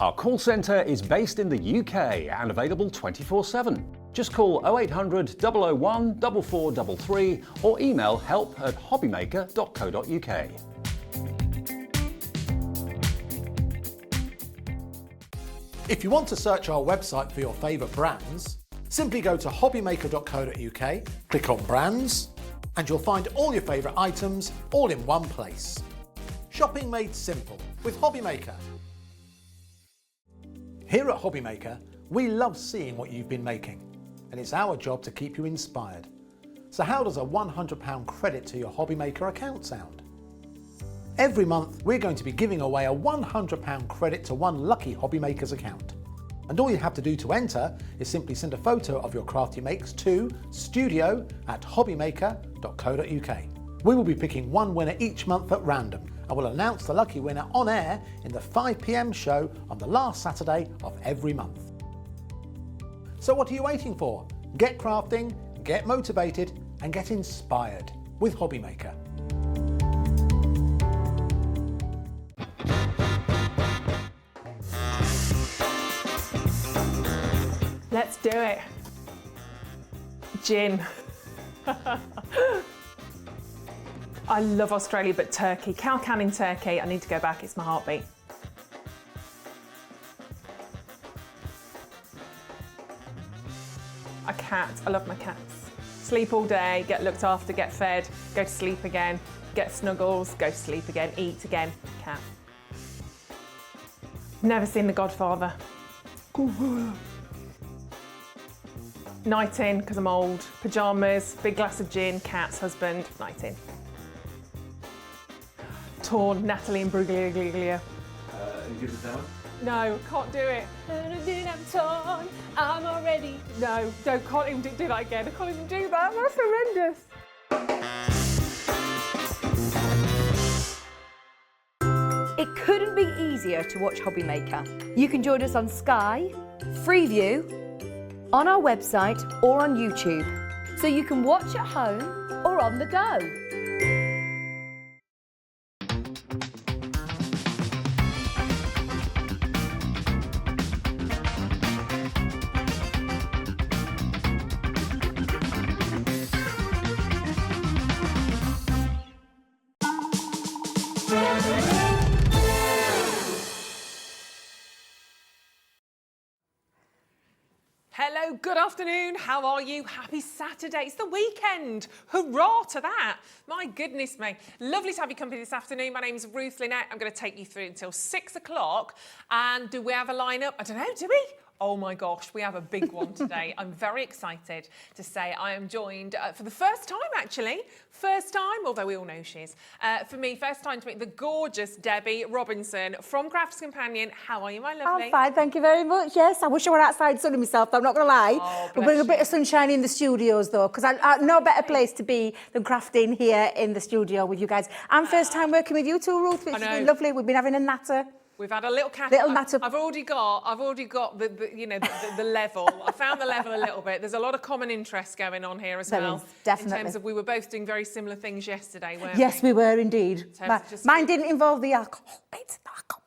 Our call centre is based in the UK and available 24/7. Just call 0800 001 4433 or email help@hobbymaker.co.uk. If you want to search our website for your favourite brands, simply go to hobbymaker.co.uk, click on brands, and you'll find all your favourite items all in one place. Shopping made simple with Hobbymaker. Here at Hobbymaker, we love seeing what you've been making, and it's our job to keep you inspired. So how does a £100 credit to your Hobbymaker account sound? Every month, we're going to be giving away a £100 credit to one lucky Hobbymaker's account. And all you have to do to enter is simply send a photo of your crafty makes to studio@hobbymaker.co.uk. We will be picking one winner each month at random, and we'll announce the lucky winner on air in the 5 PM show on the last Saturday of every month. So what are you waiting for? Get crafting, get motivated, and get inspired with Hobbymaker. Let's do it. Gin. I love Australia, but Turkey. Cow Canning Turkey. I need to go back, it's my heartbeat. A cat, I love my cats. Sleep all day, get looked after, get fed, go to sleep again, get snuggles, go to sleep again, eat again, cat. Never seen The Godfather. Night in, because I'm old. Pyjamas, big glass of gin, cats, husband, night in. Torn, Natalie and Bruglia. You give it down? No, can't do it. I'm torn, I'm already. No, can't even do that again. I can't even do that, that's horrendous. It couldn't be easier to watch Hobbymaker. You can join us on Sky, Freeview, on our website or on YouTube, so you can watch at home or on the go. Hello, good afternoon. How are you? Happy Saturday. It's the weekend. Hurrah to that. My goodness me. Lovely to have you company this afternoon. My name's Ruth Lynette. I'm going to take you through until 6 o'clock. And do we have a lineup? I don't know, do we? Oh my gosh, we have a big one today. I'm very excited to say I am joined for the first time, actually. First time, although we all know she is. For me, first time to meet the gorgeous Debbie Robinson from Crafts Companion. How are you, my lovely? I'm fine, thank you very much. Yes, I wish I were outside sunning myself, I'm not going to lie. Oh, we'll bring a bit of sunshine in the studios, though, because I no better place to be than crafting here in the studio with you guys. And first time working with you too, Ruth, which has been lovely. We've been having a natter. We've had a little cat. I've already got the level. I found the level a little bit. There's a lot of common interest going on here as well. Definitely. In terms of we were both doing very similar things yesterday, weren't we? Yes, we were indeed. Mine didn't involve the alcohol bits.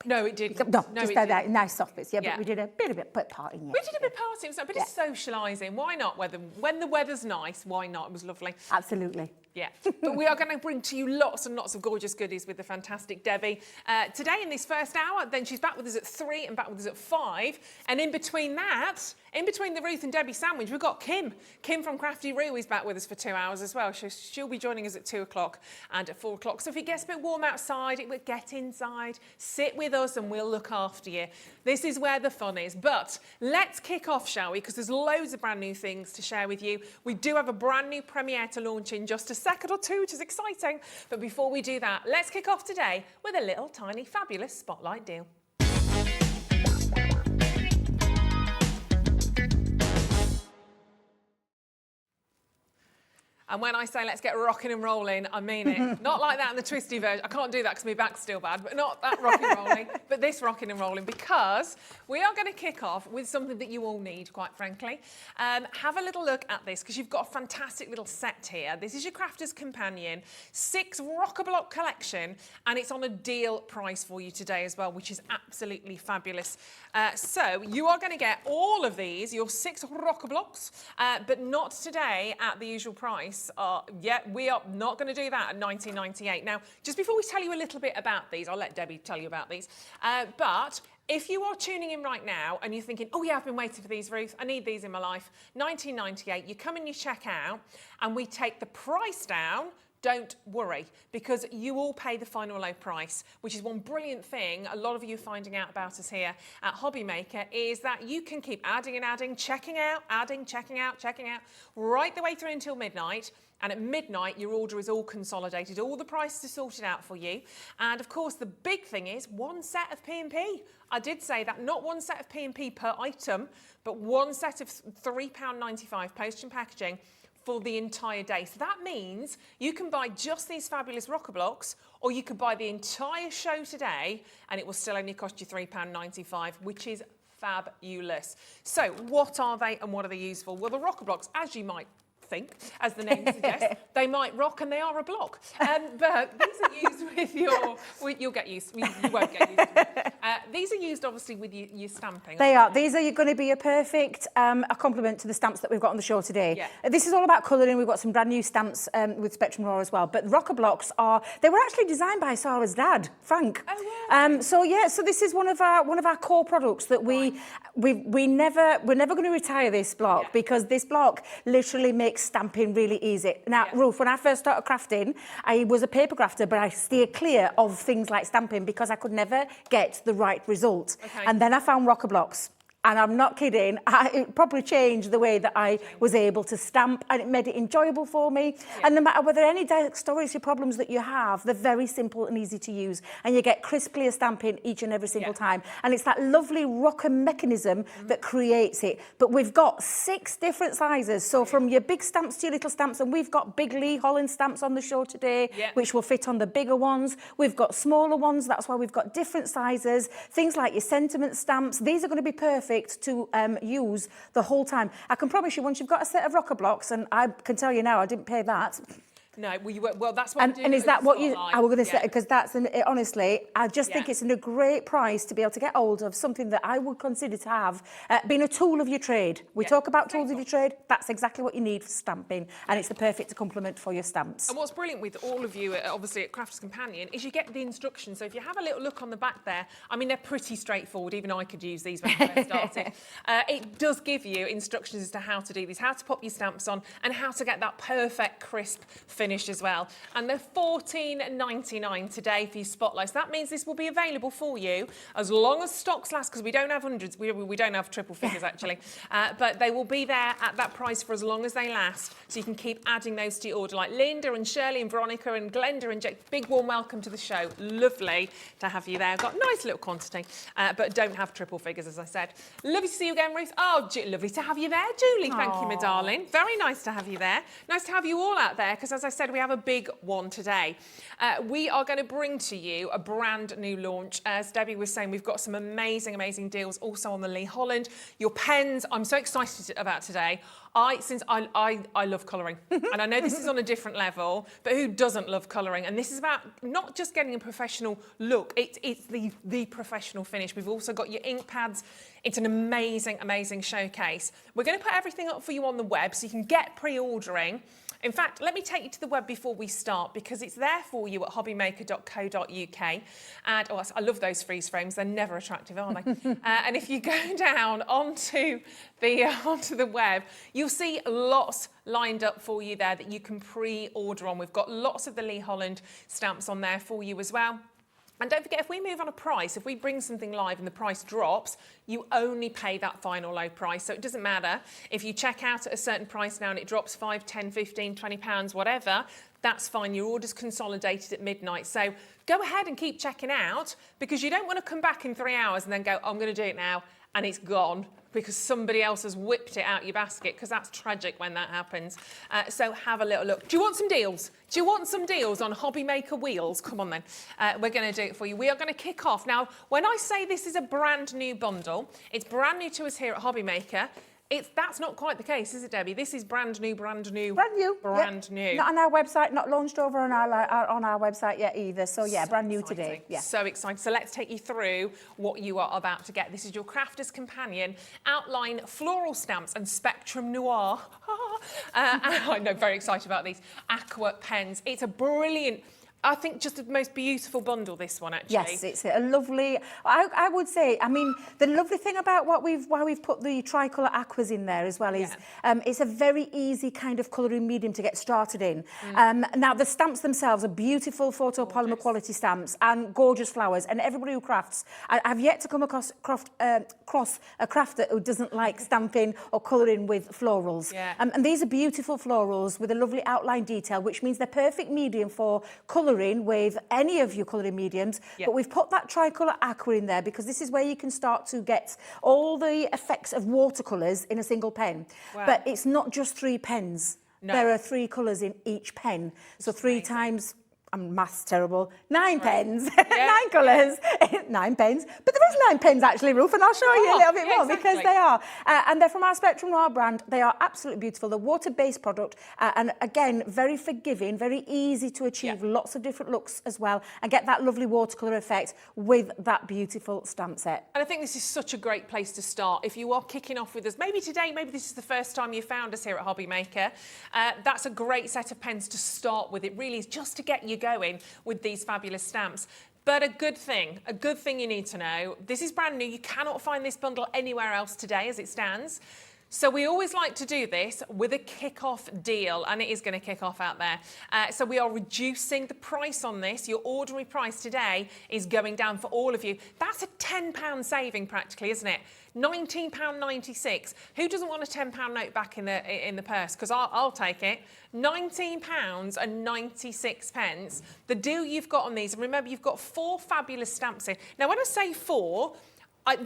No, it didn't. No, no, just that nice soft bits. Yeah, but we did a bit of partying. We did a bit of partying, so a bit of socialising. Why not? When the weather's nice, why not? It was lovely. Absolutely. Yeah, but we are going to bring to you lots and lots of gorgeous goodies with the fantastic Debbie. Today in this first hour, then she's back with us at 3 and back with us at 5. And in between that, in between the Ruth and Debbie sandwich, we've got Kim. Kim from Crafty Roo is back with us for 2 hours as well. She'll be joining us at 2 o'clock and at 4 o'clock. So if it gets a bit warm outside, it will get inside, sit with us and we'll look after you. This is where the fun is. But let's kick off, shall we? Because there's loads of brand new things to share with you. We do have a brand new premiere to launch in just a second or two, which is exciting. But before we do that, let's kick off today with a little tiny fabulous spotlight deal. And when I say let's get rocking and rolling, I mean it. Not like that in the twisty version. I can't do that because my back's still bad, but not that rocking and rolling, but this rocking and rolling, because we are going to kick off with something that you all need, quite frankly. Have a little look at this, because you've got a fantastic little set here. This is your Crafter's Companion 6 Rock-a-Block collection, and it's on a deal price for you today as well, which is absolutely fabulous. So you are going to get all of these, your 6 Rock-a-Blocks, but not today at the usual price. Yeah, we are not going to do that at $19.98. Now, just before we tell you a little bit about these, I'll let Debbie tell you about these, but if you are tuning in right now and you're thinking, oh yeah, I've been waiting for these, Ruth, I need these in my life, $19.98, you come and you check out and we take the price down. Don't worry, because you all pay the final low price, which is one brilliant thing a lot of you are finding out about us here at Hobbymaker, is that you can keep adding and adding, checking out, adding, checking out, right the way through until midnight. And at midnight, your order is all consolidated. All the prices are sorted out for you. And of course, the big thing is one set of P&P. I did say that, not one set of P&P per item, but one set of £3.95 postage and packaging for the entire day. So that means you can buy just these fabulous Rock-a-Blocks, or you could buy the entire show today and it will still only cost you £3.95, which is fabulous. So what are they and what are they used for? Well, the Rock-a-Blocks, as you might think, as the name suggests, they might rock and they are a block. But these are used with your, you'll get used, you won't get used to it. These are used obviously with your stamping. They are. These are going to be a perfect a complement to the stamps that we've got on the show today. Yeah. This is all about colouring. We've got some brand new stamps with Spectrum Raw as well. But Rock-a-Blocks they were actually designed by Sarah's dad, Frank. Oh, wow. So this is one of our core products that we're never going to retire this block, because this block literally makes stamping really easy. Now, Ruth, when I first started crafting, I was a paper crafter, but I steered clear of things like stamping because I could never get the right result. Okay. And then I found Rock-a-Blocks. And I'm not kidding, it probably changed the way that I was able to stamp, and it made it enjoyable for me. Yeah. And no matter whether any stories or problems that you have, they're very simple and easy to use. And you get crisp, clear stamping each and every single time. And it's that lovely rocker mechanism that creates it. But we've got 6 different sizes. So from your big stamps to your little stamps, and we've got big Lee Holland stamps on the show today, which will fit on the bigger ones. We've got smaller ones, that's why we've got different sizes. Things like your sentiment stamps, these are going to be perfect to use the whole time. I can promise you, once you've got a set of Rock-a-Blocks, and I can tell you now, I didn't pay that. No, well, that's what. And is that what you? I was going to say, because that's honestly, I just think it's a great price to be able to get hold of something that I would consider to have been a tool of your trade. We talk about tools of your trade. That's exactly what you need for stamping, and it's the perfect complement for your stamps. And what's brilliant with all of you, obviously at Crafter's Companion, is you get the instructions. So if you have a little look on the back there, I mean, they're pretty straightforward. Even I could use these when I first started. It does give you instructions as to how to do these, how to pop your stamps on, and how to get that perfect crisp finished as well. And they're $14.99 today for your spotlights. That means this will be available for you as long as stocks last, because we don't have hundreds, we don't have triple figures actually, but they will be there at that price for as long as they last, so you can keep adding those to your order, like Linda and Shirley and Veronica and Glenda and Jake. Big warm welcome to the show. Lovely to have you there. Got a nice little quantity, but don't have triple figures, as I said. Lovely to see you again, Ruth. Oh, lovely to have you there, Julie. Thank you, my darling. Very nice to have you there. Nice to have you all out there, because as I said, we have a big one today. We are going to bring to you a brand new launch. As Debbie was saying, we've got some amazing, amazing deals also on the Lee Holland. Your pens, I'm so excited about today. I love colouring, and I know this is on a different level, but who doesn't love colouring? And this is about not just getting a professional look, it's the professional finish. We've also got your ink pads. It's an amazing, amazing showcase. We're going to put everything up for you on the web so you can get pre-ordering. In fact, let me take you to the web before we start, because it's there for you at hobbymaker.co.uk. And I love those freeze frames. They're never attractive, are they? And if you go down onto the web, you'll see lots lined up for you there that you can pre-order on. We've got lots of the Lee Holland stamps on there for you as well. And don't forget, if we move on a price, if we bring something live and the price drops, you only pay that final low price. So it doesn't matter if you check out at a certain price now and it drops 5, 10, 15, 20 pounds, whatever, that's fine. Your order's consolidated at midnight. So go ahead and keep checking out, because you don't want to come back in 3 hours and then go, I'm going to do it now, and it's gone because somebody else has whipped it out your basket, because that's tragic when that happens. So have a little look. Do you want some deals? Do you want some deals on Hobby Maker wheels? Come on then. We're going to do it for you. We are going to kick off. Now, when I say this is a brand new bundle, it's brand new to us here at Hobby Maker. That's not quite the case, is it, Debbie? This is brand new, brand new. Brand new. Brand new. Not on our website, not launched over on our website yet either. So yeah, brand new today. Yeah. So excited. So let's take you through what you are about to get. This is your Crafter's Companion Outline Floral Stamps and Spectrum Noir. I know, very excited about these. Aqua pens. It's a brilliant, I think, just the most beautiful bundle, this one, actually. Yes, it's a lovely, I would say, I mean, the lovely thing about why we've put the tricolour aquas in there as well is it's a very easy kind of colouring medium to get started in. Now, the stamps themselves are beautiful photopolymer quality stamps and gorgeous flowers, and everybody who crafts, I've yet to come across a crafter who doesn't like stamping or colouring with florals. And these are beautiful florals with a lovely outline detail, which means they're perfect medium for colouring with any of your colouring mediums, but we've put that tricolour aqua in there because this is where you can start to get all the effects of watercolours in a single pen. But it's not just 3 pens. There are 3 colours in each pen. So 3 times, I'm maths terrible, 9 pens, 9 colours, 9 pens. But there is 9 pens actually, Ruth, and I'll show you a little bit more because they are. And they're from our Spectrum Noir brand. They are absolutely beautiful. They're water-based product and again, very forgiving, very easy to achieve lots of different looks as well and get that lovely watercolour effect with that beautiful stamp set. And I think this is such a great place to start. If you are kicking off with us, maybe today, maybe this is the first time you found us here at Hobby Maker, that's a great set of pens to start with. It really is just to get you going with these fabulous stamps. But a good thing you need to know, this is brand new. You cannot find this bundle anywhere else today as it stands. So we always like to do this with a kick-off deal, and it is going to kick off out there. So we are reducing the price on this. Your ordinary price today is going down for all of you. That's a £10 saving practically, isn't it? £19.96. Who doesn't want a £10 note back in the purse? Because I'll take it. £19.96. The deal you've got on these, and remember, you've got 4 fabulous stamps in. Now, when I say 4,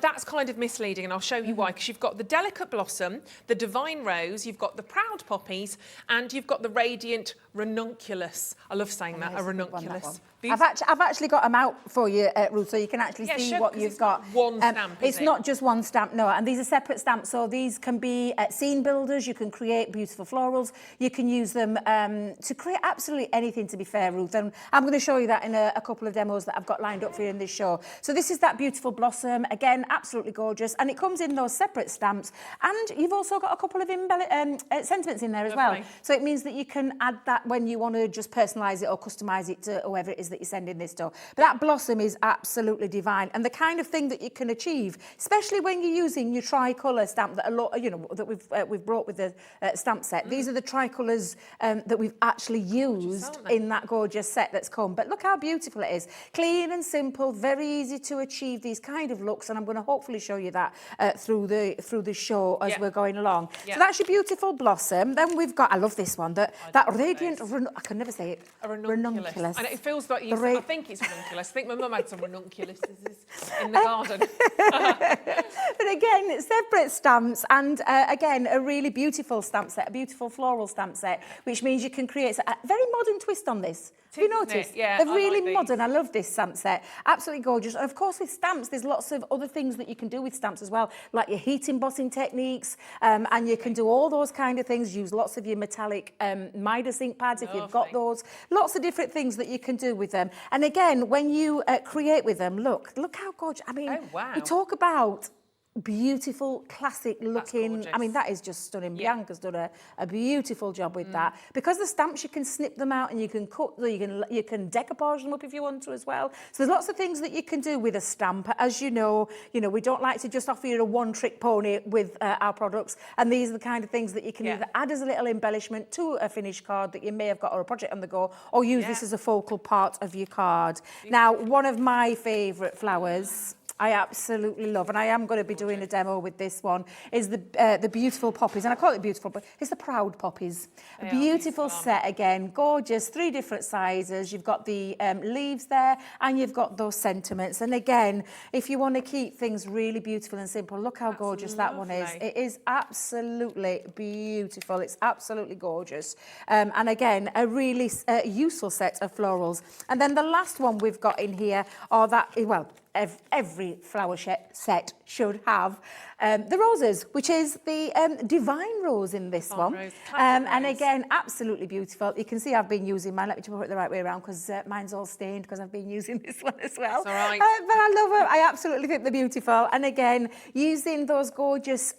that's kind of misleading, and I'll show you why, because you've got the Delicate Blossom, the Divine Rose, you've got the Proud Poppies, and you've got the Radiant Ranunculus. I love saying that, a ranunculus. I've actually got them out for you, Ruth, so you can actually see what you've got. One stamp, it's not just one stamp, no, and these are separate stamps, so these can be scene builders, you can create beautiful florals, you can use them to create absolutely anything, to be fair, Ruth, and I'm going to show you that in a couple of demos that I've got lined up for you in this show. So this is that beautiful blossom, again, absolutely gorgeous, and it comes in those separate stamps, and you've also got a couple of sentiments in there as well, so it means that you can add that when you want to just personalise it or customise it to whoever it is that you're sending this to. But that blossom is absolutely divine, and the kind of thing that you can achieve, especially when you're using your tricolour stamp that that we've brought with the stamp set. These are the tricolours that we've actually used in that gorgeous set that's come. But look how beautiful it is. Clean and simple, very easy to achieve these kind of looks, and I'm going to hopefully show you that through the show as we're going along. So that's your beautiful blossom. Then we've got, I love this one, that radiant, I can never say it. A ranunculus. And it feels like I think it's ranunculus. I think my mum had some ranunculuses in the garden. But again, separate stamps, and again, a really beautiful stamp set, a beautiful floral stamp set, which means you can create a very modern twist on this. Have you noticed? Yeah, they're really modern. I love this stamp set. Absolutely gorgeous. And of course, with stamps, there's lots of other things that you can do with stamps as well, like your heat embossing techniques, and you can do all those kind of things. Use lots of your metallic Midas ink pads if you've got those. Lots of different things that you can do with them. And again, when you create with them, look how gorgeous. I mean, we talk about beautiful, classic looking. I mean, that is just stunning. Bianca's done a beautiful job with that. Because the stamps, you can snip them out and you can cut, you can decoupage them up if you want to as well. So there's lots of things that you can do with a stamp. As you know, we don't like to just offer you a one-trick pony with our products, and these are the kind of things that you can either add as a little embellishment to a finished card that you may have got, or a project on the go, or use this as a focal part of your card. Now, one of my favourite flowers I absolutely love, and I am going to be doing a demo with this one, is the beautiful poppies, and I call it beautiful, but it's the proud poppies. A beautiful set again, gorgeous, 3 different sizes. You've got the leaves there, and you've got those sentiments. And again, if you want to keep things really beautiful and simple, look how gorgeous that one is. It is absolutely beautiful. It's absolutely gorgeous. And again, a really useful set of florals. And then the last one we've got in here are that, well, every flower set should have the roses, which is the divine rose in this one. Rose. And again, absolutely beautiful. You can see I've been using mine. Let me put it the right way around because mine's all stained because I've been using this one as well. It's all right. But I love them. I absolutely think they're beautiful. And again, using those gorgeous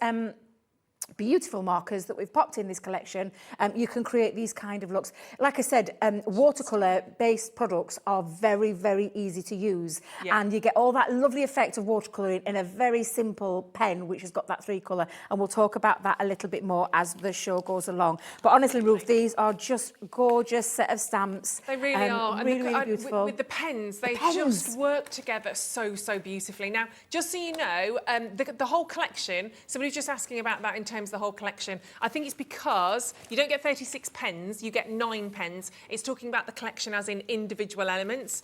beautiful markers that we've popped in this collection, you can create these kind of looks. Like I said, watercolour based products are very, very easy to use, and you get all that lovely effect of watercolouring in a very simple pen which has got that 3 colour, and we'll talk about that a little bit more as the show goes along. But honestly, Ruth, these are just gorgeous set of stamps. They really are. Really, and really beautiful. With the pens, they just work together so, so beautifully. Now, just so you know, the whole collection, somebody's just asking about that in terms of the whole collection. I think it's because you don't get 36 pens, you get 9 pens. It's talking about the collection as in individual elements.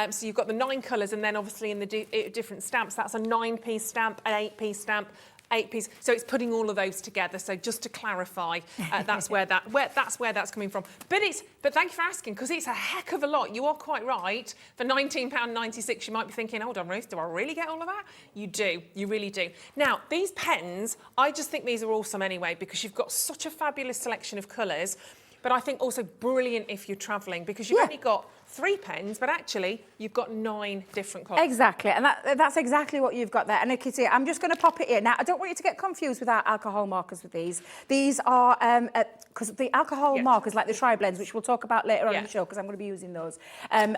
So you've got the 9 colours, and then obviously in the different stamps, that's a 9-piece stamp, an 8-piece stamp, 8-piece. So it's putting all of those together. So just to clarify, that's where that's coming from. But thank you for asking, because it's a heck of a lot. You are quite right. For £19.96, you might be thinking, hold on, Ruth, do I really get all of that? You do. You really do. Now, these pens, I just think these are awesome anyway, because you've got such a fabulous selection of colours. But I think also brilliant if you're travelling, because you've only got 3 pens, but actually you've got 9 different colours. Exactly, and that's exactly what you've got there. And Kitty, I'm just going to pop it in. Now, I don't want you to get confused with our alcohol markers with these. These are, because the alcohol markers, like the tri-blends, which we'll talk about later on in the show, because I'm going to be using those,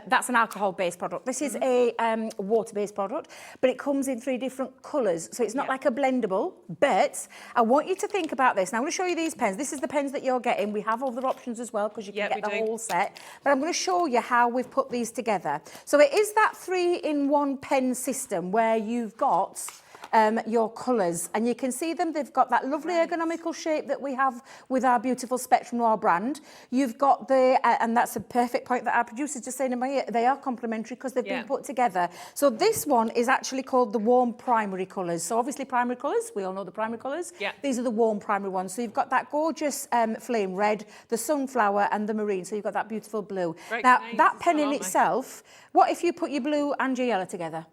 that's an alcohol-based product. This is a water-based product, but it comes in 3 different colours, so it's not like a blendable, but I want you to think about this. Now, I'm going to show you these pens. This is the pens that you're getting. We have other options as well, because you can get the whole set, but I'm going to show you how we've put these together. So it is that 3-in-1 pen system where you've got your colours, and you can see them. They've got that lovely ergonomical shape that we have with our beautiful Spectrum Noir brand. You've got the, and that's a perfect point that our producer's just saying in my ear, they are complementary because they've been put together. So this one is actually called the warm primary colours. So obviously primary colours, we all know the primary colours. These are the warm primary ones. So you've got that gorgeous flame red, the sunflower and the marine. So you've got that beautiful blue. Now that pen in itself, what if you put your blue and your yellow together?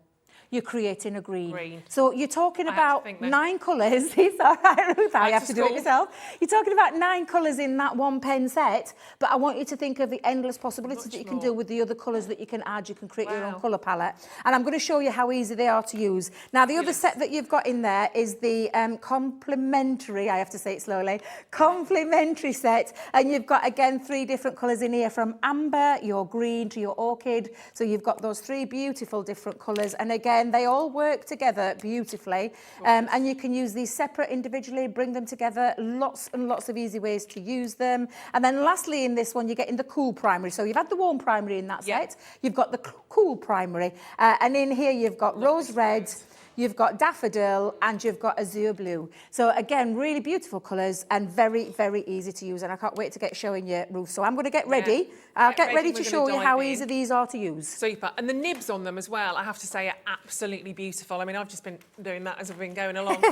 You're creating a green. So you're talking about 9 colours. It's all right, Ruth, I have to do it myself. You're talking about 9 colours in that 1 pen set, but I want you to think of the endless possibilities that you can do with the other colours that you can add. You can create your own colour palette. And I'm going to show you how easy they are to use. Now, the other set that you've got in there is the complementary, I have to say it slowly, complementary set. And you've got, again, 3 different colours in here, from amber, your green, to your orchid. So you've got those 3 beautiful different colours. And again, they all work together beautifully, and you can use these separate individually, bring them together, lots and lots of easy ways to use them. And then lastly in this one, you're getting the cool primary. So you've had the warm primary in that set, you've got the cool primary, and in here you've got rose red, you've got daffodil, and you've got azure blue. So again, really beautiful colours and very, very easy to use. And I can't wait to get showing you, Ruth. So I'm going to get ready. I'll get ready to show you how easy these are to use. Super. And the nibs on them as well, I have to say, are absolutely beautiful. I mean, I've just been doing that as I've been going along.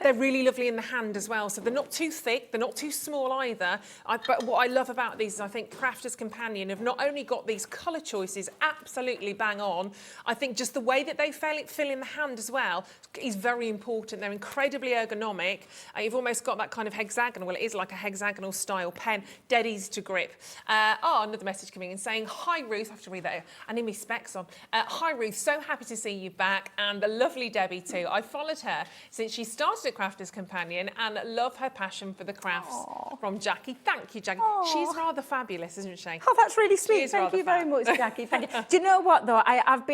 They're really lovely in the hand as well. So they're not too thick, they're not too small either. But what I love about these is I think Crafter's Companion have not only got these colour choices absolutely bang on, I think just the way that they fill in the hand as well is very important. They're incredibly ergonomic. You've almost got that kind of hexagonal, well, it is like a hexagonal style pen, dead easy to grip. Another message coming in saying, hi Ruth, I have to read that, I need my specs on. Hi Ruth, so happy to see you back, and the lovely Debbie too. I followed her since she started at Crafter's Companion and love her passion for the crafts. From Jackie. Thank you, Jackie. She's rather fabulous, isn't she? Oh, that's really sweet. Thank you very much, Jackie. Thank you. Do you know what though? I've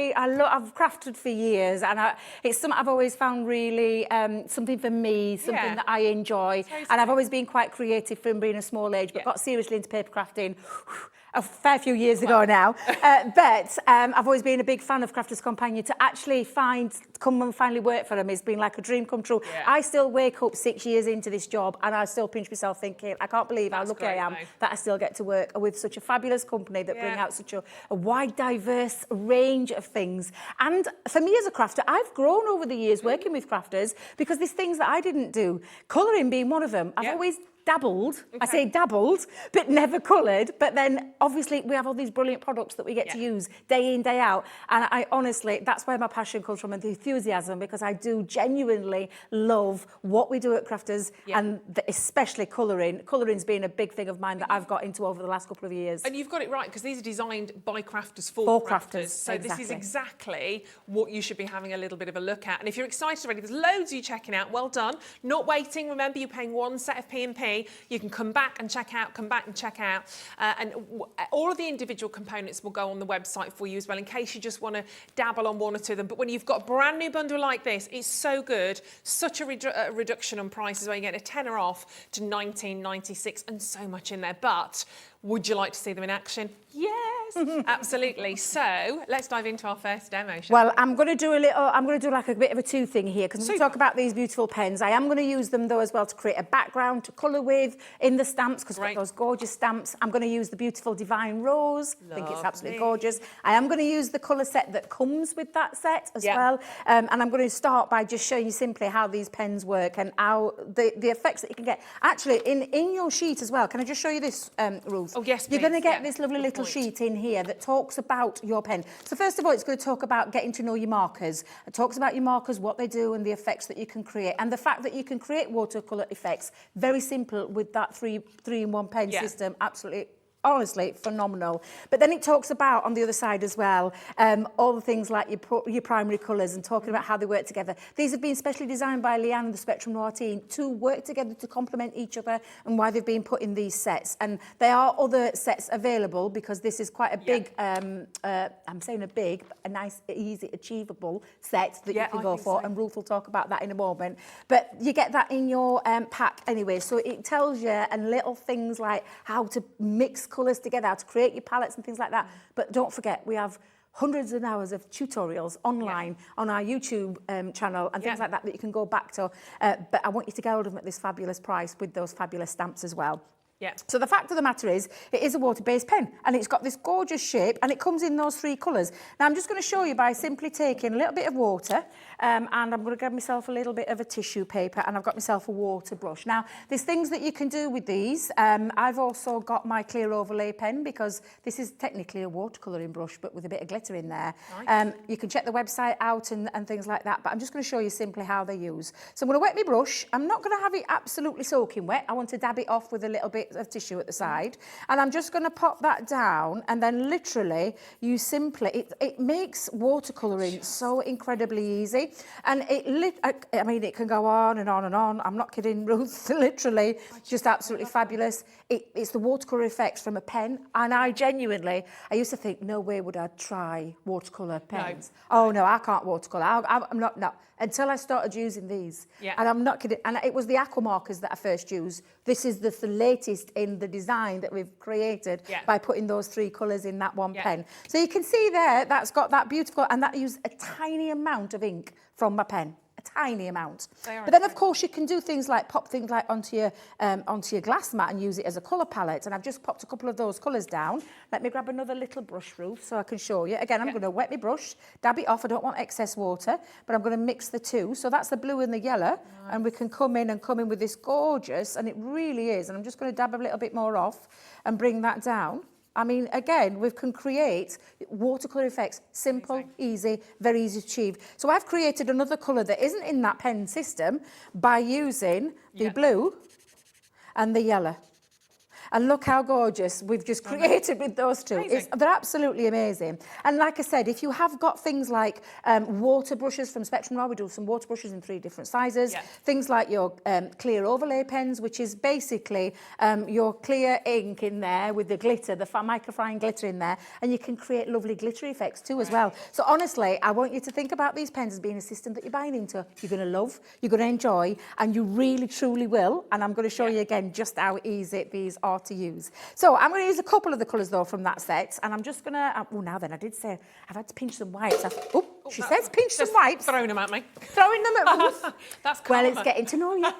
crafted for years, and it's something I've always found really something for me, something that I enjoy. And I've always been quite creative from being a small age, but got seriously into paper crafting a fair few years ago now. But I've always been a big fan of Crafters Companion. To actually come and finally work for them has been like a dream come true. Yeah. I still wake up 6 years into this job and I still pinch myself thinking, I can't believe how That's lucky great, I am though. that I still get to work with such a fabulous company that bring Yeah. out such a wide, diverse range of things. And for me as a crafter, I've grown over the years working with crafters because there's things that I didn't do. Colouring being one of them. I've Yeah. always dabbled, I Okay. say dabbled, but never coloured. But then obviously we have all these brilliant products that we get to Yeah. use day in, day out. And I honestly, that's where my passion comes from and the enthusiasm, because I do genuinely love what we do at Crafters Yeah. and especially colouring. Colouring's been a big thing of mine that I've got into over the last couple of years. And you've got it right, because these are designed by crafters for For crafters. crafters, So this is exactly. exactly what you should be having a little bit of a look at. And if you're excited already, there's loads of you checking out. Well done. Not waiting. Remember, you're paying one set of P&P. You can come back and check out, all of the individual components will go on the website for you as well, in case you just want to dabble on one or two of them. But when you've got a brand new bundle like this, it's so good. Such a reduction on prices, where you get a tenner off to $19.96 and so much in there. But would you like to see them in action? Yes, absolutely. So let's dive into our first demo, shall Well, I'm going to do like a bit of a two thing here, because we Super. talk about these beautiful pens. I am going to use them though as well to create a background to colour with in the stamps, because we've Great. got those gorgeous stamps. I'm going to use the beautiful Divine Rose. I think it's absolutely Lovely. gorgeous. I am going to use the colour set that comes with that set as Yeah. well. And I'm going to start by just showing you simply how these pens work and how the effects that you can get. Actually, in your sheet as well, can I just show you this, Ruth? Oh, yes, You're going to please. get Yeah, this lovely good little point. sheet in here that talks about your pen. So first of all, it's going to talk about getting to know your markers. It talks about your markers, what they do and the effects that you can create. And the fact that you can create watercolour effects, very simple with that three-in-one pen Yeah. system, absolutely. Honestly, phenomenal. But then it talks about, on the other side as well, all the things like your primary colours and talking about how they work together. These have been specially designed by Leanne and the Spectrum Noir team to work together to complement each other, and why they've been put in these sets. And there are other sets available, because this is quite a big, I'm saying a big, but a nice, easy, achievable set that Yeah, you can I go think for. so. And Ruth will talk about that in a moment. But you get that in your pack anyway. So it tells you and little things like how to mix colours together, how to create your palettes and things like that. But don't forget, we have hundreds of hours of tutorials online on our YouTube channel and things Yeah. like that you can go back to. But I want you to get hold of them at this fabulous price with those fabulous stamps as well. Yeah. So the fact of the matter is, it is a water-based pen, and it's got this gorgeous shape, and it comes in those three colours. Now, I'm just going to show you by simply taking a little bit of water, and I'm going to grab myself a little bit of a tissue paper, and I've got myself a water brush. Now, there's things that you can do with these. I've also got my clear overlay pen, because this is technically a watercolouring brush, but with a bit of glitter in there. Nice. You can check the website out and things like that, but I'm just going to show you simply how they use. So I'm going to wet my brush. I'm not going to have it absolutely soaking wet. I want to dab it off with a little bit of tissue at the side, and I'm just going to pop that down, and then literally you simply, it makes watercolouring so incredibly easy, and I mean, it can go on and on and on. I'm not kidding, Ruth. Literally just absolutely fabulous. It's the watercolour effects from a pen, and I used to think, no way would I try watercolour pens. Oh no, I can't watercolour. I'm not, no. Until I started using these. Yeah. And I'm not kidding. And it was the aqua markers that I first used. This is the latest in the design that we've created by putting those three colours in that one pen. So you can see there, that's got that beautiful, and that used a tiny amount of ink from my pen. A tiny amount. But then, of course, you can do things like pop things like onto your glass mat and use it as a colour palette. And I've just popped a couple of those colours down. Let me grab another little brush, Ruth, so I can show you. Again, I'm going to wet my brush, dab it off. I don't want excess water, but I'm going to mix the two. So that's the blue and the yellow, and we can come in with this gorgeous, and it really is. And I'm just going to dab a little bit more off and bring that down. I mean, again, we can create watercolour effects, simple, easy, very easy to achieve. So I've created another colour that isn't in that pen system by using the blue and the yellow. And look how gorgeous we've just created with those two. They're absolutely amazing. And like I said, if you have got things like water brushes from Spectrum Noir, we do some water brushes in 3 different sizes. Things like your clear overlay pens, which is basically your clear ink in there with the glitter, the microfine glitter in there. And you can create lovely glitter effects too as well. So honestly, I want you to think about these pens as being a system that you're buying into. You're going to love, you're going to enjoy, and you really, truly will. And I'm going to show you again just how easy these are hard to use. So I'm going to use a couple of the colours though from that set, and I'm just going to, oh now then, I did say I've had to pinch some wipes. She says pinch some wipes. Throwing them at me. Throwing them at me. That's Well, karma. it's getting to know you.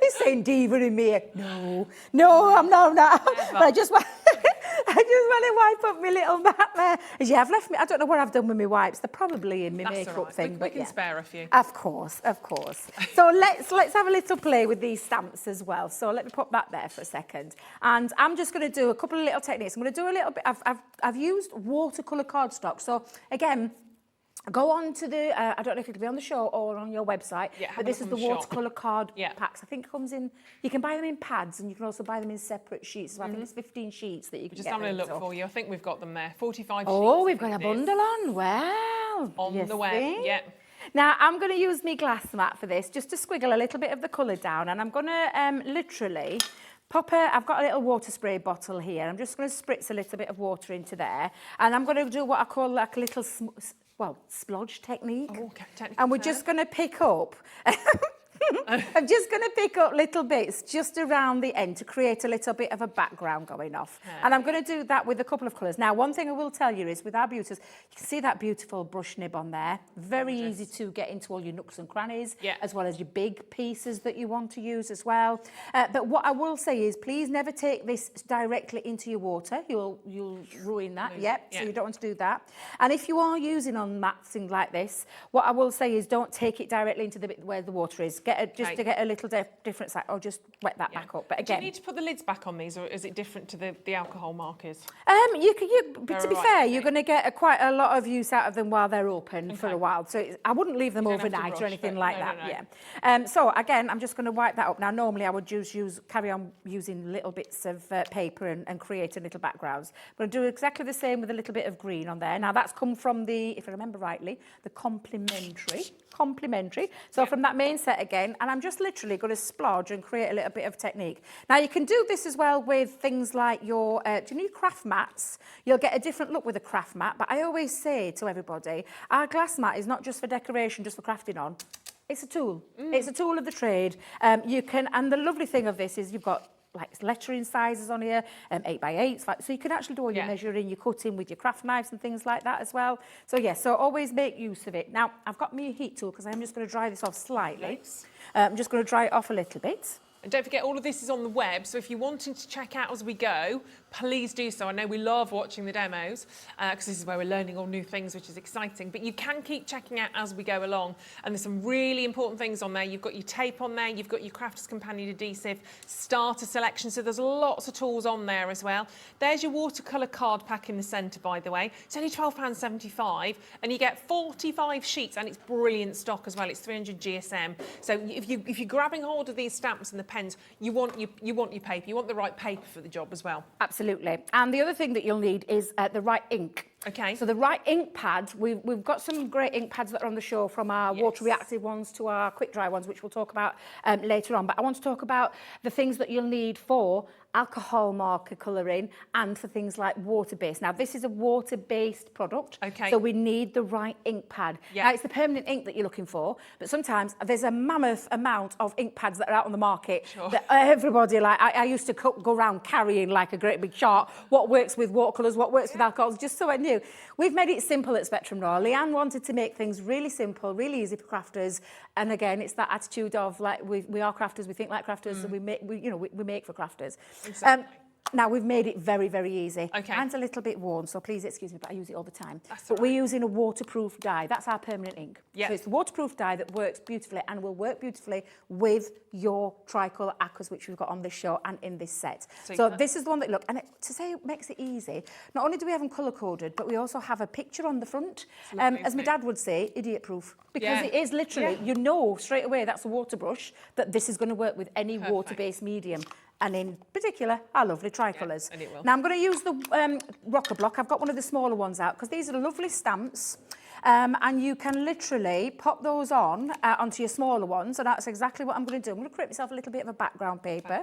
He's saying diva in me. No, I'm not. But I just want to wipe up my little mat there. As you have left me, I don't know what I've done with my wipes. They're probably in my That's makeup all right. thing. We but can spare a few. Of course. So let's have a little play with these stamps as well. So let me put that there for a second. And I'm just going to do a couple of little techniques. I'm going to do a little bit. I've used watercolour cardstock. So again, go on to the, I don't know if it'll be on the show or on your website, but this is the watercolour card packs. I think it comes in, you can buy them in pads and you can also buy them in separate sheets. So I think it's 15 sheets that you can Just get. having a look for you. I think we've got them there. 45 sheets. Oh, we've got a bundle on. Well, on the way. Yeah. Now, I'm going to use my glass mat for this, just to squiggle a little bit of the colour down. And I'm going to literally I've got a little water spray bottle here. I'm just going to spritz a little bit of water into there. And I'm going to do what I call like a little, splodge technique. Oh, okay. And we're just going to pick up... I'm just going to pick up little bits just around the end to create a little bit of a background going off. And I'm going to do that with a couple of colours. Now, one thing I will tell you is with our beauties, you can see that beautiful brush nib on there. Very easy to get into all your nooks and crannies, as well as your big pieces that you want to use as well. But what I will say is please never take this directly into your water. You'll ruin that. So you don't want to do that. And if you are using on mats, things like this, what I will say is don't take it directly into the bit where the water is. Just to get a little different side, or just wet that back up. But again, do you need to put the lids back on these, or is it different to the alcohol markers? To be fair, you're going to get quite a lot of use out of them while they're open for a while. So I wouldn't leave them overnight or anything like that. So again, I'm just going to wipe that up. Now, normally I would carry on using little bits of paper and create a little backgrounds. I'm going to do exactly the same with a little bit of green on there. Now that's come from the, if I remember rightly, the complementary. So from that main set again, and I'm just literally going to splodge and create a little bit of technique. Now you can do this as well with things like your, do you know your craft mats? You'll get a different look with a craft mat, but I always say to everybody, our glass mat is not just for decoration, just for crafting on. It's a tool. It's a tool of the trade. And the lovely thing of this is you've got like lettering sizes on here, 8x8s, so you can actually do all your measuring, your cutting with your craft knives and things like that as well. So so always make use of it. Now, I've got my heat tool because I'm just going to dry this off slightly. I'm just going to dry it off a little bit. And don't forget, all of this is on the web, so if you're wanting to check out as we go, please do so. I know we love watching the demos, because this is where we're learning all new things, which is exciting. But you can keep checking out as we go along. And there's some really important things on there. You've got your tape on there, you've got your Crafter's Companion adhesive, starter selection, so there's lots of tools on there as well. There's your watercolour card pack in the centre, by the way. It's only £12.75, and you get 45 sheets, and it's brilliant stock as well. It's 300 GSM. So if you're grabbing hold of these stamps and the pens, you want your paper. You want the right paper for the job as well. Absolutely. And the other thing that you'll need is the right ink. Okay. So the right ink pad, we've got some great ink pads that are on the show, from our water reactive ones to our quick dry ones, which we'll talk about later on. But I want to talk about the things that you'll need for alcohol marker colouring and for things like water-based. Now, this is a water-based product, so we need the right ink pad. Now, it's the permanent ink that you're looking for, but sometimes there's a mammoth amount of ink pads that are out on the market that everybody, like, I used to go around carrying like a great big chart, what works with watercolours, what works with alcohols, just so I knew. We've made it simple at Spectrum Raw. Leanne wanted to make things really simple, really easy for crafters, and again, it's that attitude of, like, we are crafters, we think like crafters, and we make for crafters. Exactly. Now, we've made it very, very easy. Mine's a little bit worn, so please excuse me, but I use it all the time. But we're using a waterproof dye. That's our permanent ink. So it's the waterproof dye that works beautifully and will work beautifully with your tricolour aquas, which we've got on this show and in this set. So this is the one that, look, and to say it makes it easy, not only do we have them colour-coded, but we also have a picture on the front. As my dad would say, idiot-proof. Because it is literally, you know straight away that's a water brush, that this is going to work with any water-based medium. And in particular, our lovely tricolours. Now, I'm going to use the rocker block. I've got one of the smaller ones out because these are lovely stamps. and you can literally pop those on onto your smaller ones, and that's exactly what I'm going to do. I'm going to create myself a little bit of a background paper,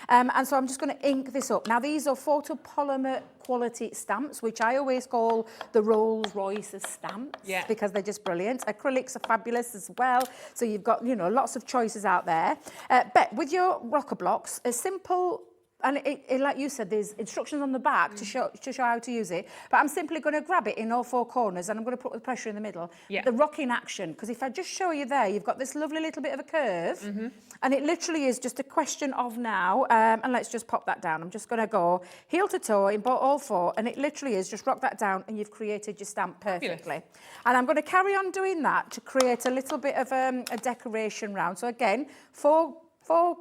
and so I'm just going to ink this up. Now these are photopolymer quality stamps, which I always call the Rolls Royce of stamps, because they're just brilliant. Acrylics are fabulous as well, so you've got, you know, lots of choices out there. But with your rocker blocks, a simple, and like you said, there's instructions on the back to show how to use it. But I'm simply going to grab it in all four corners, and I'm going to put the pressure in the middle. The rocking action, because if I just show you there, you've got this lovely little bit of a curve, and it literally is just a question of now. And let's just pop that down. I'm just going to go heel to toe in all four, and it literally is just rock that down, and you've created your stamp perfectly. And I'm going to carry on doing that to create a little bit of a decoration round. So again, four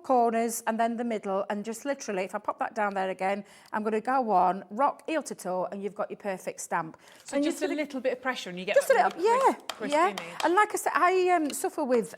corners and then the middle, and just literally, if I pop that down there again, I'm going to go on, rock heel to toe, and you've got your perfect stamp. So and just a little bit of pressure and you get just a little, crisp yeah. image. And like I said, I suffer with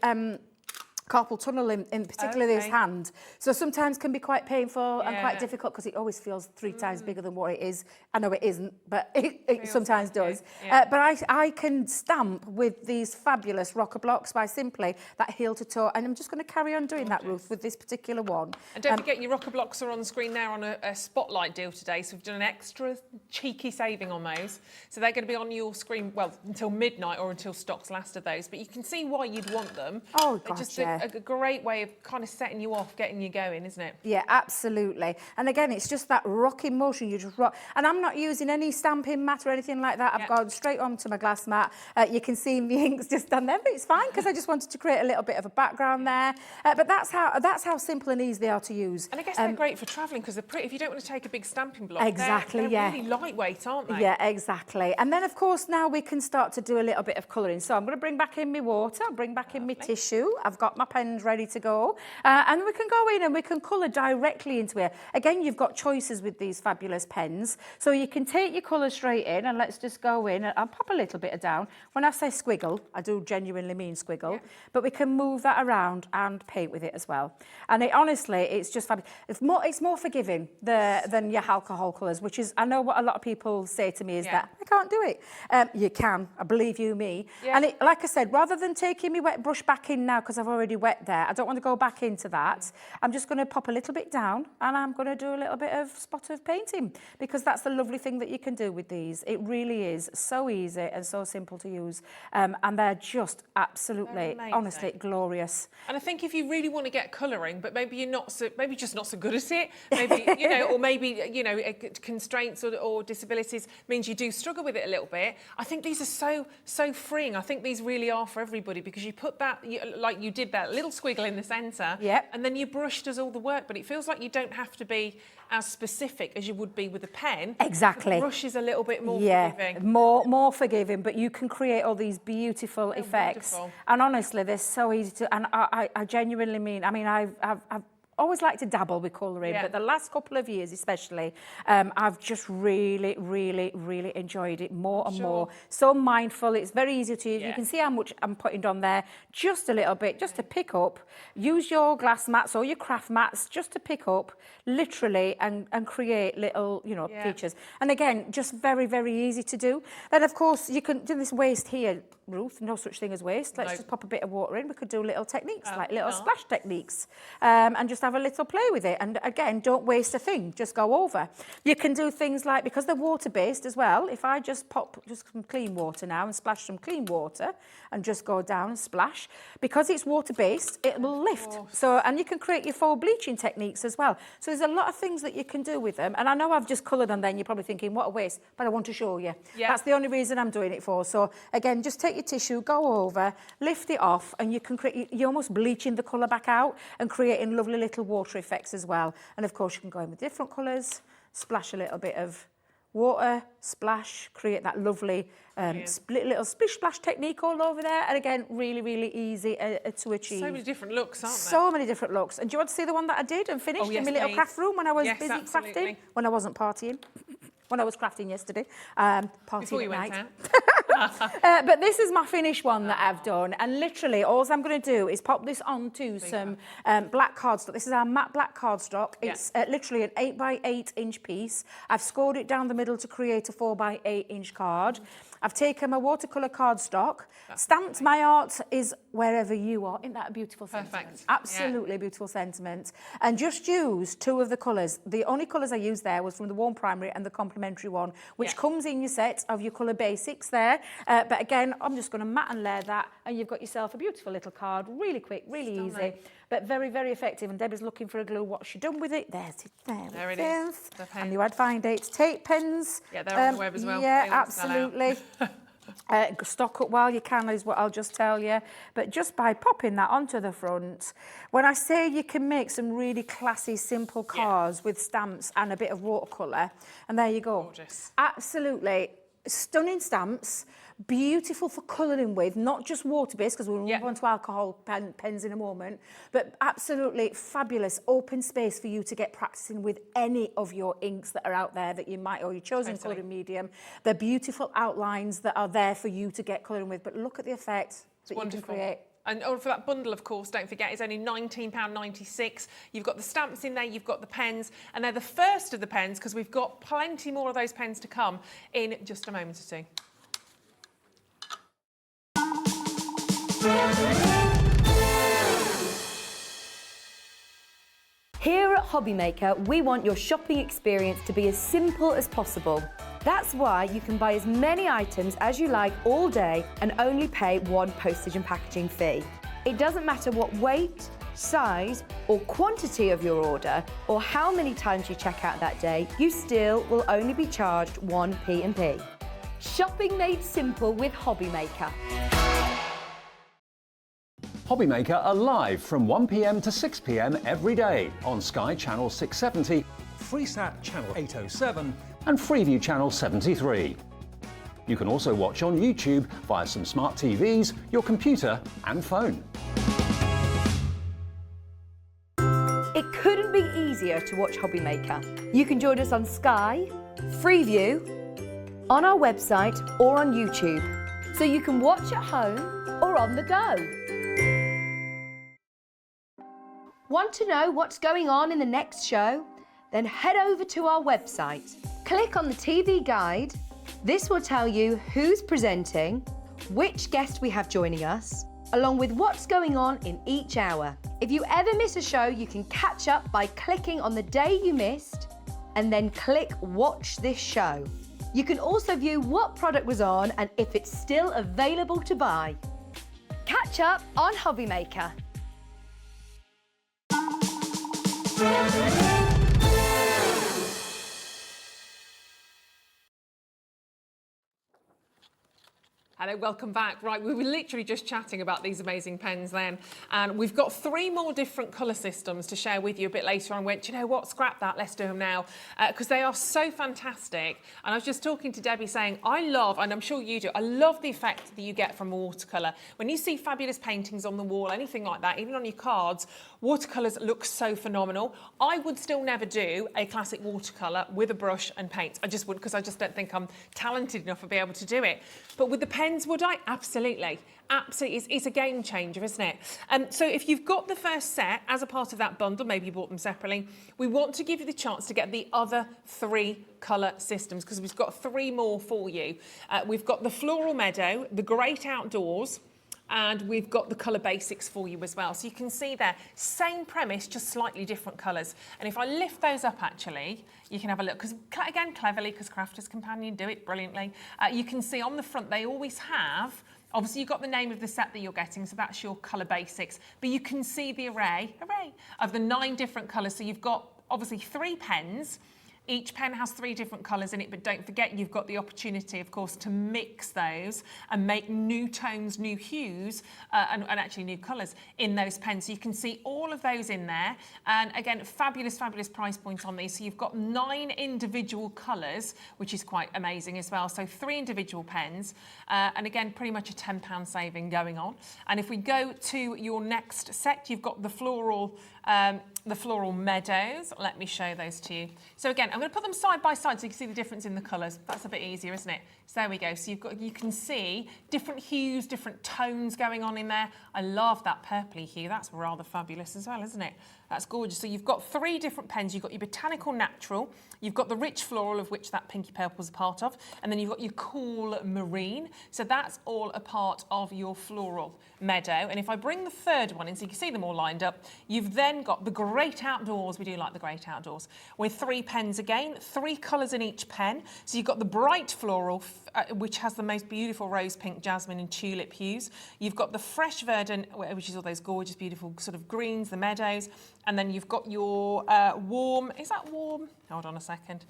carpal tunnel in particular this hand, so sometimes can be quite painful and quite difficult, because it always feels 3 times bigger than what it is. I know it isn't, but it sometimes does. But I can stamp with these fabulous rocker blocks by simply that heel to toe, and I'm just going to carry on doing that, Ruth, with this particular one. And don't forget, your rocker blocks are on screen now on a spotlight deal today, so we've done an extra cheeky saving on those. So they're going to be on your screen, well, until midnight or until stock's last of those, but you can see why you'd want them. Oh, gosh, just a great way of kind of setting you off, getting you going, isn't it? Yeah, absolutely. And again, it's just that rocking motion. You just rock. And I'm not using any stamping mat or anything like that. I've gone straight onto my glass mat. You can see the ink's just done there, but it's fine, because I just wanted to create a little bit of a background there. But that's how simple and easy they are to use. And I guess they're great for travelling, because they're pretty. If you don't want to take a big stamping block, exactly, they're really lightweight, aren't they? Yeah, exactly. And then, of course, now we can start to do a little bit of colouring. So I'm going to bring back in my water. I'll bring back in my tissue. I've got my pens ready to go. And we can go in and we can colour directly into it. Again, you've got choices with these fabulous pens. So you can take your colour straight in, and let's just go in. I'll pop a little bit down. When I say squiggle, I do genuinely mean squiggle. But we can move that around and paint with it as well. And honestly, it's just fabulous. It's more forgiving than your alcohol colours, which is, I know what a lot of people say to me is that, I can't do it. You can, I believe you me. And like I said, rather than taking my wet brush back in now, because I've already wet there, I don't want to go back into that. I'm just going to pop a little bit down, and I'm going to do a little bit of spot of painting, because that's the lovely thing that you can do with these. It really is so easy and so simple to use, and they're just absolutely, honestly, glorious. And I think if you really want to get colouring, but maybe maybe just not so good at it, maybe or maybe constraints or disabilities means you do struggle with it a little bit. I think these are so freeing. I think these really are for everybody, because you put that, like you did, that little squiggle in the centre, and then your brush does all the work, but it feels like you don't have to be as specific as you would be with a pen. Exactly. The brush is a little bit more forgiving. more forgiving, but you can create all these beautiful effects. Wonderful. And honestly, they're so easy to, and I genuinely mean, I mean, I've always like to dabble with colouring, but the last couple of years especially, I've just really enjoyed it more and more. So mindful, it's very easy to use. You can see how much I'm putting on there, just a little bit, just to pick up. Use your glass mats or your craft mats just to pick up, literally, and create little, features. And again, just very easy to do. Then of course you can do this waste here, Ruth, no such thing as waste. Let's just pop a bit of water in. We could do little techniques, like little splash techniques, and just have a little play with it. And again, don't waste a thing, just go over. You can do things like, because they're water-based as well, if I just pop some clean water now and splash some clean water and just go down and splash, because it's water-based, it will lift. So, and you can create your faux bleaching techniques as well. So there's a lot of things that you can do with them. And I know I've just coloured on there and you're probably thinking, what a waste, but I want to show you. That's the only reason I'm doing it for. So again, just take your tissue, go over, lift it off, and you can create, you're almost bleaching the colour back out and creating lovely little water effects as well. And of course you can go in with different colours, splash a little bit of water, splash, create that lovely little splish splash technique all over there. And again, really easy to achieve. So many different looks, aren't there? So many different looks. And do you want to see the one that I did and finished in my little craft room when I was busy crafting, when I wasn't partying? When I was crafting yesterday, partying at night. But this is my finished one that I've done, and literally all I'm going to do is pop this onto some black cardstock. This is our matte black cardstock. It's literally an 8 by 8 inch piece. I've scored it down the middle to create a 4 by 8 inch card. I've taken my watercolour cardstock, stamped my art is wherever you are. Isn't that a beautiful sentiment? Perfect. Absolutely beautiful sentiment. And just use 2 of the colours. The only colours I used there was from the warm primary and the complementary one, which comes in your set of your colour basics there. But again, I'm just going to matte and layer that, and you've got yourself a beautiful little card, really quick, really easy, but very, very effective. And Debbie's looking for a glue. What's she done with it? There's it. There it is. And you had fine dates, tape pens. Yeah, they're on the web as well. Yeah, absolutely. Stock up while you can is what I'll just tell you. But just by popping that onto the front, when I say you can make some really classy, simple cards with stamps and a bit of watercolour, and there you go. Gorgeous. Absolutely stunning stamps. Beautiful for colouring with, not just water-based, because we'll move on to alcohol pens in a moment, but absolutely fabulous open space for you to get practicing with any of your inks that are out there that you might, or your chosen colouring medium. They're beautiful outlines that are there for you to get colouring with, but look at the effect that you can create. And for that bundle, of course, don't forget, it's only £19.96. You've got the stamps in there, you've got the pens, and they're the first of the pens, because we've got plenty more of those pens to come in just a moment or two. Here at Hobbymaker, we want your shopping experience to be as simple as possible. That's why you can buy as many items as you like all day and only pay 1 postage and packaging fee. It doesn't matter what weight, size or quantity of your order or how many times you check out that day, you still will only be charged 1 P&P. Shopping made simple with Hobbymaker. Hobbymaker are live from 1 p.m. to 6 p.m. every day on Sky Channel 670, Freesat Channel 807 and Freeview Channel 73. You can also watch on YouTube via some smart TVs, your computer and phone. It couldn't be easier to watch Hobbymaker. You can join us on Sky, Freeview, on our website or on YouTube, so you can watch at home or on the go. Want to know what's going on in the next show? Then head over to our website. Click on the TV guide. This will tell you who's presenting, which guest we have joining us, along with what's going on in each hour. If you ever miss a show, you can catch up by clicking on the day you missed and then click Watch This Show. You can also view what product was on and if it's still available to buy. Catch up on Hobbymaker. Hello, welcome back. Right, we were literally just chatting about these amazing pens then, and we've got 3 more different colour systems to share with you a bit later on. Went, you know what, scrap that, let's do them now, because they are so fantastic. And I was just talking to Debbie saying, I love, and I'm sure you do, I love the effect that you get from watercolour. When you see fabulous paintings on the wall, anything like that, even on your cards, watercolours look so phenomenal. I would still never do a classic watercolour with a brush and paint. I just wouldn't, because I just don't think I'm talented enough to be able to do it. But with the pens, would I? Absolutely. Absolutely. It's a game changer, isn't it? So if you've got the first set as a part of that bundle, maybe you bought them separately, we want to give you the chance to get the other 3 colour systems, because we've got 3 more for you. We've got the Floral Meadow, the Great Outdoors, and we've got the colour basics for you as well. So you can see there, same premise, just slightly different colours. And if I lift those up, actually, you can have a look, because again, cleverly, because Crafter's Companion do it brilliantly, you can see on the front, they always have, obviously you've got the name of the set that you're getting, so that's your colour basics, but you can see the array of the 9 different colours. So you've got, obviously, 3 pens. Each pen has 3 different colours in it, but don't forget you've got the opportunity, of course, to mix those and make new tones, new hues, and actually new colours in those pens. So you can see all of those in there. And again, fabulous, fabulous price point on these. So you've got 9 individual colours, which is quite amazing as well. So 3 individual pens, and again, pretty much a £10 saving going on. And if we go to your next set, you've got the Floral Meadows. Let me show those to you. So again, I'm going to put them side by side so you can see the difference in the colours. That's a bit easier, isn't it? So there we go. So you can see different hues, different tones going on in there. I love that purpley hue. That's rather fabulous as well, isn't it? That's gorgeous. So you've got 3 different pens. You've got your Botanical Natural, you've got the Rich Floral, of which that pinky purple is a part of, and then you've got your Cool Marine. So that's all a part of your Floral Meadow. And if I bring the third one in, so you can see them all lined up, you've then got the Great Outdoors. We do like the Great Outdoors. With 3 pens again, 3 colours in each pen. So you've got the Bright Floral, which has the most beautiful rose pink, jasmine and tulip hues. You've got the Fresh Verdant, which is all those gorgeous, beautiful sort of greens, the meadows. And then you've got your warm, is that warm? Hold on a second.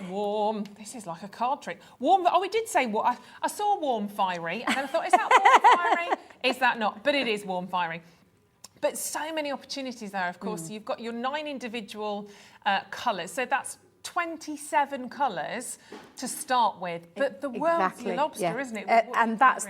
Warm. This is like a card trick. Warm. Oh, we did say what? I saw warm fiery, and then I thought, is that warm fiery? Is that not? But it is warm fiery. But so many opportunities there, of course. So you've got your 9 individual colours. So that's 27 colours to start with. But the world's your lobster, isn't it? And that's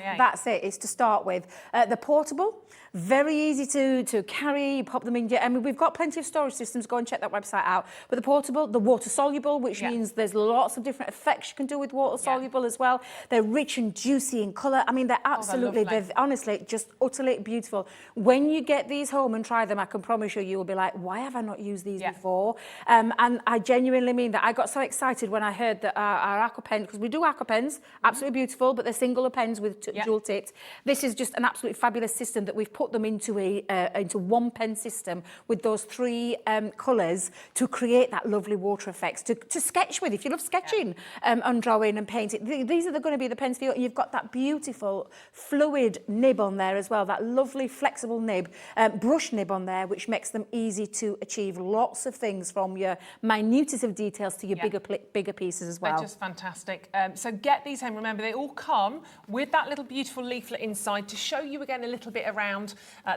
it. It's to start with. They're portable. Very easy to carry, you pop them in. I mean, we've got plenty of storage systems. Go and check that website out. But the portable, the water soluble, which means there's lots of different effects you can do with water soluble as well. They're rich and juicy in colour. I mean, they're absolutely, they're honestly just utterly beautiful. When you get these home and try them, I can promise you, you'll be like, why have I not used these before? And I genuinely mean that. I got so excited when I heard that our aqua pen, because we do aqua pens, absolutely beautiful, but they're singular pens with dual tipped. This is just an absolutely fabulous system that we've put them into into one pen system with those 3 colours to create that lovely water effects to sketch with. If you love sketching and drawing and painting, these are going to be the pens for you. You've got that beautiful fluid nib on there as well, that lovely flexible nib, brush nib on there, which makes them easy to achieve lots of things from your minutest of details to your bigger pieces as well. They're just fantastic. So get these home. Remember, they all come with that little beautiful leaflet inside to show you again a little bit around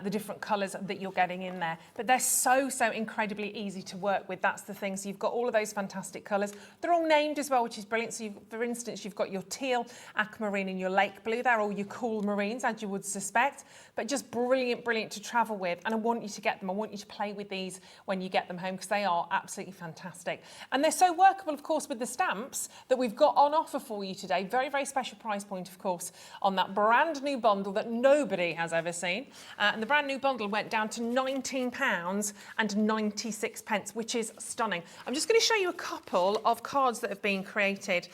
the different colours that you're getting in there. But they're so incredibly easy to work with. That's the thing. So you've got all of those fantastic colours. They're all named as well, which is brilliant. So for instance, you've got your teal, aquamarine and your lake blue. They're all your cool marines, as you would suspect. But just brilliant to travel with. And I want you to get them. I want you to play with these when you get them home, because they are absolutely fantastic. And they're so workable, of course, with the stamps that we've got on offer for you today. Very special price point, of course, on that brand new bundle that nobody has ever seen. And the brand new bundle went down to £19.96, which is stunning. I'm just going to show you a couple of cards that have been created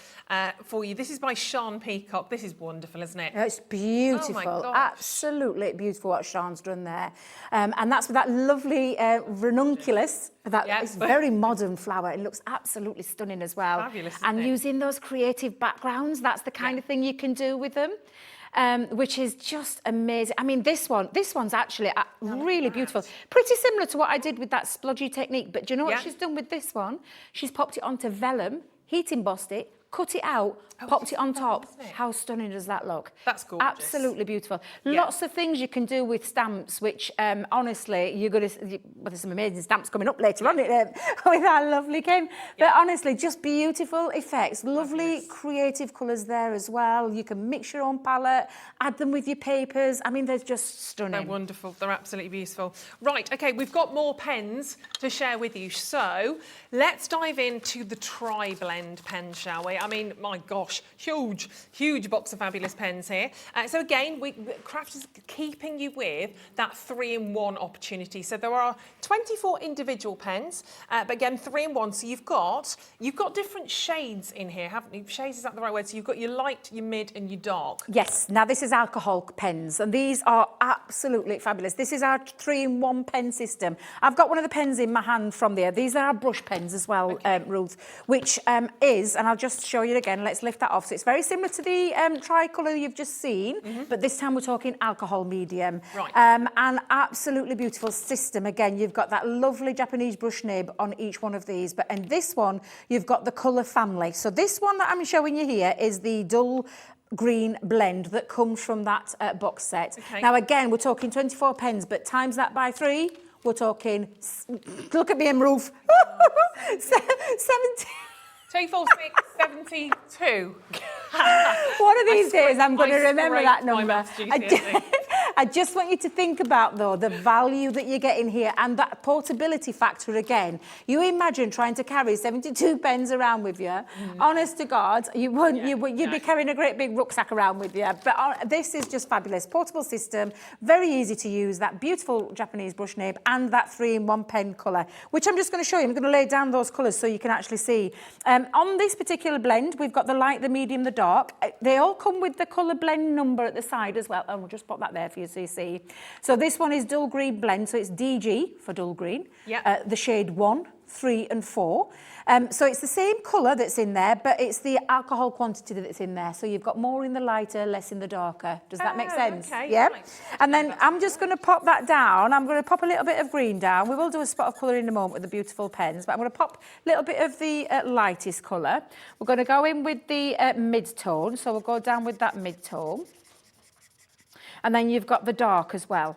for you. This is by Sean Peacock. This is wonderful, isn't it? It's beautiful. Oh my gosh. Absolutely beautiful what Sean's done there. And that's with that lovely ranunculus. That is very modern flower. It looks absolutely stunning as well. Fabulous, isn't and it? using those creative backgrounds, that's the kind of thing you can do with them. Which is just amazing. I mean, this one's actually really beautiful. Pretty similar to what I did with that splodgy technique, but do you know what she's done with this one? She's popped it onto vellum, heat embossed it, cut it out, popped it on top. How stunning does that look? That's gorgeous. Absolutely beautiful. Lots of things you can do with stamps, which honestly, you're going to... Well, there's some amazing stamps coming up later on with our lovely game. But honestly, just beautiful effects. Lovely creative colours there as well. You can mix your own palette, add them with your papers. I mean, they're just stunning. They're wonderful. They're absolutely beautiful. Right, OK, we've got more pens to share with you. So let's dive into the Tri-Blend pen, shall we? I mean, my gosh, huge box of fabulous pens here. So again, Craft is keeping you with that 3-in-1 opportunity. So there are 24 individual pens, but again, 3-in-1. So you've got different shades in here, haven't you? Shades, is that the right word? So you've got your light, your mid, and your dark. Yes. Now this is alcohol pens, and these are absolutely fabulous. This is our 3-in-1 pen system. I've got one of the pens in my hand from there. These are our brush pens as well, Ruth, which is, and I'll just show you again. Let's lift that off. So it's very similar to the tricolour you've just seen, but this time we're talking alcohol medium. Right. And absolutely beautiful system. Again, you've got that lovely Japanese brush nib on each one of these, but in this one, you've got the colour family. So this one that I'm showing you here is the dull green blend that comes from that box set. Now, again, we're talking 24 pens, but times that by 3, we're talking, look at me and Roof, 70. 24, 6, 72. One of these days, I'm going to remember that number. I just want you to think about, though, the value that you're getting here and that portability factor again. You imagine trying to carry 72 pens around with you. Honest to God, you wouldn't. You'd be carrying a great big rucksack around with you. But this is just fabulous. Portable system, very easy to use, that beautiful Japanese brush nib and that 3-in-1 pen colour, which I'm just going to show you. I'm going to lay down those colours so you can actually see. On this particular blend, we've got the light, the medium, the dark. They all come with the colour blend number at the side as well. And we'll just pop that there for you so you see. So this one is dull green blend, so it's DG for dull green. Yep. The shade 1, 3 and 4. So it's the same colour that's in there, but it's the alcohol quantity that's in there. So you've got more in the lighter, less in the darker. Does that make sense? Okay, Yeah. nice. And then I'm just going to pop that down. I'm going to pop a little bit of green down. We will do a spot of colour in a moment with the beautiful pens, but I'm going to pop a little bit of the lightest colour. We're going to go in with the mid-tone. So we'll go down with that mid-tone. And then you've got the dark as well.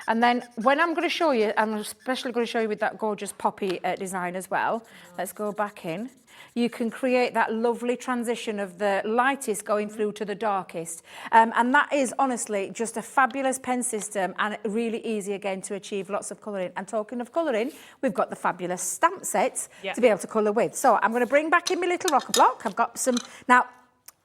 And then when I'm going to show you, I'm especially going to show you with that gorgeous poppy design as well. Let's go back in. You can create that lovely transition of the lightest going through to the darkest. And that is honestly just a fabulous pen system and really easy again to achieve lots of colouring. And talking of colouring, we've got the fabulous stamp sets to be able to colour with. So I'm going to bring back in my little rocker block. I've got some, now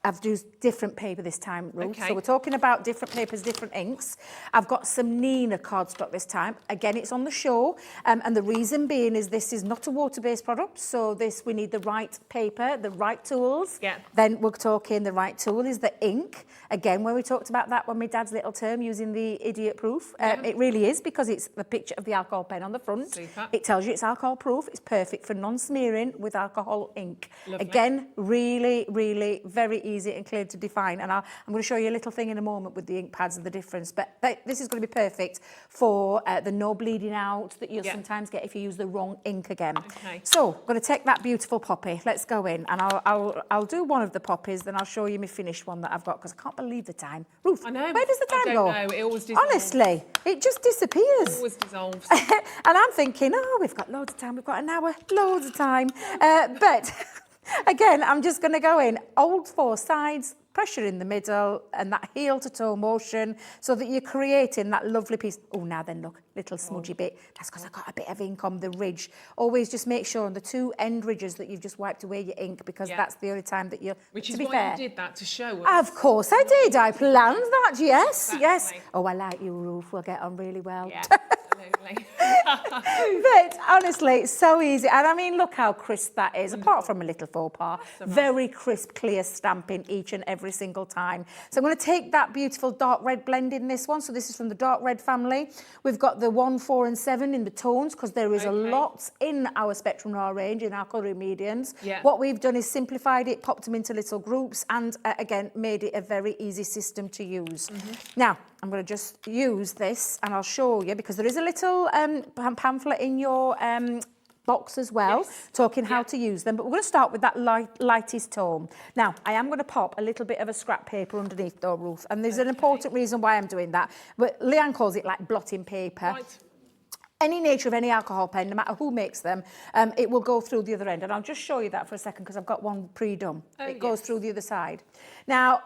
I've used different paper this time, Ruth. Okay. So we're talking about different papers, different inks. I've got some Nina cardstock this time. Again, it's on the show. And the reason being is this is not a water-based product. So we need the right paper, the right tools. Yeah. Then we're talking the right tool is the ink. Again, when we talked about that when my dad's little term using the idiot proof, it really is because it's the picture of the alcohol pen on the front. Super. It tells you it's alcohol proof. It's perfect for non-smearing with alcohol ink. Lovely. Again, really, really very easy and clear to define. And I'm going to show you a little thing in a moment with the ink pads and the difference. But this is going to be perfect for the no bleeding out that you'll sometimes get if you use the wrong ink again. Okay. So I'm going to take that beautiful poppy. Let's go in and I'll do one of the poppies, then I'll show you my finished one that I've got because I can't believe the time. Ruth, I know. where does the time go? I don't know. It always dissolves. Honestly, it just disappears. It always dissolves. And I'm thinking, oh, we've got loads of time. We've got an hour, loads of time. But again, I'm just going to go in, old 4 sides, pressure in the middle, and that heel to toe motion so that you're creating that lovely piece. Oh, now then, look, little smudgy bit. That's because I got a bit of ink on the ridge. Always just make sure on the 2 end ridges that you've just wiped away your ink because that's the only time that you're, Which to is be why fair. you did that, to show us. Of course I did. I planned that, yes, Exactly. yes. Oh, I like you, Ruth. We'll get on really well. Yeah, absolutely. But honestly, it's so easy. And I mean, look how crisp that is, apart from a little faux pas. Very crisp, clear stamping each and every single time. So I'm going to take that beautiful dark red blend in this one. So this is from the dark red family. We've got the 1, 4 and 7 in the tones because there is a lot in our Spectrum Raw range, in our colouring mediums. Yeah. What we've done is simplified it, popped them into little groups and again, made it a very easy system to use. Now, I'm going to just use this and I'll show you because there is a little pamphlet in your box as well, talking how to use them. But we're going to start with that lightest tone. Now, I am going to pop a little bit of a scrap paper underneath though, Ruth, and there's an important reason why I'm doing that. But Leanne calls it like blotting paper. Right. Any nature of any alcohol pen, no matter who makes them, it will go through the other end. And I'll just show you that for a second because I've got one pre-done. It goes through the other side. Now,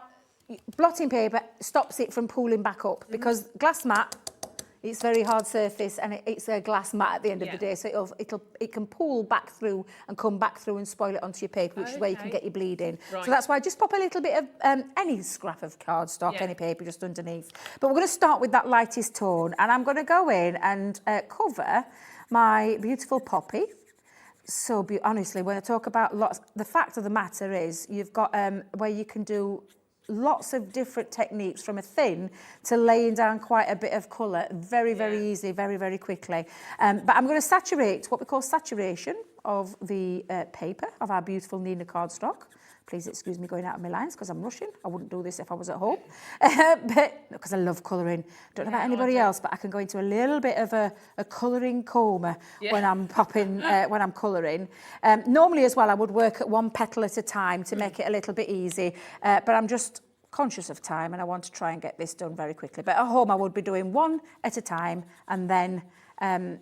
blotting paper stops it from pooling back up because glass mat, it's very hard surface and it's a glass mat at the end of the day, so it can pool back through and come back through and spoil it onto your paper, which is where you can get your bleeding. Right. So that's why I just pop a little bit of any scrap of cardstock, any paper just underneath. But we're going to start with that lightest tone and I'm going to go in and cover my beautiful poppy. So honestly, when I talk about lots, the fact of the matter is you've got where you can do lots of different techniques from a thin to laying down quite a bit of colour very, very easy, very, very quickly. But I'm going to saturate, what we call saturation of the paper of our beautiful Nina cardstock. Please excuse me going out of my lines because I'm rushing. I wouldn't do this if I was at home. But because I love colouring. Don't know about anybody else, but I can go into a little bit of a colouring coma when I'm popping, when I'm colouring. Normally as well, I would work at 1 petal at a time to make it a little bit easy. But I'm just conscious of time and I want to try and get this done very quickly. But at home, I would be doing 1 at a time and then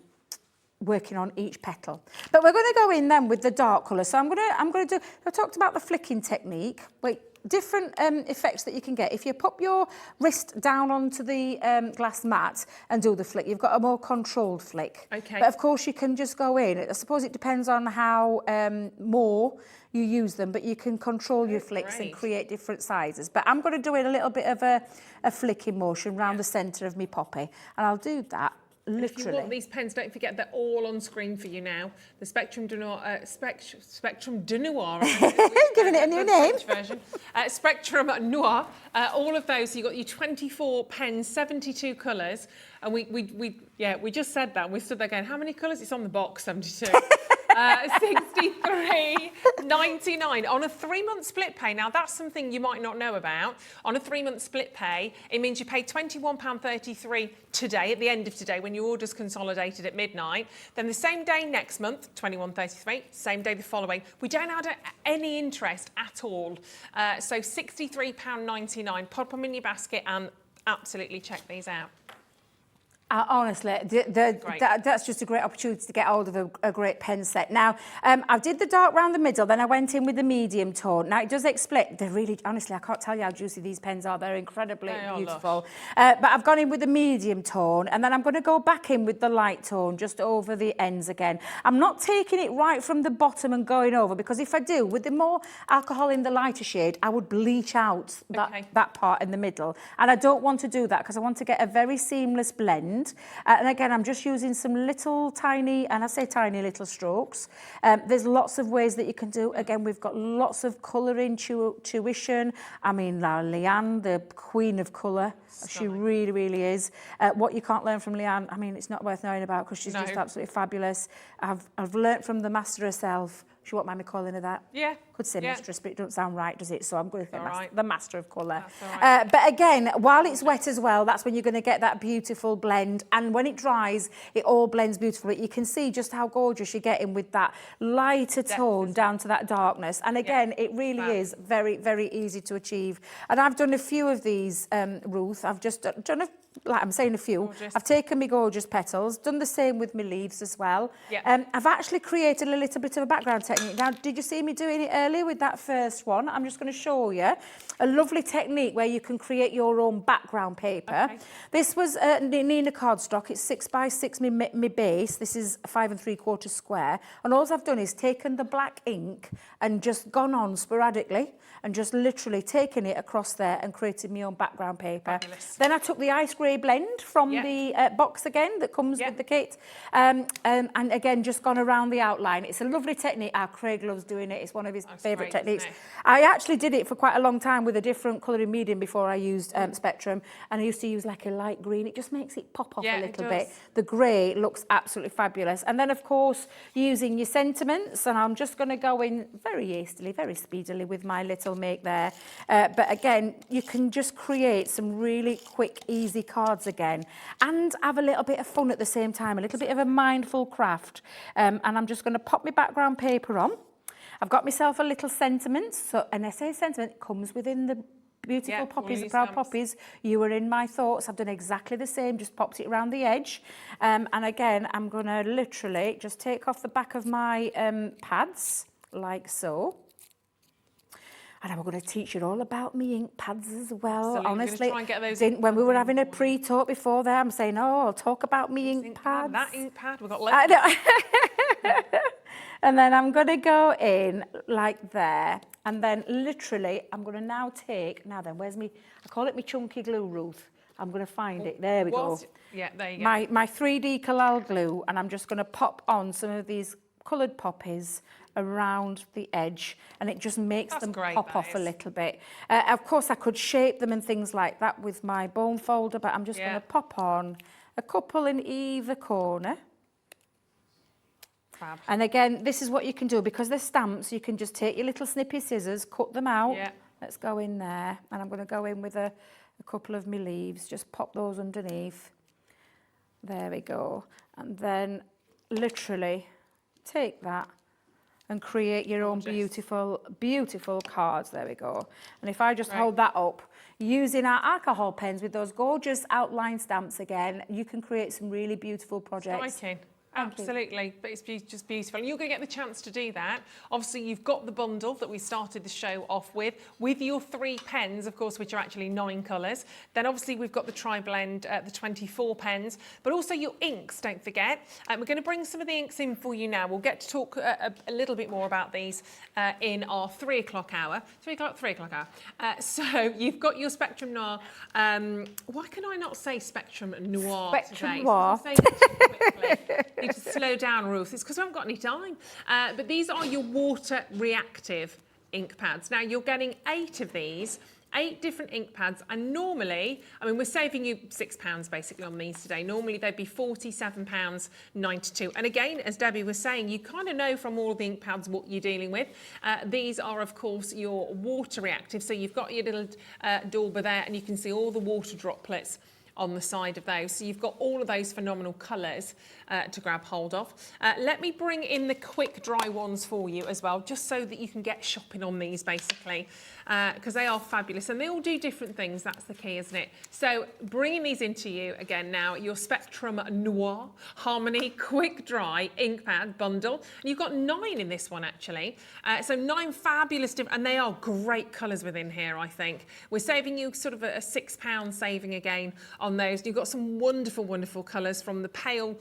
working on each petal. But we're going to go in then with the dark colour. So I'm going to do, I talked about the flicking technique. Wait, different effects that you can get. If you pop your wrist down onto the glass mat and do the flick, you've got a more controlled flick. Okay. But of course you can just go in. I suppose it depends on how more you use them, but you can control your flicks and create different sizes. But I'm going to do it a little bit of a flicking motion around the centre of my poppy, and I'll do that. Literally. If you want these pens, don't forget they're all on screen for you now. The Spectrum de Noir, Spectrum de Noir, giving it a new name. Version. Spectrum Noir. All of those. So you've got your 24 pens, 72 colours, and we just said that. We stood there going, how many colours? It's on the box, 72. 63.99 on a 3-month split pay. Now that's something you might not know about. On a 3-month split pay, it means you pay £21.33 today, at the end of today, when your order's consolidated at midnight. Then the same day next month, £21.33, same day the following. We don't add any interest at all. So £63.99. Pop them in your basket and absolutely check these out. Honestly, that's just a great opportunity to get hold of a great pen set. Now, I did the dark round the middle, then I went in with the medium tone. Now, it does explain, they're really, honestly, I can't tell you how juicy these pens are. They're incredibly beautiful. But I've gone in with the medium tone, and then I'm going to go back in with the light tone, just over the ends again. I'm not taking it right from the bottom and going over, because if I do, with the more alcohol in the lighter shade, I would bleach out that part in the middle. And I don't want to do that, because I want to get a very seamless blend. And again, I'm just using some little tiny, and I say tiny little strokes. There's lots of ways that you can do. Again, we've got lots of colouring, tuition. I mean, Leanne, the queen of colour. She really, really is. What you can't learn from Leanne, I mean, it's not worth knowing about, because she's just absolutely fabulous. I've learnt from the master herself. She won't mind me calling her that. Yeah. Could say mistress, but it doesn't sound right, does it? So I'm going to say the master of colour. Right. But again, while it's wet as well, that's when you're going to get that beautiful blend. And when it dries, it all blends beautifully. You can see just how gorgeous you're getting with that lighter tone down to that darkness. And again, it really is very, very easy to achieve. And I've done a few of these, Ruth. I've just done like I'm saying a few. Gorgeous. I've taken my gorgeous petals, done the same with my leaves as well. Yeah. I've actually created a little bit of a background technique. Now, did you see me doing it earlier with that first one? I'm just going to show you a lovely technique where you can create your own background paper. Okay. This was Nina cardstock. It's 6x6 my base. This is 5 3/4 square. And all I've done is taken the black ink and just gone on sporadically and just literally taken it across there and created my own background paper. Fabulous. Then I took the ice grey blend from the box again that comes with the kit, and again just gone around the outline. It's a lovely technique. Craig loves doing it. It's one of his favourite techniques. I actually did it for quite a long time with a different colouring medium before I used Spectrum, and I used to use like a light green. It just makes it pop off a little bit. The grey looks absolutely fabulous. And then of course using your sentiments, and I'm just going to go in very hastily, very speedily with my little make there. But again, you can just create some really quick, easy cards again and have a little bit of fun at the same time, a little bit of a mindful craft. And I'm just going to pop my background paper on. I've got myself a little sentiment. So an essay sentiment comes within the beautiful poppies, the proud poppies. You were in my thoughts. I've done exactly the same, just popped it around the edge. And again, I'm going to literally just take off the back of my pads, like so. And I'm going to teach you all about me ink pads as well. So honestly, try and get those when we were having a pre-talk before there, I'm saying, I'll talk about me ink pads. That ink pad, we've got loads. And then I'm going to go in like there. And then literally, I'm going to now take, where's me? I call it my chunky glue, Ruth. I'm going to find it. There we go. Yeah, there you go. My 3D Collal glue, and I'm just going to pop on some of these coloured poppies around the edge, and it just makes them pop off a little bit. Of course, I could shape them and things like that with my bone folder, but I'm just going to pop on a couple in either corner. Fab. And again, this is what you can do, because they're stamps, you can just take your little snippy scissors, cut them out. Yeah. Let's go in there, and I'm going to go in with a couple of my leaves, just pop those underneath. There we go. And then literally take that and create your own beautiful, beautiful cards. There we go. And if I just hold that up, using our alcohol pens with those gorgeous outline stamps again, you can create some really beautiful projects. Striking. Absolutely, but it's just beautiful. And you're going to get the chance to do that. Obviously, you've got the bundle that we started the show off with your 3 pens, of course, which are actually 9 colours. Then obviously we've got the tri-blend, the 24 pens, but also your inks, don't forget. We're going to bring some of the inks in for you now. We'll get to talk a little bit more about these in our 3 o'clock hour. 3 o'clock hour. So you've got your Spectrum Noir. Why can I not say Spectrum Noir Spectrum today? Noir. So I'm saying it too quickly. Need to slow down, Ruth. It's because we haven't got any time. But these are your water reactive ink pads. Now you're getting 8 of these, 8 different ink pads, and normally, I mean, we're saving you £6 basically on these today. Normally they'd be £47.92. And again, as Debbie was saying, you kind of know from all the ink pads what you're dealing with. These are, of course, your water reactive. So you've got your little dauber there, and you can see all the water droplets on the side of those. So you've got all of those phenomenal colours to grab hold of. Let me bring in the quick dry ones for you as well, just so that you can get shopping on these basically, because they are fabulous and they all do different things. That's the key, isn't it? So bringing these into you again now, your Spectrum Noir Harmony Quick Dry Ink Pad Bundle. And you've got 9 in this one actually. So 9 fabulous different, and they are great colours within here, I think. We're saving you sort of a £6 saving again on those. You've got some wonderful, wonderful colours, from the pale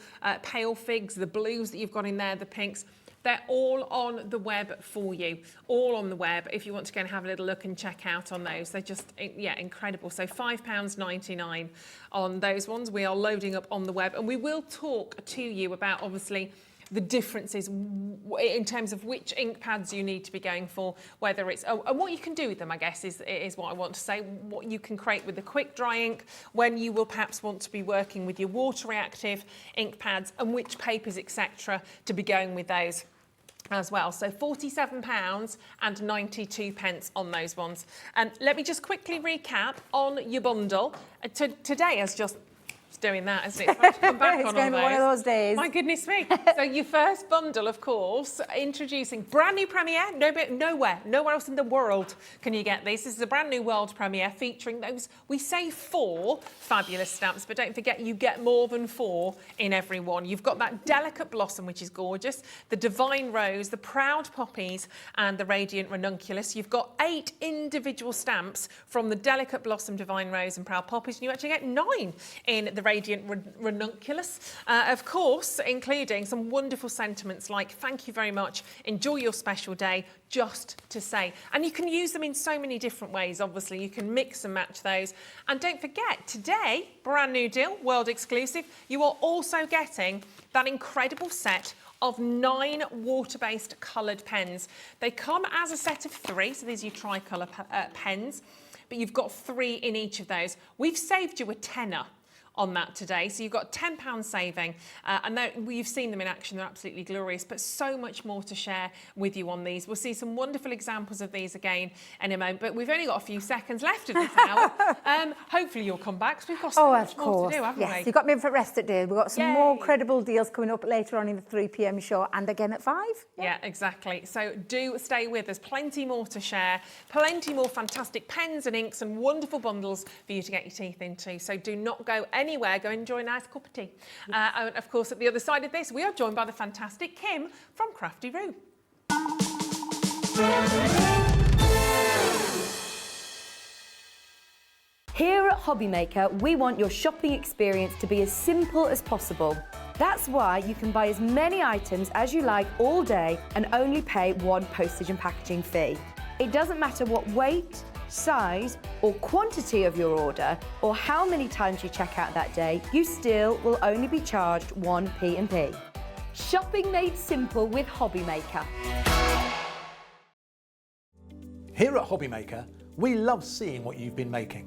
figs, the blues that you've got in there, the pinks. They're all on the web for you, all on the web if you want to go and have a little look and check out on those. They're just, yeah, incredible. So £5.99 on those ones. We are loading up on the web, and we will talk to you about, obviously, the differences in terms of which ink pads you need to be going for, whether it's, and what you can do with them, I guess, is what I want to say, what you can create with the quick dry ink, when you will perhaps want to be working with your water reactive ink pads, and which papers, etc., to be going with those as well. So £47.92 on those ones. And let me just quickly recap on your bundle. Today is just doing that, isn't it? It's hard to come back It's on going to be one of those days. My goodness me. So your first bundle, of course, introducing brand new premiere. Nowhere else in the world can you get these. This is a brand new world premiere featuring those, we say 4 fabulous stamps, but don't forget you get more than 4 in every one. You've got that Delicate Blossom, which is gorgeous, the Divine Rose, the Proud Poppies, and the Radiant Ranunculus. You've got 8 individual stamps from the Delicate Blossom, Divine Rose, and Proud Poppies, and you actually get 9 in the Radiant Ranunculus, of course, including some wonderful sentiments like "Thank you very much, enjoy your special day, just to say." And you can use them in so many different ways. Obviously, you can mix and match those. And don't forget, today, brand new deal, world exclusive, you are also getting that incredible set of 9 water-based coloured pens. They come as a set of 3, so these are your tricolour pens, but you've got 3 in each of those. We've saved you a tenner on that today, so you've got £10 saving, and you've seen them in action. They're absolutely glorious, but so much more to share with you on these. We'll see some wonderful examples of these again in a moment, but we've only got a few seconds left of this hour. Hopefully you'll come back, because we've got so much more to do, haven't we? You've got me in for rest at day. We've got some Yay. more credible deals coming up later on in the 3 p.m. show, and again at 5. Yeah, exactly. So do stay with us. Plenty more to share, plenty more fantastic pens and inks and wonderful bundles for you to get your teeth into. So do not go anywhere. Go enjoy a nice cup of tea. And of course, at the other side of this, we are joined by the fantastic Kim from Crafty Roo. Here at Hobbymaker, we want your shopping experience to be as simple as possible. That's why you can buy as many items as you like all day and only pay 1 postage and packaging fee. It doesn't matter what weight, size or quantity of your order, or how many times you check out that day, you still will only be charged 1 P&P. Shopping made simple with Hobbymaker. Here at Hobbymaker, we love seeing what you've been making,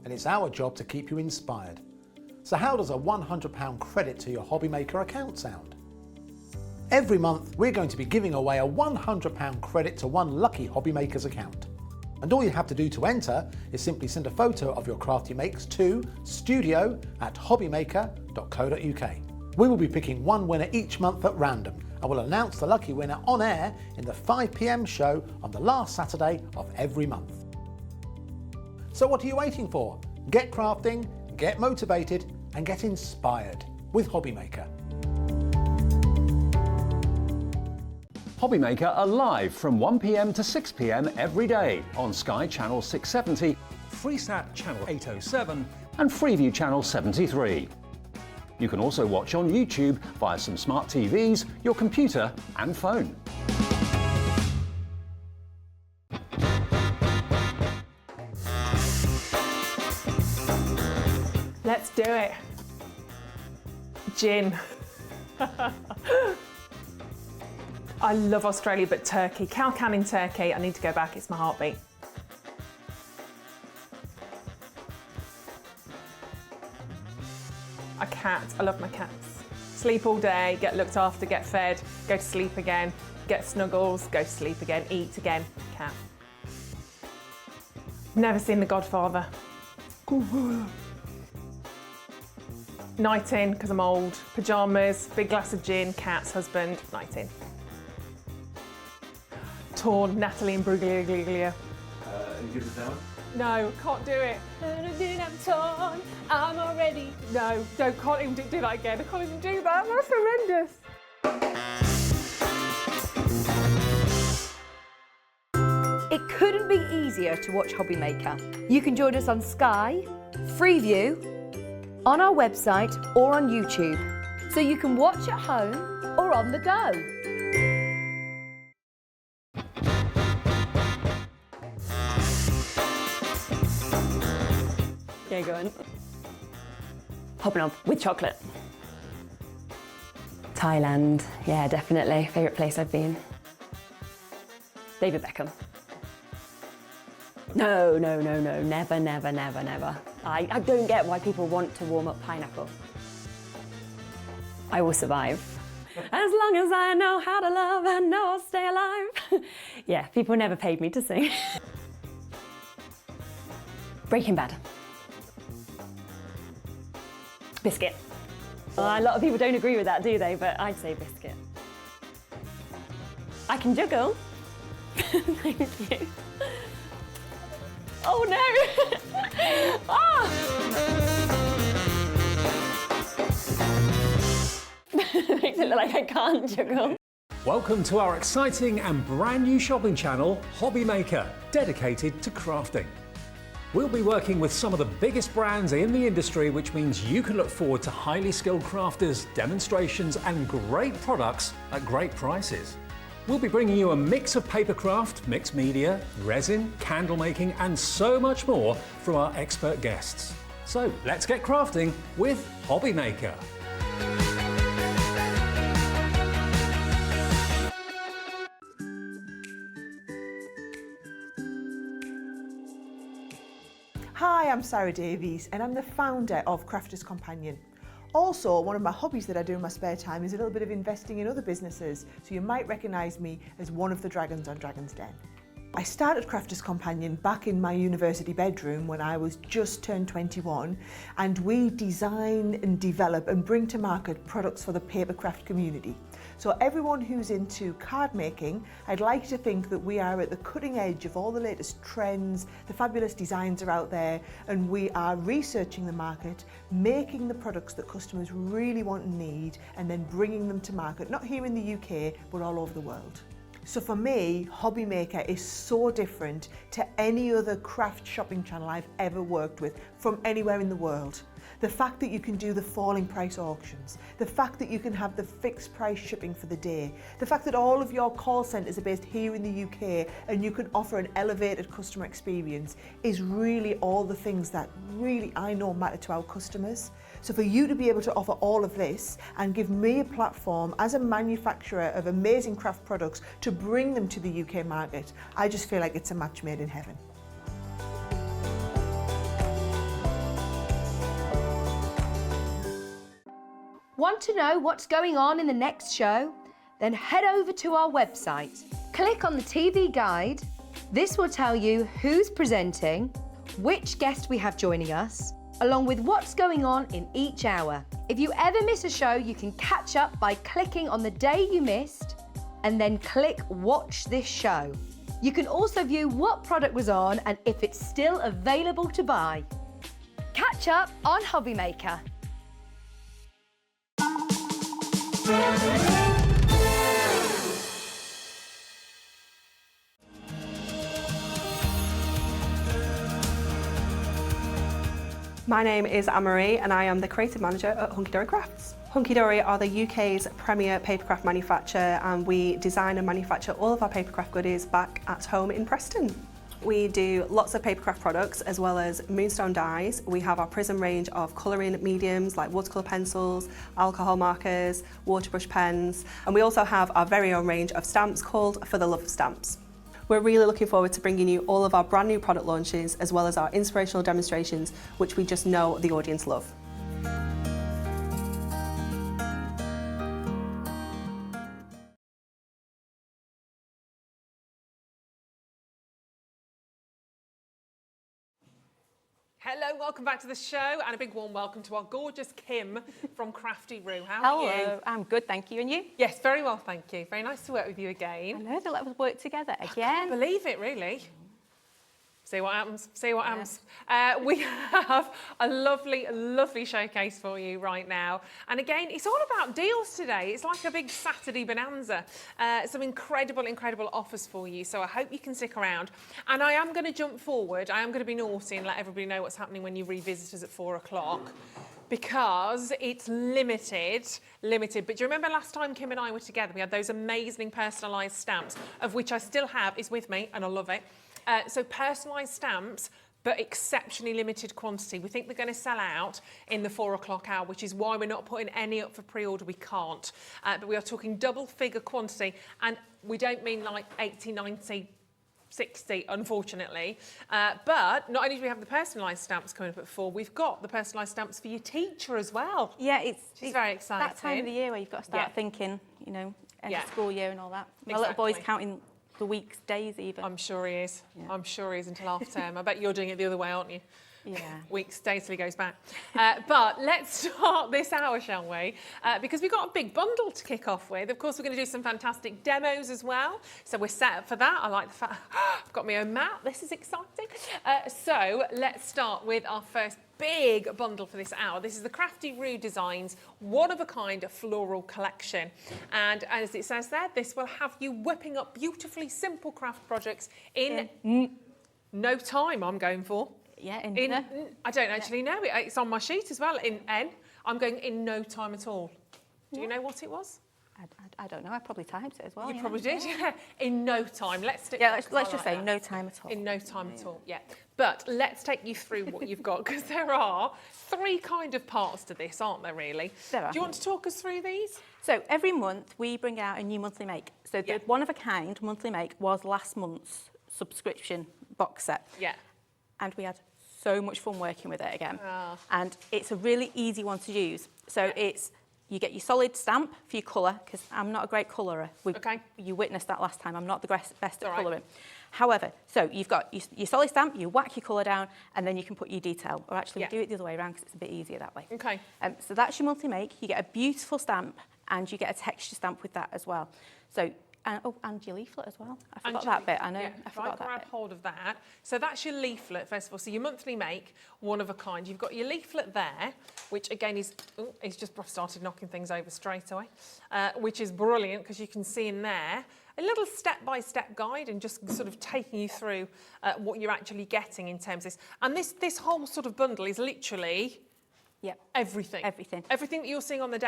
and it's our job to keep you inspired. So how does a £100 credit to your Hobbymaker account sound? Every month, we're going to be giving away a £100 credit to one lucky Hobbymaker's account. And all you have to do to enter is simply send a photo of your crafty makes to studio@hobbymaker.co.uk. We will be picking one winner each month at random, and we'll announce the lucky winner on air in the 5 p.m. show on the last Saturday of every month. So what are you waiting for? Get crafting, get motivated, and get inspired with Hobbymaker. Hobby Maker are live from 1 p.m. to 6 p.m. every day on Sky Channel 670 Freesat Channel 807 and Freeview Channel 73. You can also watch on YouTube via some smart TVs, your computer and phone. Let's do it. Gin. I love Australia, but Turkey. Cow can in Turkey. I need to go back, it's my heartbeat. A cat, I love my cats. Sleep all day, get looked after, get fed, go to sleep again, get snuggles, go to sleep again, eat again, cat. Never seen The Godfather. Night in, because I'm old. Pyjamas, big glass of gin, cats, husband, night in. Torn, Natalie and Bruglia. You good with that one? No, can't do it. I'm torn, I'm already. No, can't even do that again. I can't even do that. That's horrendous. It couldn't be easier to watch Hobby Maker. You can join us on Sky, Freeview, on our website or on YouTube, so you can watch at home or on the go. Yeah, go on. Hopping up with chocolate. Thailand, yeah, definitely. Favourite place I've been. David Beckham. No, never. I don't get why people want to warm up pineapple. I will survive. As long as I know how to love, I know I'll stay alive. Yeah, people never paid me to sing. Breaking Bad. Biscuit. A lot of people don't agree with that, do they? But I'd say biscuit. I can juggle. Thank you. Oh no! Oh! Makes it look like I can't juggle. Welcome to our exciting and brand new shopping channel, Hobby Maker, dedicated to crafting. We'll be working with some of the biggest brands in the industry, which means you can look forward to highly skilled crafters, demonstrations and great products at great prices. We'll be bringing you a mix of papercraft, mixed media, resin, candle making and so much more from our expert guests. So let's get crafting with Hobby Maker. Hi, I'm Sarah Davies and I'm the founder of Crafters Companion. Also, one of my hobbies that I do in my spare time is a little bit of investing in other businesses, so you might recognise me as one of the dragons on Dragon's Den. I started Crafters Companion back in my university bedroom when I was just turned 21, and we design and develop and bring to market products for the papercraft community. So everyone who's into card making, I'd like to think that we are at the cutting edge of all the latest trends, the fabulous designs are out there, and we are researching the market, making the products that customers really want and need, and then bringing them to market, not here in the UK, but all over the world. So for me, Hobby Maker is so different to any other craft shopping channel I've ever worked with from anywhere in the world. The fact that you can do the falling price auctions, the fact that you can have the fixed price shipping for the day, the fact that all of your call centres are based here in the UK and you can offer an elevated customer experience is really all the things that really I know matter to our customers. So for you to be able to offer all of this and give me a platform as a manufacturer of amazing craft products to bring them to the UK market, I just feel like it's a match made in heaven. Want to know what's going on in the next show? Then head over to our website. Click on the TV guide. This will tell you who's presenting, which guest we have joining us, along with what's going on in each hour. If you ever miss a show, you can catch up by clicking on the day you missed and then click Watch This Show. You can also view what product was on and if it's still available to buy. Catch up on Hobby Maker. My name is Anne-Marie and I am the creative manager at Hunky Dory Crafts. Hunky Dory are the UK's premier papercraft manufacturer, and we design and manufacture all of our papercraft goodies back at home in Preston. We do lots of papercraft products as well as moonstone dyes. We have our prism range of colouring mediums like watercolour pencils, alcohol markers, waterbrush pens, and we also have our very own range of stamps called For the Love of Stamps. We're really looking forward to bringing you all of our brand new product launches as well as our inspirational demonstrations, which we just know the audience love. Hello, welcome back to the show, and a big warm welcome to our gorgeous Kim from Crafty Roo. How are you? Hello, I'm good, thank you. And you? Yes, very well, thank you. Very nice to work with you again. I know, they let us work together I again. can't believe it, really. See what happens, see what happens. We have a lovely, lovely showcase for you right now. And again, it's all about deals today. It's like a big Saturday bonanza. Some incredible, incredible offers for you. So I hope you can stick around. And I am going to jump forward. I am going to be naughty and let everybody know what's happening when you revisit us at 4 o'clock. Because it's limited. But do you remember last time Kim and I were together? We had those amazing personalised stamps, of which I still have, is with me, and I love it. So personalised stamps, but exceptionally limited quantity. We think they're going to sell out in the 4 o'clock hour, which is why we're not putting any up for pre-order. We can't. But we are talking double figure quantity, and we don't mean like 80, 90, 60, unfortunately. But not only do we have the personalised stamps coming up at 4, we've got the personalised stamps for your teacher as well. Yeah, it's very exciting. That time of the year where you've got to start thinking, you know, end of school year and all that. My little boy's counting the week's days even. I'm sure he is. Yeah. I'm sure he is until half term. I bet you're doing it the other way, aren't you? Yeah. Weeks, days till he goes back. But let's start this hour, shall we? Because we've got a big bundle to kick off with. Of course, we're going to do some fantastic demos as well. So we're set up for that. I like the fact I've got my own mat. This is exciting. So let's start with our first big bundle for this hour. This is the Crafty Roo Designs one-of-a-kind floral collection. And as it says there, this will have you whipping up beautifully simple craft projects in no time, I'm going for. Yeah, I don't actually know. It's on my sheet as well, in N. I'm going in no time at all. Do you know what it was? I don't know. I probably typed it as well. You probably did, yeah. In no time. Let's just say no time at all. In no time at all, yeah. But let's take you through what you've got, because there are 3 kind of parts to this, aren't there, really? There are. Do you want to talk us through these? So every month we bring out a new monthly make. So the one-of-a-kind monthly make was last month's subscription box set. Yeah. And we had so much fun working with it again. And it's a really easy one to use. So you get your solid stamp for your colour, because I'm not a great colourer. You witnessed that last time. I'm not the best at colouring. However, so you've got your solid stamp, you whack your colour down, and then you can put your detail. Or actually, we do it the other way around because it's a bit easier that way. Okay. So that's your monthly make. You get a beautiful stamp, and you get a texture stamp with that as well. So. And your leaflet as well. I forgot that bit. I know. I forgot that bit. Grab hold of that. So that's your leaflet, first of all. So your monthly make, one of a kind. You've got your leaflet there, which again is, he's just started knocking things over straight away, which is brilliant because you can see in there a little step-by-step guide and just sort of taking you through what you're actually getting in terms of this. And this whole sort of bundle is literally everything. Everything that you're seeing on the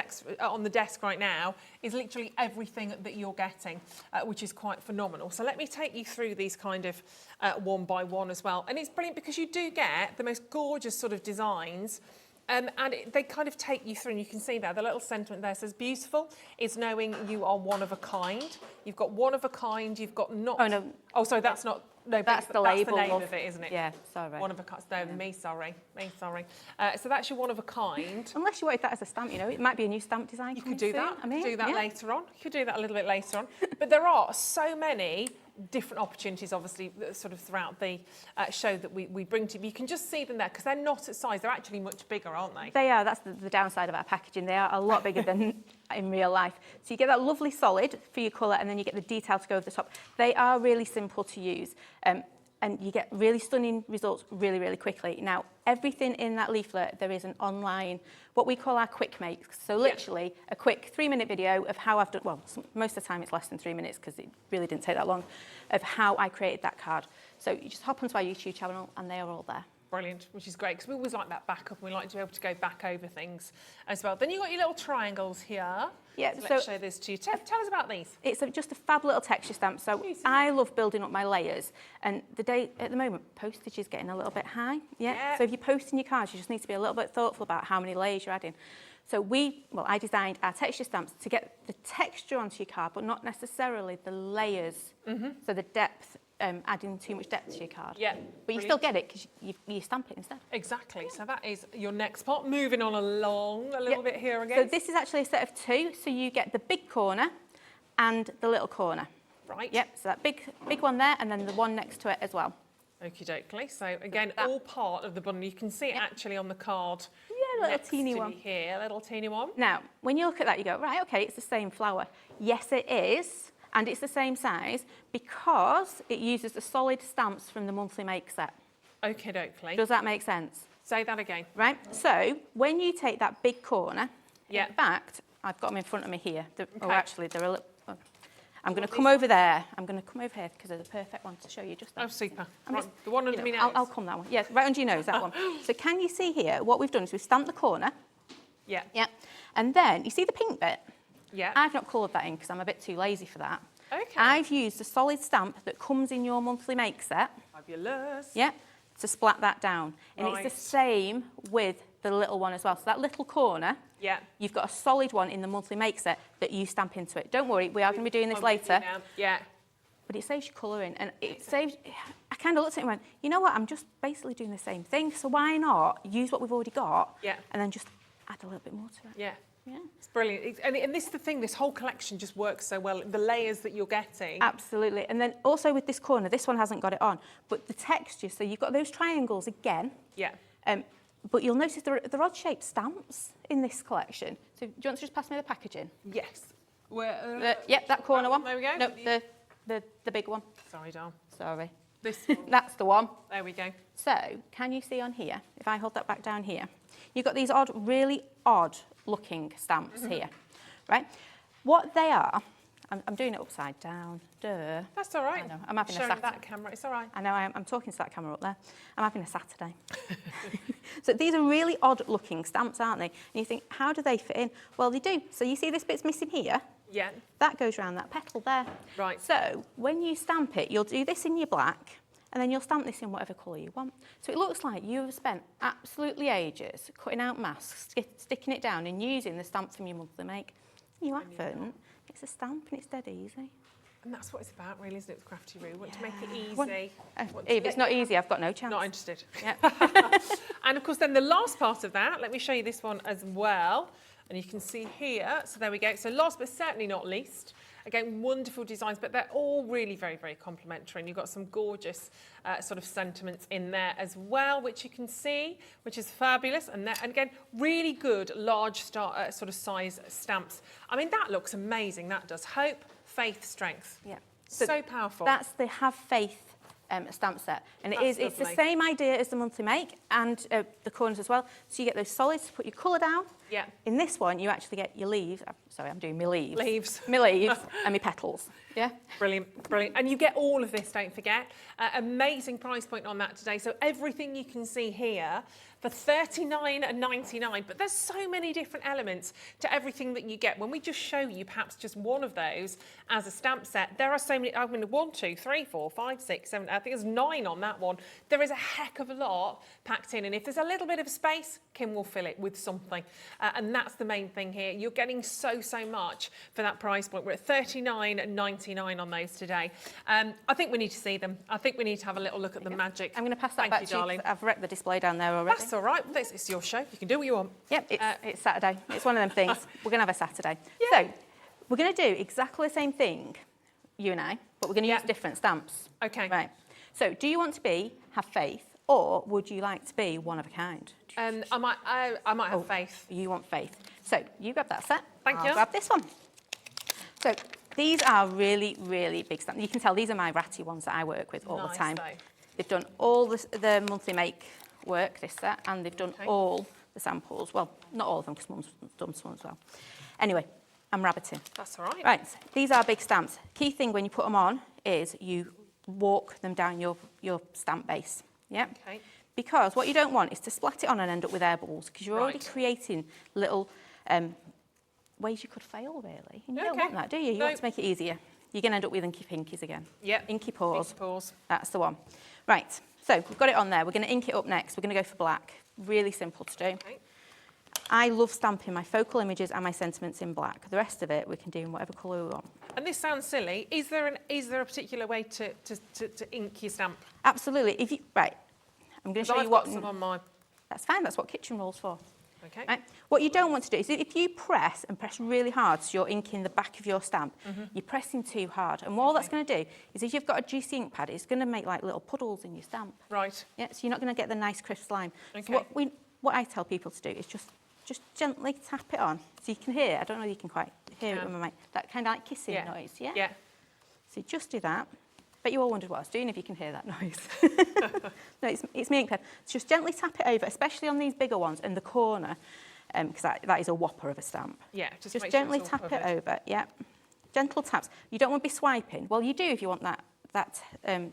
desk right now is literally everything that you're getting, which is quite phenomenal. So let me take you through these kind of one by one as well. And it's brilliant because you do get the most gorgeous sort of designs. They kind of take you through, and you can see there, the little sentiment there says, beautiful is knowing you are one of a kind. You've got one of a kind, you've got not... Oh, no. Oh, sorry, that's not... No, that's the label. That's the name of it, isn't it? Yeah, sorry. One of a kind. No, me sorry. So that's your one of a kind. Unless you wanted that as a stamp, you know, it might be a new stamp design. You could do that. Later on. You could do that a little bit later on. But there are so many different opportunities, obviously, sort of throughout the show that we bring to you. You can just see them there because they're not at size. They're actually much bigger, aren't they? They are. That's the downside of our packaging. They are a lot bigger than in real life. So you get that lovely solid for your colour, and then you get the detail to go over the top. They are really simple to use. And you get really stunning results really, really quickly. Now, everything in that leaflet, there is an online, what we call our quick makes. So literally a quick 3-minute video of how I've done, well, most of the time it's less than 3 minutes because it really didn't take that long, of how I created that card. So you just hop onto our YouTube channel and they are all there. brilliant, which is great because we always like that backup and we like to be able to go back over things as well. Then you've got your little triangles here. Yeah, so let's show this to you. Tell us about these. It's just a fab little texture stamp. So I love building up my layers. And at the moment, postage is getting a little bit high. Yeah. So if you're posting your cards, you just need to be a little bit thoughtful about how many layers you're adding. So I designed our texture stamps to get the texture onto your card, but not necessarily the layers. So the depth, adding too much depth to your card. Yeah. But you still get it because you stamp it instead. Exactly. So that is your next part. Moving on along a little bit here again. So this is actually a set of two. So you get the big corner and the little corner. Right. Yep. So that big one there, and then the one next to it as well. Okie dokie. So again, all part of the bundle. You can see it actually on the card. Yeah, a little next teeny to one. me here, a little teeny one. Now, when you look at that, you go, right, okay, it's the same flower. Yes, it is, and it's the same size because it uses the solid stamps from the monthly make set. Okie dokie. Does that make sense? Say that again. Right. So when you take that big corner, Yeah. in fact, I've got them in front of me here. Oh, actually, they're a little. I'm going to come over there. I'm going to come over here because they're the perfect one to show you just there. Oh, super. Right, the one under me nose. I'll come that one. Yes, right under your nose, that one. So can you see here, what we've done is we've stamped the corner. Yeah. Yeah. And then, you see the pink bit? Yeah. I've not coloured that in because I'm a bit too lazy for that. Okay. I've used the solid stamp that comes in your monthly make set. Fabulous. Yeah. To splat that down. And Right. it's the same with the little one as well. So that little corner, Yeah. you've got a solid one in the monthly make set that you stamp into it. Don't worry, we are going to be doing this I'm with you later. now. Yeah. But it saves you colouring, and it saves. I kind of looked at it and went, you know what? I'm just basically doing the same thing. So why not use what we've already got? Yeah. And then just add a little bit more to it. Yeah. Yeah. It's brilliant. And this is the thing, this whole collection just works so well. The layers that you're getting. Absolutely. And then also with this corner, this one hasn't got it on, but the texture. So you've got those triangles again. Yeah. But you'll notice there are odd-shaped stamps in this collection. So do you want to just pass me the packaging? Yes. Where? Yep, that corner one. There we go. No, the big one. Sorry, Dom. Sorry. This one. That's the one. There we go. So, can you see on here, if I hold that back down here, you've got these really odd-looking stamps here, right? What they are, I'm doing it upside down, duh. That's all right. I know, I'm having a Showing Saturday. that camera, it's all right. I know, I'm talking to that camera up there. I'm having a Saturday. So these are really odd-looking stamps, aren't they? And you think, how do they fit in? Well, they do. So you see this bit's missing here? Yeah. That goes around that petal there. Right. So when you stamp it, you'll do this in your black, and then you'll stamp this in whatever colour you want. So it looks like you have spent absolutely ages cutting out masks, sticking it down and using the stamp from your monthly make. You haven't. It's a stamp and it's dead easy. And that's what it's about, really, isn't it, with Crafty Roo? Want to make it easy. If it's not easy, I've got no chance. Not interested. Yeah. And of course, then the last part of that, let me show you this one as well. And you can see here, so there we go. So last but certainly not least, again, wonderful designs, but they're all really very, very complimentary. And you've got some gorgeous sort of sentiments in there as well, which you can see, which is fabulous. And again, really good large sort of size stamps. I mean, that looks amazing. That does. Hope, faith, strength. Yeah. So powerful. That's the Have Faith stamp set. And it's the lovely. same idea as the monthly make and the corners as well. So you get those solids to put your colour down. Yeah. In this one, you actually get your leaves. Sorry, I'm doing my leaves. Leaves. My leaves and my petals. Yeah. Brilliant, brilliant. And you get all of this, don't forget. Amazing price point on that today. So everything you can see here for $39.99. But there's so many different elements to everything that you get. When we just show you perhaps just one of those as a stamp set, there are so many. I mean, 1, 2, 3, 4, 5, 6, 7. I think there's 9 on that one. There is a heck of a lot packed in. And if there's a little bit of space, Kim will fill it with something. And that's the main thing here. You're getting so much for that price point. We're at $39.99 on those today. I think we need to see them. I think we need to have a little look at the magic. I'm going to pass that Thank back you, to you. darling. I've wrecked the display down there already. That's all right. It's your show. You can do what you want. Yep, it's Saturday. It's one of them things. We're going to have a Saturday. Yeah. So we're going to do exactly the same thing, you and I, but we're going to use different stamps. Okay. Right. So do you want to have faith, or would you like to be one of a kind? I might have faith. You want faith. So you grab that set. Thank you. I'll grab this one. So these are really, really big stamps. You can tell these are my ratty ones that I work with all the Nice, time. though. They've done all the monthly make work, this set, and they've done all the samples. Well, not all of them, because Mum's done some as well. Anyway, I'm rabbiting. That's all right. Right, these are big stamps. Key thing when you put them on is you walk them down your stamp base. Yeah. Okay. because what you don't want is to splat it on and end up with air bubbles, because you're already creating little ways you could fail, really. And you don't want that, do you? You want to make it easier. You're going to end up with inky pinkies again. Yep. Inky paws. Inky paws. That's the one. Right, so we've got it on there. We're going to ink it up next. We're going to go for black. Really simple to do. Okay. I love stamping my focal images and my sentiments in black. The rest of it we can do in whatever colour we want. And this sounds silly. Is there a particular way to ink your stamp? Absolutely. If you I'm going to show you what. I've got some on mine. That's fine. That's what kitchen roll's for. Okay. Right? What you don't want to do is if you press and press really hard, so you're inking the back of your stamp, you're pressing too hard. And all that's going to do is if you've got a juicy ink pad, it's going to make like little puddles in your stamp. Right. Yeah. So you're not going to get the nice crisp slime. Okay. So what I tell people to do is just gently tap it on, so you can hear. I don't know if you can quite hear it with my mic. That kind of like kissing noise. Yeah. Yeah. So just do that. Bet you all wondered what I was doing if you can hear that noise. No, it's me ink pen. So just gently tap it over, especially on these bigger ones in the corner, because that is a whopper of a stamp. Yeah, just make gently sure it's all tap it covered. over. Yeah, gentle taps. You don't want to be swiping. Well, you do if you want that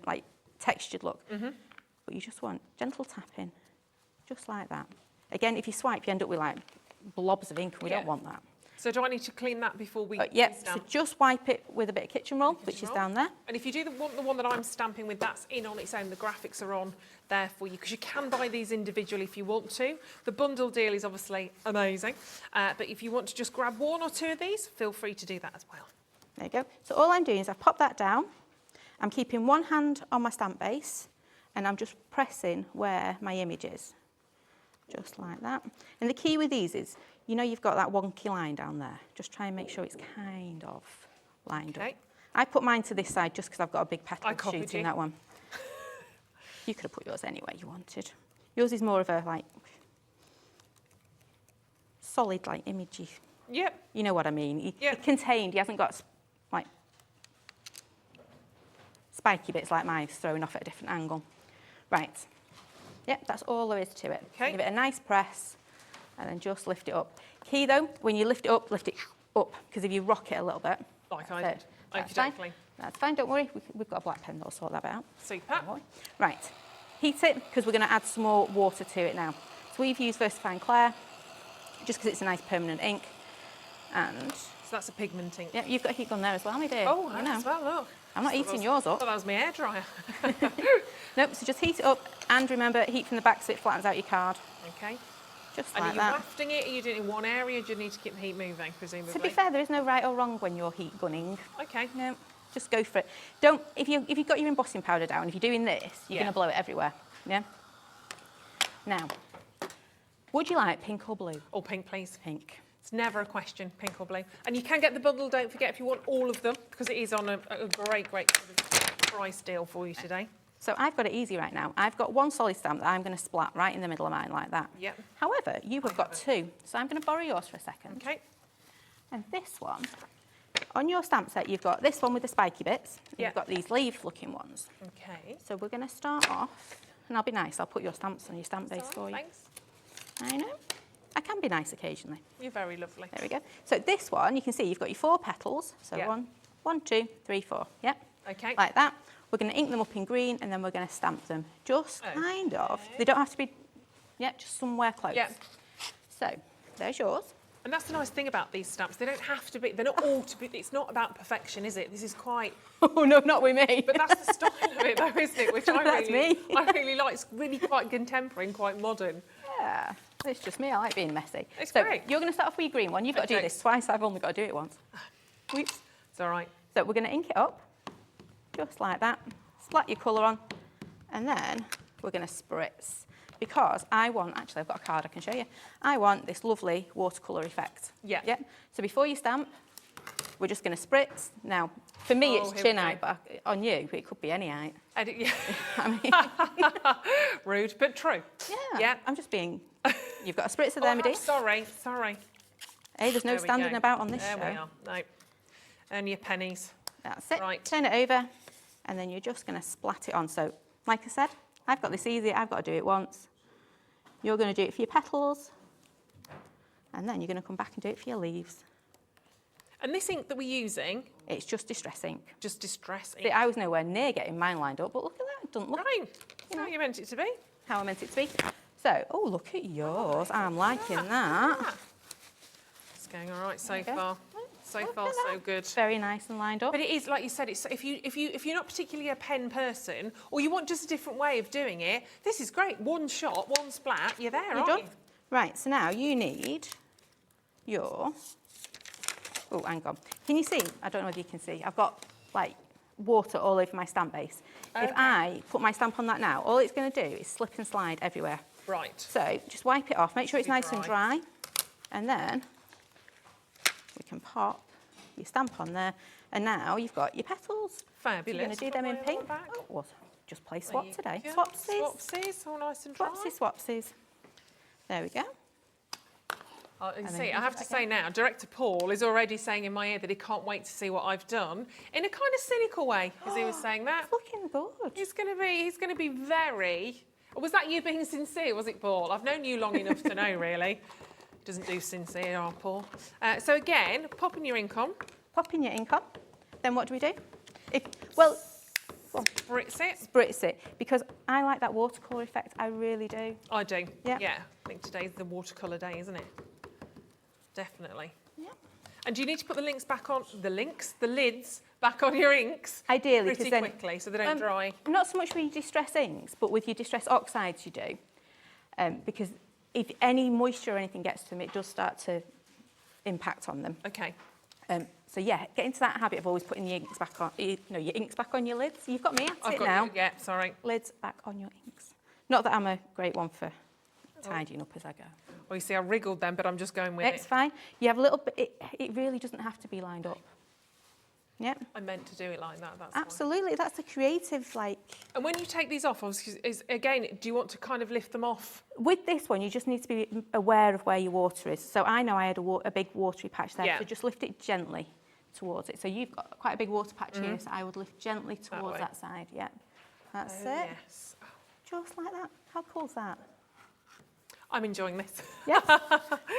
like textured look. But you just want gentle tapping, just like that. Again, if you swipe, you end up with like blobs of ink. We don't want that. So do I need to clean that before we Yep, stamp? so just wipe it with a bit of kitchen roll, which is down there. And if you do the one that I'm stamping with, that's in on its own. The graphics are on there for you, because you can buy these individually if you want to. The bundle deal is obviously amazing. But if you want to just grab one or two of these, feel free to do that as well. There you go. So all I'm doing is I've popped that down. I'm keeping one hand on my stamp base, and I'm just pressing where my image is. Just like that. And the key with these is, you know you've got that wonky line down there. Just try and make sure it's kind of lined up. I put mine to this side just because I've got a big petal shoot in that one. You could have put yours anywhere you wanted. Yours is more of a like solid like imagey. Yep. You know what I mean. Yep. Contained. He hasn't got like spiky bits like mine thrown off at a different angle. Right. Yep, that's all there is to it. Okay. Give it a nice press and then just lift it up. Key though, when you lift it up, because if you rock it a little bit. Like I did. That's fine. That's fine, don't worry. We've got a black pen that'll sort that out. Super. Right, heat it, because we're going to add some more water to it now. So we've used Versafine Clear, just because it's a nice permanent ink. And so that's a pigment ink. Yeah, you've got a heat gun there as well, my dear. Oh, I know. As well, look. I'm not eating yours up. Oh, that was my hairdryer. Nope, so just heat it up, and remember, heat from the back so it flattens out your card. Okay. Just and like are you that. wafting it? Are you doing it in one area? Do you need to keep the heat moving, presumably? To be fair, there is no right or wrong when you're heat gunning. Okay. No, just go for it. Don't, if you've got your embossing powder down, if you're doing this, you're going to blow it everywhere. Yeah? Now, would you like pink or blue? Or pink, please. Pink. It's never a question, pink or blue. And you can get the bundle, don't forget, if you want all of them, because it is on a great sort of price deal for you today. So I've got it easy right now. I've got one solid stamp that I'm going to splat right in the middle of mine like that. Yep. However, you have got two. So I'm going to borrow yours for a second. Okay. And this one, on your stamp set, you've got this one with the spiky bits. And Yep. You've got these leaf-looking ones. Okay. So we're going to start off, and I'll be nice. I'll put your stamps on your stamp base for you. Thanks. I know. I can be nice occasionally. You're very lovely. There we go. So this one, you can see you've got your 4 petals. So Yep. 1, 2, 3, 4. Yep. Okay. Like that. We're going to ink them up in green, and then we're going to stamp them. Just kind of. They don't have to be, just somewhere close. Yeah. So there's yours. And that's the nice thing about these stamps. They don't have to be, they're not all to be, it's not about perfection, is it? This is quite... Oh, no, not with me. But that's the style of it, though, isn't it? Which That's me. I really like. It's really quite contemporary and quite modern. Yeah, it's just me. I like being messy. It's so great. You're going to start off with your green one. You've got to do this twice. I've only got to do it once. Whoops. It's all right. So we're going to ink it up, just like that. Splat your colour on, and then we're going to spritz. Because I want, actually I've got a card I can show you, I want this lovely watercolour effect. Yeah. Yeah. So before you stamp, we're just going to spritz. Now, for me it's chin height, but on you it could be any height. Yeah. I mean, rude, but true. Yeah. Yeah. I'm just being, you've got a spritzer there, my dear. Sorry. Hey, there's no There we standing go. about on this There show. we are. No. Earn your pennies. That's it. Right. Turn it over, and then you're just going to splat it on. So, like I said, I've got this easy. I've got to do it once. You're going to do it for your petals, and then you're going to come back and do it for your leaves. And this ink that we're using? It's just distress ink. Just distress ink. See, I was nowhere near getting mine lined up, but look at that. It doesn't look right. That's how you meant it to be. how I meant it to be. So, oh, look at yours. I'm liking that. It's going all right so far. So far, so good. Very nice and lined up. But it is, like you said, it's if you're not particularly a pen person, or you want just a different way of doing it, this is great. One shot, one splat, you're there, aren't you? Right, so now you need your... Oh, hang on. Can you see? I don't know whether you can see. I've got, like, water all over my stamp base. Okay. If I put my stamp on that now, all it's going to do is slip and slide everywhere. Right. So just wipe it off. Make sure it's nice and dry. And then we can pop your stamp on there. And now you've got your petals. Fabulous. You're going to do them in pink. Oh, well, just play swap today. Swapsies. Swapsies, all nice and dry. Swapsies. There we go. You see, I have to say now, Director Paul is already saying in my ear that he can't wait to see what I've done in a kind of cynical way, as he was saying that. It's looking good. He's going to be very... Was that you being sincere, was it, Paul? I've known you long enough to know, really. He doesn't do sincere, Paul. So again, popping your ink on. Popping your ink on. Then what do we do? Spritz it. Spritz it, because I like that watercolour effect. I really do. I do. Yeah. Yeah. I think today's the watercolour day, isn't it? Definitely. Yeah. And do you need to put the lids back on your inks? Ideally, pretty quickly, so they don't dry. Not so much with your distress inks, but with your distress oxides you do, because if any moisture or anything gets to them, it does start to impact on them. Okay. So yeah, get into that habit of always putting your inks back on. Your inks back on your lids. You've got me at it now. Yeah, sorry. Lids back on your inks. Not that I'm a great one for tidying up as I go. Well, you see, I wriggled then, but I'm just going with it. It's fine. You have a little bit. It really doesn't have to be lined up. Yeah. I meant to do it like that. That's absolutely. Fine. That's the creative, like. And when you take these off, again, do you want to kind of lift them off? With this one, you just need to be aware of where your water is. So I know I had a big watery patch there, so just lift it gently towards it. So you've got quite a big water patch here, so I would lift gently towards that side. Yeah. That's it. Yes. Just like that. How cool is that? I'm enjoying this. Yes.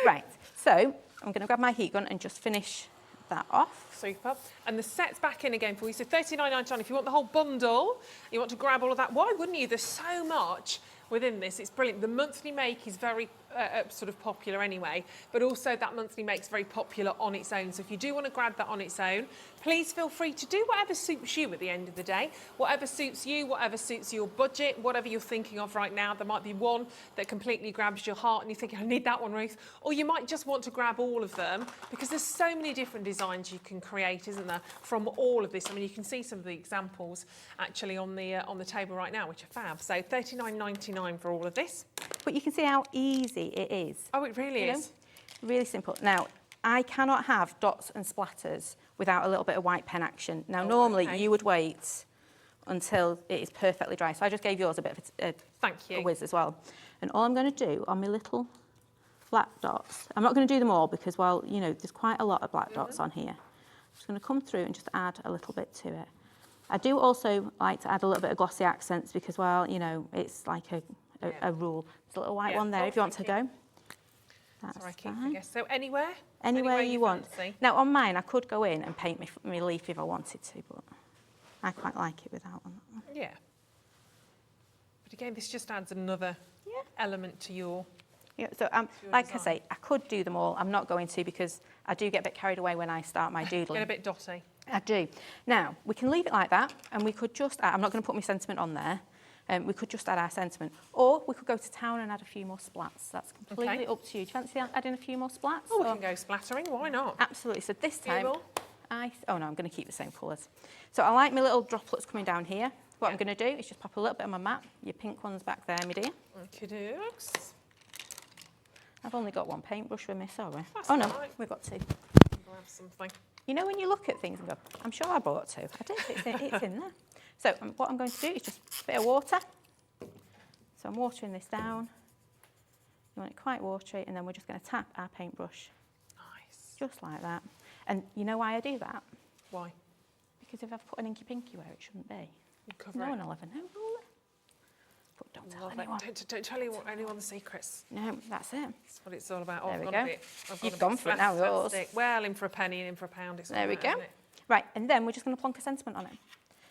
Right. So I'm going to grab my heat gun and just finish that off. Super. And the set's back in again for you. So $39.99 if you want the whole bundle. You want to grab all of that. Why wouldn't you? There's so much within this. It's brilliant. The monthly make is very sort of popular anyway, but also that monthly make is very popular on its own. So if you do want to grab that on its own, please feel free to do whatever suits you at the end of the day. Whatever suits you, whatever suits your budget, whatever you're thinking of right now. There might be one that completely grabs your heart and you're thinking, I need that one, Ruth. Or you might just want to grab all of them because there's so many different designs you can create, isn't there, from all of this. I mean, you can see some of the examples actually on the table right now, which are fab. So $39.99 for all of this. But you can see how easy it is. Oh, it really is. Really simple. Now, I cannot have dots and splatters without a little bit of white pen action. Now, normally you would wait until it is perfectly dry. So I just gave yours a bit of a whiz as well. And all I'm going to do on my little black dots, I'm not going to do them all because, well, you know, there's quite a lot of black dots on here. I'm just going to come through and just add a little bit to it. I do also like to add a little bit of glossy accents because, well, you know, it's like a rule. There's a little white one there if you want to go. That's fine. So anywhere? Anywhere you want. Now on mine, I could go in and paint my leaf if I wanted to, but I quite like it without one. Yeah. But again, this just adds another element to your... Yeah, so like I say, I could do them all. I'm not going to because I do get a bit carried away when I start my doodling. Get a bit dotty. I do. Now, we can leave it like that and we could just add, I'm not going to put my sentiment on there. We could just add our sentiment. Or we could go to town and add a few more splats. That's completely up to you. Do you fancy adding a few more splats? Oh, we can go splattering. Why not? Absolutely. So this time, oh no, I'm going to keep the same colours. So I like my little droplets coming down here. What I'm going to do is just pop a little bit on my mat. Your pink one's back there, my dear. Okey-dokes. I've only got one paintbrush with me, sorry. That's no, right. We've got two. Grab something. You know when you look at things and go, I'm sure I bought two. I don't, it's in there. So what I'm going to do is just a bit of water. So I'm watering this down. You want it quite watery, and then we're just going to tap our paintbrush. Nice. Just like that. And you know why I do that? Why? Because if I've put an inky pinky where it shouldn't be, no one will ever know, will they? But don't tell anyone. Don't tell anyone the secrets. No, that's it. That's what it's all about. There we go. You've gone for it now, yours. Well, in for a penny and in for a pound. There we go. Right, and then we're just going to plonk a sentiment on it.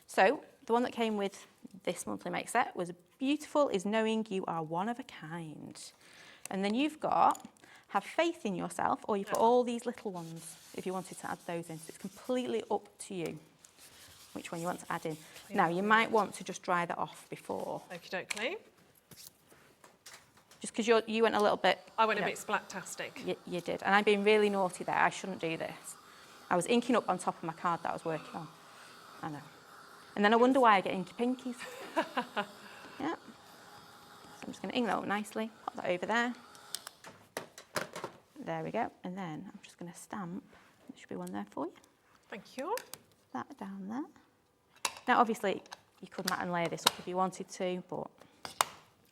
So the one that came with this monthly make set was beautiful is knowing you are one of a kind. And then you've got have faith in yourself, or you've got all these little ones if you wanted to add those in. So it's completely up to you which one you want to add in. Now, you might want to just dry that off before. Okie dokie. Just because you went a little bit... I went a bit splat-tastic. You did. And I've been really naughty there. I shouldn't do this. I was inking up on top of my card that I was working on. I know. And then I wonder why I get inky pinkies. Yeah. So I'm just going to ink that up nicely. Pop that over there. There we go. And then I'm just going to stamp. There should be one there for you. Thank you. That down there. Now, obviously, you could mat and layer this up if you wanted to, but...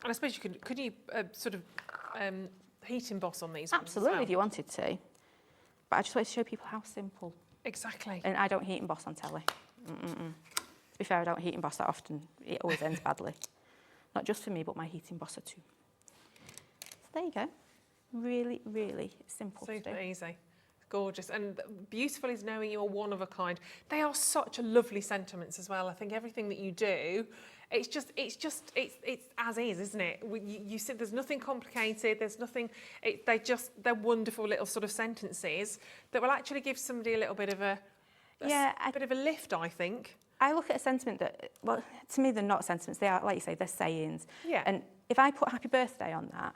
And I suppose you could you sort of heat emboss on these Absolutely, ones as well? if you wanted to. But I just wanted to show people how simple. Exactly. And I don't heat emboss on telly. To be fair, I don't heat emboss that often. It always ends badly. Not just for me, but my heat embosser too. So there you go. Really, really simple to do. Super easy. Gorgeous. And beautiful is knowing you're one of a kind. They are such a lovely sentiments as well. I think everything that you do, it's as is, isn't it? You said there's nothing complicated, there's nothing, they're wonderful little sort of sentences that will actually give somebody a little bit of a bit of a lift, I think. I look at a sentiment that, well, to me they're not sentiments, they are, like you say, they're sayings. Yeah. And if I put happy birthday on that,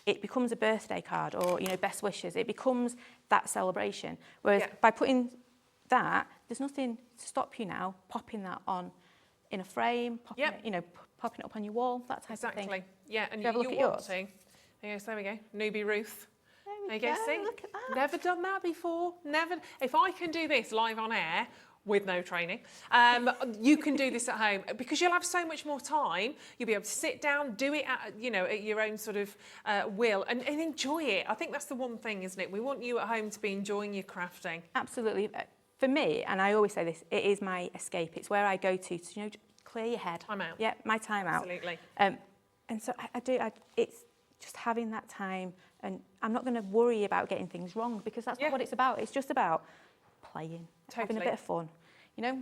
it becomes a birthday card, or, you know, best wishes. It becomes that celebration. Whereas by putting that, there's nothing to stop you now popping that on in a frame, popping it, you know, popping it up on your wall, that type of thing. Exactly. Yeah, and you have a look at yours? Yes, there we go. Newbie Ruth. There you go. See? Look at that. Never done that before. Never. If I can do this live on air with no training, you can do this at home because you'll have so much more time. You'll be able to sit down, do it at, you know, at your own sort of will and enjoy it. I think that's the one thing, isn't it? We want you at home to be enjoying your crafting. Absolutely. For me, and I always say this, it is my escape. It's where I go to, you know, clear your head. Time out. Yeah, my time out. Absolutely. And so it's just having that time, and I'm not going to worry about getting things wrong because that's not what it's about. It's just about playing, having a bit of fun. You know,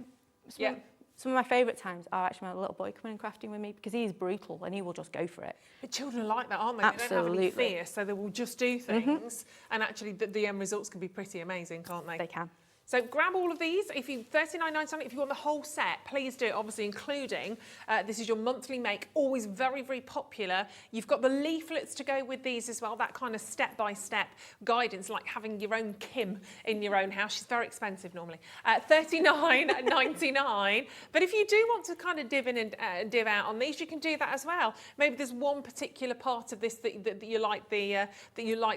some of my favourite times are actually my little boy coming and crafting with me because he is brutal and he will just go for it. But children are like that, aren't they? Absolutely. They don't have any fear, so they will just do things, and actually the end results can be pretty amazing, can't they? They can. So grab all of these. If you $39.99, if you want the whole set, please do. Obviously, including this is your monthly make. Always very, very popular. You've got the leaflets to go with these as well. That kind of step-by-step guidance, like having your own Kim in your own house. She's very expensive normally. $39.99. But if you do want to kind of div in and div out on these, you can do that as well. Maybe there's one particular part of this that you like the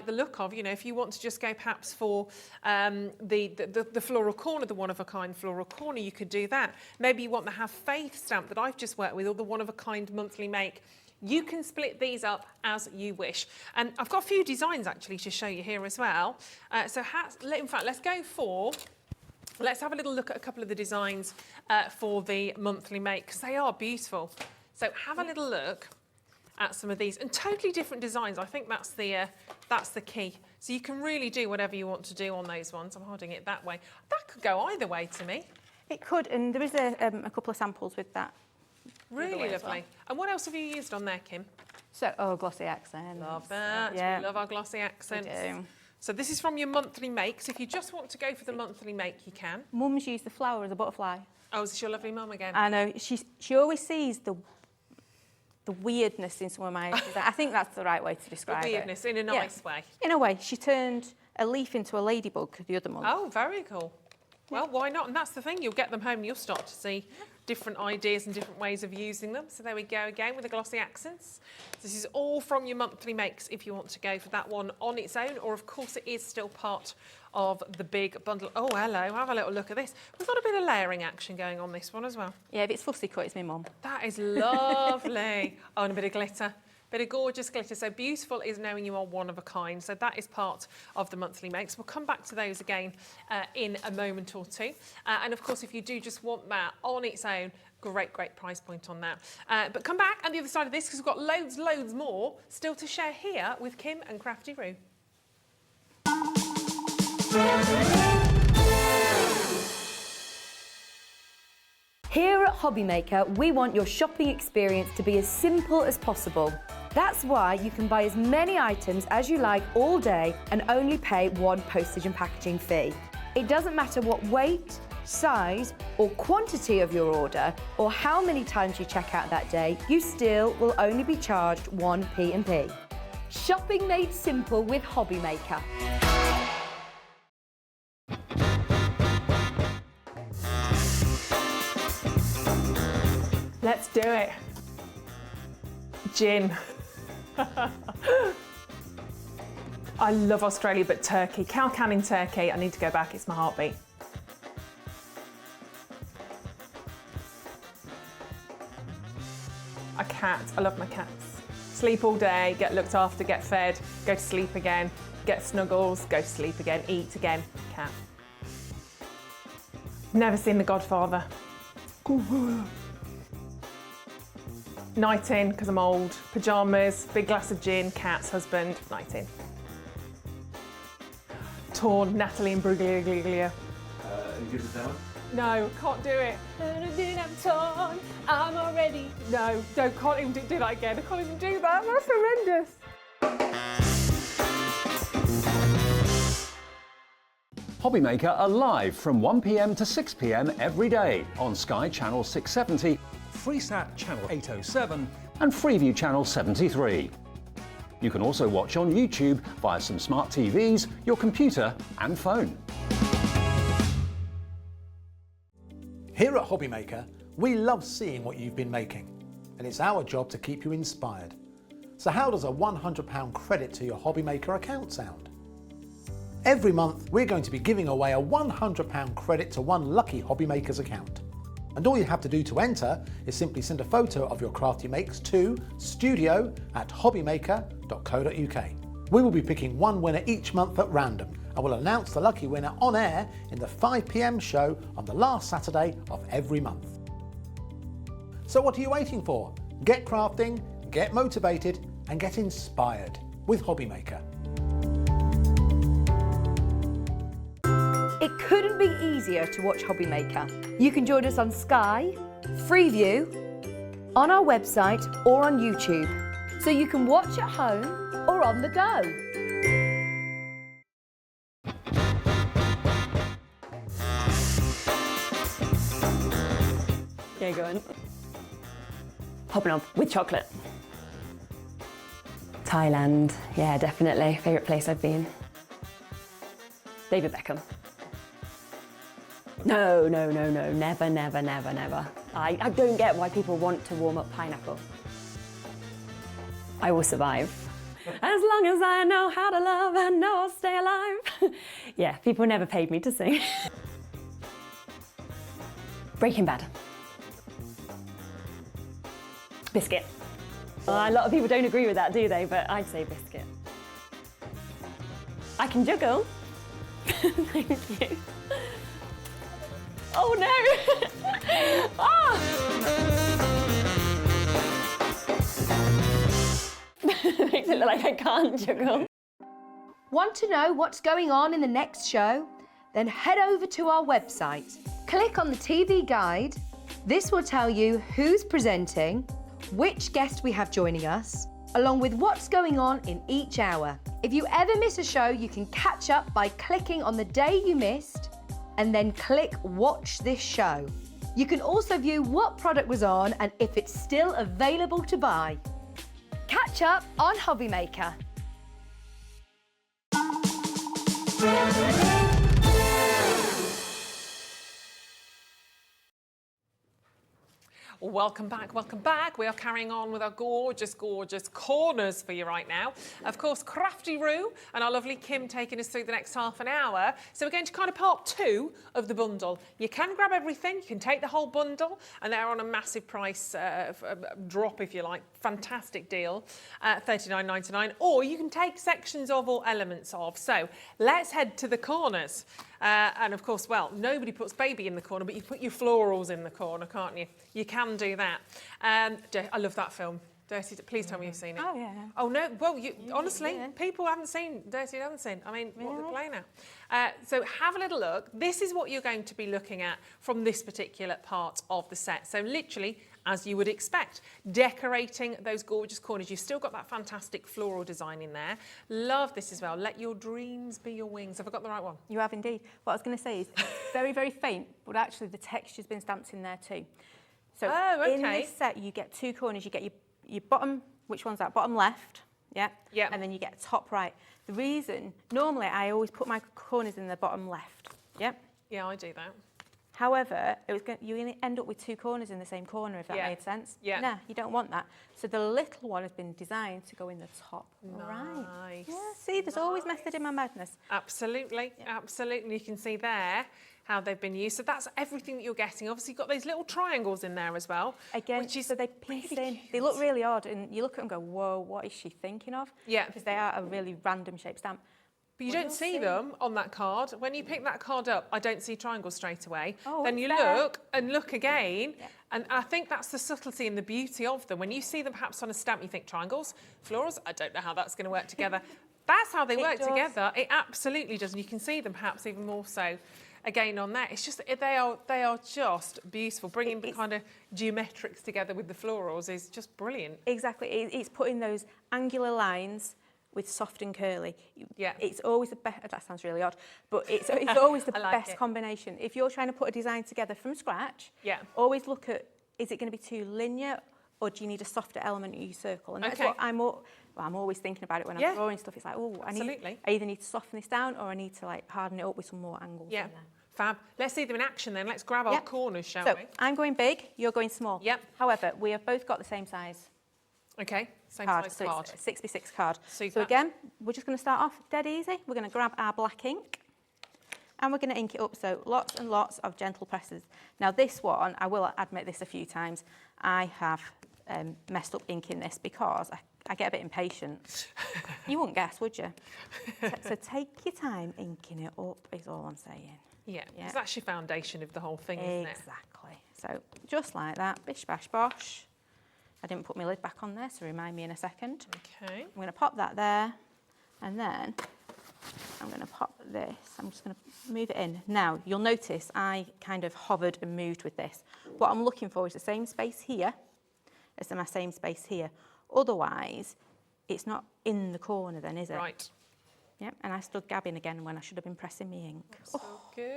look of. You know, if you want to just go perhaps for the floral corner, the one-of-a-kind floral corner, you could do that. Maybe you want the Have Faith stamp that I've just worked with, or the one-of-a-kind monthly make. You can split these up as you wish. And I've got a few designs actually to show you here as well. In fact, let's have a little look at a couple of the designs for the monthly make, because they are beautiful. So have a little look at some of these, and totally different designs. I think that's the key. So you can really do whatever you want to do on those ones. I'm holding it that way. That could go either way to me. It could, and there is a couple of samples with that. Really lovely. Well. And what else have you used on there, Kim? So, glossy accents. Love that. Yeah. We love our glossy accents. We do. So this is from your monthly make. So if you just want to go for the monthly make, you can. Mum's used the flower as a butterfly. Oh, is this your lovely mum again? I know. She always sees the weirdness in some of my ideas. I think that's the right way to describe it. The weirdness in a nice way. In a way. She turned a leaf into a ladybug the other month. Oh, very cool. Well, why not? And that's the thing. You'll get them home and you'll start to see different ideas and different ways of using them. So there we go again with the glossy accents. This is all from your monthly makes if you want to go for that one on its own, or of course it is still part of the big bundle. Oh, hello, have a little look at this. We've got a bit of layering action going on this one as well. Yeah, if it's fussy cut, it's my mum. That is lovely. Oh, and a bit of glitter. Bit of gorgeous glitter. So beautiful is knowing you are one of a kind. So that is part of the monthly makes. We'll come back to those again in a moment or two. And of course, if you do just want that on its own, great price point on that. But come back on the other side of this because we've got loads more still to share here with Kim and Crafty Roo. Here at Hobbymaker, we want your shopping experience to be as simple as possible. That's why you can buy as many items as you like all day and only pay one postage and packaging fee. It doesn't matter what weight, size or quantity of your order or how many times you check out that day, you still will only be charged one P&P. Shopping made simple with Hobbymaker. Let's do it. Gin. I love Australia, but Turkey. Cow Canning Turkey. I need to go back, it's my heartbeat. A cat, I love my cats. Sleep all day, get looked after, get fed, go to sleep again, get snuggles, go to sleep again, eat again, cat. Never seen The Godfather. Night in, because I'm old. Pyjamas, big glass of gin, cats, husband, night in. Torn, Natalie and Bruglia. You good with that one? No, can't do it. I'm torn, I'm already. No, can't even do that again. I can't even do that. That's horrendous. Hobbymaker are live from 1 p.m. to 6 p.m. every day on Sky Channel 670, Freesat Channel 807 and Freeview Channel 73. You can also watch on YouTube via some smart TVs, your computer and phone. Here at Hobbymaker, we love seeing what you've been making, and it's our job to keep you inspired. So how does a £100 credit to your Hobbymaker account sound? Every month, we're going to be giving away a £100 credit to one lucky Hobbymaker's account. And all you have to do to enter is simply send a photo of your craft you makes to studio@hobbymaker.co.uk. We will be picking one winner each month at random, and we'll announce the lucky winner on air in the 5 p.m. show on the last Saturday of every month. So what are you waiting for? Get crafting, get motivated, and get inspired with Hobbymaker. It couldn't be easier to watch Hobbymaker. You can join us on Sky, Freeview, on our website or on YouTube, so you can watch at home or on the go. Yeah, go on. Hopping up with chocolate. Thailand, yeah, definitely. Favourite place I've been. David Beckham. No, never. I don't get why people want to warm up pineapple. I will survive. As long as I know how to love, I know I'll stay alive. Yeah, people never paid me to sing. Breaking Bad. Biscuit. A lot of people don't agree with that, do they? But I'd say biscuit. I can juggle. Thank you. Oh no! Oh! Makes it look like I can't juggle. Want to know what's going on in the next show? Then head over to our website. Click on the TV guide. This will tell you who's presenting, which guest we have joining us, along with what's going on in each hour. If you ever miss a show, you can catch up by clicking on the day you missed and then click Watch This Show. You can also view what product was on and if it's still available to buy. Catch up on Hobbymaker. Welcome back, welcome back. We are carrying on with our gorgeous, gorgeous corners for you right now. Of course, Crafty Roo and our lovely Kim taking us through the next half an hour. So we're going to kind of part two of the bundle. You can grab everything, you can take the whole bundle, and they're on a massive price drop, if you like. Fantastic deal, $39.99. Or you can take sections of or elements of. So let's head to the corners. And of course, well, nobody puts baby in the corner, but you put your florals in the corner, can't you? You can do that. I love that film. Dirty, please tell me you've seen it. Oh, yeah. Oh, no, well, honestly, yeah. people haven't seen Dirty Dancing. I mean, what they're playing at. So have a little look. This is what you're going to be looking at from this particular part of the set. So literally, as you would expect, decorating those gorgeous corners. You've still got that fantastic floral design in there. Love this as well. Let your dreams be your wings. Have I got the right one? You have indeed. What I was going to say is it's very, very faint, but actually the texture's been stamped in there too. So in this set, you get two corners. You get your bottom, which one's that? Bottom left, yeah? Yeah. And then you get top right. The reason, normally I always put my corners in the bottom left, yeah? Yeah, I do that. However, you're going to end up with two corners in the same corner, if that made sense. Yeah. Nah, you don't want that. So the little one has been designed to go in the top right. Nice. Yeah, see, there's always method in my madness. Absolutely, absolutely. You can see there how they've been used. So that's everything that you're getting. Obviously, you've got those little triangles in there as well. Again, which is so they piece really in. cute. They look really odd, and you look at them and go, whoa, what is she thinking of? Yeah. Because they are a really random shaped stamp. But you don't see them on that card. When you pick that card up, I don't see triangles straight away. Oh, then it's you there. look and look again, and I think that's the subtlety and the beauty of them. When you see them perhaps on a stamp, you think triangles, florals, I don't know how that's going to work together. That's how they work does. together. It absolutely does, and you can see them perhaps even more so again on there. It's just, they are just beautiful. Bringing the kind of geometrics together with the florals is just brilliant. Exactly. It's putting those angular lines with soft and curly. Yeah. It's always the best, that sounds really odd, but it's always the I like best it. combination. If you're trying to put a design together from scratch, always look at, is it going to be too linear, or do you need a softer element in your circle? And that's what I'm always thinking about it when I'm drawing stuff. It's like, oh, I either need to soften this down, or I need to like harden it up with some more angles. Yeah. In there. Fab. Let's see them in action then. Let's grab our corners, shall so we? I'm going big, you're going small. Yep. However, we have both got the same size Okay, same card, size so card. it's a 6x6 card. Super. So again, we're just going to start off dead easy. We're going to grab our black ink and we're going to ink it up. So lots and lots of gentle presses. Now this one, I will admit this a few times, I have messed up inking this because I get a bit impatient. You wouldn't guess, would you? So take your time inking it up is all I'm saying. Yeah, because that's your foundation of the whole thing, isn't it? Exactly. So just like that, bish bash bosh. I didn't put my lid back on there, so remind me in a second. Okay. I'm going to pop that there, and then I'm going to pop this. I'm just going to move it in. Now, you'll notice I kind of hovered and moved with this. What I'm looking for is the same space here as my same space here. Otherwise, it's not in the corner then, is it? Right. Yep, and I stood gabbing again when I should have been pressing my ink. That's so good.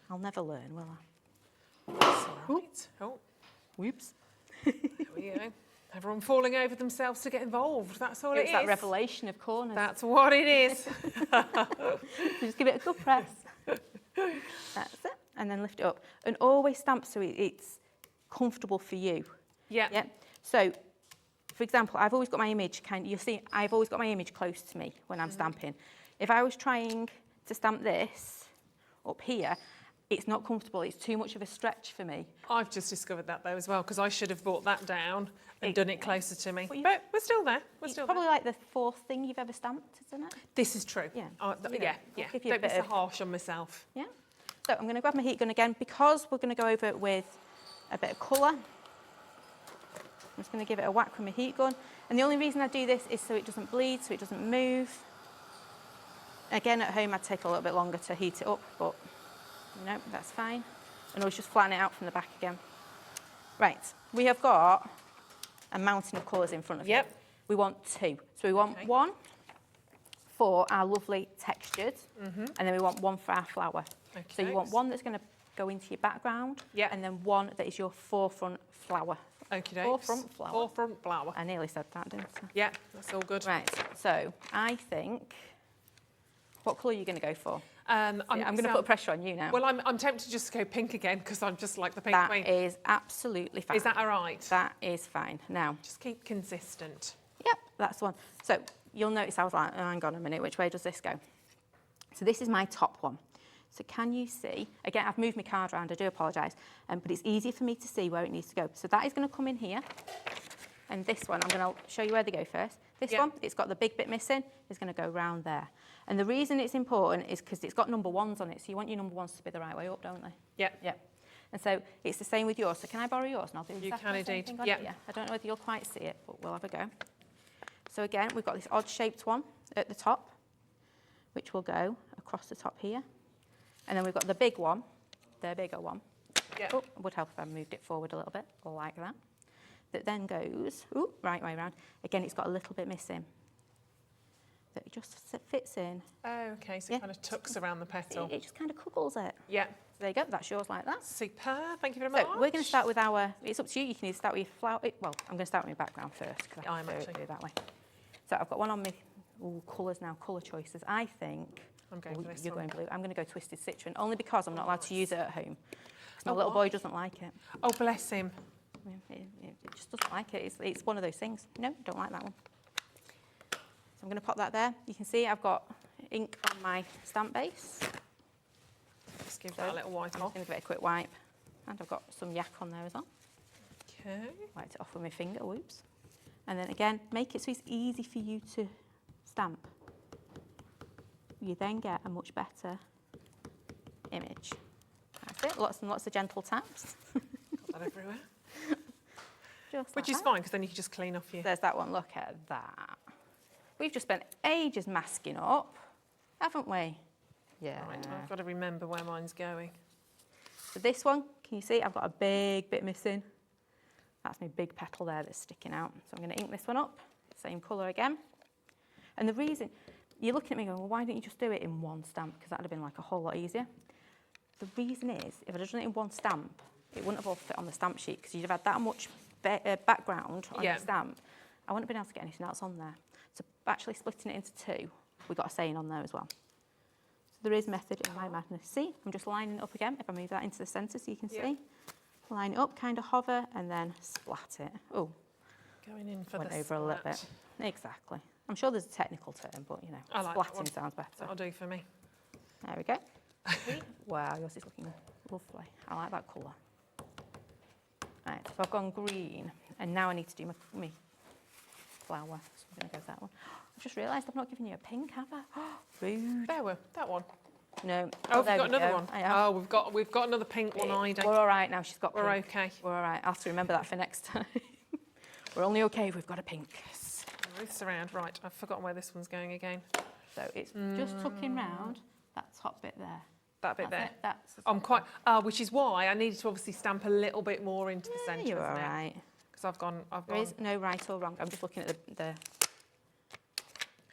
I'll never learn, will I? That's all right. Oh, Whoops. there we go. Everyone falling over themselves to get involved. That's all It's it that is. revelation of corners. That's what it is. So just give it a good press. That's it. And then lift it up. And always stamp so it's comfortable for you. Yeah. Yeah. So, for example, I've always got my image you'll see, I've always got my image close to me when I'm stamping. If I was trying to stamp this up here, it's not comfortable. It's too much of a stretch for me. I've just discovered that though as well, because I should have brought that down and done it closer to me. But But we're still there. We're It's still probably there. like the fourth thing you've ever stamped, isn't it? This is true. Yeah. Yeah. I'll give you a Don't be bit so of- harsh on myself. Yeah. So I'm going to grab my heat gun again because we're going to go over it with a bit of colour. I'm just going to give it a whack with my heat gun. And the only reason I do this is so it doesn't bleed, so it doesn't move. Again, at home I'd take a little bit longer to heat it up, but no, that's fine. And I'll just flatten it out from the back again. Right, we have got a mountain of colours in front of you. We want two. So we want one for our lovely textured, and then we want one for our flower. So you want one that's going to go into your background, and then one that is your forefront flower. Forefront flower. Forefront flower. I nearly said that, didn't I? Yeah, that's all good. Right, so I think, what colour are you going to go for? I'm going to put pressure on you now. Well, I'm tempted just to go pink again because I'm just like the pink That queen. is absolutely fine. Is that all right? That is fine. Now, Just keep consistent. yep, that's the one. So you'll notice I was like, oh, hang on a minute, which way does this go? So this is my top one. So can you see, again, I've moved my card around, I do apologise, but it's easier for me to see where it needs to go. So that is going to come in here. And this one, I'm going to show you where they go first. This one, it's got the big bit missing, is going to go round there. And the reason it's important is because it's got number ones on it, so you want your number ones to be the right way up, don't they? Yeah. Yeah. And so it's the same with yours. So can I borrow yours? And I'll do You exactly can the same indeed, thing on yep. it. Yeah. I don't know whether you'll quite see it, but we'll have a go. So again, we've got this odd-shaped one at the top, which will go across the top here. And then we've got the big one, the bigger one. Yeah. Oh, it would help if I moved it forward a little bit, like that. That then goes, right way around. Again, it's got a little bit missing. That it just fits in. Oh, okay, so it kind of tucks around the petal. It just kind of cuddles it. Yeah. So there you go, that's yours like that. Superb, thank you very much. So we're going to start with our, it's up to you, you can either start with your flower, well, I'm going to start with my background first, because I prefer to do it that way. So I've got one on my colours now, colour choices. I think, I'm going for this you're one. going blue, I'm going to go Twisted Citron, only because I'm not allowed to use it at home. Because my little boy doesn't like it. Oh, bless him. It just doesn't like it. It's one of those things. No, don't like that one. So I'm going to pop that there. You can see I've got ink on my stamp base. Just give that a little wipe I'm off. just going to give it a quick wipe. And I've got some yak on there as well. Okay. Wiped it off with my finger, whoops. And then again, make it so it's easy for you to stamp. You then get a much better image. That's it, lots and lots of gentle taps. Got that everywhere. Which is fine, because then you can just clean off your... There's that one, look at that. We've just spent ages masking up, haven't we? Yeah. Right, I've got to remember where mine's going. So this one, can you see, I've got a big bit missing. That's my big petal there that's sticking out. So I'm going to ink this one up, same colour again. And the reason, you're looking at me going, well, why don't you just do it in one stamp? Because that would have been like a whole lot easier. The reason is, if I'd done it in one stamp, it wouldn't have all fit on the stamp sheet, because you'd have had that much background on your stamp. I wouldn't have been able to get anything else on there. So actually splitting it into two, we got a saying on there as well. So there is method in my madness. See, I'm just lining it up again. If I move that into the centre so you can see. Line it up, kind of hover, and then splat it. Oh, going in for went the over a little bit. Exactly. I'm sure there's a technical term, but you know, I like that one. splatting sounds better. That'll do for me. There we go. Wow, yours is looking lovely. I like that colour. Right, so I've gone green, and now I need to do my flower. So I'm going to go with that one. I've just realised I've not given you a pink, have I? Rude. There we that one. No. Oh, there we've got we another go. one. I have. Oh, we've got another pink one, Ida. We're all right now. She's got pink. We're okay. We're all right. I'll have to remember that for next time. We're only okay if we've got a pink. Ruth's around. Right, I've forgotten where this one's going again. So it's just tucking round that top bit there. That bit That's there. it. That's I'm quite, which is why I needed to obviously stamp a little bit more into the centre. You're all right. Because I've gone. There is no right or wrong. I'm just looking at the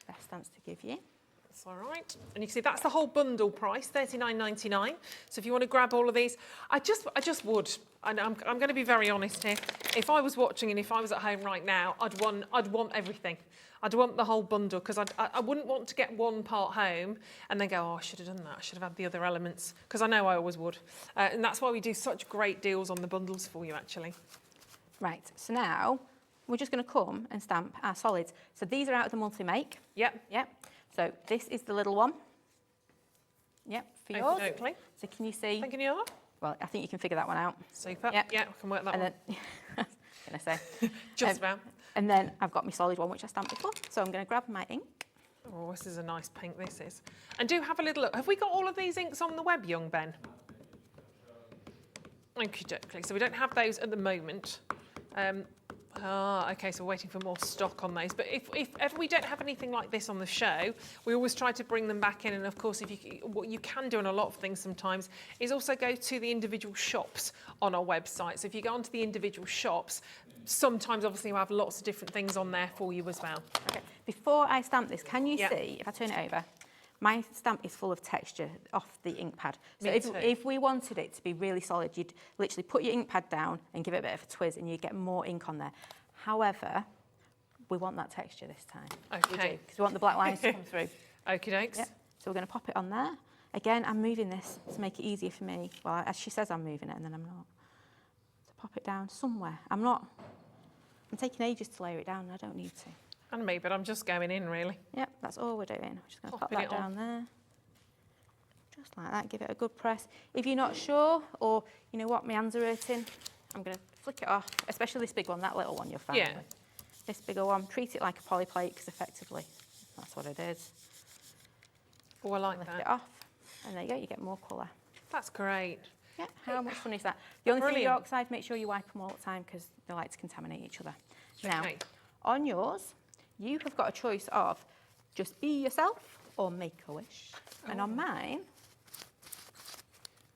best stance to give you. That's all right. And you can see that's the whole bundle price, $39.99. So if you want to grab all of these, I just would. And I'm going to be very honest here. If I was watching and if I was at home right now, I'd want everything. I'd want the whole bundle, because I wouldn't want to get one part home and then go, oh, I should have done that. I should have had the other elements, because I know I always would. And that's why we do such great deals on the bundles for you, actually. Right, so now we're just going to come and stamp our solids. So these are out of the monthly make. Yep. Yep. So this is the little one. Yep, for yours. Okey-dokey. So can you see? Thinking you are? Well, I think you can figure that one out. Super. Yep. Yeah, I can work that And one. then, I was going to say. Just about. And then I've got my solid one, which I stamped before. So I'm going to grab my ink. Oh, this is a nice pink, this is. And do have a little look. Have we got all of these inks on the web, young Ben? Okey-dokey. So we don't have those at the moment. Okay, so we're waiting for more stock on those. But if ever we don't have anything like this on the show, we always try to bring them back in. And of course, what you can do on a lot of things sometimes is also go to the individual shops on our website. So if you go onto the individual shops, sometimes obviously you have lots of different things on there for you as well. Okay. Before I stamp this, can you see, if I turn it over, my stamp is full of texture off the ink pad. So if we wanted it to be really solid, you'd literally put your ink pad down and give it a bit of a twizz and you'd get more ink on there. However, we want that texture this time. Okay. Because we want the black lines to come through. Okie dokes. Yep. So we're going to pop it on there. Again, I'm moving this to make it easier for me. Well, as she says, I'm moving it and then I'm not. So pop it down somewhere. I'm taking ages to layer it down and I don't need to. And me, but I'm just going in, really. Yep, that's all we're doing. I'm just going to pop Popping that it down on. there. Just like that, give it a good press. If you're not sure, or you know what, my hands are hurting, I'm going to flick it off, especially this big one, that little one you're fine Yeah. with. This bigger one, treat it like a poly plate, because effectively, that's what it is. Oh, I like Lift that. it off, and there you go, you get more colour. That's great. Yeah, how much fun is that? The only thing with Brilliant. your oxides, make sure you wipe them all the time because they like to contaminate each other. Now, Okay. on yours, you have got a choice of just be yourself or make a wish. And on mine,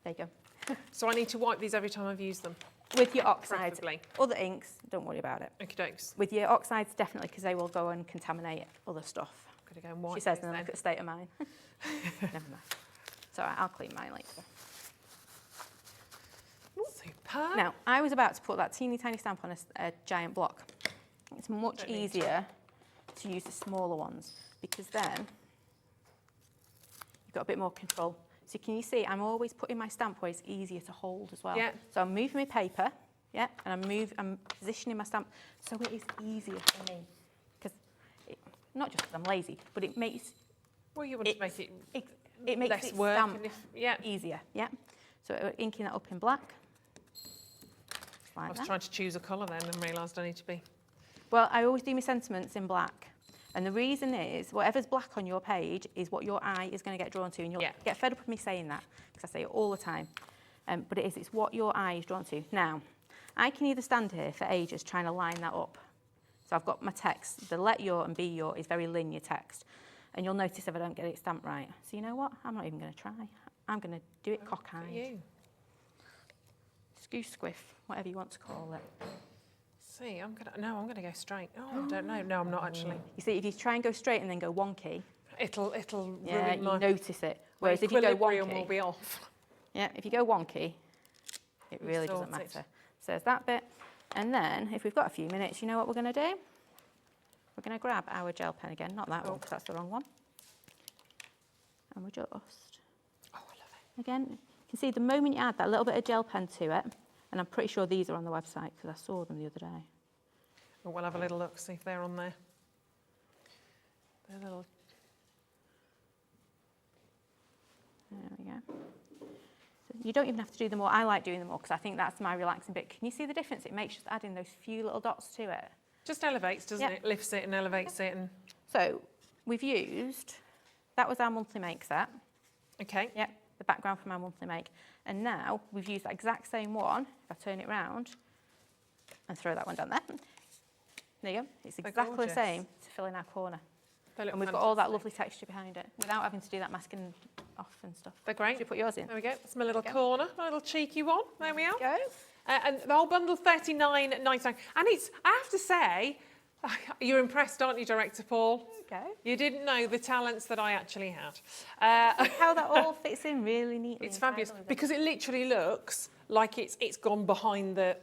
there you go. So I need to wipe these every time I've used them. With your oxides, Preferably. other inks, don't worry about it. Okie dokes. With your oxides, definitely, because they will go and contaminate other stuff. Gotta go and wipe She says, these and then then. look at the state of mine. Never mind. It's all right, I'll clean mine later. Superb. Now, I was about to put that teeny tiny stamp on a giant block. It's much Don't need easier to use the smaller ones because then you've got a bit more control. So can you see, I'm always putting my stamp where it's easier to hold as well. Yeah. So I'm moving my paper, yeah, and I'm positioning my stamp so it is easier for me. Because, not just because I'm lazy, but it makes Well, you want to make it it makes less it work. stamp And yeah. easier, yeah. So we're inking that up in black. I Like was that. trying to choose a colour then and realised I need to be. Well, I always do my sentiments in black. And the reason is, whatever's black on your page is what your eye is going to get drawn to. And you'll get fed up with me saying that, because I say it all the time. But it's what your eye is drawn to. Now, I can either stand here for ages trying to line that up. So I've got my text. The let your and be your is very linear text. And you'll notice if I don't get it stamped right. So you know what? I'm not even going to try. I'm going to do it cockeyed. You. Squiff, squiff, whatever you want to call it. See, I'm gonna go straight. Oh, I don't know. No, I'm not actually. You see, if you try and go straight and then go wonky, It'll yeah, ruin you my. notice it. my Whereas if you go equilibrium wonky, will be off. yeah, if you go wonky, it really doesn't Sort it. matter. So there's that bit. And then, if we've got a few minutes, you know what we're going to do? We're going to grab our gel pen again, not that one, because that's the wrong one. And we just, Oh, I love it. again, you can see the moment you add that little bit of gel pen to it, and I'm pretty sure these are on the website because I saw them the other day. Well, we'll have a little look, see if they're on there. They're little. There we go. So you don't even have to do them all. I like doing them all because I think that's my relaxing bit. Can you see the difference it makes just adding those few little dots to it? Just elevates, doesn't it? Lifts it and elevates it. And So we've used, that was our monthly make set. okay. Yep, the background from our monthly make. And now we've used that exact same one. If I turn it round and throw that one down there. There you go. It's They're exactly the gorgeous. same to fill in our corner. They look And we've got all that fantastic. lovely texture behind it without having to do that masking off and stuff. They're great. Should we put yours in? There we go. That's my little There we corner, my little cheeky one. There we are. Go. And the whole bundle $39.99. And it's, I have to say, you're impressed, aren't you, Director Paul? Go. You didn't know the talents that I actually had. How that all fits in really neatly. It's inside fabulous all of it. because it literally looks like it's gone behind the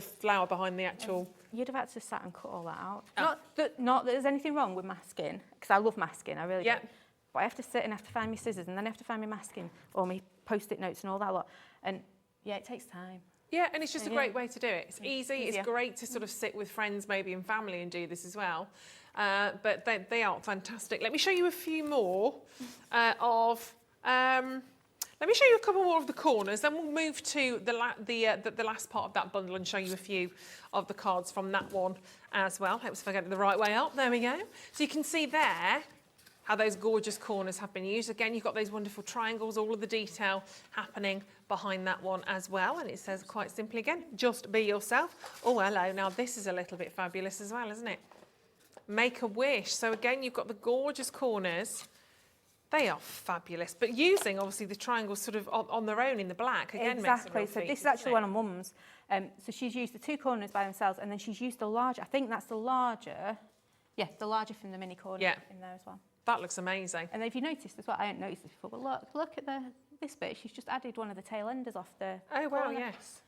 flower behind the actual. You'd have had to sat and cut all that out. Oh. Not that there's anything wrong with masking, because I love masking, I really Yeah. do. But I have to sit and have to find my scissors, and then I have to find my masking, or my post-it notes and all that lot. And yeah, it takes time. Yeah, and it's just a Yeah. great way to do it. It's easy. Easier. It's great to sort of sit with friends, maybe and family, and do this as well. But they are fantastic. Let me show you a few more of. Let me show you a couple more of the corners. Then we'll move to the last part of that bundle and show you a few of the cards from that one as well. Hopes if I get it the right way up. There we go. So you can see there how those gorgeous corners have been used. Again, you've got those wonderful triangles, all of the detail happening behind that one as well. And it says quite simply again, just be yourself. Oh, hello. Now this is a little bit fabulous as well, isn't it? Make a wish. So again, you've got the gorgeous corners. They are fabulous. But using, obviously, the triangles sort of on their own in the black, again, Exactly. makes a So real this is feat, actually doesn't one of Mum's. So she's used the two corners by themselves, and then she's used the larger. I think that's the larger. Yeah, the larger from the mini corner in there as well. That looks amazing. And if you noticed as well, I hadn't noticed this before, but look at this bit. She's just added one of the tail enders off the. Oh, wow, corner. yes.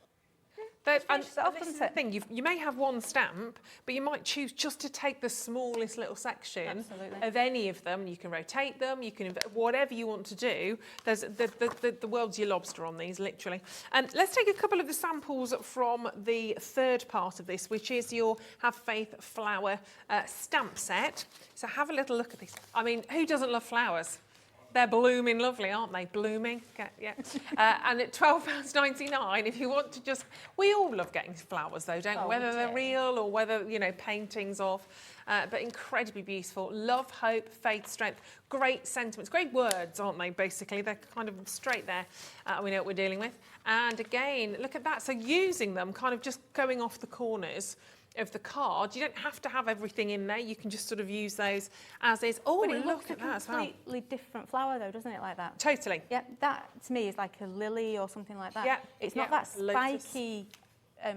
And This is the thing, you may have one stamp, but you might choose just to take the smallest little section Absolutely. of any of them. You can rotate them, you can, whatever you want to do. There's the world's your lobster on these, literally. And let's take a couple of the samples from the third part of this, which is your Have Faith flower stamp set. So have a little look at these. I mean, who doesn't love flowers? They're blooming lovely, aren't they? Blooming, yeah. And at £12.99, if you want to just... We all love getting flowers, though, don't we? Whether they're real or whether, you know, paintings of. But incredibly beautiful. Love, hope, faith, strength. Great sentiments, great words, aren't they, basically? They're kind of straight there. We know what we're dealing with. And again, look at that. So using them, kind of just going off the corners of the card. You don't have to have everything in there. You can just sort of use those as is. Oh, But it look at that as well. It's a completely different flower, though, doesn't it, like that? Totally. Yeah, that, to me, is like a lily or something like that. Yeah. It's not that spiky, I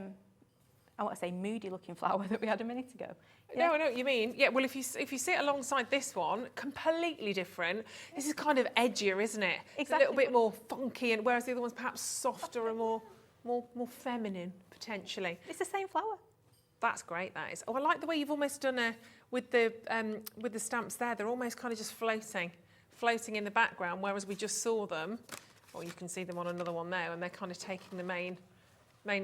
want to say moody-looking flower that we had a minute ago. No, I know what you mean. Yeah, well, if you sit alongside this one, completely different. This is kind of edgier, isn't it? Exactly. It's a little bit more funky, and whereas the other one's perhaps softer and more feminine, potentially. It's the same flower. That's great, that is. Oh, I like the way you've almost done with the stamps there. They're almost kind of just floating in the background, whereas we just saw them, or you can see them on another one there, and they're kind of taking the main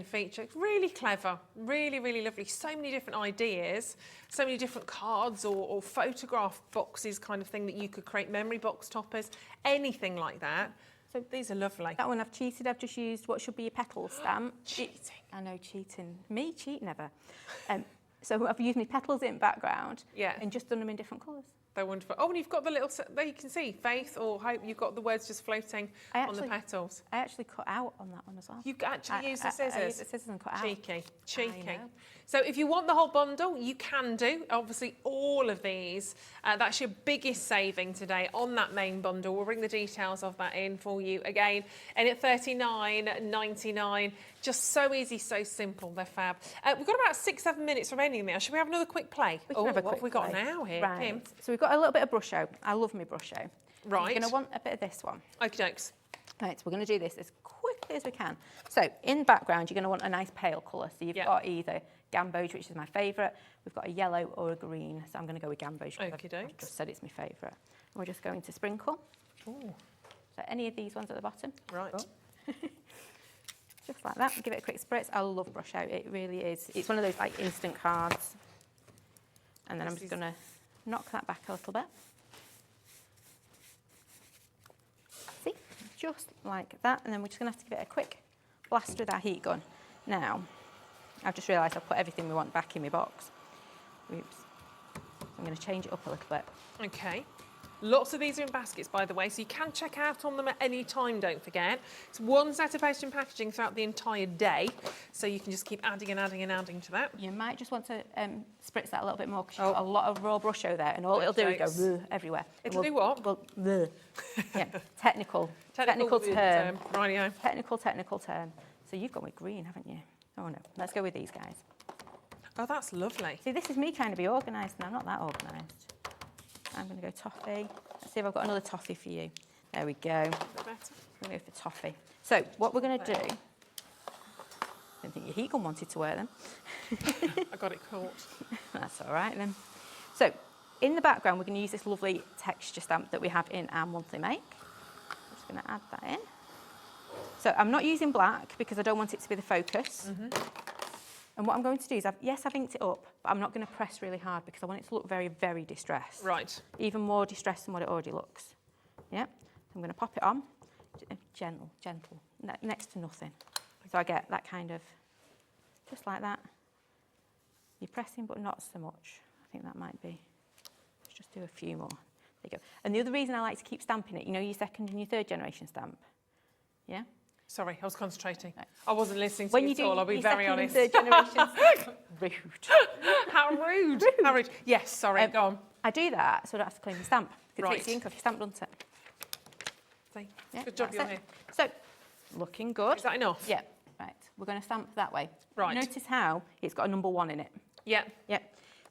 feature. Really clever, really, really lovely. So many different ideas, so many different cards or photograph boxes kind of thing that you could create, memory box toppers, anything like that. So these are lovely. That one I've cheated. I've just used what should be a petal stamp. Cheating. I know, cheating. Me, cheat never. So I've used my petals in background and just done them in different colours. They're wonderful. Oh, and you've got the little, there you can see, faith or hope. You've got the words just floating on the petals. I actually cut out on that one as well. You actually use the scissors? I used the scissors and cut out. Cheeky, cheeky. So if you want the whole bundle, you can do. Obviously, all of these, that's your biggest saving today on that main bundle. We'll bring the details of that in for you again. And at $39.99, just so easy, so simple. They're fab. We've got about 6-7 minutes remaining there. Should we have another quick play? We can have a what quick have we got play. now here, Right. Kim? So we've got a little bit of brush out. I love my brush out. Right. So you're going to want a bit of this one. Okie dokes. Right, so we're going to do this as quickly as we can. So in the background, you're going to want a nice pale colour. So you've got either gamboge, which is my favourite. We've got a yellow or a green. So I'm going to go with gamboge. Okie I've just said it's my favourite. And we're just going to sprinkle. Ooh. So any of these ones at the bottom. Right. Just like that. Give it a quick spritz. I love brush out. It really is. It's one of those like instant cards. And then I'm just going to knock that back a little bit. See? Just like that. And then we're just going to have to give it a quick blast with our heat gun. Now, I've just realised I've put everything we want back in my box. Oops. I'm going to change it up a little bit. Okay. Lots of these are in baskets, by the way, so you can check out on them at any time, don't forget. It's one set of postage and packaging throughout the entire day, so you can just keep adding and adding and adding to that. You might just want to spritz that a little bit more because you've got a lot of raw brush over there, and all it'll do is go everywhere. It'll do what? Well, yeah, technical term. Rightio. Technical term. So you've gone with green, haven't you? Oh no, let's go with these guys. Oh, that's lovely. See, this is me trying to be organised, and I'm not that organised. I'm going to go toffee. Let's see if I've got another toffee for you. There we go. A bit better. I'm going to go for toffee. So what we're going to do... I don't think your heat gun wanted to wear them. I got it caught. That's all right then. So in the background, we're going to use this lovely texture stamp that we have in our monthly make. I'm just going to add that in. So I'm not using black because I don't want it to be the focus. And what I'm going to do is, I've inked it up, but I'm not going to press really hard because I want it to look very, very distressed. Right. Even more distressed than what it already looks. Yeah. I'm going to pop it on. Gentle, next to nothing. So I get that kind of, just like that. You're pressing, but not so much. I think that might be. Let's just do a few more. There you go. And the other reason I like to keep stamping it, you know your second and your third generation stamp? Yeah? Sorry, I was concentrating. I wasn't listening to When you you at do all, I'll be very honest. Third generation rude. How rude. How rude. Yes, sorry, go on. I do that so I don't have to clean the stamp. It Right. takes the ink off your stamp, doesn't it? See? Yeah, Good job that's you're it. here. So, looking good. Is that enough? Yeah. Right. We're going to stamp that way. Right. Notice how it's got a number 1 in it. Yeah. Yeah.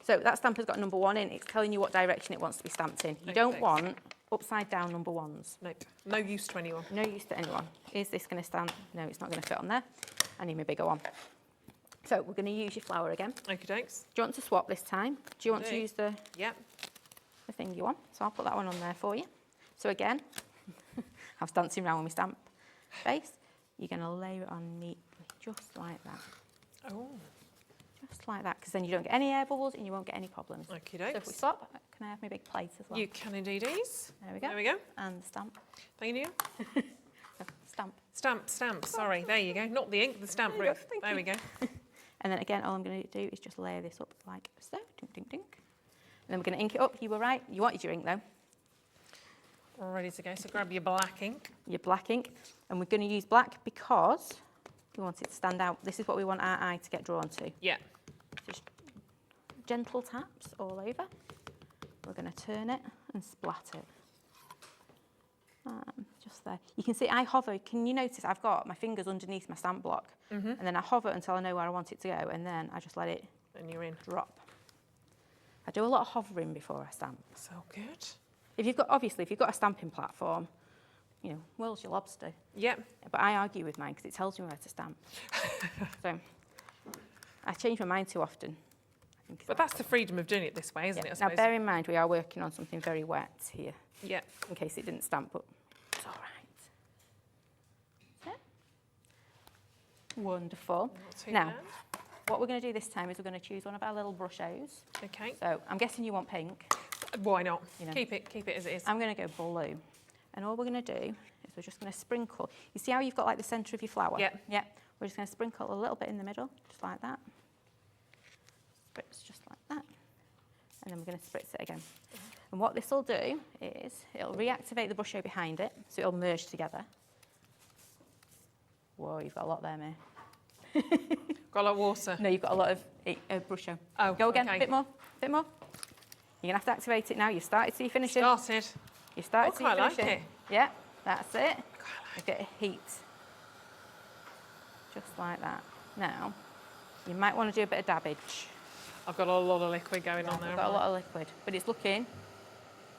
So that stamp has got a number 1 in. It's telling you what direction it wants to be stamped in. You don't want upside down number 1s. Nope. No use to anyone. No use to anyone. Is this going to stand? No, it's not going to fit on there. I need my bigger one. So we're going to use your flower again. Okie dokes. Do you want to swap this time? Do you want to use the Yep. thing you want? So I'll put that one on there for you. So again, I was dancing around with my stamp base. You're going to layer it on neatly, just like that. Oh. Just just like that, because then you don't get any air bubbles and you won't get any problems. Okie So if we dokes. stop, can I have my big plate as well? You can indeedies. There we go. There we go. And the stamp. Thank you. So, stamp. Stamp, sorry. There you go. Not the ink, the stamp, There you go, Ruth. thank There you. we go. And then again, all I'm going to do is just layer this up like so. Dink, dink, dink. And then we're going to ink it up. You were right. You wanted your ink though. All ready to go. So grab your black ink. Your black ink. And we're going to use black because we want it to stand out. This is what we want our eye to get drawn to. Yeah. Just gentle taps all over. We're going to turn it and splat it. Just there. You can see I hover. Can you notice I've got my fingers underneath my stamp block? And then I hover until I know where I want it to go, and then I just let it And you're in. drop. I do a lot of hovering before I stamp. So good. If you've got a stamping platform, you know, world's your lobster. Yep. But I argue with mine because it tells me where to stamp. So I change my mind too often. But that's the freedom of doing it this way, isn't it? I Now suppose. bear in mind we are working on something very wet here, Yeah. in case it didn't stamp, but it's all right. So, wonderful. Not too Now, bad. what we're going to do this time is we're going to choose one of our little brush O's. Okay. So I'm guessing you want pink. Why not? You know. Keep it as it is. I'm going to go blue. And all we're going to do is we're just going to sprinkle. You see how you've got like the centre of your flower? Yep. Yeah. We're just going to sprinkle a little bit in the middle, just like that. Spritz just like that. And then we're going to spritz it again. And what this will do is it'll reactivate the brush O behind it, so it'll merge together. Whoa, you've got a lot there, May. Got a lot of water. No, you've got a lot of brush O. Oh, Go again, okay. a bit more, bit more. You're going to have to activate it now. You started, so you finish it. Started. You started, Oh, so you quite finish like it. it. Yeah, that's it. You get a heat. Just like that. Now, you might want to do a bit of dabbage. I've got a lot of liquid going on there. I've got a lot of liquid, but it's looking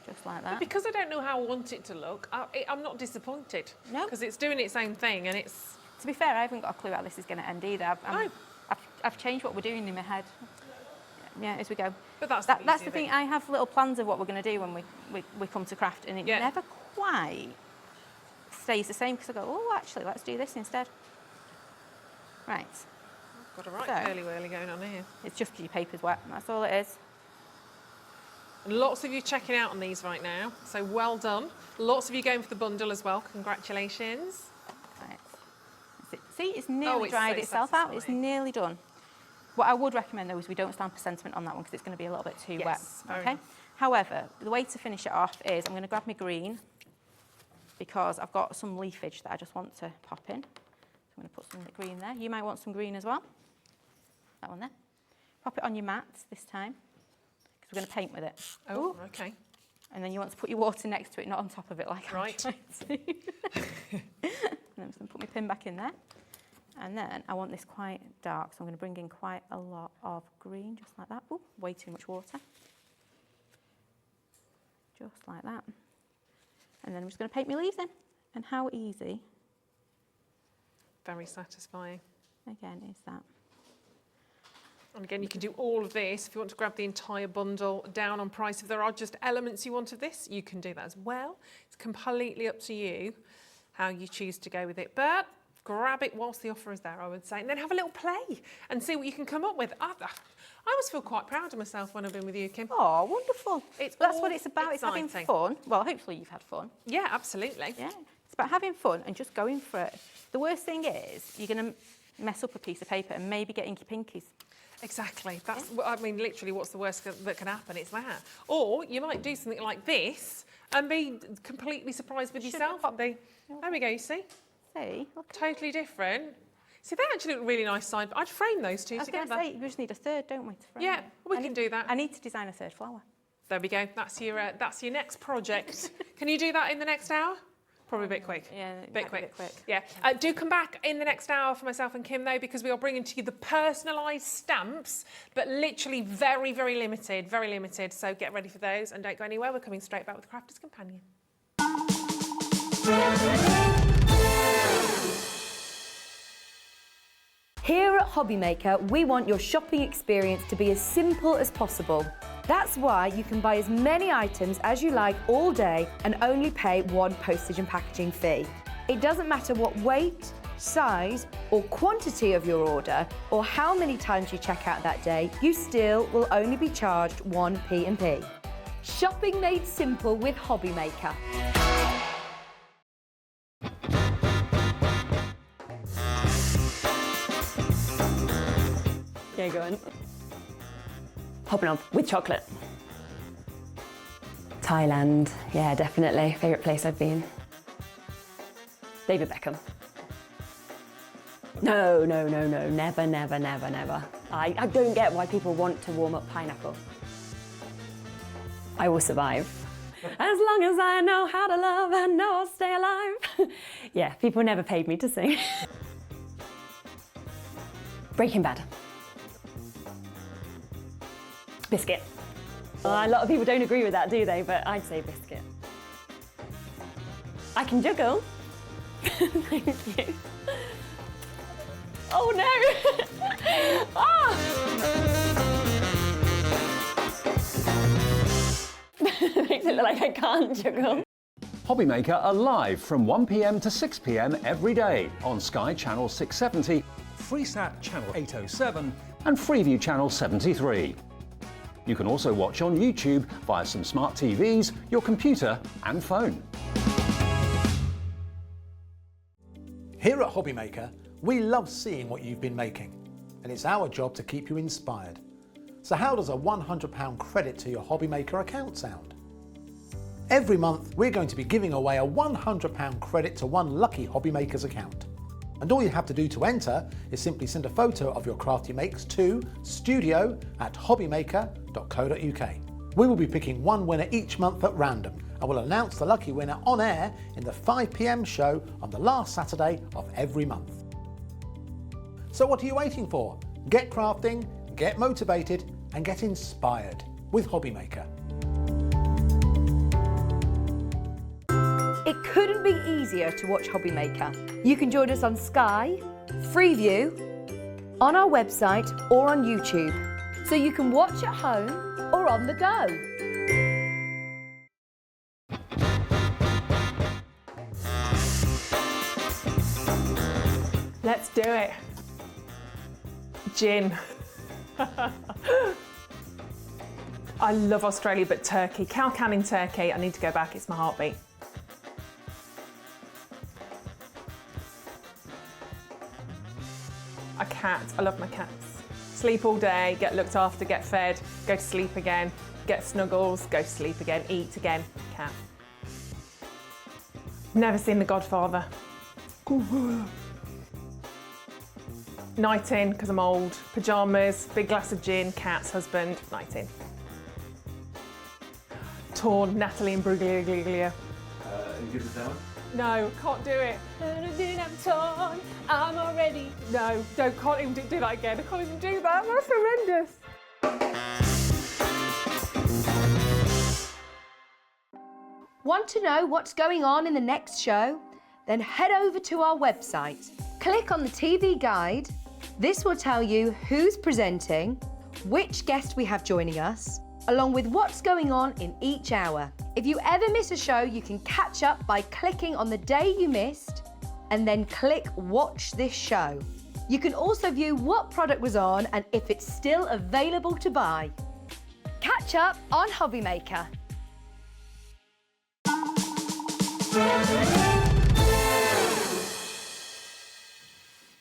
just like that. Because I don't know how I want it to look, I'm not disappointed. No. Because it's doing its own thing and it's... To be fair, I haven't got a clue how this is going to end either. I've changed what we're doing in my head. Yeah, as we go. But that's the thing. I have little plans of what we're going to do when we come to craft, and it never quite stays the same because I go, oh, actually, let's do this instead. Right. Got a right So- curly-whirly going on here. It's just because your paper's wet. That's all it is. And lots of you checking out on these right now, so well done. Lots of you going for the bundle as well. Congratulations. Right. That's it. See, it's nearly it's dried so itself out. It's satisfying. nearly done. What I would recommend, though, is we don't stamp a sentiment on that one because it's going to be a little bit too wet. fair Okay. enough. However, the way to finish it off is I'm going to grab my green because I've got some leafage that I just want to pop in. So I'm going to put some green there. You might want some green as well. That one there. Pop it on your mat this time because we're going to paint with it. Oh, okay. And then you want to put your water next to it, not on top of it like Right. I'm trying to. And I'm just going to put my pin back in there. And then I want this quite dark, so I'm going to bring in quite a lot of green, just like that. Ooh, way too much water. Just like that. And then I'm just going to paint my leaves in. And how easy, Very satisfying. again, is that? And again, you can do all of this. If you want to grab the entire bundle down on price, if there are just elements you want of this, you can do that as well. It's completely up to you how you choose to go with it. But grab it whilst the offer is there, I would say, and then have a little play and see what you can come up with. I always feel quite proud of myself when I've been with you, Kim. Oh, wonderful. It's That's all what it's about. exciting. It's having fun. Well, hopefully you've had fun. Yeah, absolutely. Yeah, it's about having fun and just going for it. The worst thing is you're going to mess up a piece of paper and maybe get inky pinkies. Exactly. That's, I mean, literally, what's the worst that can happen? It's that. Or you might do something like this and be completely surprised with yourself. And be, there we go, you see? See? Look. Totally different. See, they actually look really nice side. I'd frame those two I was going together. to say, we just need a third, don't we? To frame Yeah, it? we can do that. I need to design a third flower. There we go. That's your next project. Can you do that in the next hour? Probably a bit quick. Yeah, it bit might be quick. a bit quick. Yeah. Do come back in the next hour for myself and Kim, though, because we are bringing to you the personalised stamps, but literally very, very limited, very limited. So get ready for those and don't go anywhere. We're coming straight back with the Crafter's Companion. Here at Hobbymaker, we want your shopping experience to be as simple as possible. That's why you can buy as many items as you like all day and only pay one postage and packaging fee. It doesn't matter what weight, size, or quantity of your order, or how many times you check out that day, you still will only be charged 1 P&P. Shopping made simple with Hobby Maker. Yeah, go on. Hopping up with chocolate. Thailand, yeah, definitely. Favourite place I've been. David Beckham. No, never. I don't get why people want to warm up pineapple. I will survive. As long as I know how to love, I know I'll stay alive. Yeah, people never paid me to sing. Breaking Bad. Biscuit. A lot of people don't agree with that, do they? But I'd say biscuit. I can juggle. Thank you. Oh no! Ah! Makes it look like I can't juggle. Hobby Maker are live from 1 p.m. to 6 p.m. every day on Sky Channel 670, Freesat Channel 807, and Freeview Channel 73. You can also watch on YouTube via some smart TVs, your computer and phone. Here at Hobby Maker, we love seeing what you've been making, and it's our job to keep you inspired. So how does a £100 credit to your Hobby Maker account sound? Every month, we're going to be giving away a £100 credit to one lucky Hobby Maker's account. And all you have to do to enter is simply send a photo of your craft you makes to studio@hobbymaker.co.uk. We will be picking one winner each month at random, and we'll announce the lucky winner on air in the 5 p.m. show on the last Saturday of every month. So what are you waiting for? Get crafting, get motivated, and get inspired with Hobby Maker. It couldn't be easier to watch Hobby Maker. You can join us on Sky, Freeview, on our website or on YouTube, so you can watch at home or on the go. Let's do it. Gin. I love Australia, but Turkey. Cow Can in Turkey. I need to go back. It's my heartbeat. A cat. I love my cats. Sleep all day, get looked after, get fed, go to sleep again, get snuggles, go to sleep again, eat again. Cat. Never seen The Godfather. Night in, because I'm old. Pyjamas, big glass of gin, cats, husband, night in. Torn, Natalie and Bruglia. You give us that one? No, can't do it. I'm torn, I'm already. No, can't even do that again. I can't even do that. That's horrendous. Want to know what's going on in the next show? Then head over to our website. Click on the TV guide. This will tell you who's presenting, which guest we have joining us, along with what's going on in each hour. If you ever miss a show, you can catch up by clicking on the day you missed and then click Watch This Show. You can also view what product was on and if it's still available to buy. Catch up on Hobby Maker.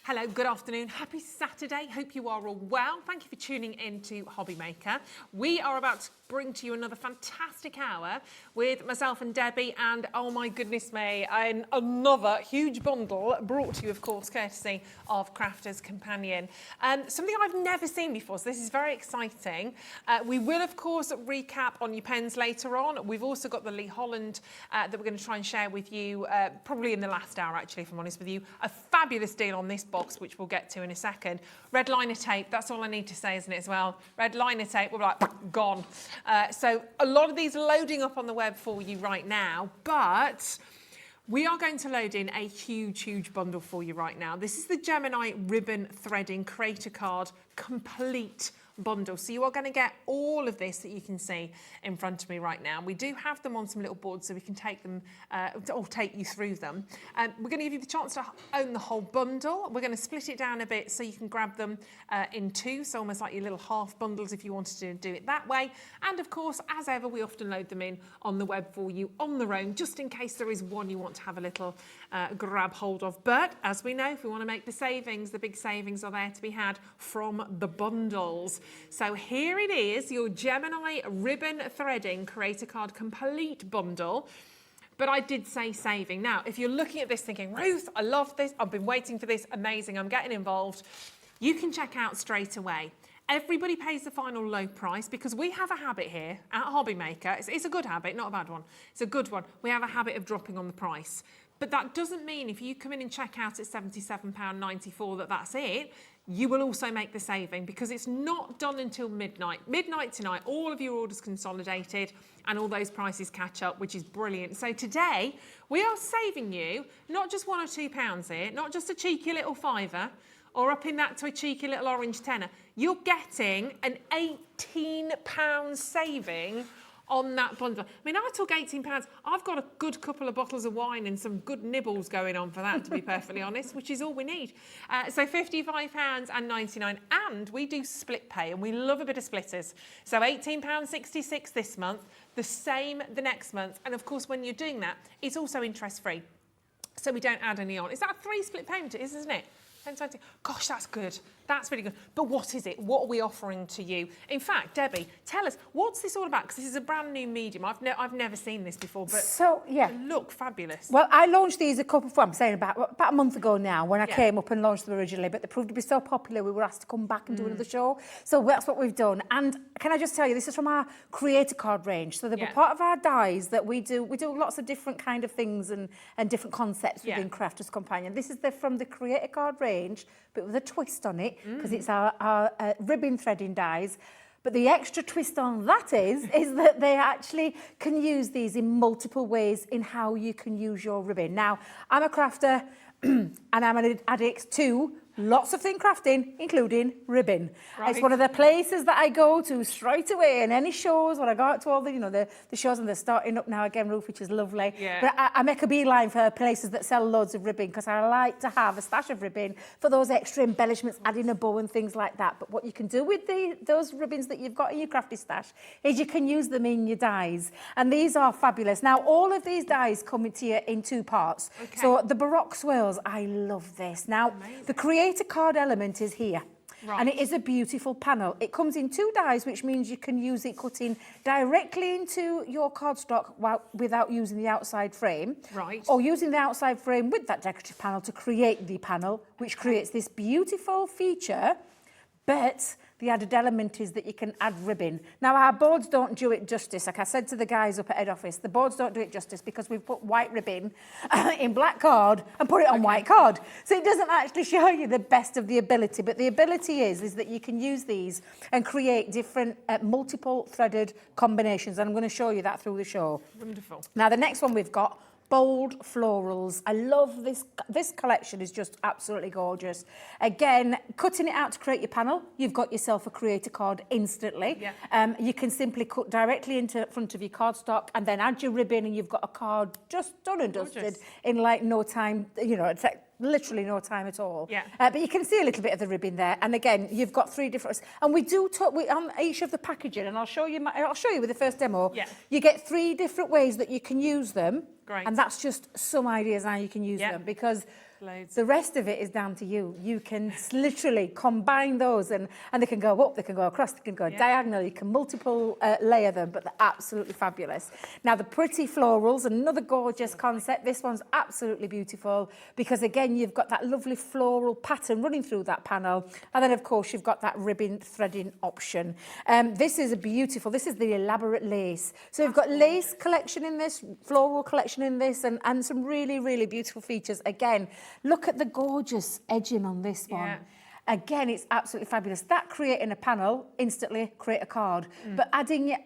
Hello, good afternoon. Happy Saturday. Hope you are all well. Thank you for tuning in to Hobby Maker. We are about to bring to you another fantastic hour with myself and Debbie, and oh my goodness me, another huge bundle brought to you, of course, courtesy of Crafter's Companion. Something I've never seen before, so this is very exciting. We will, of course, recap on your pens later on. We've also got the Lee Holland that we're going to try and share with you, probably in the last hour, actually, if I'm honest with you. A fabulous deal on this box, which we'll get to in a second. Red liner tape, that's all I need to say, isn't it, as well? Red liner tape, we're like, gone. So a lot of these are loading up on the web for you right now, but we are going to load in a huge bundle for you right now. This is the Gemini ribbon threading creator card complete bundle. So you are going to get all of this that you can see in front of me right now. We do have them on some little boards so we can take them or take you through them. We're going to give you the chance to own the whole bundle. We're going to split it down a bit so you can grab them in two, so almost like your little half bundles if you wanted to do it that way. And of course, as ever, we often load them in on the web for you on their own, just in case there is one you want to have a little grab hold of. But as we know, if we want to make the savings, the big savings are there to be had from the bundles. So here it is, your Gemini ribbon threading creator card complete bundle. But I did say saving. Now, if you're looking at this thinking, Ruth, I love this, I've been waiting for this, amazing, I'm getting involved, you can check out straight away. Everybody pays the final low price because we have a habit here at Hobby Maker. It's a good habit, not a bad one. It's a good one. We have a habit of dropping on the price. But that doesn't mean if you come in and check out at £77.94 that's it. You will also make the saving because it's not done until midnight. Midnight tonight, all of your orders consolidated and all those prices catch up, which is brilliant. So today, we are saving you not just £1 or £2 here, not just a cheeky little fiver, or upping that to a cheeky little orange tenner. You're getting an £18 saving on that bundle. I mean, I took £18. I've got a good couple of bottles of wine and some good nibbles going on for that, to be perfectly honest, which is all we need. So £55.99, and we do split pay, and we love a bit of splitters. So £18.66 this month, the same the next month, and of course, when you're doing that, it's also interest-free. So we don't add any on. Is that a 3 split payment? It is, isn't it? 10/20. Gosh, that's good. That's really good. But what is it? What are we offering to you? In fact, Debbie, tell us, what's this all about? Because this is a brand new medium. I've never seen this before, but so, yeah. They look fabulous. Well, I launched these about a month ago now when I came up and launched them originally, but they proved to be so popular we were asked to come back and do another show. So that's what we've done. And can I just tell you, this is from our creator card range. So they were part of our dies that we do. We do lots of different kind of things and different concepts within Crafters Companion. This is from the creator card range, but with a twist on it, because it's our ribbon threading dies. But the extra twist on that is that they actually can use these in multiple ways in how you can use your ribbon. Now, I'm a crafter and I'm an addict to lots of thing crafting, including ribbon. Right. It's one of the places that I go to straight away in any shows when I go out to all the, the shows, and they're starting up now again, Ruth, which is lovely. Yeah. But I make a beeline for places that sell loads of ribbon because I like to have a stash of ribbon for those extra embellishments, adding a bow and things like that. But what you can do with those ribbons that you've got in your crafty stash is you can use them in your dies. And these are fabulous. Now, all of these dies come to you in 2 parts. Okay. So the Baroque swirls, I love this. Now, the creator card element is here. Right. And it is a beautiful panel. It comes in 2 dies, which means you can use it cutting directly into your cardstock without using the outside frame. Right. Or using the outside frame with that decorative panel to create the panel, which creates this beautiful feature. But the added element is that you can add ribbon. Now, our boards don't do it justice. Like I said to the guys up at head office, the boards don't do it justice because we've put white ribbon in black card and put it on white card. So it doesn't actually show you the best of the ability. But the ability is that you can use these and create different multiple threaded combinations. And I'm going to show you that through the show. Wonderful. Now, the next one we've got, bold florals. I love this. This collection is just absolutely gorgeous. Again, cutting it out to create your panel, you've got yourself a creator card instantly. Yeah. You can simply cut directly into front of your cardstock and then add your ribbon and you've got a card just done and dusted in like no time, it's like literally no time at all. Yeah. But you can see a little bit of the ribbon there. And again, you've got 3 different, and we do talk on each of the packaging, and I'll show you with the first demo. Yeah. You get 3 different ways that you can use them. Great. And that's just some ideas how you can use them, because the rest of it is down to you. You can literally combine those and they can go up, they can go across, they can go diagonal, you can multiple layer them, but they're absolutely fabulous. Now, the pretty florals, another gorgeous concept. This one's absolutely beautiful because, again, you've got that lovely floral pattern running through that panel. And then, of course, you've got that ribbon threading option. This is this is the elaborate lace. So you've got lace collection in this, floral collection in this, and some really, really beautiful features. Again, look at the gorgeous edging on this one. Yeah. Again, it's absolutely fabulous. That creating a panel, instantly create a card. But adding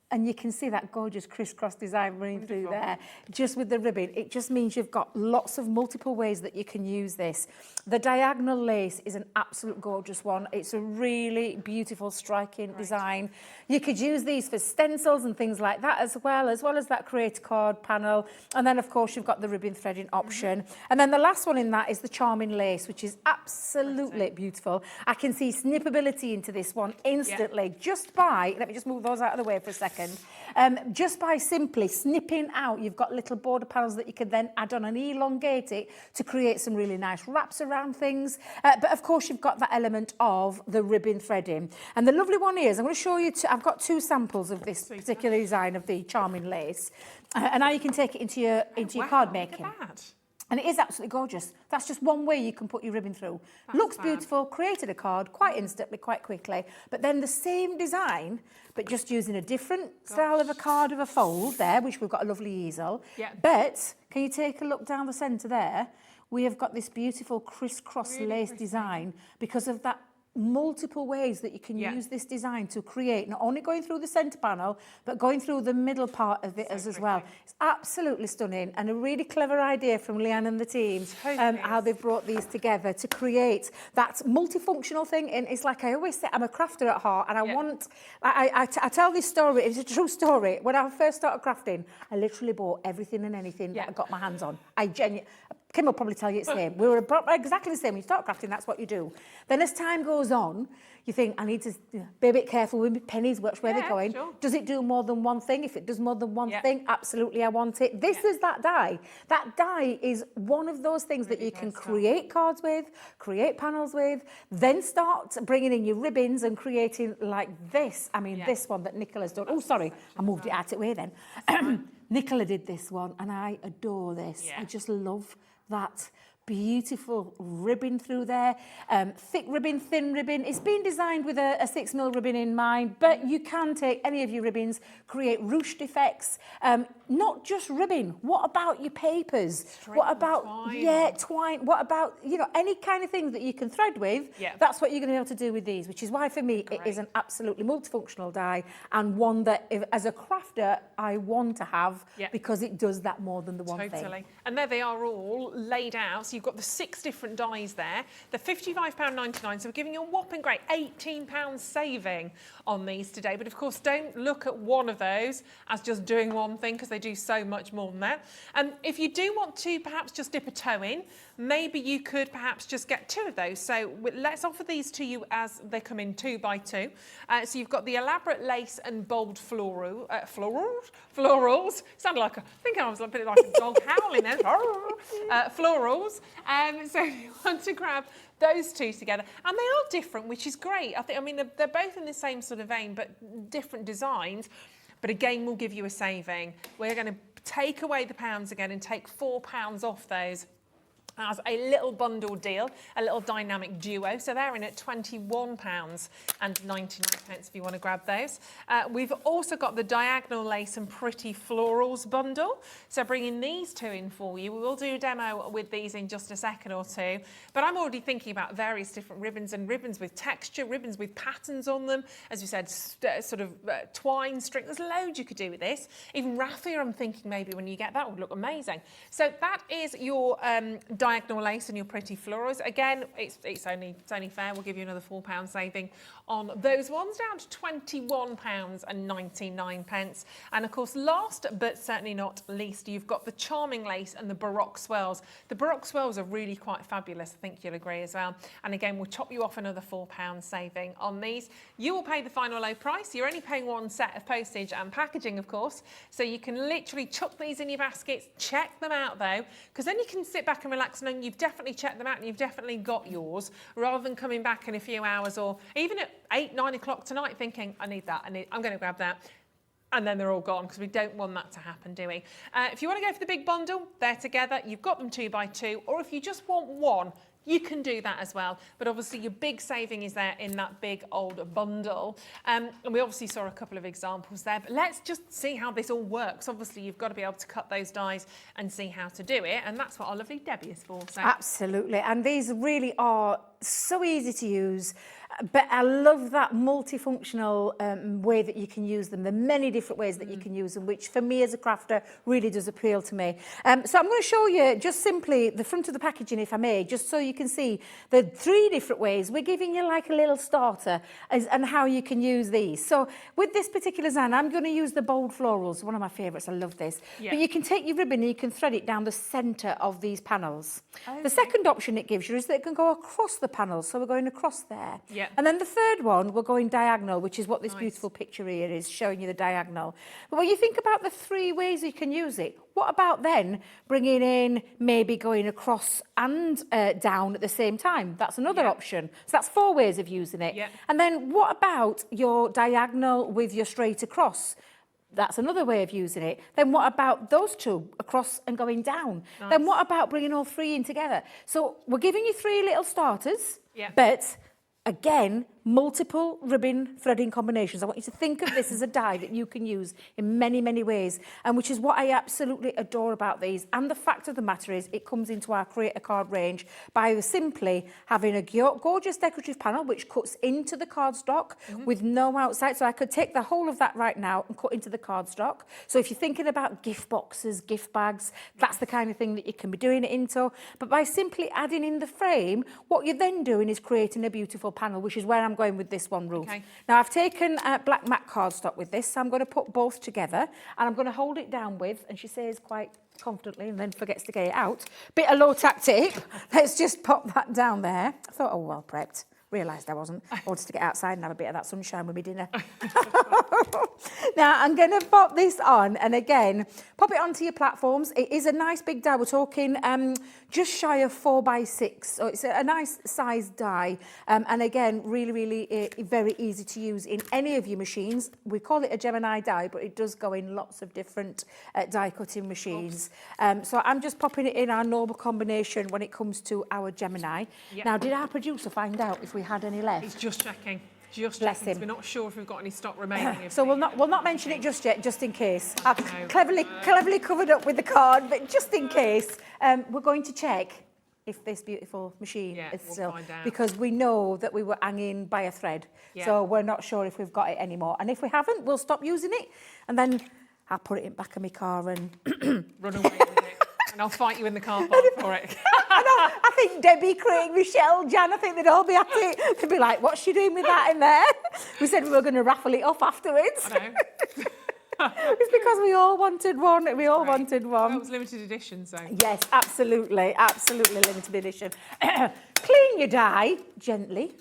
And you can see that gorgeous crisscross design running through there, just with the ribbon. It just means you've got lots of multiple ways that you can use this. The diagonal lace is an absolute gorgeous one. It's a really beautiful, striking design. You could use these for stencils and things like that as well as that create card panel. And then, of course, you've got the ribbon threading option. And then the last one in that is the charming lace, which is absolutely beautiful. I can see snippability into this one instantly just by, let me just move those out of the way for a second. Just by simply snipping out, you've got little border panels that you can then add on and elongate it to create some really nice wraps around things. But of course, you've got that element of the ribbon threading. And the lovely one is, I'm going to show you, I've got 2 samples of this particular design of the charming lace. And now you can take it into your card making. Look at that. And it is absolutely gorgeous. That's just one way you can put your ribbon through. Looks beautiful, created a card quite instantly, quite quickly. But then the same design, but just using a different style of a card of a fold there, which we've got a lovely easel. Yeah. But can you take a look down the centre there? We have got this beautiful crisscross lace design because of that multiple ways that you can use this design to create, not only going through the centre panel, but going through the middle part of it as well. It's absolutely stunning and a really clever idea from Leanne and the team, how they've brought these together to create that multifunctional thing. And it's like I always say, I'm a crafter at heart, and I tell this story, it's a true story. When I first started crafting, I literally bought everything and anything that I got my hands on. Kim will probably tell you it's the same. We were exactly the same. When you start crafting, that's what you do. Then as time goes on, you think, I need to be a bit careful with my pennies, watch where they're going. Sure. Does it do more than one thing? If it does more than one thing, absolutely I want it. This is that die. That die is one of those things that you can create cards with, create panels with, then start bringing in your ribbons and creating like this. I mean, this one that Nicola's done. Oh, sorry, I moved it out of the way then. Nicola did this one, and I adore this. I just love that beautiful ribbon through there, thick ribbon, thin ribbon. It's been designed with a 6mm ribbon in mind, but you can take any of your ribbons, create ruched effects, not just ribbon. What about your papers? What about twine? What about, you know, any kind of thing that you can thread with? That's what you're going to be able to do with these, which is why for me it is an absolutely multifunctional die, and one that as a crafter I want to have because it does that more than the one thing. And there they are all laid out. So you've got the 6 different dies there. They're £55.99, so we're giving you a whopping great £18 saving on these today. But of course, don't look at one of those as just doing one thing, because they do so much more than that. And if you do want to perhaps just dip a toe in, maybe you could perhaps just get 2 of those. So let's offer these to you as they come in 2 by 2. So you've got the elaborate lace and bold florals. Sounded like I think I was a bit like a dog howling then. Florals. So if you want to grab those 2 together, and they are different, which is great. I mean, they're both in the same sort of vein, but different designs. But again, we'll give you a saving. We're going to take away the pounds again and take £4 off those as a little bundle deal, a little dynamic duo. So they're in at £21.99 if you want to grab those. We've also got the diagonal lace and pretty florals bundle. So bringing these 2 in for you. We will do a demo with these in just a second or 2. But I'm already thinking about various different ribbons, and ribbons with texture, ribbons with patterns on them. As you said, sort of twine, string. There's loads you could do with this. Even raffia, I'm thinking maybe when you get that would look amazing. So that is your diagonal lace and your pretty florals. Again, it's only fair. We'll give you another £4 saving on those ones, down to £21.99. And of course, last but certainly not least, you've got the charming lace and the Baroque swirls. The Baroque swirls are really quite fabulous. I think you'll agree as well. And again, we'll top you off another £4 saving on these. You will pay the final low price. You're only paying 1 set of postage and packaging, of course. So you can literally chuck these in your baskets. Check them out though, because then you can sit back and relax knowing you've definitely checked them out and you've definitely got yours, rather than coming back in a few hours or even at 8, 9 o'clock tonight thinking, I need that, I'm going to grab that. And then they're all gone, because we don't want that to happen, do we? If you want to go for the big bundle, they're together. You've got them 2 by 2. Or if you just want one, you can do that as well. But obviously your big saving is there in that big old bundle. And we obviously saw a couple of examples there, but let's just see how this all works. Obviously you've got to be able to cut those dies and see how to do it. And that's what our lovely Debbie is for. So. Absolutely. And these really are so easy to use, but I love that multifunctional way that you can use them, the many different ways that you can use them, which for me as a crafter really does appeal to me. So I'm going to show you just simply the front of the packaging, if I may, just so you can see the 3 different ways. We're giving you like a little starter and how you can use these. So with this particular design, I'm going to use the bold florals, one of my favourites. I love this. Yeah. But you can take your ribbon and you can thread it down the centre of these panels. Okay. The second option it gives you is that it can go across the panels, so we're going across there. Yeah. And then the third one, we're going diagonal, which is what this beautiful picture here is, showing you the diagonal. But when you think about the 3 ways you can use it, what about then bringing in, maybe going across and down at the same time? That's another option. So that's 4 ways of using it. Yeah. And then what about your diagonal with your straight across? That's another way of using it. Then what about those 2, across and going down? Nice. Then what about bringing all 3 in together? So we're giving you 3 little starters, Yeah. but again, multiple ribbon threading combinations. I want you to think of this as a die that you can use in many, many ways, and which is what I absolutely adore about these. And the fact of the matter is, it comes into our Create a Card range by simply having a gorgeous decorative panel which cuts into the cardstock with no outside. So I could take the whole of that right now and cut into the cardstock. So if you're thinking about gift boxes, gift bags, that's the kind of thing that you can be doing it into. But by simply adding in the frame, what you're then doing is creating a beautiful panel, which is where I'm going with this one, Ruth. Okay. Now I've taken black matte cardstock with this, so I'm going to put both together and I'm going to hold it down with, and she says quite confidently and then forgets to get it out, bit of low tack tape. Let's just pop that down there. I thought, oh, well prepped. Realised I wasn't. I wanted to get outside and have a bit of that sunshine with my dinner. Now I'm going to pop this on, and again, pop it onto your platforms. It is a nice big die. We're talking just shy of 4 by 6, so it's a nice sized die. And again, really very easy to use in any of your machines. We call it a Gemini die, but it does go in lots of different die cutting machines. So I'm just popping it in our normal combination when it comes to our Gemini. Yep. Now, did our producer find out if we had any left? He's just checking. Just Bless checking. him. We're not sure if we've got any stock remaining. So we'll not mention it just yet, just in case. I've cleverly covered up with the card, but just in case, we're going to check if this beautiful machine is still, find out. because we know that we were hanging by a thread. Yeah. So we're not sure if we've got it anymore. And if we haven't, we'll stop using it, and then I'll put it in back of my car and Run away with it. And I'll fight you in the car park for it. I think Debbie, Craig, Michelle, Jan, I think they'd all be at it. They'd be like, what's she doing with that in there? We said we were going to raffle it off afterwards. I know. It's because we all wanted one. We all wanted one. That was limited edition, so. Yes, absolutely limited edition. Clean your die gently.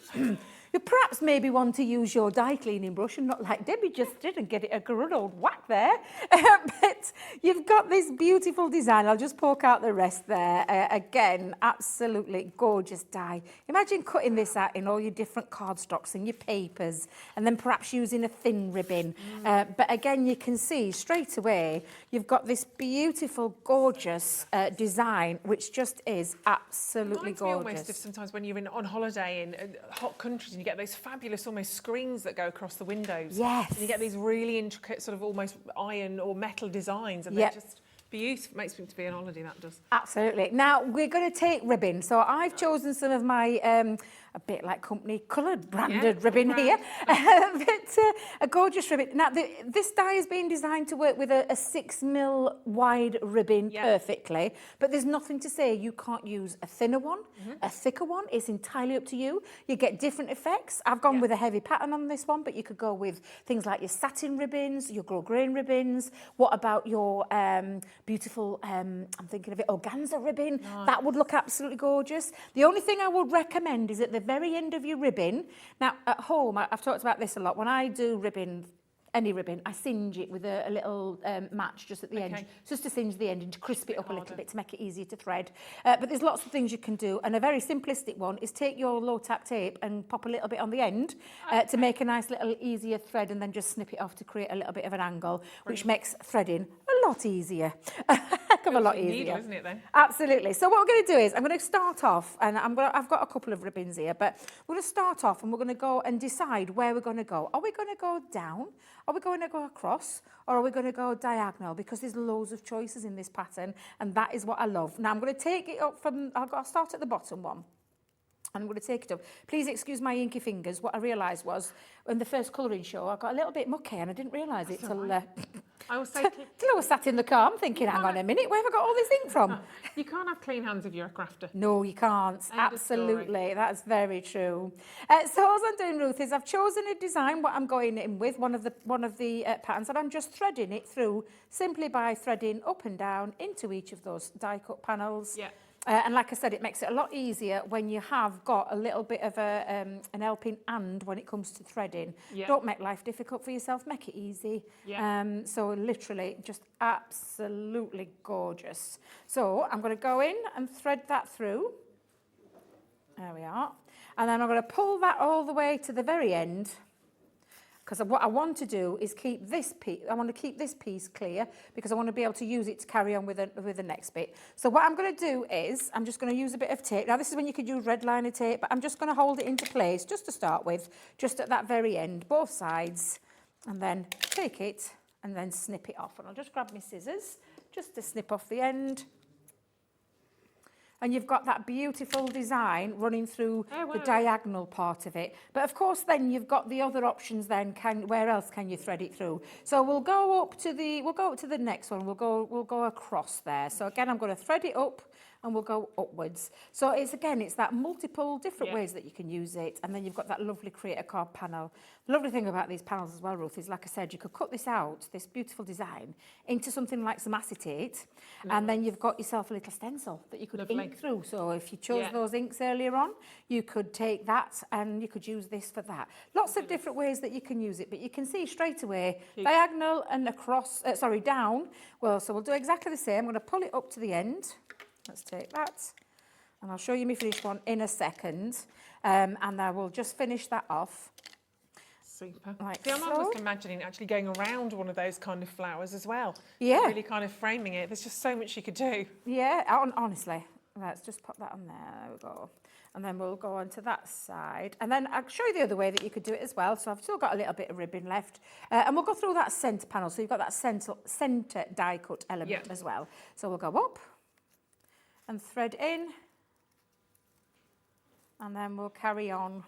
You perhaps maybe want to use your die cleaning brush and not like Debbie just did and get it a good old whack there. But you've got this beautiful design. I'll just poke out the rest there. Again, absolutely gorgeous die. Imagine cutting this out in all your different cardstocks and your papers, and then perhaps using a thin ribbon. But again, you can see straight away, you've got this beautiful, gorgeous design, which just is absolutely Reminds me gorgeous. almost of sometimes when you're on holiday in hot countries and you get those fabulous almost screens that go across the windows. Yes. And you get these really intricate sort of almost iron or metal designs, and Yep. they're just beautiful. Makes me to be on holiday, that does. Absolutely. Now, we're going to take ribbon. So I've chosen some of my, a bit like company coloured branded ribbon here. But a gorgeous ribbon. Now, this die has been designed to work with a 6mm wide ribbon perfectly. But there's nothing to say you can't use a thinner one, a thicker one. It's entirely up to you. You get different effects. I've gone with a heavy pattern on this one, but you could go with things like your satin ribbons, your grosgrain ribbons. What about your beautiful, I'm thinking of it, organza ribbon? Nice. That would look absolutely gorgeous. The only thing I would recommend is at the very end of your ribbon. Now, at home, I've talked about this a lot. When I do ribbon, any ribbon, I singe it with a little match just at the end, just to singe the end and to crisp it up a little bit to make it easier to thread. But there's lots of things you can do, and a very simplistic one is take your low tack tape and pop a little bit on the end to make a nice little easier thread, and then just snip it off to create a little bit of an angle, which makes threading a lot easier. A heck of a lot easier. Needle, isn't it, then? Absolutely. So what we're going to do is I'm going to start off, and I've got a couple of ribbons here, but we're going to start off and we're going to go and decide where we're going to go. Are we going to go down? Are we going to go across, or are we going to go diagonal? Because there's loads of choices in this pattern, and that is what I love. Now I'm going to take it up from, I'll start at the bottom one. I'm going to take it up. Please excuse my inky fingers. What I realised was, in the first colouring show, I got a little bit mucky and I didn't realise it till I will say, till I was sat in the car. I'm thinking, hang on a minute, where have I got all this ink from? you can't have clean hands if you're a crafter. No, you can't. End of story. Absolutely, that's very true. So all I'm doing, Ruth, is I've chosen a design, what I'm going in with, one of the patterns, and I'm just threading it through simply by threading up and down into each of those die cut panels. Yeah. And like I said, it makes it a lot easier when you have got a little bit of an helping hand when it comes to threading. Yeah. Don't make life difficult for yourself, make it easy. Yeah. So literally just absolutely gorgeous. So I'm going to go in and thread that through. There we are. And then I'm going to pull that all the way to the very end. Because what I want to do is keep this piece, I want to keep this piece clear because I want to be able to use it to carry on with the next bit. So what I'm going to do is, I'm just going to use a bit of tape. Now this is when you could use red liner tape, but I'm just going to hold it into place just to start with, just at that very end, both sides, and then take it and then snip it off. And I'll just grab my scissors just to snip off the end. And you've got that beautiful design running through the diagonal part of it. But of course then you've got the other options then, where else can you thread it through? So we'll go up to the next one, we'll go across there. So again, I'm going to thread it up and we'll go upwards. So it's that multiple different ways that you can use it. And then you've got that lovely creator card panel. The lovely thing about these panels as well, Ruth, is like I said, you could cut this out, this beautiful design, into something like some acetate. And then you've got yourself a little stencil that you could ink through. So if you chose those inks earlier on, you could take that and you could use this for that. Lots of different ways that you can use it, but you can see straight away, diagonal and across, down. Well, so we'll do exactly the same. I'm going to pull it up to the end. Let's take that, and I'll show you my finished one in a second, and I will just finish that off. Super. Like See, I'm so. almost imagining actually going around one of those kind of flowers as well. Yeah. Really kind of framing it. There's just so much you could do. Yeah, honestly. Let's just pop that on there. There we go. And then we'll go on to that side. And then I'll show you the other way that you could do it as well. So I've still got a little bit of ribbon left. And we'll go through that centre panel. So you've got that centre die cut element as well. So we'll go up and thread in, and then we'll carry on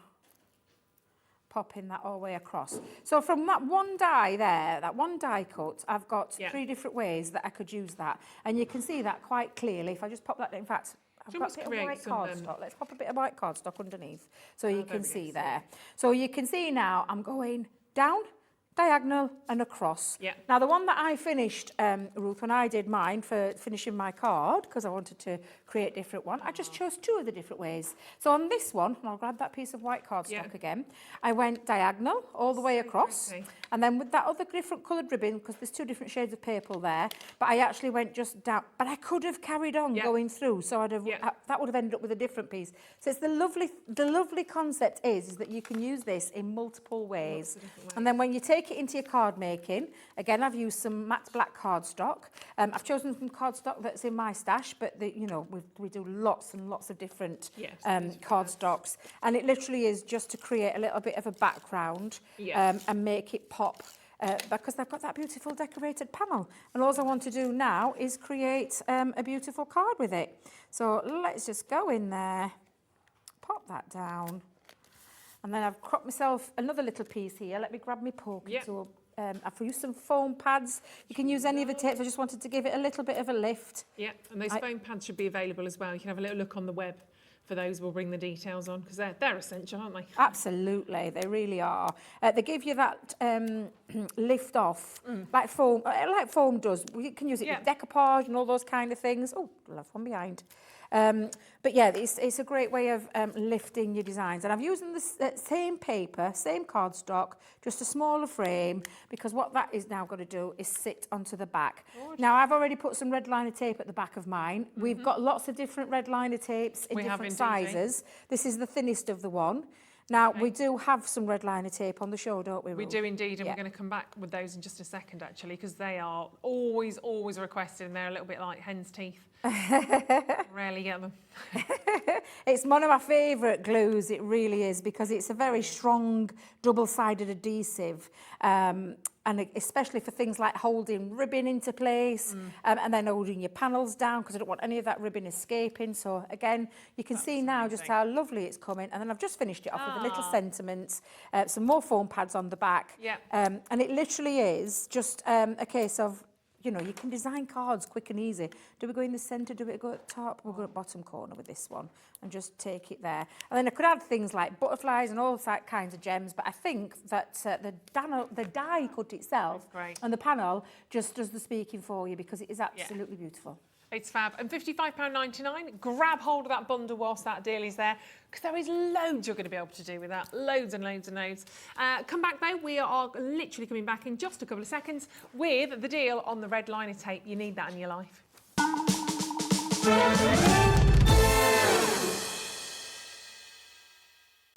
popping that all the way across. So from that one die there, that one die cut, I've got 3 different ways that I could use that, and you can see that quite clearly. If I just pop that, in fact, I've got a bit of white cardstock. Let's pop a bit of white cardstock underneath so you can see there. So you can see now I'm going down, diagonal and across. Yeah. Now the one that I finished, Ruth, when I did mine for finishing my card, because I wanted to create a different one, I just chose 2 of the different ways. So on this one, and I'll grab that piece of white cardstock again, I went diagonal all the way across, and then with that other different coloured ribbon, because there's 2 different shades of purple there, but I actually went just down, but I could have carried on going through, so I'd have, that would have ended up with a different piece. So it's the lovely concept is that you can use this in multiple ways. And then when you take it into your card making, again, I've used some matte black cardstock. I've chosen some cardstock that's in my stash, but we do lots and lots of different cardstocks, and it literally is just to create a little bit of a background and make it pop. Because they've got that beautiful decorated panel, and all I want to do now is create a beautiful card with it. So let's just go in there, pop that down. And then I've cropped myself another little piece here. Let me grab my poking tool. I've used some foam pads. You can use any of the tapes. I just wanted to give it a little bit of a lift. Yeah, and those foam pads should be available as well. You can have a little look on the web for those. We'll bring the details on because they're essential, aren't they? Absolutely, they really are. They give you that lift off, like foam does. You can use it with decoupage and all those kind of things. Oh, I left one behind. But yeah, it's a great way of lifting your designs. And I've used the same paper, same cardstock, just a smaller frame, because what that is now going to do is sit onto the back. Gorgeous. Now, I've already put some red liner tape at the back of mine. We've got lots of different red liner tapes in different sizes. This is the thinnest of the one. Now, we do have some red liner tape on the show, don't we, Ruth? We do indeed, and we're going to come back with those in just a second, actually, because they are always requested, and they're a little bit like hen's teeth. Rarely get them. It's one of my favourite glues, it really is, because it's a very strong double-sided adhesive. And and especially for things like holding ribbon into place and then holding your panels down, because I don't want any of that ribbon escaping. So again, you can see now just how lovely it's coming. And then I've just finished it off with a little sentiment, some more foam pads on the back. And it literally is just a case of, you know, you can design cards quick and easy. Do we go in the centre? Do we go at the top? We'll go at bottom corner with this one and just take it there. And then I could add things like butterflies and all that kinds of gems, but I think that the die cut itself and the panel just does the speaking for you, because it is absolutely beautiful. It's fab. And £55.99, grab hold of that bundle whilst that deal is there, because there is loads you're going to be able to do with that. Loads and loads and loads. Come back though, we are literally coming back in just a couple of seconds with the deal on the red liner tape. You need that in your life.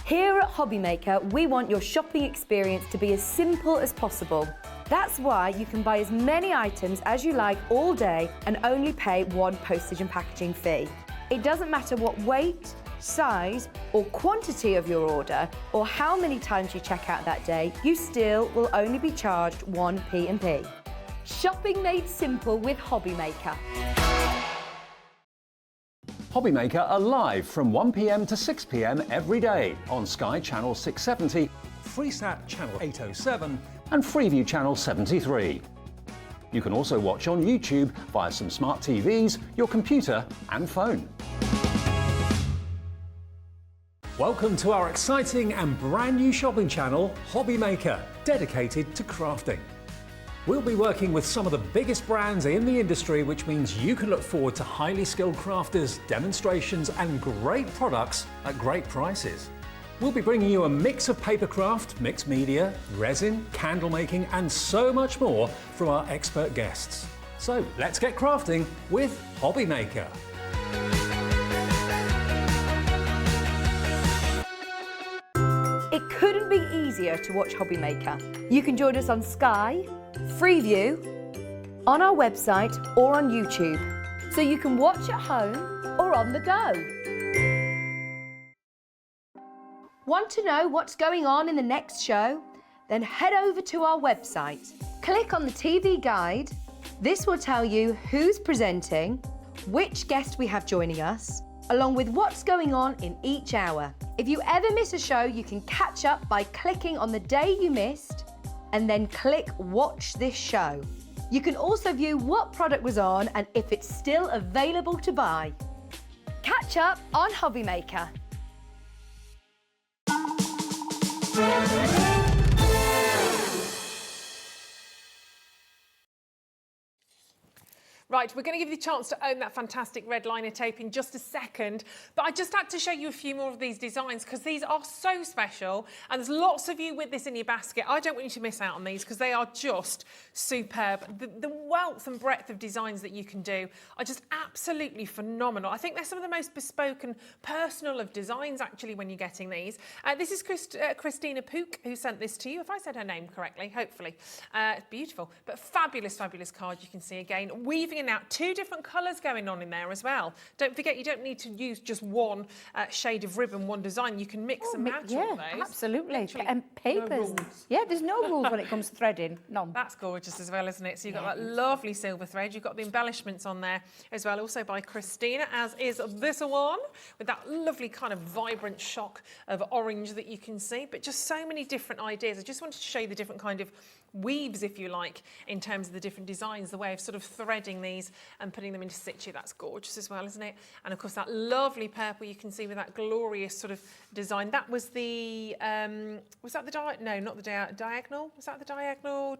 Here at Hobbymaker, we want your shopping experience to be as simple as possible. That's why you can buy as many items as you like all day and only pay one postage and packaging fee. It doesn't matter what weight, size or quantity of your order or how many times you check out that day, you still will only be charged one P&P. Shopping made simple with Hobbymaker. Hobbymaker are live from 1 p.m. to 6 p.m. every day on Sky Channel 670, Freesat Channel 807 and Freeview Channel 73. You can also watch on YouTube via some smart TVs, your computer and phone. Welcome to our exciting and brand new shopping channel, Hobbymaker, dedicated to crafting. We'll be working with some of the biggest brands in the industry, which means you can look forward to highly skilled crafters, demonstrations and great products at great prices. We'll be bringing you a mix of papercraft, mixed media, resin, candle making and so much more from our expert guests. So let's get crafting with Hobbymaker. It couldn't be easier to watch Hobbymaker. You can join us on Sky, Freeview, on our website or on YouTube, so you can watch at home or on the go. Want to know what's going on in the next show? Then head over to our website. Click on the TV guide. This will tell you who's presenting, which guest we have joining us, along with what's going on in each hour. If you ever miss a show, you can catch up by clicking on the day you missed and then click Watch This Show. You can also view what product was on and if it's still available to buy. Catch up on Hobbymaker. Right, we're going to give you the chance to own that fantastic red liner tape in just a second, but I just had to show you a few more of these designs because these are so special and there's lots of you with this in your basket. I don't want you to miss out on these because they are just superb. The wealth and breadth of designs that you can do are just absolutely phenomenal. I think they're some of the most bespoke and personal of designs actually when you're getting these. This is Christina Pook who sent this to you, if I said her name correctly, hopefully. It's beautiful, but fabulous, fabulous card you can see again. Weaving out two different colours going on in there as well. Don't forget, you don't need to use just one shade of ribbon, one design. You can mix and match all those. Absolutely. Literally, and papers. no Yeah, there's no rules when it comes to threading. None. That's gorgeous as well, isn't it? So you've got that lovely silver thread. You've got the embellishments on there as well, also by Christina, as is this one, with that lovely kind of vibrant shock of orange that you can see. But just so many different ideas. I just wanted to show you the different kind of weaves, if you like, in terms of the different designs, the way of sort of threading these and putting them into situ. That's gorgeous as well, isn't it? And of course that lovely purple you can see with that glorious sort of design. That was the was that the no, not the diagonal, was that the diagonal?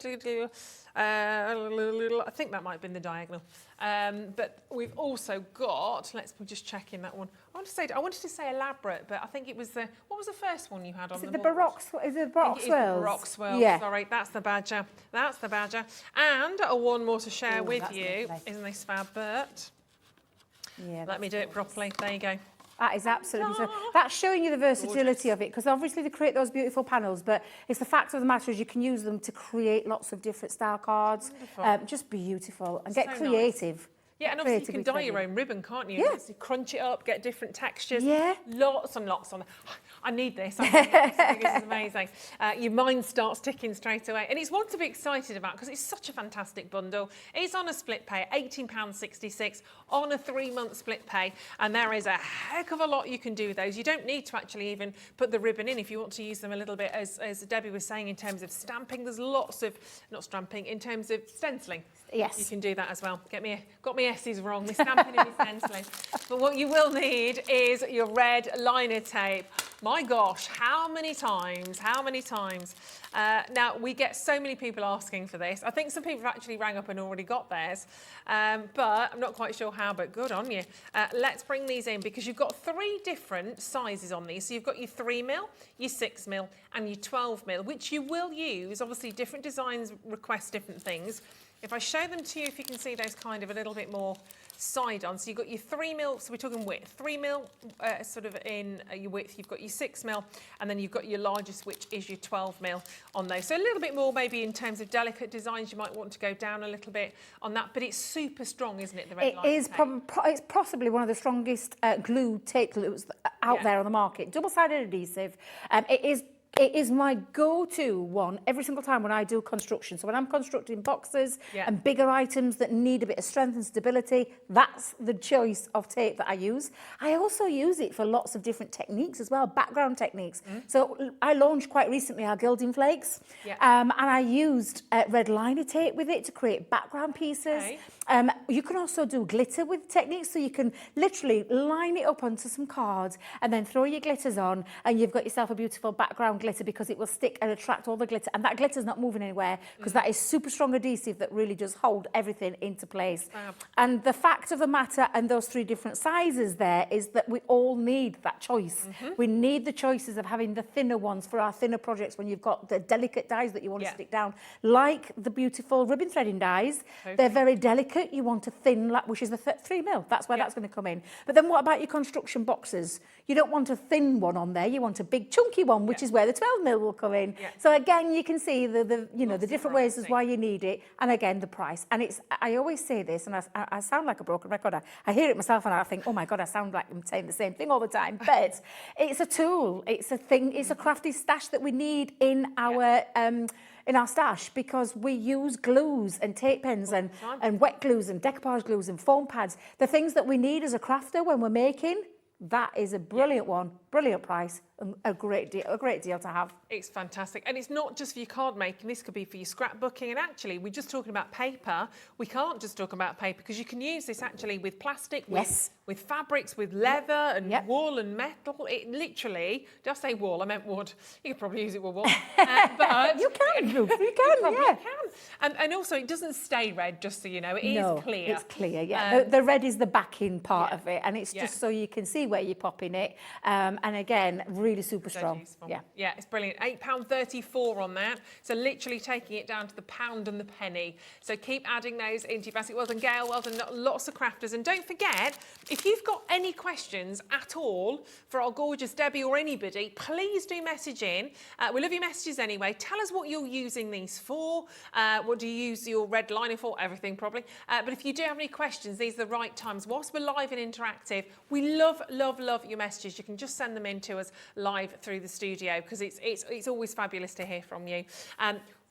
I think that might have been the diagonal. But we've also got, let's just check in that one. I wanted to say elaborate, but I think it was the, what was the first one you had on the Baroque? Is it Baroque swirls? Baroque swirls, yeah. Sorry, that's the badger. That's the badger. And one more to share with you. Lovely. Isn't this fab, Bert? Yeah. Let me do it properly. There you go. That is absolutely so. That's showing you the versatility of it, because obviously they create those beautiful panels, but it's the fact of the matter is you can use them to create lots of different style cards. Just beautiful and get creative. Nice. Yeah, and obviously you can dye your own ribbon, can't you? Yeah. You crunch it up, get different textures. Yeah. Lots and lots on. I need this. I need this. I think this is amazing. Your mind starts ticking straight away. And it's one to be excited about because it's such a fantastic bundle. It's on a split pay, £18.66 on a 3-month split pay. And there is a heck of a lot you can do with those. You don't need to actually even put the ribbon in if you want to use them a little bit, as Debbie was saying, in terms of stamping. There's lots of, not stamping, in terms of stenciling. Yes. You can do that as well. Got my S's wrong, my stamping and my stenciling. But what you will need is your red liner tape. My gosh, how many times? Now, we get so many people asking for this. I think some people have actually rang up and already got theirs, but I'm not quite sure how, but good on you. Let's bring these in because you've got 3 different sizes on these. So you've got your 3mm, your 6mm and your 12mm, which you will use. Obviously, different designs request different things. If I show them to you, if you can see those kind of a little bit more side on. So you've got your 3mm, so we're talking width, 3mm sort of in your width, you've got your 6mm, and then you've got your largest, which is your 12mm on those. So a little bit more maybe in terms of delicate designs, you might want to go down a little bit on that, but it's super strong, isn't it, the red line tape? It's possibly one of the strongest tape glues out there on the market. Double-sided adhesive. It is my go-to one every single time when I do construction. So when I'm constructing boxes and bigger items that need a bit of strength and stability, that's the choice of tape that I use. I also use it for lots of different techniques as well, background techniques. So I launched quite recently our gilding flakes, and I used red liner tape with it to create background pieces. You can also do glitter with techniques, so you can literally line it up onto some cards and then throw your glitters on, and you've got yourself a beautiful background glitter because it will stick and attract all the glitter, and that glitter's not moving anywhere because that is super strong adhesive that really does hold everything into place. And the fact of the matter, and those 3 different sizes there, is that we all need that choice. We need the choices of having the thinner ones for our thinner projects when you've got the delicate dies that you want to stick down, like the beautiful ribbon threading dies. They're very delicate. You want a thin, which is the 3mm. That's where that's going to come in. But then what about your construction boxes? You don't want a thin one on there. You want a big chunky one, which is where the 12mm will come in. So again, you can see the different ways as why you need it, and again the price. And I always say this, and I sound like a broken record. I hear it myself, and I think, oh my God, I sound like I'm saying the same thing all the time. But it's a tool. It's a thing. It's a crafty stash that we need in our stash, because we use glues and tape pens and wet glues and decoupage glues and foam pads. The things that we need as a crafter when we're making. That is a brilliant one, brilliant price, and a great deal to have. It's fantastic. And it's not just for your card making, this could be for your scrapbooking. And actually, we're just talking about paper. We can't just talk about paper because you can use this actually with plastic, with fabrics, with leather and wool and metal. It literally, did I say wool? I meant wood. You could probably use it with wool. But you can, you can. And also, it doesn't stay red, just so you know. It is clear. It's clear, the red is the backing part of it, and it's just so you can see where you're popping it. And again, really super strong. Yeah, it's brilliant. £8.34 on that. So literally taking it down to the pound and the penny. So keep adding those into your basket. Well done, Gail. Well done, lots of crafters. And don't forget, if you've got any questions at all for our gorgeous Debbie or anybody, please do message in. We love your messages anyway. Tell us what you're using these for. What do you use your red liner for? Everything probably. But if you do have any questions, these are the right times. Whilst we're live and interactive, we love your messages. You can just send them in to us live through the studio because it's always fabulous to hear from you.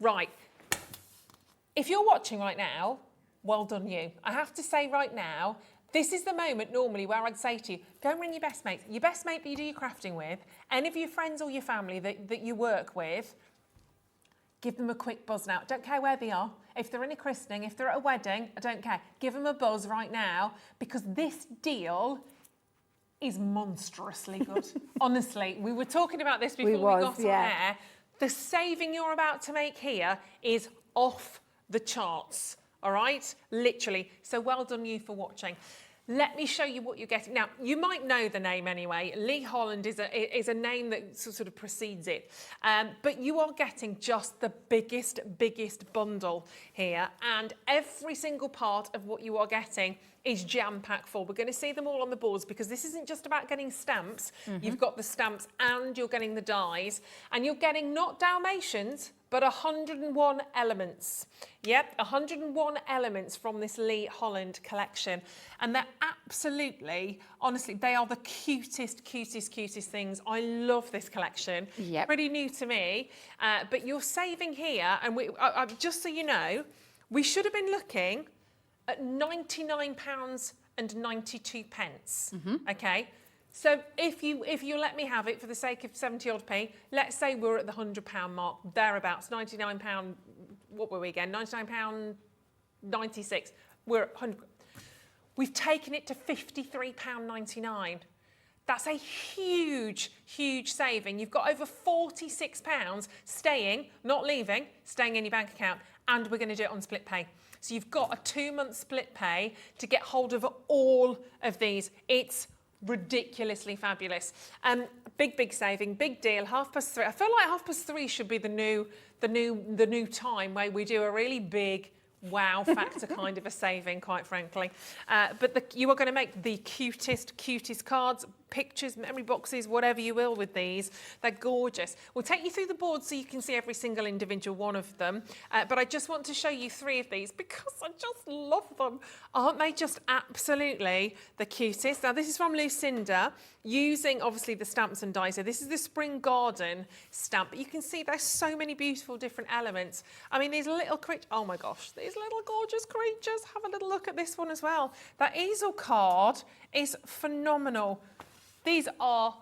Right. If you're watching right now, well done you. I have to say right now, this is the moment normally where I'd say to you, go and ring your best mate that you do your crafting with, any of your friends or your family that you work with, give them a quick buzz now. Don't care where they are. If they're in a christening, if they're at a wedding, I don't care. Give them a buzz right now because this deal is monstrously good. Honestly, we were talking about this before we got on air. The saving you're about to make here is off the charts, all right? Literally. So well done you for watching. Let me show you what you're getting. Now, you might know the name anyway. Lee Holland is a name that sort of precedes it. But you are getting just the biggest bundle here. And every single part of what you are getting is jam-packed full. We're going to see them all on the boards because this isn't just about getting stamps. You've got the stamps and you're getting the dies, and you're getting not Dalmatians, but 101 elements. Yep, 101 elements from this Lee Holland collection. And they're absolutely, honestly, they are the cutest things. I love this collection. Yep. Pretty new to me, but you're saving here, and just so you know, we should have been looking at £99.92. Okay. So if you let me have it for the sake of 70 odd p, let's say we're at the £100 mark, thereabouts, £99, what were we again? £99.96. We're at 100. We've taken it to £53.99. That's a huge saving. You've got over £46 staying, not leaving, staying in your bank account, and we're going to do it on split pay. So you've got a 2-month split pay to get hold of all of these. It's ridiculously fabulous. Big saving, big deal. 3:30. I feel like 3:30 should be the new time where we do a really big wow factor kind of a saving, quite frankly. But you are going to make the cutest cards, pictures, memory boxes, whatever you will with these. They're gorgeous. We'll take you through the board so you can see every single individual one of them. But I just want to show you 3 of these because I just love them. Aren't they just absolutely the cutest? Now, this is from Lucinda, using obviously the stamps and dies. So this is the Spring Garden stamp. But you can see there's so many beautiful different elements. I mean, these little creatures, oh my gosh, these little gorgeous creatures. Have a little look at this one as well. That easel card is phenomenal. These are,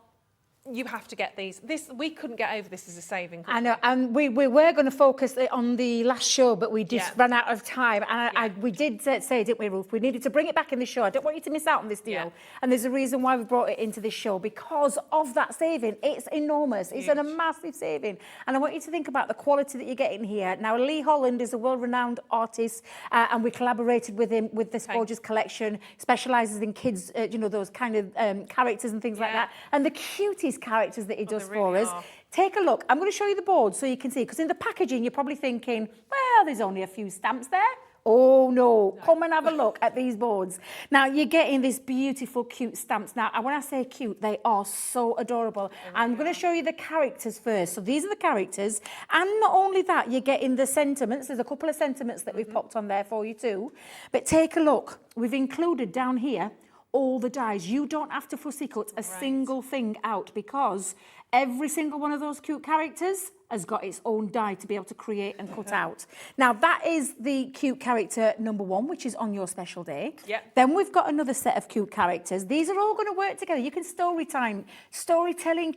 you have to get these. We couldn't get over this as a saving. I know, and we were going to focus on the last show, but we just ran out of time. And we did say, didn't we, Ruth? We needed to bring it back in the show. I don't want you to miss out on this deal. Yeah. And there's a reason why we brought it into this show, because of that saving. It's enormous. It's a massive saving. And I want you to think about the quality that you're getting here. Now, Lee Holland is a world-renowned artist, and we collaborated with him with this gorgeous collection. Specialises in kids, you know, those kind of characters and things like that. And the cutest characters that he does for us. Take a look. I'm going to show you the board so you can see, because in the packaging you're probably thinking, well, there's only a few stamps there. Oh no, come and have a look at these boards. Now you're getting this beautiful cute stamps. Now when I say cute, they are so adorable. I'm going to show you the characters first. So these are the characters, and not only that, you're getting the sentiments. There's a couple of sentiments that we've popped on there for you too. But take a look. We've included down here all the dies. You don't have to fussy cut a single thing out, because every single one of those cute characters has got its own die to be able to create and cut out. Now that is the cute character number 1, which is on your special day. Then we've got another set of cute characters. These are all going to work together. You can storytelling,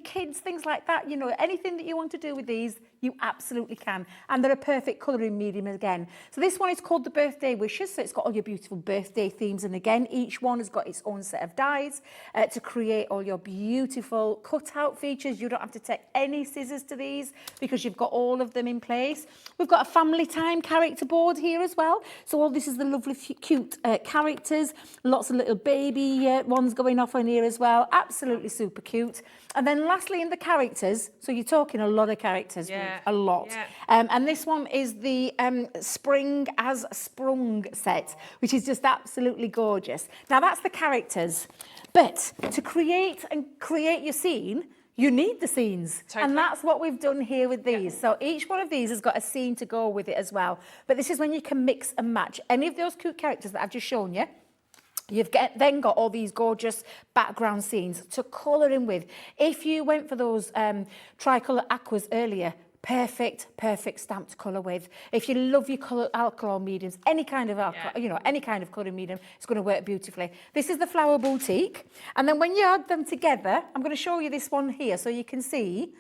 kids, things like that. You know, anything that you want to do with these, you absolutely can. And they're a perfect colouring medium again. So this one is called the Birthday Wishes. So it's got all your beautiful birthday themes. And again, each one has got its own set of dies to create all your beautiful cutout features. You don't have to take any scissors to these, because you've got all of them in place. We've got a family time character board here as well. So all this is the lovely cute characters. Lots of little baby ones going off on here as well. Absolutely super cute. And then lastly in the characters, so you're talking a lot of characters, a lot. And this one is the Spring as Sprung set, which is just absolutely gorgeous. Now that's the characters. But to create your scene, you need the scenes. And that's what we've done here with these. So each one of these has got a scene to go with it as well. But this is when you can mix and match any of those cute characters that I've just shown you. You've then got all these gorgeous background scenes to colour in with. If you went for those tricolour aquas earlier, perfect stamp to colour with. If you love your colour alcohol mediums, any kind of alcohol, you know, any kind of colour medium, it's going to work beautifully. This is the Flower Boutique. And then when you add them together, I'm going to show you this one here so you can see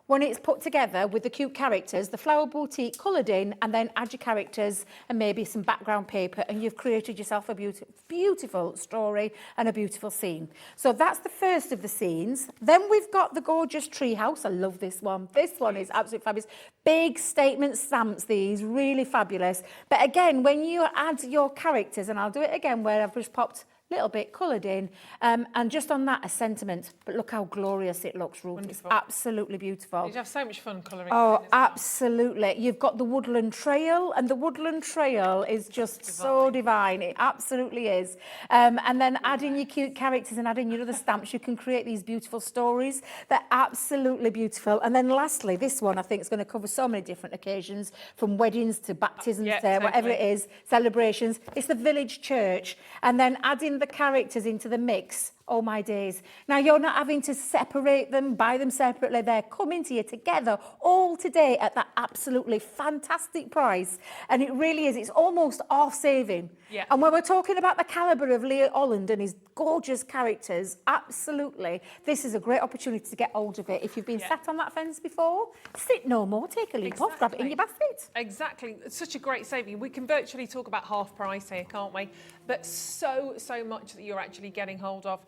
when it's put together with the cute characters, the Flower Boutique coloured in, and then add your characters and maybe some background paper, and you've created yourself a beautiful story and a beautiful scene. So that's the first of the scenes. Then we've got the gorgeous treehouse. I love this one. This one is absolutely fabulous. Big statement stamps, these, really fabulous. But again, when you add your characters, and I'll do it again where I've just popped little bit coloured in, and just on that, a sentiment. But look how glorious it looks, Ruth. Wonderful. It's absolutely beautiful. You'd have so much fun colouring. Oh, absolutely. You've got the woodland trail, and the woodland trail is just so divine. It absolutely is. And then adding your cute characters and adding your other stamps, you can create these beautiful stories. They're absolutely beautiful. And then lastly, this one I think is going to cover so many different occasions, from weddings to baptisms to whatever it is, celebrations. It's the village church. And then adding the characters into the mix. Oh my days. Now you're not having to separate them, buy them separately. They're coming to you together all today at that absolutely fantastic price. And it really is. It's almost off saving. Yeah. And when we're talking about the calibre of Leo Holland and his gorgeous characters, absolutely, this is a great opportunity to get hold of it. If you've been sat on that fence before, sit no more, take a leap off, grab it in your basket. Exactly. It's such a great saving. We can virtually talk about half price here, can't we? But so much that you're actually getting hold of.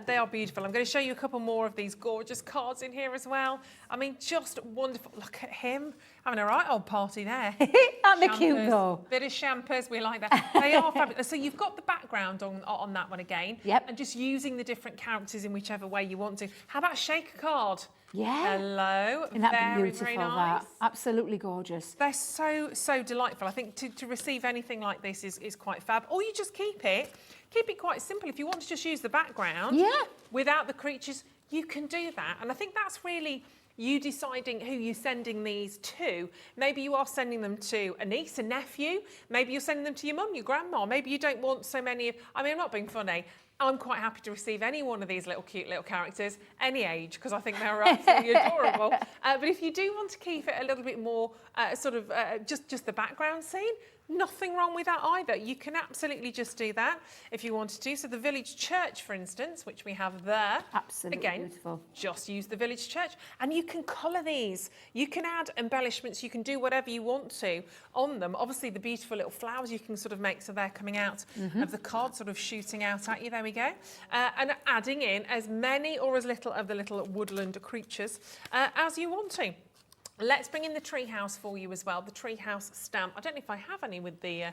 They are beautiful. I'm going to show you a couple more of these gorgeous cards in here as well. I mean, just wonderful. Look at him having a right old party there. Aren't they cute though? Bit of champers, we like that. They are fabulous. So you've got the background on that one again. Yep. And just using the different characters in whichever way you want to. How about shake a card? Yeah. Hello. Isn't that very, beautiful, very nice. that? Absolutely gorgeous. They're so delightful. I think to receive anything like this is quite fab. Or you just keep it quite simple. If you want to just use the background without the creatures, you can do that. And I think that's really you deciding who you're sending these to. Maybe you are sending them to a niece, a nephew. Maybe you're sending them to your mum, your grandma. Maybe you don't want so many. I mean, I'm not being funny. I'm quite happy to receive any one of these cute little characters, any age, because I think they're absolutely adorable. But if you do want to keep it a little bit more just the background scene, nothing wrong with that either. You can absolutely just do that if you wanted to. So the village church, for instance, which we have there. Absolutely again, beautiful. Just use the village church. And you can colour these. You can add embellishments. You can do whatever you want to on them. Obviously, the beautiful little flowers you can sort of make so they're coming out of the card, sort of shooting out at you. There we go. And adding in as many or as little of the little woodland creatures as you want to. Let's bring in the treehouse for you as well, the treehouse stamp. I don't know if I have any with the,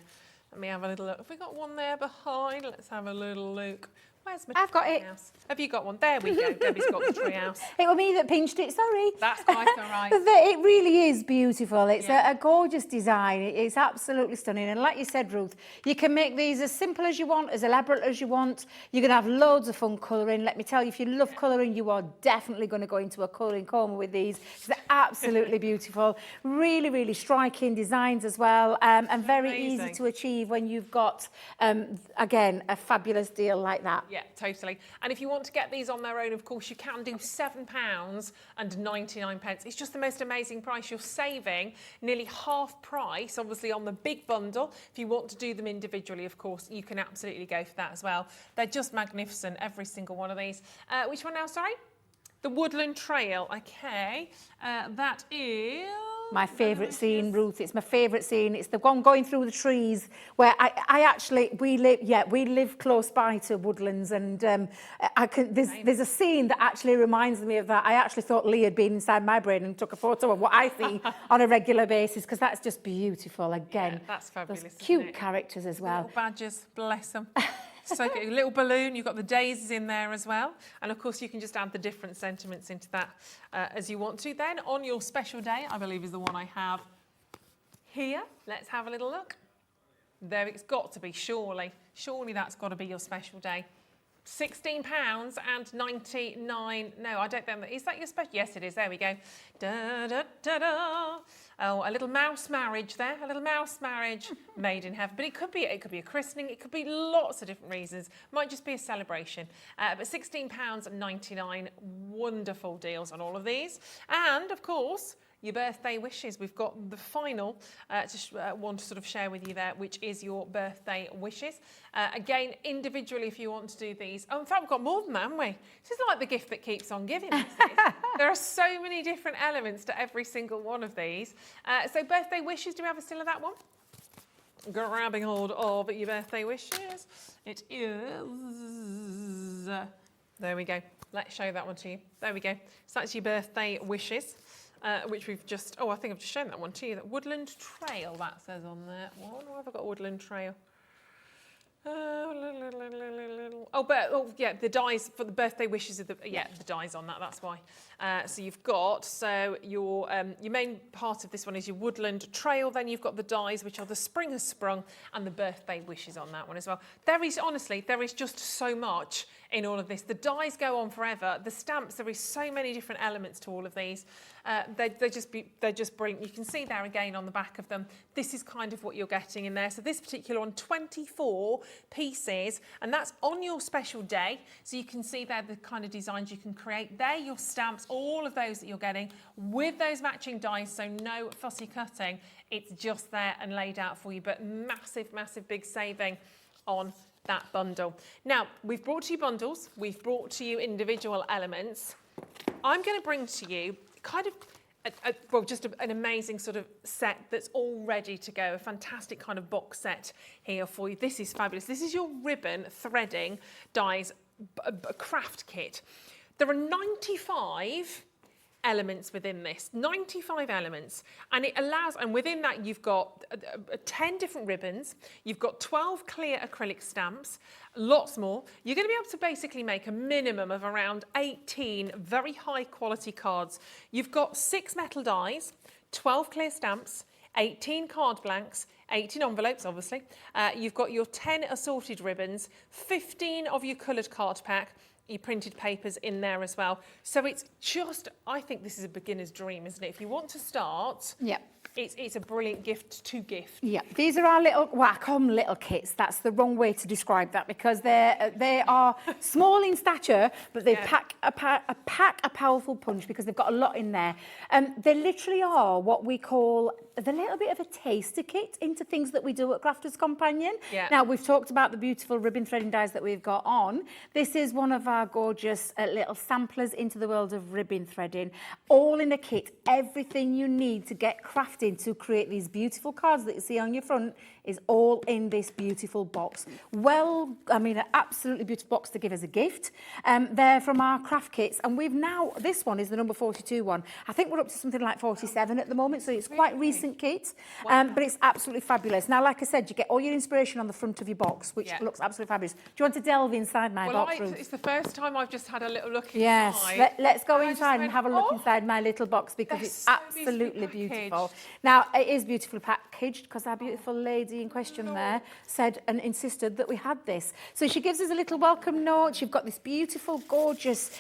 let me have a little look. Have we got one there behind? Let's have a little look. Where's my I've got it. treehouse? Have you got one? There we go. Debbie's got the treehouse. It was me that pinched it, sorry. That's quite all right. It really is beautiful. It's a gorgeous design. It's absolutely stunning. And like you said, Ruth, you can make these as simple as you want, as elaborate as you want. You're going to have loads of fun colouring. Let me tell you, if you love colouring, you are definitely going to go into a colouring coma with these. They're absolutely beautiful. Really, really striking designs as well. And very easy to achieve when you've got, again, a fabulous deal like that. Yeah, totally. And if you want to get these on their own, of course, you can do £7.99. It's just the most amazing price. You're saving nearly half price, obviously, on the big bundle. If you want to do them individually, of course, you can absolutely go for that as well. They're just magnificent, every single one of these. Which one now, sorry? The Woodland Trail. Okay, that is... My favourite scene, Ruth. It's my favourite scene. It's the one going through the trees where we live close by to woodlands, and there's a scene that actually reminds me of that. I actually thought Lee had been inside my brain and took a photo of what I see on a regular basis, because that's just beautiful. Again, that's fabulous. Those cute characters as well. Little badgers, bless them. So a little balloon, you've got the daisies in there as well. And of course you can just add the different sentiments into that as you want to. Then on your special day, I believe is the one I have here. Let's have a little look. There it's got to be, surely. Surely that's got to be your special day. £16.99. No, I don't think. Is that your special? Yes, it is. There we go. Da, da, da, da. Oh, a little mouse marriage there. A little mouse marriage made in heaven. But it could be a christening. It could be lots of different reasons. Might just be a celebration. But £16.99. Wonderful deals on all of these. And of course, your birthday wishes. We've got the final one to sort of share with you there, which is your birthday wishes. Again, individually, if you want to do these. Oh, in fact, we've got more than that, haven't we? This is like the gift that keeps on giving. There are so many different elements to every single one of these. So birthday wishes, do we have a still of that one? Grabbing hold of your birthday wishes. It is... there we go. Let's show that one to you. There we go. So that's your birthday wishes. Which we've just, I think I've just shown that one to you. That Woodland Trail, that says on there. What have I got? Woodland Trail. Yeah, the dies for the birthday wishes of the dies on that. That's why. So you've got your main part of this one is your woodland trail. Then you've got the dies, which are the spring has sprung, and the birthday wishes on that one as well. There is just so much in all of this. The dies go on forever. The stamps, there is so many different elements to all of these. They're just brilliant. You can see there again on the back of them. This is kind of what you're getting in there. So this particular one, 24 pieces, and that's on your special day. So you can see there the kind of designs you can create. They're your stamps, all of those that you're getting with those matching dies. So no fussy cutting. It's just there and laid out for you. But massive, massive big saving on that bundle. Now, we've brought to you bundles. We've brought to you individual elements. I'm going to bring to you kind of an amazing sort of set that's all ready to go. A fantastic kind of box set here for you. This is fabulous. This is your ribbon threading dies craft kit. There are 95 elements within this, 95 elements, and it allows, and within that you've got 10 different ribbons, you've got 12 clear acrylic stamps, lots more. You're going to be able to basically make a minimum of around 18 very high quality cards. You've got 6 metal dies, 12 clear stamps, 18 card blanks, 18 envelopes, obviously. You've got your 10 assorted ribbons, 15 of your coloured card pack, your printed papers in there as well. So it's just, I think this is a beginner's dream, isn't it? If you want to start, it's a brilliant gift to gift. Yeah, these are our little, well, I call them little kits. That's the wrong way to describe that because they are small in stature, but they pack a powerful punch because they've got a lot in there. They literally are what we call the little bit of a taster kit into things that we do at Crafters Companion. Yeah. Now, we've talked about the beautiful ribbon threading dies that we've got on. This is one of our gorgeous little samplers into the world of ribbon threading. All in a kit, everything you need to get crafting to create these beautiful cards that you see on your front is all in this beautiful box. Well, I mean, an absolutely beautiful box to give as a gift. They're from our craft kits, and we've now, this one is the number 42 one. I think we're up to something like 47 at the moment, so it's quite recent kit, but it's absolutely fabulous. Now, like I said, you get all your inspiration on the front of your box, which looks absolutely fabulous. Do you want to delve inside my box, Ruth? It's the first time I've just had a little look inside. Yes, let's go inside and have a look inside my little box because it's so absolutely beautiful. Now, it is beautifully packaged because our beautiful lady in question there said and insisted that we had this. So she gives us a little welcome note. You've got this beautiful, gorgeous,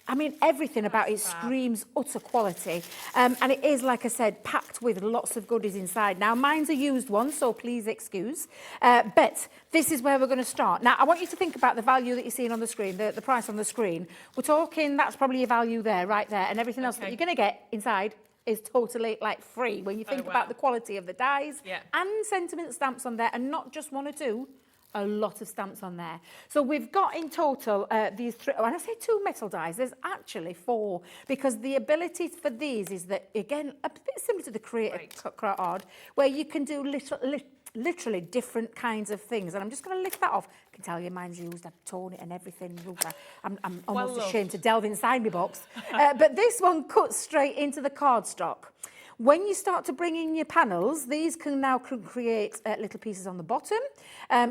I mean, everything about it screams utter quality. And it is, like I said, packed with lots of goodies inside. Now, mine's a used one, so please excuse. But this is where we're going to start. Now, I want you to think about the value that you're seeing on the screen, the price on the screen. We're talking, that's probably your value there, right there. And everything else that you're going to get inside is totally like free when you think about the quality of the dies and sentiment stamps on there, and not just one or two, a lot of stamps on there. So we've got in total these three, when I say 2 metal dies, there's actually 4, because the ability for these is that, again, a bit similar to the creative card, where you can do literally different kinds of things. And I'm just going to lift that off. I can tell you mine's used. I've torn it and everything. I'm almost ashamed to delve inside my box. But this one cuts straight into the cardstock. When you start to bring in your panels, these can now create little pieces on the bottom.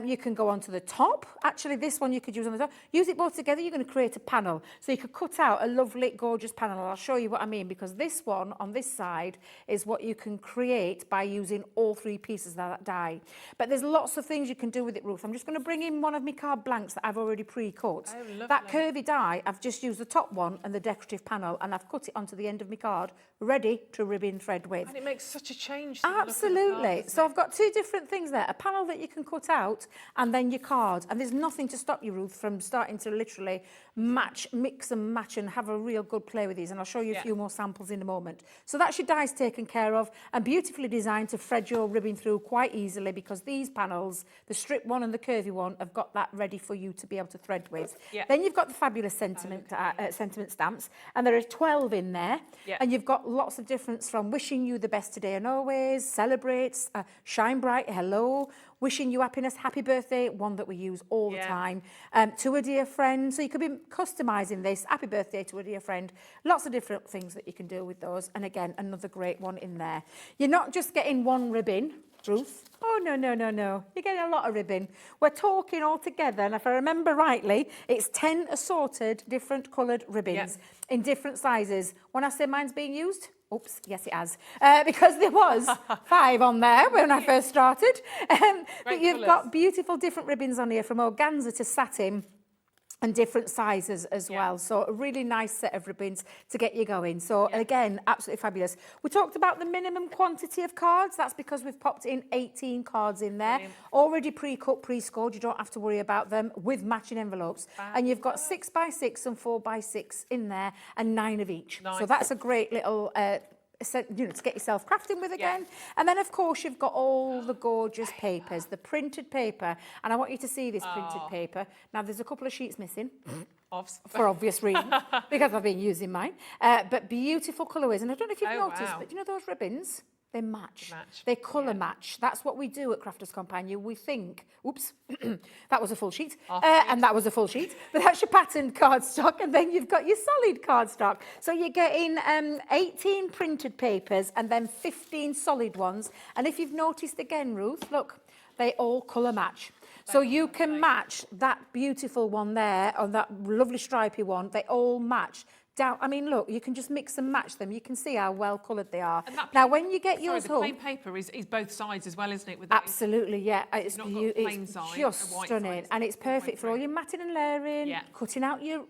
You can go onto the top. Actually, this one you could use on the top. Use it both together, you're going to create a panel. So you could cut out a lovely, gorgeous panel. I'll show you what I mean, because this one on this side is what you can create by using all 3 pieces of that die. But there's lots of things you can do with it, Ruth. I'm just going to bring in one of my card blanks that I've already pre-cut. Oh, that curvy die, I've just used the top one and the decorative panel, and I've cut it onto the end of my card, ready to ribbon thread with. And it makes such a change. Absolutely. So I've got 2 different things there, a panel that you can cut out and then your card. And there's nothing to stop you, Ruth, from starting to literally mix and match and have a real good play with these. And I'll show you a few more samples in a moment. So that's your dies taken care of and beautifully designed to thread your ribbon through quite easily, because these panels, the strip one and the curvy one, have got that ready for you to be able to thread with. Then you've got the fabulous sentiment stamps, and there are 12 in there. And you've got lots of difference from wish wishing you the best today and always, celebrates, shine bright, hello, wishing you happiness, happy birthday, one that we use all the time, to a dear friend. So you could be customising this, happy birthday to a dear friend. Lots of different things that you can do with those. And again, another great one in there. You're not just getting one ribbon, Ruth. Oh, no, no, no, no. You're getting a lot of ribbon. We're talking all together, and if I remember rightly, it's 10 assorted different coloured ribbons in different sizes. When I say mine's being used, oops, yes, it has, because there was 5 on there when I first started. But you've got beautiful different ribbons on here, from organza to satin, and different sizes as well. So a really nice set of ribbons to get you going. So again, absolutely fabulous. We talked about the minimum quantity of cards. That's because we've popped in 18 cards in there. Brilliant. Already pre-cut, pre-scored. You don't have to worry about them, with matching envelopes. And you've got 6x6 and 4x6 in there, and 9 of each. Nice. So that's a great little you know, to get yourself crafting with again. And then of course you've got all the gorgeous papers, the printed paper, and I want you to see this printed paper. Now there's a couple of sheets missing for obvious reasons, because I've been using mine, but beautiful colourways. And I don't know if you've noticed, but you know those ribbons? They match. They colour match. That's what we do at Crafters Companion. We think, oops, that was a full sheet, and that was a full sheet, but that's your patterned cardstock, and then you've got your solid cardstock. So you're getting 18 printed papers and then 15 solid ones. And if you've noticed again, Ruth, look, they all colour match. So you can match that beautiful one there, or that lovely stripy one. They all match. Down, I mean, look, you can just mix and match them. You can see how well coloured they are. Now, when you get yours home... the plain paper is both sides as well, isn't it? With absolutely, yeah. It's just stunning. And it's perfect for all your matting and layering, cutting out your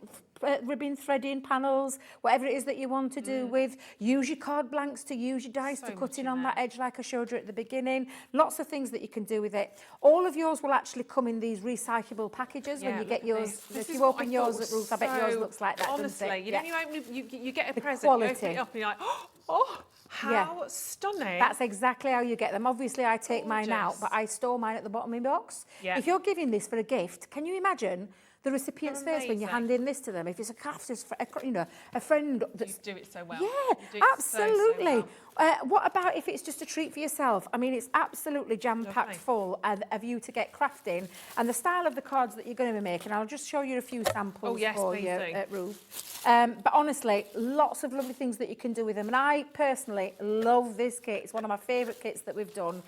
ribbon threading panels, whatever it is that you want to do with. Use your card blanks to use your dies to cut in on that edge like I showed you at the beginning. Lots of things that you can do with it. All of yours will actually come in these recyclable packages when you get yours. If you open yours at Ruth, I bet yours looks like that, honestly, doesn't it? You know, you get a present, quality. you open it up and you're like, oh, how stunning. That's exactly how you get them. Obviously, I take mine out, but I store mine at the bottom of my box. If you're giving this for a gift, can you imagine the recipient's face when you're handing this to them? If it's a crafter's, you know, a friend that's... You do it so well. Yeah, absolutely. So what about if it's just a treat for yourself? I mean, it's absolutely jam-packed full of you to get crafting. And the style of the cards that you're going to be making, I'll just show you a few samples for you, Ruth. But honestly, lots of lovely things that you can do with them. And I personally love this kit. It's one of my favourite kits that we've done.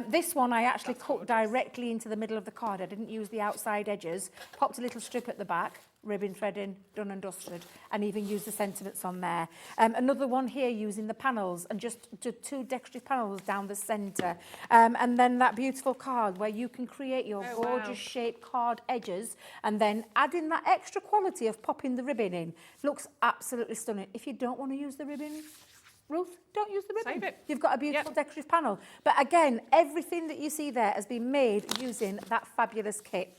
This one I actually cut directly into the middle of the card. I didn't use the outside edges. Popped a little strip at the back, ribbon threading, done and dusted, and even use the sentiments on there. Another one here using the panels, and just 2 decorative panels down the centre. And then that beautiful card where you can create your gorgeous shaped card edges, and then add in that extra quality of popping the ribbon in. Looks absolutely stunning. If you don't want to use the ribbon, Ruth, don't use the ribbon. Save it. You've got a beautiful decorative panel. But again, everything that you see there has been made using that fabulous kit.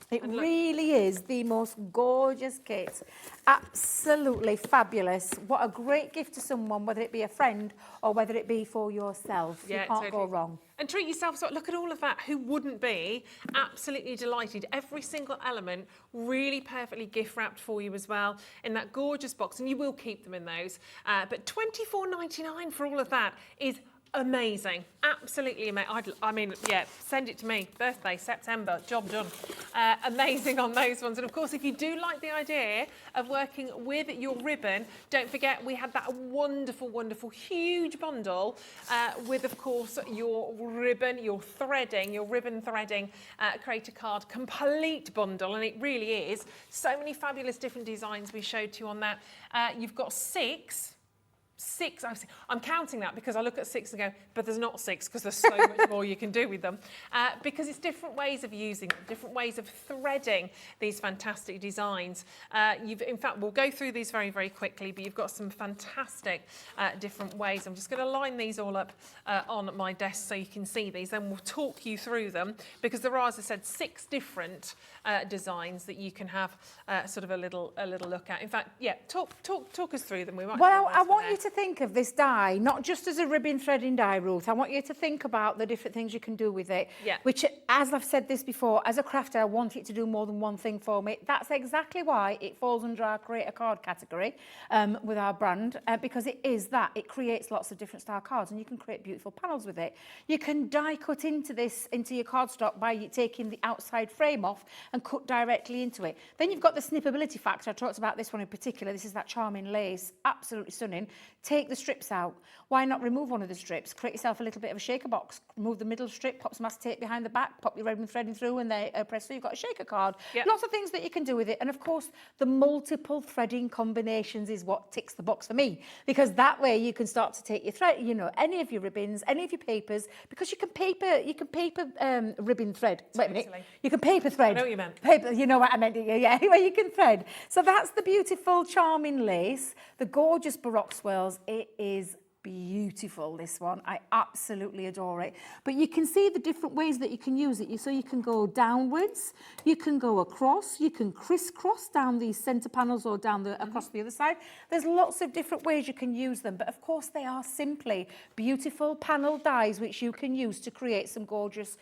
It really is the most gorgeous kit. Absolutely fabulous. What a great gift to someone, whether it be a friend or whether it be for yourself. You can't go wrong. And treat yourself. So look at all of that. Who wouldn't be absolutely delighted? Every single element really perfectly gift wrapped for you as well in that gorgeous box. And you will keep them in those. But $24.99 for all of that is amazing, absolutely amazing. I mean, yeah, send it to me. Birthday, September, job done. Amazing on those ones. And of course, if you do like the idea of working with your ribbon, don't forget we had that wonderful, wonderful, huge bundle with, of course, your ribbon, your threading, your ribbon threading, create a card complete bundle. And it really is. So many fabulous different designs we showed to you on that. You've got 6. I'm counting that because I look at 6 and go, but there's not 6 because there's so much more you can do with them. Because it's different ways of using them, different ways of threading these fantastic designs. In fact, we'll go through these very, very quickly, but you've got some fantastic different ways. I'm just going to line these all up on my desk so you can see these. Then we'll talk you through them because there are, as I said, 6 different designs that you can have sort of a little look at. In fact, yeah, talk us through them. We might. Well, I want you to think of this dye not just as a ribbon threading dye, Ruth. I want you to think about the different things you can do with it. Yeah. Which, as I've said this before, as a crafter, I want it to do more than one thing for me. That's exactly why it falls under our Create a Card category with our brand, because it is that. It creates lots of different style cards, and you can create beautiful panels with it. You can die cut into your cardstock by taking the outside frame off and cut directly into it. Then you've got the snippability factor. I talked about this one in particular. This is that charming lace, absolutely stunning. Take the strips out. Why not remove one of the strips? Create yourself a little bit of a shaker box. Remove the middle strip, pop some acetate behind the back, pop your ribbon threading through, and they press through. You've got a shaker card. Yep. Lots of things that you can do with it. And of course, the multiple threading combinations is what ticks the box for me, because that way you can start to take your thread, you know, any of your ribbons, any of your papers, because you can paper ribbon thread. Wait a minute. You can paper thread. I know what you meant. Paper, you know what I meant. Yeah, anyway, you can thread. So that's the beautiful, charming lace, the gorgeous Baroque swirls. It is beautiful, this one. I absolutely adore it. But you can see the different ways that you can use it. So you can go downwards, you can go across, you can crisscross down these centre panels or down across the other side. There's lots of different ways you can use them, but of course they are simply beautiful panel dies which you can use to create some gorgeous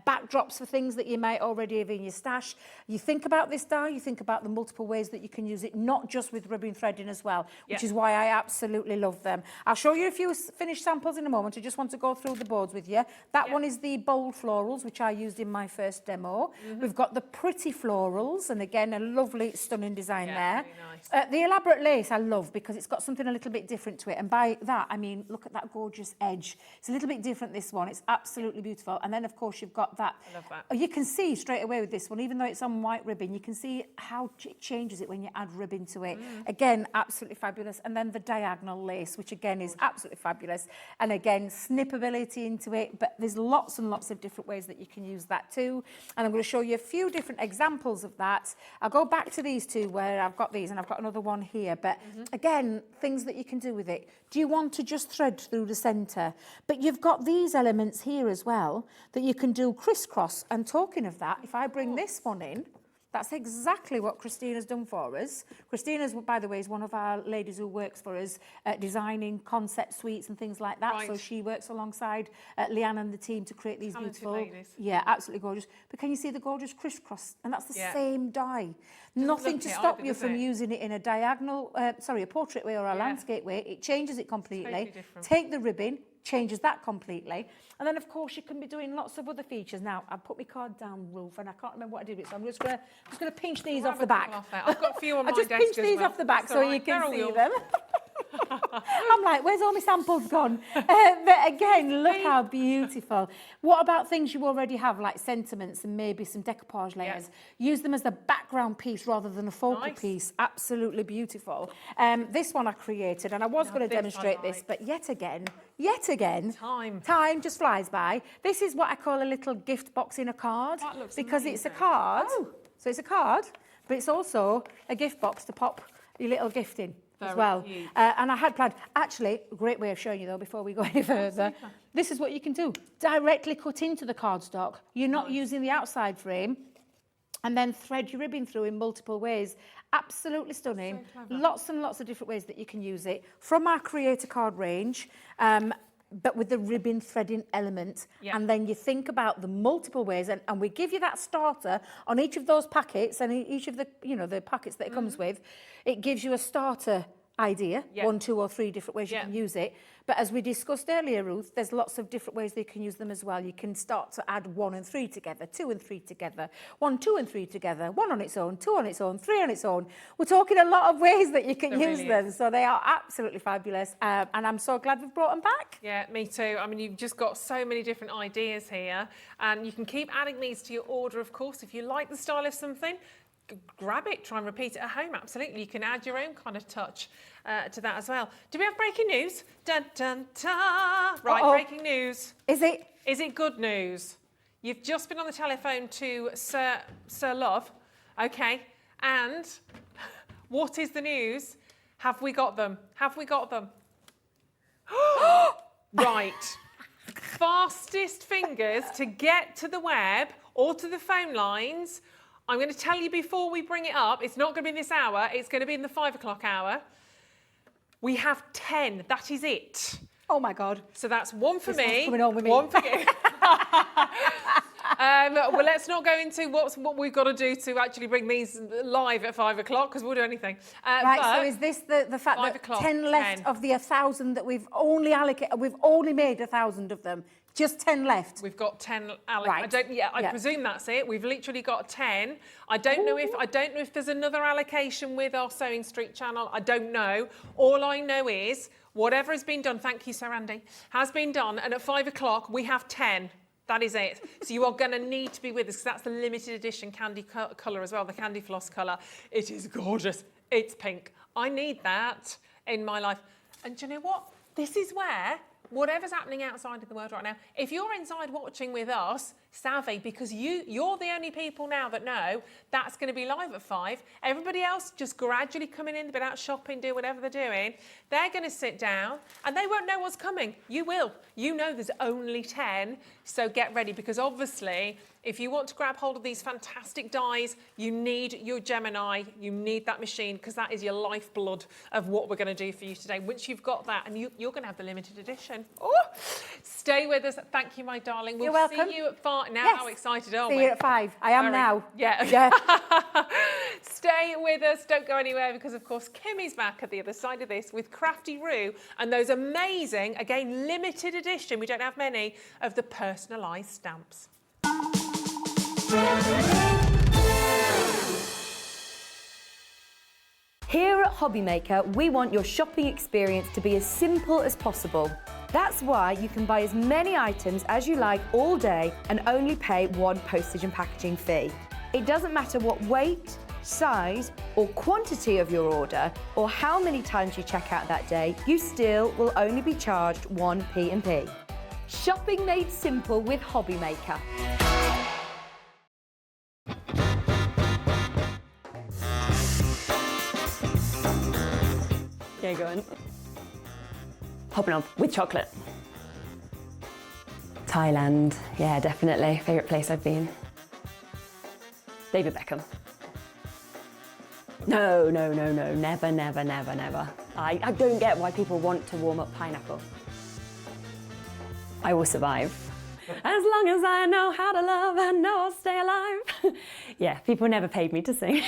backdrops for things that you might already have in your stash. You think about this die, you think about the multiple ways that you can use it, not just with ribbon threading as well, which is why I absolutely love them. I'll show you a few finished samples in a moment. I just want to go through the boards with you. That one is the bold florals, which I used in my first demo. We've got the pretty florals, and again, a lovely, stunning design there. Nice. The elaborate lace I love because it's got something a little bit different to it. And by that, I mean, look at that gorgeous edge. It's a little bit different, this one. It's absolutely beautiful. And then, of course, you've got that. I love that. You can see straight away with this one, even though it's on white ribbon, you can see how it changes it when you add ribbon to it. Again, absolutely fabulous. And then the diagonal lace, which again is absolutely fabulous. And again, snippability into it, but there's lots and lots of different ways that you can use that too. And I'm going to show you a few different examples of that. I'll go back to these two where I've got these, and I've got another one here. But again, things that you can do with it. Do you want to just thread through the centre? But you've got these elements here as well that you can do crisscross. And talking of that, if I bring this one in, that's exactly what Christina's done for us. Christina's, by the way, is one of our ladies who works for us designing concept suites and things like that. So she works alongside Leanne and the team to create these beautiful, ladies. Yeah, absolutely gorgeous. But can you see the gorgeous crisscross? And that's the same die. Nothing to stop you from using it in a diagonal, a portrait way or a landscape way. It changes it completely. Totally different. Take the ribbon, changes that completely. And then, of course, you can be doing lots of other features. Now, I put my card down, Rolf, and I can't remember what I did with it, so I'm just going to pinch these off the back. I've got a few on my I just desk pinch as these well. off the back That's so all you right. can They're all see yours. them. I'm like, where's all my samples gone? But again, look how beautiful. What about things you already have, like sentiments and maybe some decoupage layers? Use them as a background piece rather than a focal piece. Absolutely beautiful. This one I created, and I was going to demonstrate this, but yet again, time just flies by. This is what I call a little gift box in a card, because it's a card. So it's a card, but it's also a gift box to pop your little gift in. As well. And I had planned, actually, a great way of showing you though before we go any further, this is what you can do. Directly cut into the cardstock. You're not using the outside frame, and then thread your ribbon through in multiple ways. Absolutely stunning. Lots and lots of different ways that you can use it. From our Creator Card range, but with the ribbon threading element. And then you think about the multiple ways, and we give you that starter on each of those packets, and each of the, the packets that it comes with, it gives you a starter idea, 1, 2 or 3 different ways you can use it. But as we discussed earlier, Ruth, there's lots of different ways that you can use them as well. You can start to add 1 and 3 together, 2 and 3 together, 1, 2 and 3 together, 1 on its own, 2 on its own, 3 on its own. We're talking a lot of ways that you can use them. So they are absolutely fabulous. And I'm so glad we've brought them back. Yeah, me too. I mean, you've just got so many different ideas here, and you can keep adding these to your order, of course. If you like the style of something, grab it, try and repeat it at home. Absolutely, you can add your own kind of touch to that as well. Do we have breaking news? Dun dun ta! Right, breaking news. Is it good news? You've just been on the telephone to Sir Love, okay? And what is the news? Have we got them? Have we got them? Right. Fastest fingers to get to the web or to the phone lines. I'm going to tell you before we bring it up, it's not going to be in this hour, it's going to be in the 5 o'clock hour. We have 10, that is it. Oh my God. So that's one for This one's me, coming on with me. one for you. Well, let's not go into what we've got to do to actually bring these live at 5 o'clock, because we'll do anything. Right, but so is this the fact 5 that o'clock, 10 left 10. of the 1,000 that we've only allocated, we've only made 1,000 of them, just 10 left? We've got 10. Right. I presume that's it. We've literally got 10. I don't know if there's another allocation with our Sewing Street channel. I don't know. All I know is whatever has been done. Thank you, Sir Andy. Has been done, and at 5 o'clock we have 10. That is it. So you are going to need to be with us, because that's the limited edition candy colour as well, the candy floss colour. It is gorgeous. It's pink. I need that in my life. And do you know what? This is where, whatever's happening outside of the world right now, if you're inside watching with us, savvy, because you're the only people now that know that's going to be live at 5. Everybody else just gradually coming in, they've been out shopping, do whatever they're doing. They're going to sit down and they won't know what's coming. You will. You know there's only 10, so get ready, because obviously if you want to grab hold of these fantastic dies, you need your Gemini, you need that machine, because that is your lifeblood of what we're going to do for you today. Once you've got that, and you're going to have the limited edition. Oh, stay with us. Thank you, my darling. You're We'll welcome. see you at 5. Now, Yes. how excited are we? See you at 5. I am Very. now. Yeah. Stay with us. Don't go anywhere, because, of course, Kimmy's back at the other side of this with Crafty Roo and those amazing, again, limited edition, we don't have many, of the personalised stamps. Here at Hobbymaker, we want your shopping experience to be as simple as possible. That's why you can buy as many items as you like all day and only pay one postage and packaging fee. It doesn't matter what weight, size or quantity of your order, or how many times you check out that day, you still will only be charged one P&P. Shopping made simple with Hobbymaker. Yeah, go on. Hopping up with chocolate. Thailand, yeah, definitely. Favourite place I've been. David Beckham. No, never. I don't get why people want to warm up pineapple. I will survive. As long as I know how to love, I know I'll stay alive. Yeah, people never paid me to sing.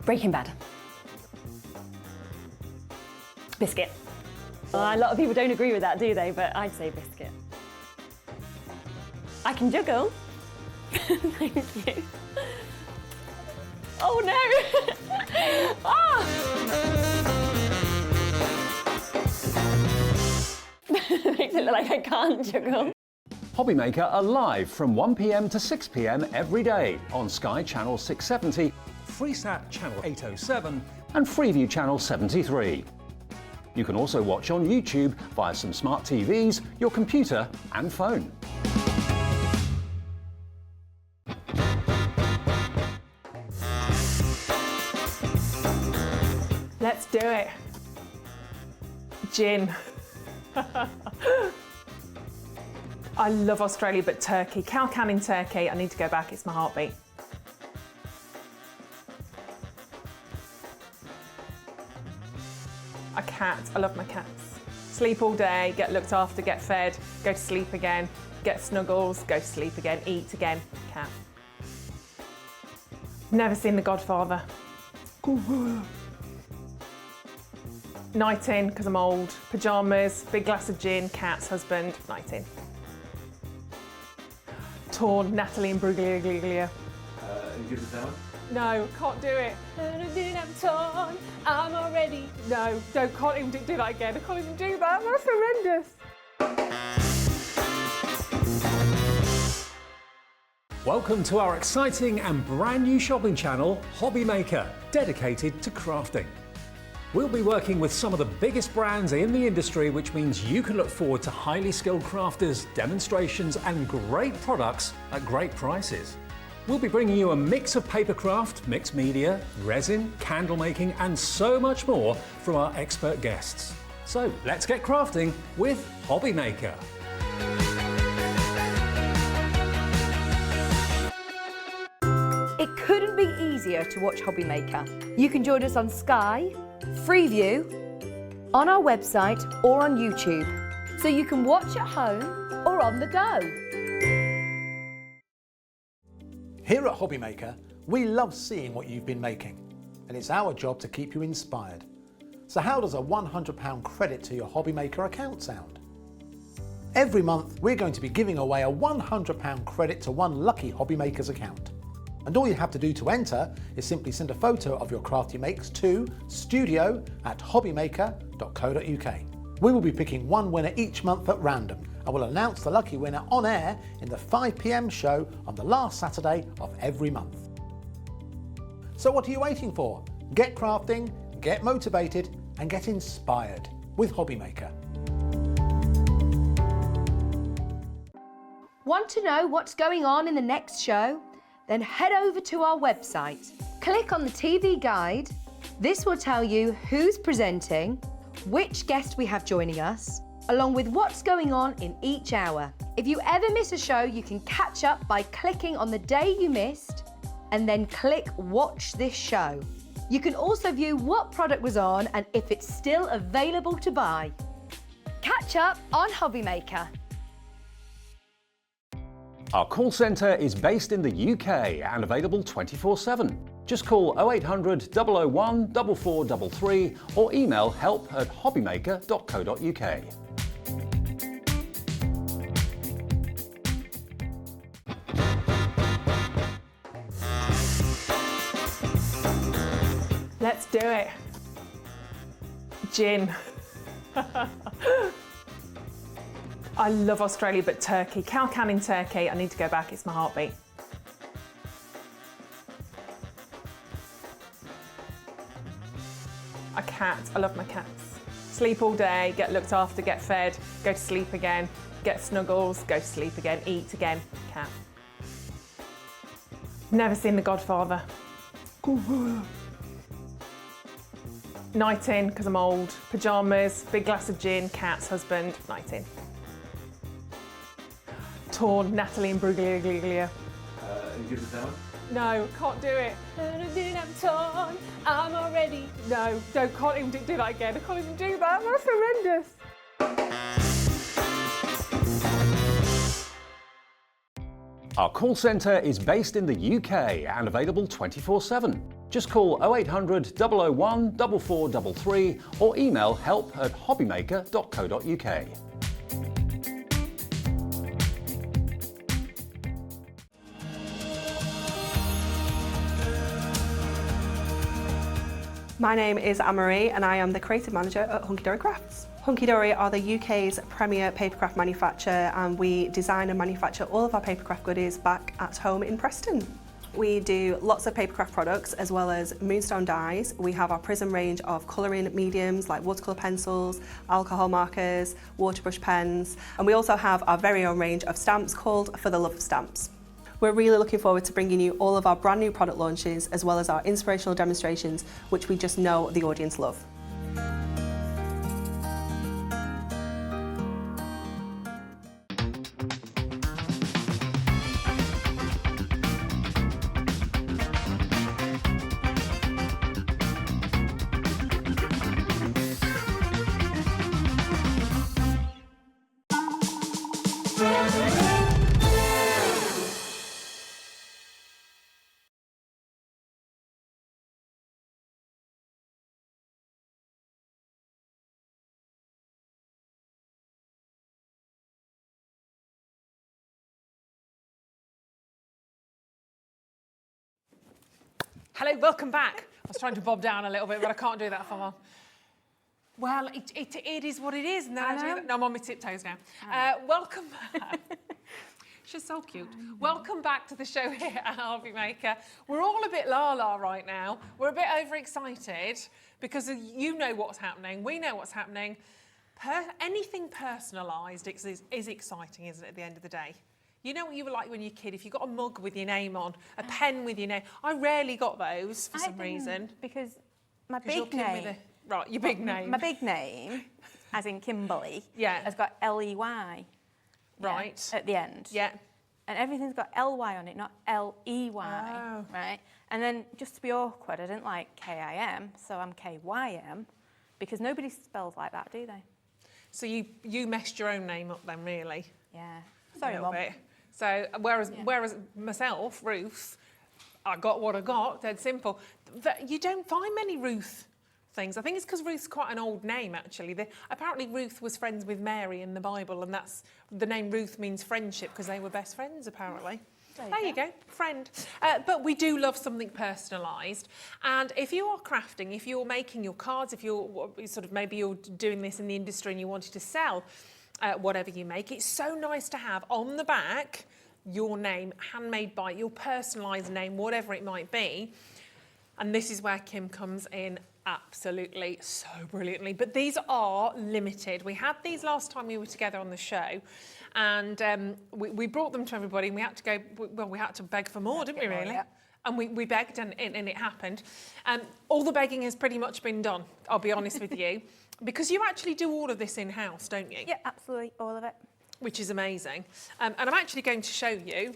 Breaking Bad. Biscuit. A lot of people don't agree with that, do they? But I'd say biscuit. I can juggle. Thank you. Oh no! Ah! Makes it look like I can't juggle. Hobbymaker are live from 1 p.m. to 6 p.m. every day on Sky Channel 670, Freesat Channel 807, and Freeview Channel 73. You can also watch on YouTube via some smart TVs, your computer and phone. Let's do it. Gin. I love Australia, but Turkey. Cow Canning Turkey. I need to go back. It's my heartbeat. A cat. I love my cats. Sleep all day, get looked after, get fed, go to sleep again, get snuggles, go to sleep again, eat again. Cat. Never seen The Godfather. Night in, because I'm old. Pyjamas, big glass of gin, cats, husband, night in. Torn, Natalie and Bruglia. You give us that one? No, can't do it. I'm torn, I'm already. No, can't even do that again. I can't even do that. That's horrendous. Welcome to our exciting and brand new shopping channel, Hobbymaker, dedicated to crafting. We'll be working with some of the biggest brands in the industry, which means you can look forward to highly skilled crafters, demonstrations and great products at great prices. We'll be bringing you a mix of papercraft, mixed media, resin, candle making and so much more from our expert guests. So let's get crafting with Hobbymaker. It couldn't be easier to watch Hobbymaker. You can join us on Sky, Freeview, on our website or on YouTube, so you can watch at home or on the go. Here at Hobbymaker, we love seeing what you've been making, and it's our job to keep you inspired. So how does a £100 credit to your Hobbymaker account sound? Every month, we're going to be giving away a £100 credit to one lucky Hobbymaker's account. And all you have to do to enter is simply send a photo of your craft you makes to studio@hobbymaker.co.uk. We will be picking one winner each month at random, and we'll announce the lucky winner on air in the 5 PM show on the last Saturday of every month. So what are you waiting for? Get crafting, get motivated, and get inspired with Hobbymaker. Want to know what's going on in the next show? Then head over to our website. Click on the TV guide. This will tell you who's presenting, which guest we have joining us, along with what's going on in each hour. If you ever miss a show, you can catch up by clicking on the day you missed and then click Watch This Show. You can also view what product was on and if it's still available to buy. Catch up on Hobbymaker. Our call centre is based in the UK and available 24/7. Just call 0800 001 4433 or email help@hobbymaker.co.uk. Let's do it. Gin. I love Australia, but Turkey. Cow Canning Turkey. I need to go back, it's my heartbeat. A cat, I love my cats. Sleep all day, get looked after, get fed, go to sleep again, get snuggles, go to sleep again, eat again, cat. Never seen The Godfather. Night in, because I'm old. Pyjamas, big glass of gin, cats, husband, night in. Torn, Natalie and Bruglia. Give it that one. No, can't do it. I'm torn, I'm already. No, can't even do that again. I can't even do that. That's horrendous. Our call centre is based in the UK and available 24/7. Just call 0800 001 4433 or email help@hobbymaker.co.uk. My name is Anne-Marie and I am the creative manager at Hunky Dory Crafts. Hunky Dory are the UK's premier papercraft manufacturer, and we design and manufacture all of our papercraft goodies back at home in Preston. We do lots of papercraft products as well as moonstone dyes. We have our Prism range of colouring mediums like watercolour pencils, alcohol markers, waterbrush pens, and we also have our very own range of stamps called For the Love of Stamps. We're really looking forward to bringing you all of our brand new product launches as well as our inspirational demonstrations, which we just know the audience love. Hello, welcome back. I was trying to bob down a little bit, but I can't do that for long. Well, it is what it is. No, I'm on my tiptoes now. Welcome back. She's so cute. Welcome back to the show here at Hobbymaker. We're all a bit la-la right now. We're a bit overexcited because you know what's happening. We know what's happening. Anything personalised is exciting, isn't it, at the end of the day? You know what you were like when you were a kid? If you got a mug with your name on, a pen with your name. I rarely got those for some reason. Because my big name. Right, your big name. My big name, as in Kimberly, yeah, has got L-E-Y. Right. At the end. Yeah. And everything's got L-Y on it, not L-E-Y, right? And then, just to be awkward, I didn't like K-I-M, so I'm K-Y-M, because nobody spells like that, do they? So you messed your own name up then, really? Yeah. Sorry, a little Mum. bit. So whereas myself, Ruth, I got what I got, dead simple. But you don't find many Ruth things. I think it's because Ruth's quite an old name, actually. Apparently Ruth was friends with Mary in the Bible, and the name Ruth means friendship because they were best friends, apparently. There you go, friend. But we do love something personalised. And if you are crafting, if you're making your cards, if you're maybe you're doing this in the industry and you wanted to sell whatever you make, it's so nice to have on the back your name, handmade by, your personalised name, whatever it might be. And this is where Kim comes in absolutely so brilliantly. But these are limited. We had these last time we were together on the show, and we brought them to everybody, and we had to go, well, we had to beg for more, didn't we, really? Yeah. And we begged, and it happened. All the begging has pretty much been done, I'll be honest with you, because you actually do all of this in-house, don't you? Yeah, absolutely, all of it. Which is amazing. And I'm actually going to show you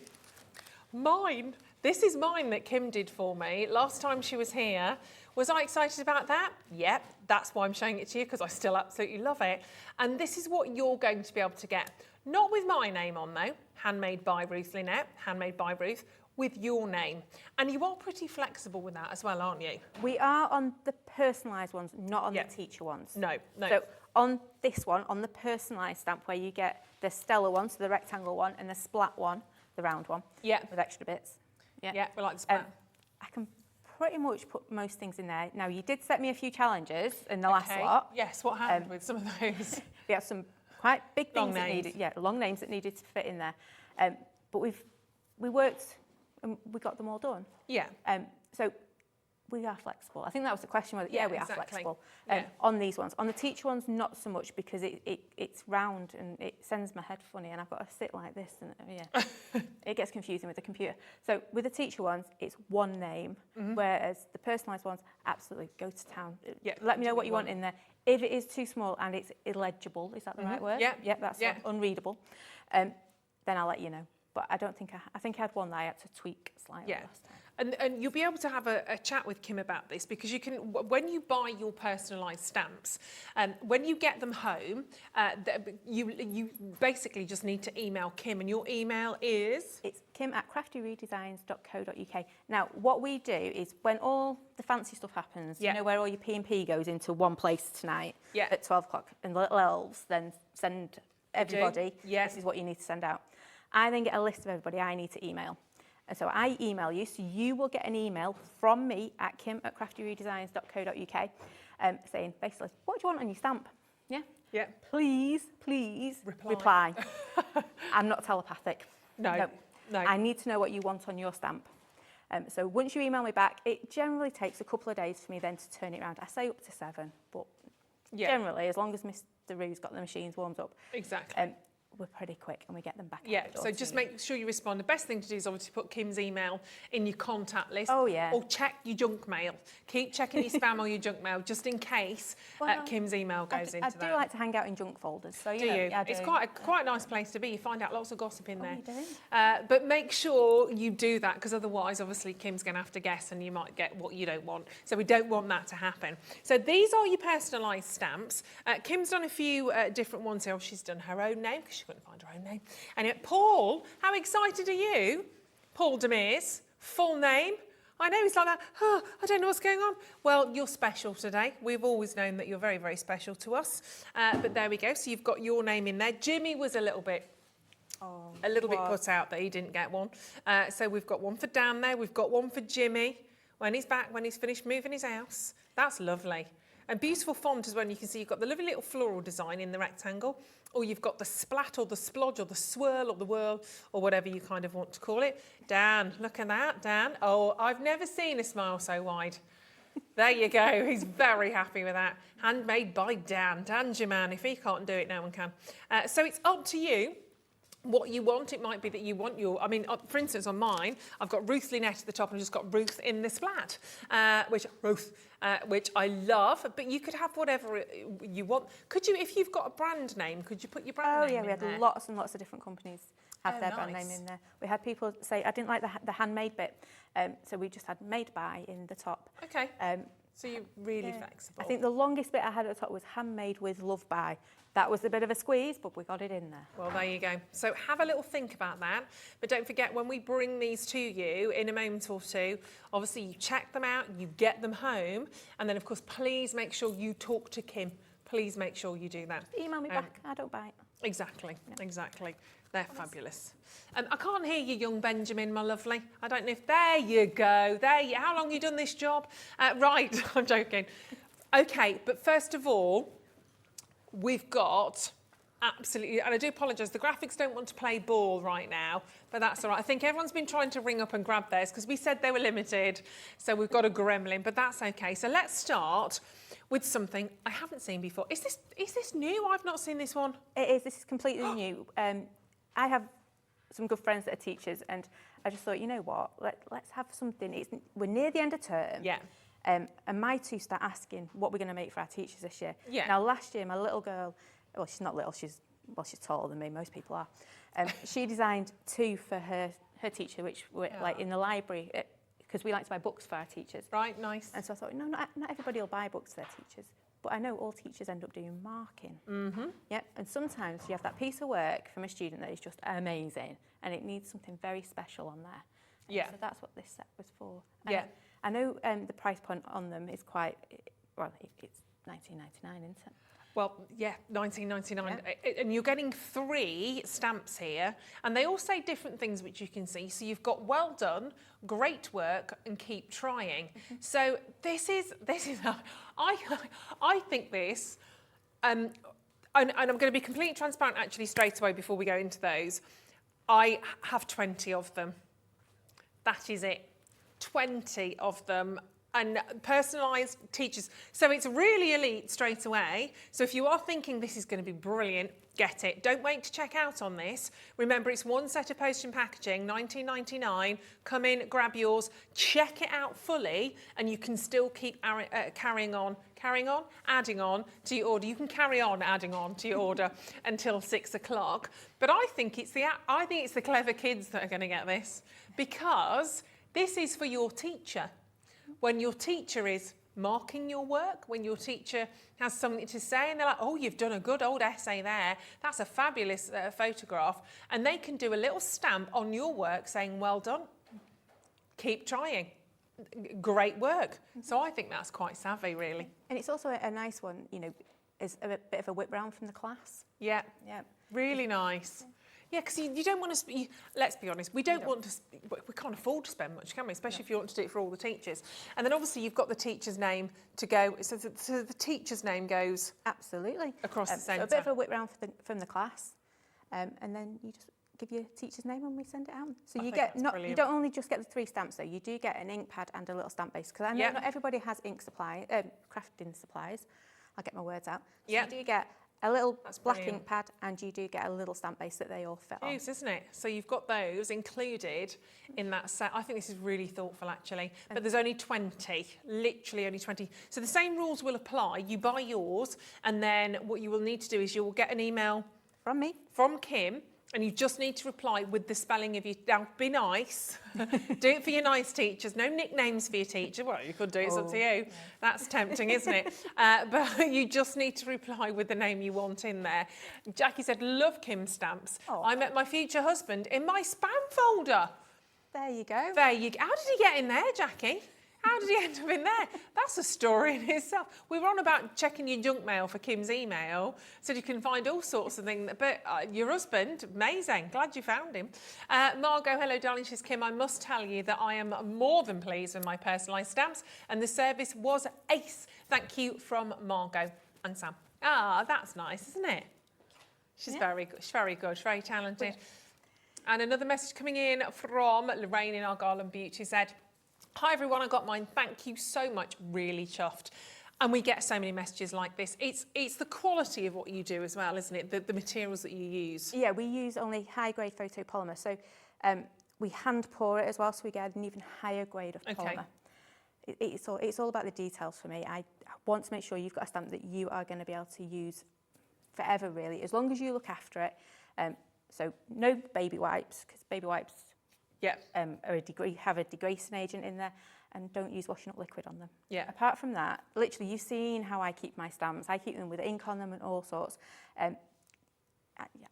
mine. This is mine that Kim did for me last time she was here. Was I excited about that? Yep, that's why I'm showing it to you, because I still absolutely love it. And this is what you're going to be able to get. Not with my name on, though. Handmade by Ruth Lynette, handmade by Ruth, with your name. And you are pretty flexible with that as well, aren't you? We are on the personalised ones, not on the teacher ones. No. So on this one, on the personalised stamp, where you get the stellar one, so the rectangle one, and the splat one, the round one, with extra bits. Yeah, we like the splat. I can pretty much put most things in there. Now, you did set me a few challenges in the last lot. Yes, what happened with some of those? We had some quite big Long things that names. needed, long names that needed to fit in there. But we worked and we got them all done. Yeah. So we are flexible. I think that was the question. We are exactly. flexible Yeah. on these ones. On the teacher ones, not so much, because it's round and it sends my head funny, and I've got to sit like this, and it gets confusing with the computer. So with the teacher ones, it's one name, whereas the personalised ones, absolutely go to town. Let me know what you want in there. If it is too small and it's illegible, is that the right word? Yeah. That's one, unreadable. Then I'll let you know. But I don't think I think I had one that I had to tweak slightly last time. And you'll be able to have a chat with Kim about this, because you can, when you buy your personalised stamps, when you get them home, you basically just need to email Kim, and your email is? It's kim@craftyredesigns.co.uk. Now, what we do is when all the fancy stuff happens, you know, where all your P&P goes into one place tonight at 12 o'clock, and the little elves then send everybody, this is what you need to send out. I then get a list of everybody I need to email. And so I email you, so you will get an email from me at kim@craftyredesigns.co.uk saying, basically, what do you want on your stamp? Yeah? Please reply. I'm not telepathic. No. I need to know what you want on your stamp. So once you email me back, it generally takes a couple of days for me then to turn it around. I say up to 7, but generally, as long as Mr. Roo's got the machines warmed up. Exactly. We're pretty quick and we get them back. So just make sure you respond. The best thing to do is obviously put Kim's email in your contact list. Oh, yeah. Or check your junk mail. Keep checking your spam or your junk mail, just in case Kim's email goes into that. I do like to hang out in junk folders. So, do you? Yeah, it's quite a nice place to be. You find out lots of gossip in there. You do? But make sure you do that, because otherwise, obviously, Kim's going to have to guess and you might get what you don't want. So we don't want that to happen. So these are your personalised stamps. Kim's done a few different ones here. She's done her own name, because she couldn't find her own name. And Paul, how excited are you? Paul Demers, full name. I know, he's like that, I don't know what's going on. Well, you're special today. We've always known that you're very, very special to us. But there we go. So you've got your name in there. Jimmy was a little bit put out that he didn't get one. So we've got one for Dan there. We've got one for Jimmy when he's back, when he's finished moving his house. That's lovely. And beautiful font as well. And you can see you've got the lovely little floral design in the rectangle, or you've got the splat or the splodge or the swirl or the whirl or whatever you kind of want to call it. Dan, look at that, Dan. Oh, I've never seen a smile so wide. There you go. He's very happy with that. Handmade by Dan. Dan's your man. If he can't do it, no one can. So it's up to you what you want. It might be that you want your, for instance, on mine, I've got Ruth Lynette at the top and I've just got Ruth in the splat, which I love, but you could have whatever you want. Could you, if you've got a brand name, could you put your brand name in we had there? lots and lots of different companies have their brand name in there. We had people say, I didn't like the handmade bit, so we just had made by in the top. Okay. So you're really flexible. I think the longest bit I had at the top was handmade with love by. That was a bit of a squeeze, but we got it in there. Well, there you go. So have a little think about that. But don't forget, when we bring these to you in a moment or two, obviously you check them out, you get them home, and then, of course, please make sure you talk to Kim. Please make sure you do that. Email me back. I don't bite. Exactly, exactly. They're fabulous. I can't hear you, young Benjamin, my lovely. I don't know if... There you go. How long have you done this job? Right, I'm joking. OK, but first of all, we've got... Absolutely, and I do apologise, the graphics don't want to play ball right now, but that's all right. I think everyone's been trying to ring up and grab theirs because we said they were limited, so we've got a gremlin, but that's okay. So let's start with something I haven't seen before. Is this new? I've not seen this one. It is. This is completely new. I have some good friends that are teachers, and I just thought, you know what, let's have something. We're near the end of term. Yeah. And my two start asking what we're going to make for our teachers this year. Yeah. Now, last year, my little girl, well, she's not little, she's taller than me, most people are. She designed two for her teacher, which were like in the library, because we like to buy books for our teachers. Right, nice. And so I thought, no, not everybody will buy books for their teachers. But I know all teachers end up doing marking. Mm-hmm. Yep. And sometimes you have that piece of work from a student that is just amazing, and it needs something very special on there. Yeah. So that's what this set was for. Yeah. I know the price point on them is quite, well, it's $19.99, isn't it? Well, yeah, $19.99. Yeah. And you're getting 3 stamps here, and they all say different things, which you can see. So you've got well done, great work, and keep trying. Mm-hmm. So this is I think this, and I'm going to be completely transparent actually straight away before we go into those. I have 20 of them. That is it. 20 of them. And personalised teachers. So it's really elite straight away. So if you are thinking this is going to be brilliant, get it. Don't wait to check out on this. Remember, it's one set of post and packaging, $19.99. Come in, grab yours, check it out fully, and you can still keep adding on to your order. You can carry on adding on to your order until 6 o'clock. But I think it's the clever kids that are going to get this, because this is for your teacher. When your teacher is marking your work, when your teacher has something to say and they're like, oh, you've done a good old essay there, that's a fabulous photograph, and they can do a little stamp on your work saying, well done, keep trying, great work. So I think that's quite savvy, really. And it's also a nice one, you know, is a bit of a whip round from the class. Yeah, yeah, really nice. Yeah, because you don't want to, let's be honest, we can't afford to spend much, can we? Especially if you want to do it for all the teachers. And then obviously you've got the teacher's name to go, so the teacher's name goes... Absolutely. Across the centre. So a bit of a whip round from the class, and then you just give your teacher's name and we send it out. So you don't only just get the 3 stamps though, you do get an ink pad and a little stamp base, because I know not everybody has ink supply, crafting supplies. I'll get my words out. So you do get a little black ink pad, and you do get a little stamp base that they all fit on. Isn't it? So you've got those included in that set. I think this is really thoughtful, actually. But there's only 20, literally only 20. So the same rules will apply. You buy yours, and then what you will need to do is you will get an email from me, from Kim, and you just need to reply with the spelling of your... Now, be nice. Do it for your nice teachers. No nicknames for your teacher. Well, you could do it. It's up to you. That's tempting, isn't it? But you just need to reply with the name you want in there. Jackie said, love Kim stamps. Oh. I met my future husband in my spam folder. There you go. There you go. How did he get in there, Jackie? How did he end up in there? That's a story in itself. We were on about checking your junk mail for Kim's email, so you can find all sorts of things. But your husband, amazing. Glad you found him. Margot, hello, darling. She's Kim. I must tell you that I am more than pleased with my personalised stamps, and the service was ace. Thank you from Margot and Sam. Ah, that's nice, isn't it? She's very good. She's very good. She's very talented. And another message coming in from Lorraine in our Garland Beauty said, hi everyone, I got mine. Thank you so much. Really chuffed. And we get so many messages like this. It's the quality of what you do as well, isn't it? The materials that you use. Yeah, we use only high-grade photopolymer. So we hand pour it as well, so we get an even higher grade of polymer. It's all about the details for me. I want to make sure you've got a stamp that you are going to be able to use forever, really. As long as you look after it, So no baby wipes, because baby wipes Yeah. have a degreasing agent in there, and don't use washing up liquid on them. Yeah. Apart from that, literally you've seen how I keep my stamps. I keep them with ink on them and all sorts.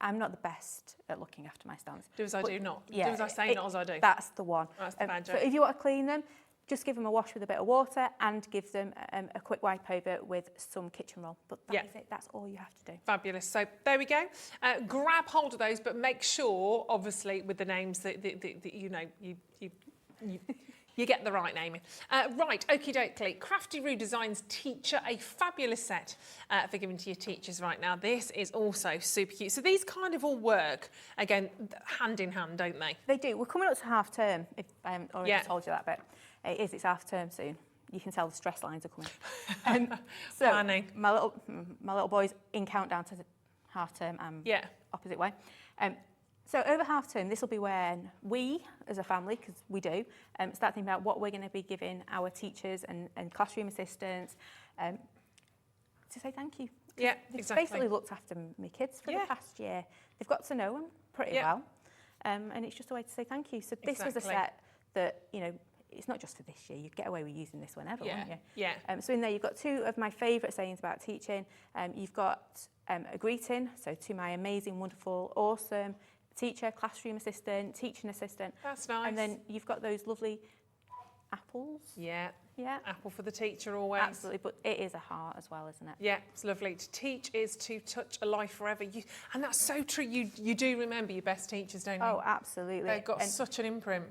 I'm not the best at looking after my stamps. Do as I do, not. Yeah, Do as I say, not as I do. That's the one. That's the So magic. if you want to clean them, just give them a wash with a bit of water and give them a quick wipe over with some kitchen roll. But that is it. That's all you have to do. Fabulous. So there we go. Grab hold of those, but make sure, obviously, with the names that you know you get the right name in. Right, okie dokie. Crafty Roo Designs Teacher, a fabulous set for giving to your teachers right now. This is also super cute. So these kind of all work, again, hand in hand, don't they? They do. We're coming up to half term, if I haven't already told you that bit. It's half term soon. You can tell the stress lines are coming. So Planning. my little boy's in countdown to the half term. Opposite way. So over half term, this will be when we, as a family, because we do, start thinking about what we're going to be giving our teachers and classroom assistants to say thank you. Yeah, They've exactly. basically looked after my kids for the past year. They've got to know them pretty well, and it's just a way to say thank you. So this was a set that, you know, it's not just for this year. You'd get away with using this whenever, wouldn't you? Yeah. So in there, you've got two of my favourite sayings about teaching. You've got a greeting, so to my amazing, wonderful, awesome teacher, classroom assistant, teaching assistant. That's nice. And then you've got those lovely apples. Yeah. Yeah. Apple for the teacher always. Absolutely, but it is a heart as well, isn't it? Yeah, it's lovely. To teach is to touch a life forever. And that's so true. You do remember your best teachers, don't you? Oh, absolutely. They've got such an imprint.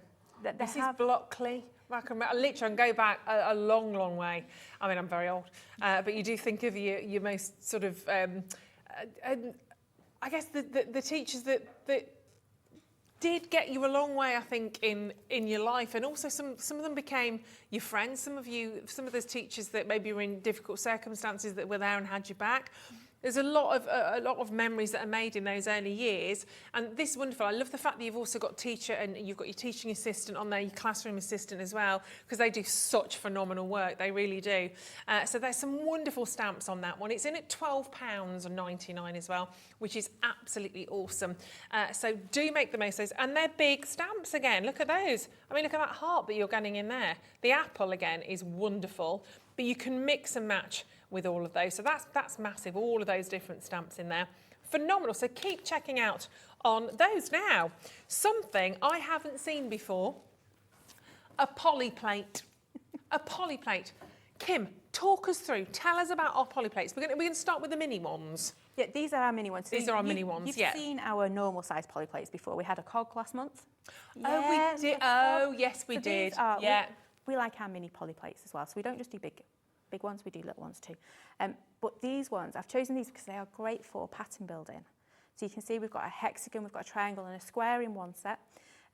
This is have Blockley. I literally can go back a long, long way. I mean, I'm very old, but you do think of your most sort of, I guess the teachers that did get you a long way, I think, in your life, and also some of them became your friends. Some of those teachers that maybe were in difficult circumstances that were there and had your back. There's a lot of memories that are made in those early years, and this is wonderful. I love the fact that you've also got teacher and you've got your teaching assistant on there, your classroom assistant as well, because they do such phenomenal work. They really do. So there's some wonderful stamps on that one. It's in at £12.99 as well, which is absolutely awesome. So do make the most of those, and they're big stamps again. Look at those. I mean, look at that heart that you're getting in there. The apple again is wonderful, but you can mix and match with all of those. So that's massive, all of those different stamps in there. Phenomenal. So keep checking out on those. Now, something I haven't seen before, a polyplate. A polyplate. Kim, talk us through. Tell us about our polyplates. We're going to start with the mini ones. Yeah, these are our mini ones. These are our mini ones, You've seen our normal size polyplates before. We had a cog last month. Oh, we did. Oh, yes, we did. Yeah. We like our mini polyplates as well. So we don't just do big ones, we do little ones too. But these ones, I've chosen these because they are great for pattern building. So you can see we've got a hexagon, we've got a triangle and a square in one set.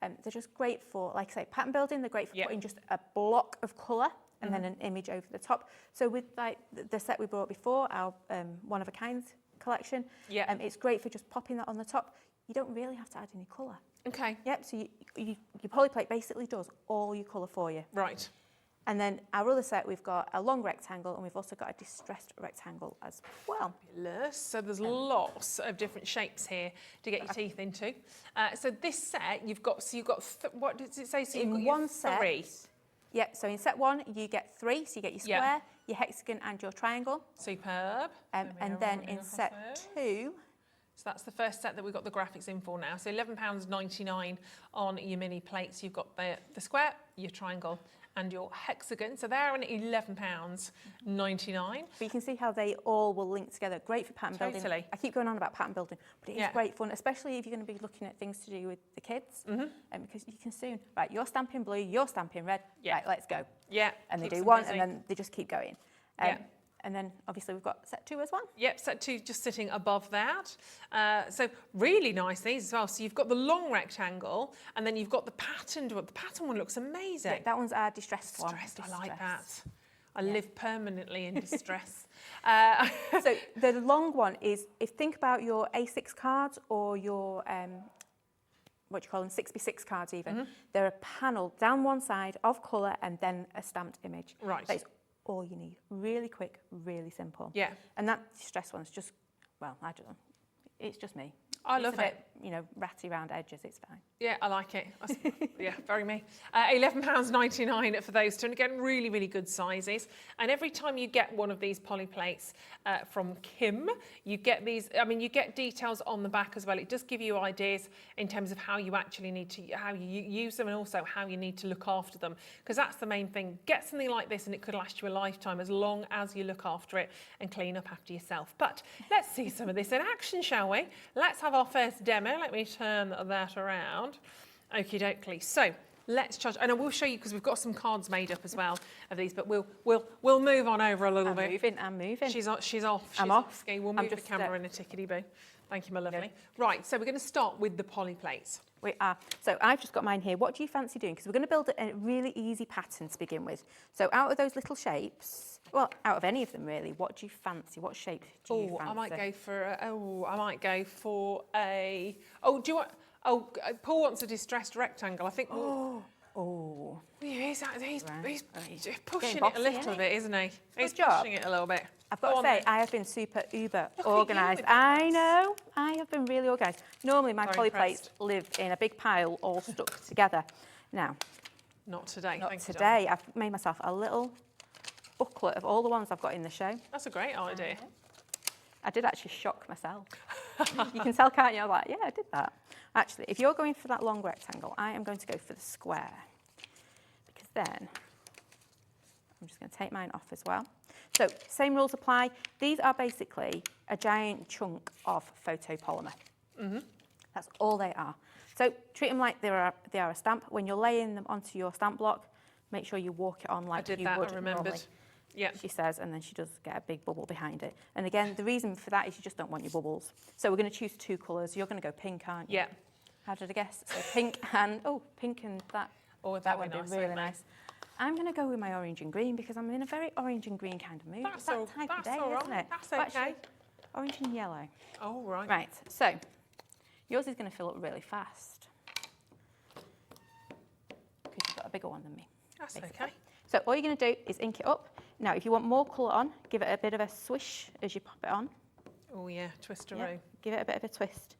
They're just great for, like I say, pattern building. They're great for putting just a block of colour and then an image over the top. So with like the set we brought before, our one of a kind collection, it's great for just popping that on the top. You don't really have to add any colour. Okay. Yep, so your polyplate basically does all your colour for you. Right. And then our other set, we've got a long rectangle and we've also got a distressed rectangle as well. Fabulous. So there's lots of different shapes here to get your teeth into. So this set, you've got what does it say? So you've got In one set, three. Yep, so in set one, you get three. So you get your square, your hexagon and your triangle. Superb. And then in set two, so that's the first set that we've got the graphics in for now. So £11.99 on your mini plates. You've got the square, your triangle and your hexagon. So they're an £11.99. But you can see how they all will link together. Great for pattern building. Totally. I keep going on about pattern building, but it is great fun, especially if you're going to be looking at things to do with the kids. Because you can soon, right, you're stamping blue, you're stamping red, right, let's go. Yeah. And they do one and then they just keep going. And then obviously we've got set two as well. Yep, set two just sitting above that. So really nice these as well. So you've got the long rectangle and then you've got the patterned one. The pattern one looks amazing. Yeah, that one's our distressed one. I like that. I live permanently in distress. So the long one is, think about your A6 cards or your, what do you call them, 6x6 cards even. They're a panel down one side of colour and then a stamped image. Right. That's all you need. Really quick, really simple. Yeah. And that distress one's just, well, I don't know. It's just me. I It's love a bit, it. you know, ratty round edges, it's fine. Yeah, I like it. Yeah, very me. £11.99 for those two. And again, really, really good sizes. And every time you get one of these poly plates from Kim, you get these, I mean, you get details on the back as well. It does give you ideas in terms of how you actually need to, how you use them and also how you need to look after them. Because that's the main thing. Get something like this and it could last you a lifetime as long as you look after it and clean up after yourself. But let's see some of this in action, shall we? Let's have our first demo. Let me turn that around. Okie dokie. So let's charge, and I will show you because we've got some cards made up as well of these, but we'll move on over a little bit. I'm moving. She's off. She's I'm off. Ski. We'll move the camera in a tickety-boo. Thank you, my lovely. Right, so we're going to start with the poly plates. We are. So I've just got mine here. What do you fancy doing? Because we're going to build a really easy pattern to begin with. So out of those little shapes, well, out of any of them really, what do you fancy? What shape do you fancy? I might go for a. Oh, do you want? Oh, Paul wants a distressed rectangle. I think. He's pushing it a little bit, isn't he? He's pushing it a little bit. I've got to say, I have been super uber organised. I know, I have been really organised. Normally my poly plates live in a big pile all stuck together. Now, not today. Not today. I've made myself a little booklet of all the ones I've got in the show. That's a great idea. I did actually shock myself. You can tell, can't you? I'm like, yeah, I did that. Actually, if you're going for that long rectangle, I am going to go for the square. Because then, I'm just going to take mine off as well. So, same rules apply. These are basically a giant chunk of photopolymer. That's all they are. So, treat them like they are a stamp. When you're laying them onto your stamp block, make sure you walk it on like you would normally. I remembered. Yeah. She says, and then she does get a big bubble behind it. And again, the reason for that is you just don't want your bubbles. So we're going to choose two colours. You're going to go pink, aren't you? Yeah. How did I guess? So pink and that. Oh, that would be really nice. I'm going to go with my orange and green because I'm in a very orange and green kind of mood. That's that type of day, isn't it? That's okay. Actually, orange and yellow. Oh, right. Right, so yours is going to fill up really fast because you've got a bigger one than me. That's basically. okay. So all you're going to do is ink it up. Now, if you want more colour on, give it a bit of a swish as you pop it on. Oh, yeah, twist-a-roo. Give it a bit of a twist.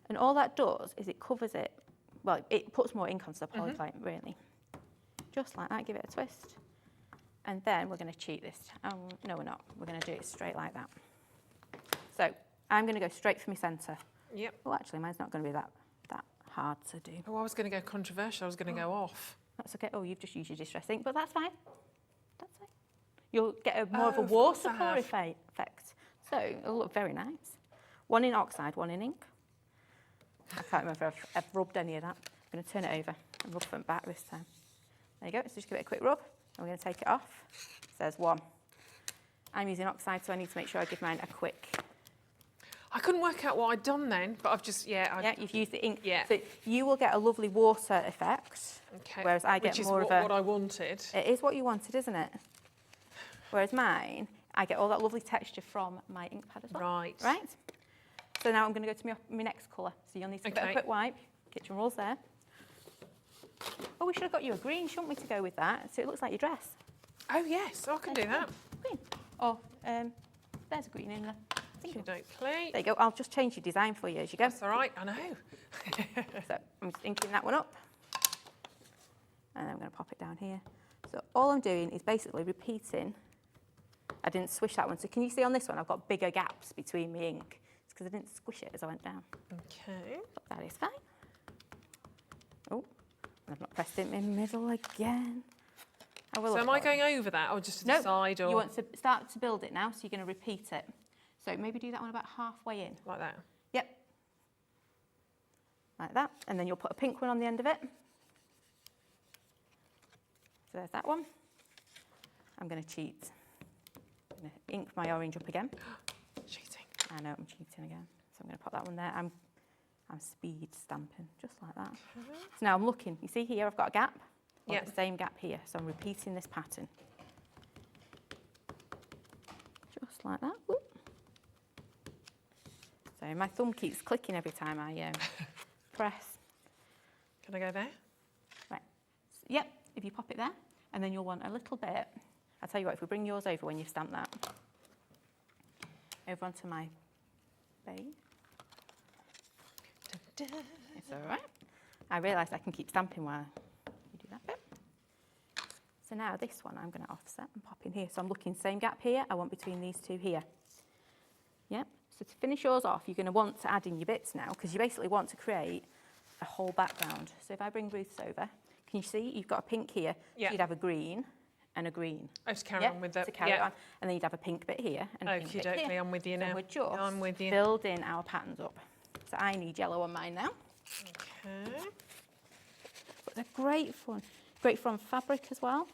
And all that does is it covers it, well, it puts more ink onto the polyplate, really. Just like that, give it a twist. And then we're going to cheat this. No, we're not. We're going to do it straight like that. So I'm going to go straight for my centre. Yep. Well, actually, mine's not going to be that hard to do. Oh, I was going to go controversial. I was going to go off. That's okay. Oh, you've just used your distress ink, but that's fine. That's fine. You'll get more of a watercolour effect. So it'll look very nice. One in oxide, one in ink. I can't remember if I've rubbed any of that. I'm going to turn it over and rub them back this time. There you go. So just give it a quick rub. And we're going to take it off. It says one. I'm using oxide, so I need to make sure I give mine a quick. I couldn't work out what I'd done then, but I've just, Yeah, you've used the ink. Yeah. So you will get a lovely water effect. Okay. Whereas I get more of a... Which is what I wanted. It is what you wanted, isn't it? Whereas mine, I get all that lovely texture from my ink pad as well. Right. Right? So now I'm going to go to my next colour. So you'll need to get a quick wipe. Kitchen rules there. Oh, we should have got you a green, shouldn't we, to go with that? So it looks like your dress. Oh, yes, I can do that. Green. Oh, there's a green in there. There you go. I'll just change your design for you as you go. That's all right, I know. So I'm just inking that one up. And I'm going to pop it down here. So all I'm doing is basically repeating. I didn't swish that one. So can you see on this one, I've got bigger gaps between my ink. It's because I didn't squish it as I went down. Okay. But that is fine. Oh, I've not pressed it in the middle again. So am I going over that or just to the side? Or? You want to start to build it now, so you're going to repeat it. So maybe do that one about halfway in. Like that? Yep. Like that. And then you'll put a pink one on the end of it. So there's that one. I'm going to cheat. I'm going to ink my orange up again. Cheating. I know I'm cheating again. So I'm going to put that one there. I'm speed stamping, just like that. So now I'm looking. You see here I've got a gap. Well, the same gap here. So I'm repeating this pattern. Just like that. Whoop. So my thumb keeps clicking every time I press. Can I go there? Right. Yep, if you pop it there, and then you'll want a little bit. I'll tell you what, if we bring yours over when you've stamped that, over onto my base. It's all right. I realised I can keep stamping while you do that bit. So now this one I'm going to offset and pop in here. So I'm looking same gap here. I want between these two here. Yep. So to finish yours off, you're going to want to add in your bits now because you basically want to create a whole background. So if I bring Ruth's over, can you see you've got a pink here? Yeah. So you'd have a green and a green. I just carry on with that. To carry on. And then you'd have a pink bit here and a pink bit here. I'm with you now. So we're just I'm with you. building our patterns up. So I need yellow on mine now. Okay. But they're great fun. Great from fabric as well.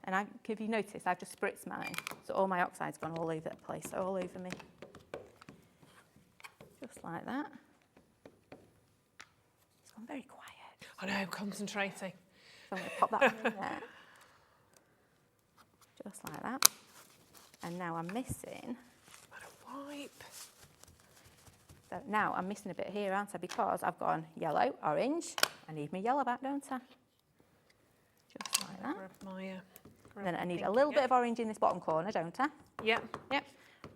And if you notice, I've just spritzed mine. So all my oxide's gone all over the place, all over me. Just like that. It's gone very quiet. I know, concentrating. So I'm going to pop that one in there. Just like that. And now I'm missing. Wipe. So now I'm missing a bit here, aren't I? Because I've gone yellow, orange. I need my yellow back, don't I? Just like that. Grab my, And then I need a little bit of orange in this bottom corner, don't I? Yep. Yep.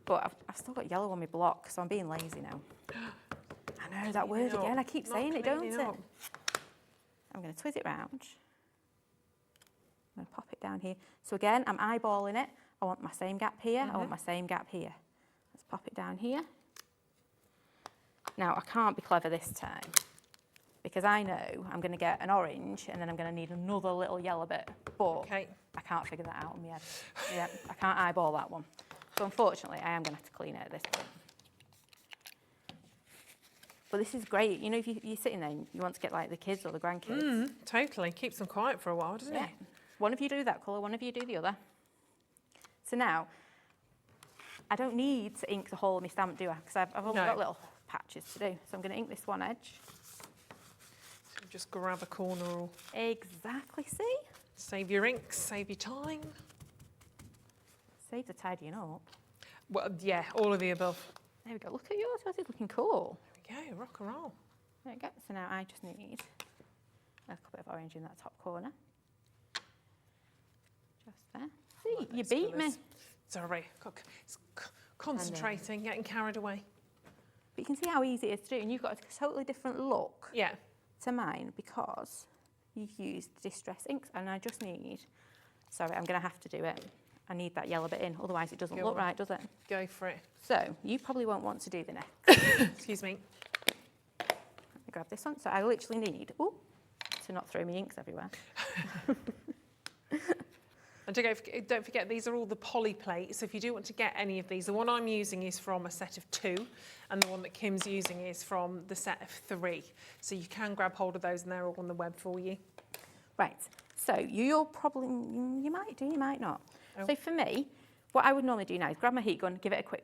But I've still got yellow on my block, so I'm being lazy now. I know, that word again. I keep saying it, don't it? I'm going to twist it round. I'm going to pop it down here. So again, I'm eyeballing it. I want my same gap here. I want my same gap here. Let's pop it down here. Now, I can't be clever this time because I know I'm going to get an orange and then I'm going to need another little yellow bit. But I can't figure that out in my head. Yeah, I can't eyeball that one. So unfortunately, I am going to have to clean it at this point. But this is great. You know, if you're sitting there and you want to get like the kids or the grandkids. Totally. Keeps them quiet for a while, doesn't it? One of you do that colour, one of you do the other. So now, I don't need to ink the whole of my stamp, do I? Because I've only got little patches to do. So I'm going to ink this one edge. So just grab a corner or... Exactly, see? Save your ink, save your time. Save the tidying up. Well, yeah, all of the above. There we go. Look at yours. Yours is looking cool. There we go, rock and roll. There we go. So now I just need a couple bit of orange in that top corner. Just there. See, you beat me. Sorry, concentrating, getting carried away. But you can see how easy it is to do, and you've got a totally different look to mine because you've used distress inks, and I just need, sorry, I'm going to have to do it. I need that yellow bit in, otherwise it doesn't look right, does it? Go for it. So, you probably won't want to do the next. Excuse me. Let me grab this one. So I literally need, to not throw my inks everywhere. And don't forget, these are all the poly plates. So if you do want to get any of these, the one I'm using is from a set of 2, and the one that Kim's using is from the set of 3. So you can grab hold of those, and they're all on the web for you. Right. So you'll probably, you might do, you might not. So for me, what I would normally do now is grab my heat gun, give it a quick,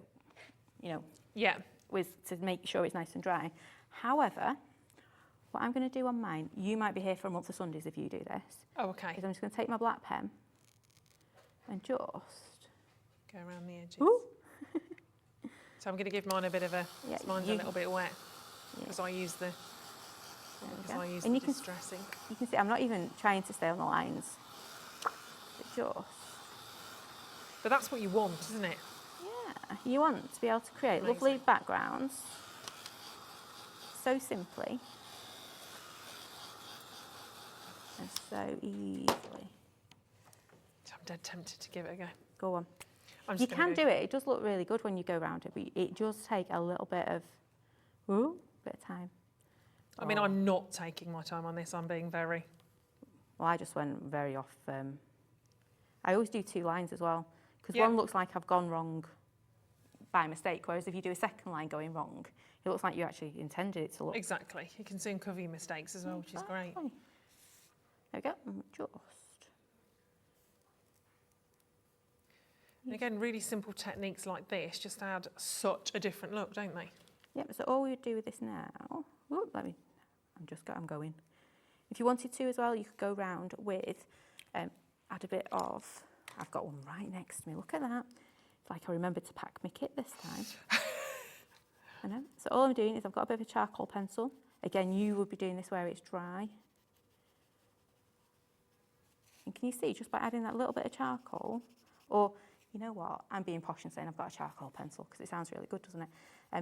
to make sure it's nice and dry. However, what I'm going to do on mine, you might be here for a month of Sundays if you do this. Oh, okay. Is I'm just going to take my black pen and just go around the edges. Ooh. So I'm going to give mine a bit of a, mine's a little bit wet because I use the distress ink. You can see I'm not even trying to stay on the lines. But that's what you want, isn't it? Yeah, you want to be able to create lovely backgrounds so simply and so easily. I'm dead tempted to give it a go. Go on. You can do it. It does look really good when you go around it, but it does take a little bit of time. I mean, I'm not taking my time on this. I'm being very... Well, I just went very off. I always do 2 lines as well, because one looks like I've gone wrong by mistake, whereas if you do a second line going wrong, it looks like you actually intended it to look. Exactly. You can soon cover your mistakes as well, which is great. There we go. And again, really simple techniques like this just add such a different look, don't they? Yep, so all we would do with this now, I'm going. If you wanted to as well, you could go round with, add a bit of, I've got one right next to me, look at that. It's like I remembered to pack my kit this time. I know. So all I'm doing is I've got a bit of a charcoal pencil. Again, you would be doing this where it's dry. And can you see, just by adding that little bit of charcoal, or you know what, I'm being posh and saying I've got a charcoal pencil because it sounds really good, doesn't it?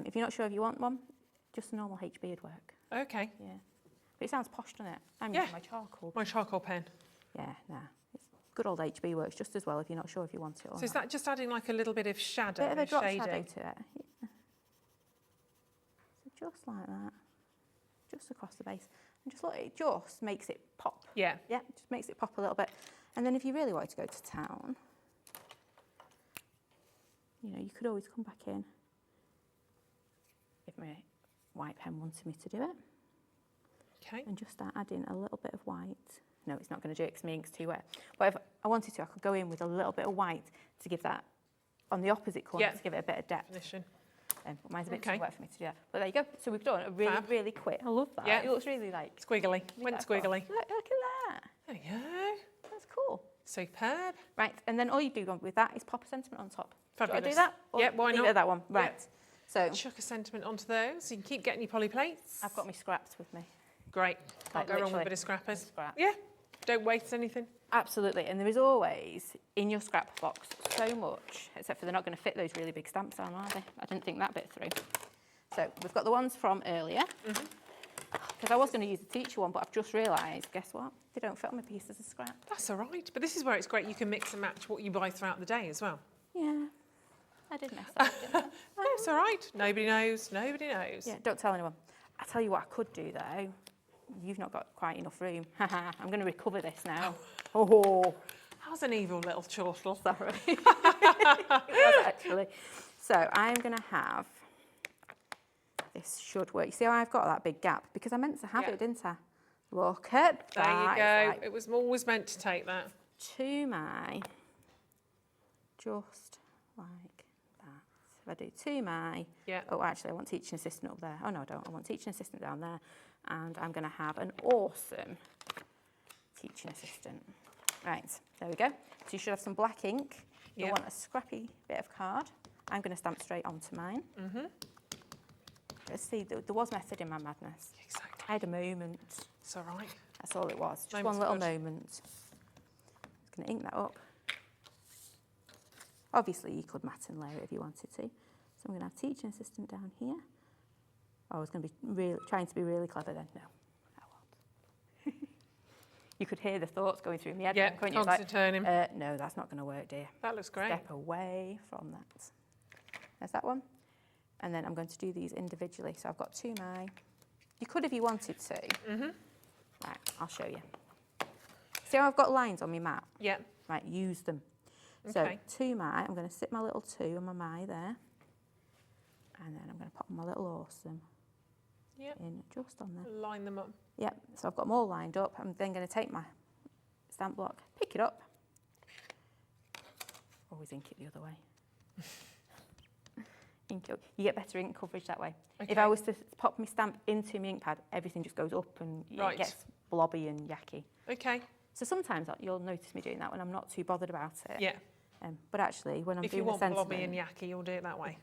If you're not sure if you want one, just a normal HB would work. Okay. Yeah. But it sounds posh, doesn't it? I'm using my charcoal. My charcoal pen. Yeah, nah. It's good old HB works just as well if you're not sure if you want it or not. So is that just adding like a little bit of shadow? Bit of a drop shading? shadow to it. Yeah. So just like that, just across the base. And just look, it just makes it pop. Yeah. Yeah, just makes it pop a little bit. And then if you really wanted to go to town, you know, you could always come back in if my white pen wanted me to do it. Okay. And just start adding a little bit of white. No, it's not going to do it because my ink's too wet. But if I wanted to, I could go in with a little bit of white to give that, on the opposite corner, to give it a bit of depth. Definition. But mine's a bit too wet for me to do that. But there you go. So we've done a really, Fab. really quick. I love that. Yeah. It looks really like... Squiggly. Went squiggly. Look at that. There you go. That's cool. Superb. Right, and then all you do with that is pop a sentiment on top. Fabulous. Do I do that? Or Yeah, why leave not? it at that one. Right. Yeah. So Chuck a sentiment onto those. You can keep getting your poly plates. I've got my scraps with me. Great. Can't Like go wrong with a literally bit of scrappers. scraps. Yeah. Don't waste anything. Absolutely, and there is always in your scrap box so much, except for they're not going to fit those really big stamps down, are they? I didn't think that bit through. So we've got the ones from earlier, because I was going to use the teacher one, but I've just realised, guess what? They don't fit on my pieces of scrap. That's all right. But this is where it's great. You can mix and match what you buy throughout the day as well. Yeah, I did mess that up, didn't I? No, it's all right. Nobody knows. Nobody knows. Yeah, don't tell anyone. I tell you what I could do though. You've not got quite enough room. I'm going to recover this now. Oh. How's an evil little chortle? Sorry. It was actually. So I'm going to have, this should work. You see how I've got that big gap? Because I meant to have it, didn't I? Look at that. There you go. Like It was always meant to take that. to my, just like that. If I do to my, oh, actually I want teaching assistant up there. Oh no, I don't. I want teaching assistant down there. And I'm going to have an awesome teaching assistant. Right, there we go. So you should have some black ink. You'll want a scrappy bit of card. I'm going to stamp straight onto mine. Let's see, there was method in my madness. Exactly. I had a moment. It's all right. That's all it was. Just Moment's one little good. moment. Just going to ink that up. Obviously, you could mat and layer it if you wanted to. So I'm going to have teaching assistant down here. I was going to be trying to be really clever then. No, I won't. You could hear the thoughts going through my head. Yeah, then, couldn't you? constant turning. No, that's not going to work, dear. That looks great. Step away from that. There's that one. And then I'm going to do these individually. So I've got to my... You could if you wanted to. Right, I'll show you. See how I've got lines on my mat? Yeah. Right, use them. Okay. So to my, I'm going to sit my little 2 on my my there. And then I'm going to pop my little awesome in just on there. Line them up. Yep, so I've got them all lined up. I'm then going to take my stamp block, pick it up. Always ink it the other way. Ink it. You get better ink coverage that way. Okay. If I was to pop my stamp into my ink pad, everything just goes up and it gets blobby and yucky. Okay. So sometimes you'll notice me doing that when I'm not too bothered about it. Yeah. But actually, when I'm If doing you want a sentiment, blobby and yucky, you'll do it that way.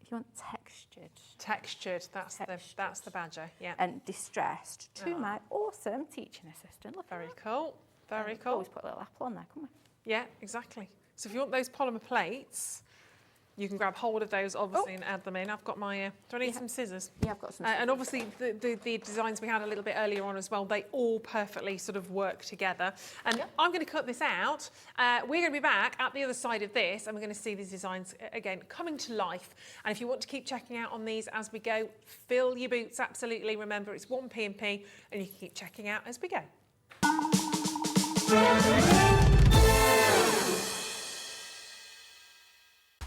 if you want textured. Textured. That's the badger. Yeah. And distressed to my awesome teaching assistant. Look, Very cool. Very cool. Always put a little apple on there, couldn't we? Yeah, exactly. So if you want those polymer plates, you can grab hold of those, obviously, and add them in. I've got my... do I need some scissors? Yeah, I've got some scissors. And obviously, the designs we had a little bit earlier on as well, they all perfectly sort of work together. And I'm going to cut this out. We're going to be back at the other side of this, and we're going to see these designs, again, coming to life. And if you want to keep checking out on these as we go, fill your boots, absolutely. Remember, it's 1 P&P, and you can keep checking out as we go.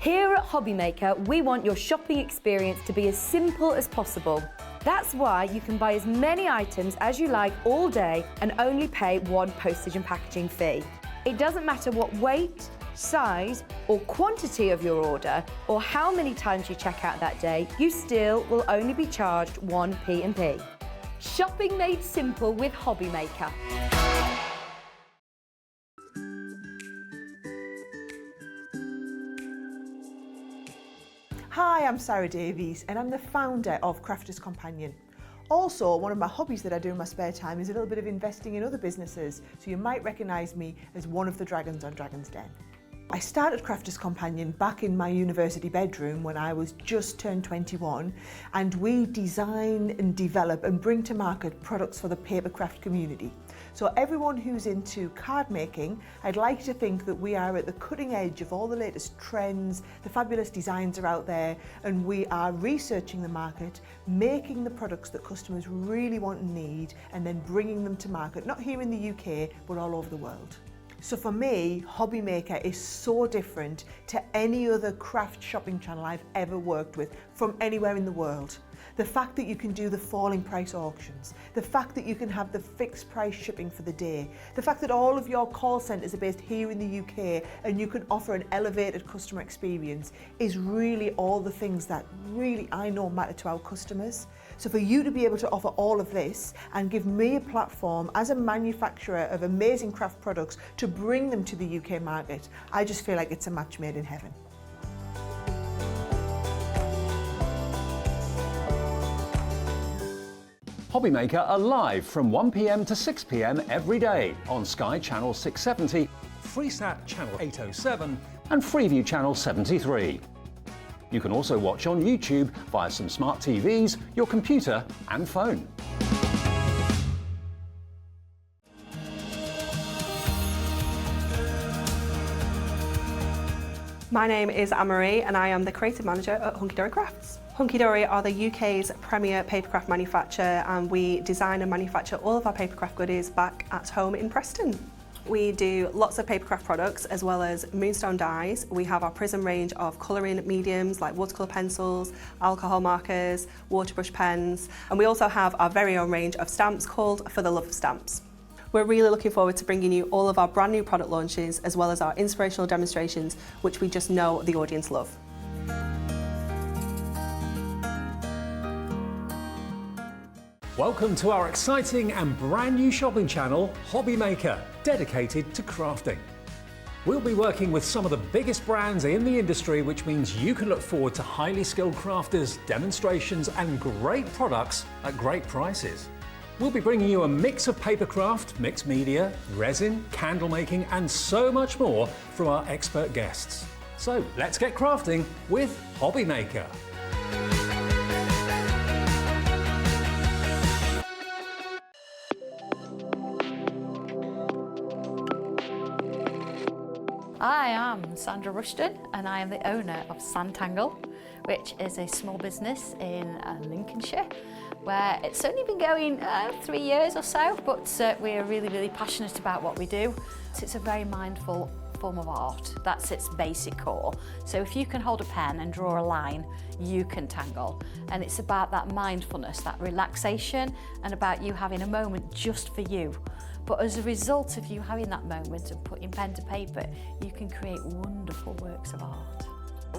Here at Hobbymaker, we want your shopping experience to be as simple as possible. That's why you can buy as many items as you like all day and only pay 1 postage and packaging fee. It doesn't matter what weight, size or quantity of your order or how many times you check out that day, you still will only be charged 1 P&P. Shopping made simple with Hobbymaker. Hi, I'm Sarah Davies and I'm the founder of Crafters Companion. Also, one of my hobbies that I do in my spare time is a little bit of investing in other businesses, so you might recognise me as one of the dragons on Dragon's Den. I started Crafters Companion back in my university bedroom when I was just turned 21, and we design and develop and bring to market products for the papercraft community. So everyone who's into card making, I'd like to think that we are at the cutting edge of all the latest trends, the fabulous designs are out there, and we are researching the market, making the products that customers really want and need, and then bringing them to market, not here in the UK, but all over the world. So for me, Hobby Maker is so different to any other craft shopping channel I've ever worked with from anywhere in the world. The fact that you can do the falling price auctions, the fact that you can have the fixed price shipping for the day, the fact that all of your call centres are based here in the UK and you can offer an elevated customer experience is really all the things that really I know matter to our customers. So for you to be able to offer all of this and give me a platform as a manufacturer of amazing craft products to bring them to the UK market, I just feel like it's a match made in heaven. Hobby Maker are live from 1 p.m. to 6 p.m. every day on Sky Channel 670, Freesat Channel 807, and Freeview Channel 73. You can also watch on YouTube via some smart TVs, your computer and phone. My name is Anne-Marie and I am the creative manager at Hunky Dory Crafts. Hunky Dory are the UK's premier papercraft manufacturer, and we design and manufacture all of our papercraft goodies back at home in Preston. We do lots of papercraft products as well as moonstone dyes. We have our prism range of colouring mediums like watercolour pencils, alcohol markers, waterbrush pens, and we also have our very own range of stamps called For the Love of Stamps. We're really looking forward to bringing you all of our brand new product launches as well as our inspirational demonstrations, which we just know the audience love. Welcome to our exciting and brand new shopping channel, Hobby Maker, dedicated to crafting. We'll be working with some of the biggest brands in the industry, which means you can look forward to highly skilled crafters, demonstrations and great products at great prices. We'll be bringing you a mix of papercraft, mixed media, resin, candle making and so much more from our expert guests. So let's get crafting with Hobby Maker. I am Sandra Rushton and I am the owner of Sandtangle, which is a small business in Lincolnshire, where it's only been going 3 years or so, but we're really passionate about what we do. So it's a very mindful form of art. That's its basic core. So if you can hold a pen and draw a line, you can tangle. And it's about that mindfulness, that relaxation, and about you having a moment just for you. But as a result of you having that moment and putting pen to paper, you can create wonderful works of art.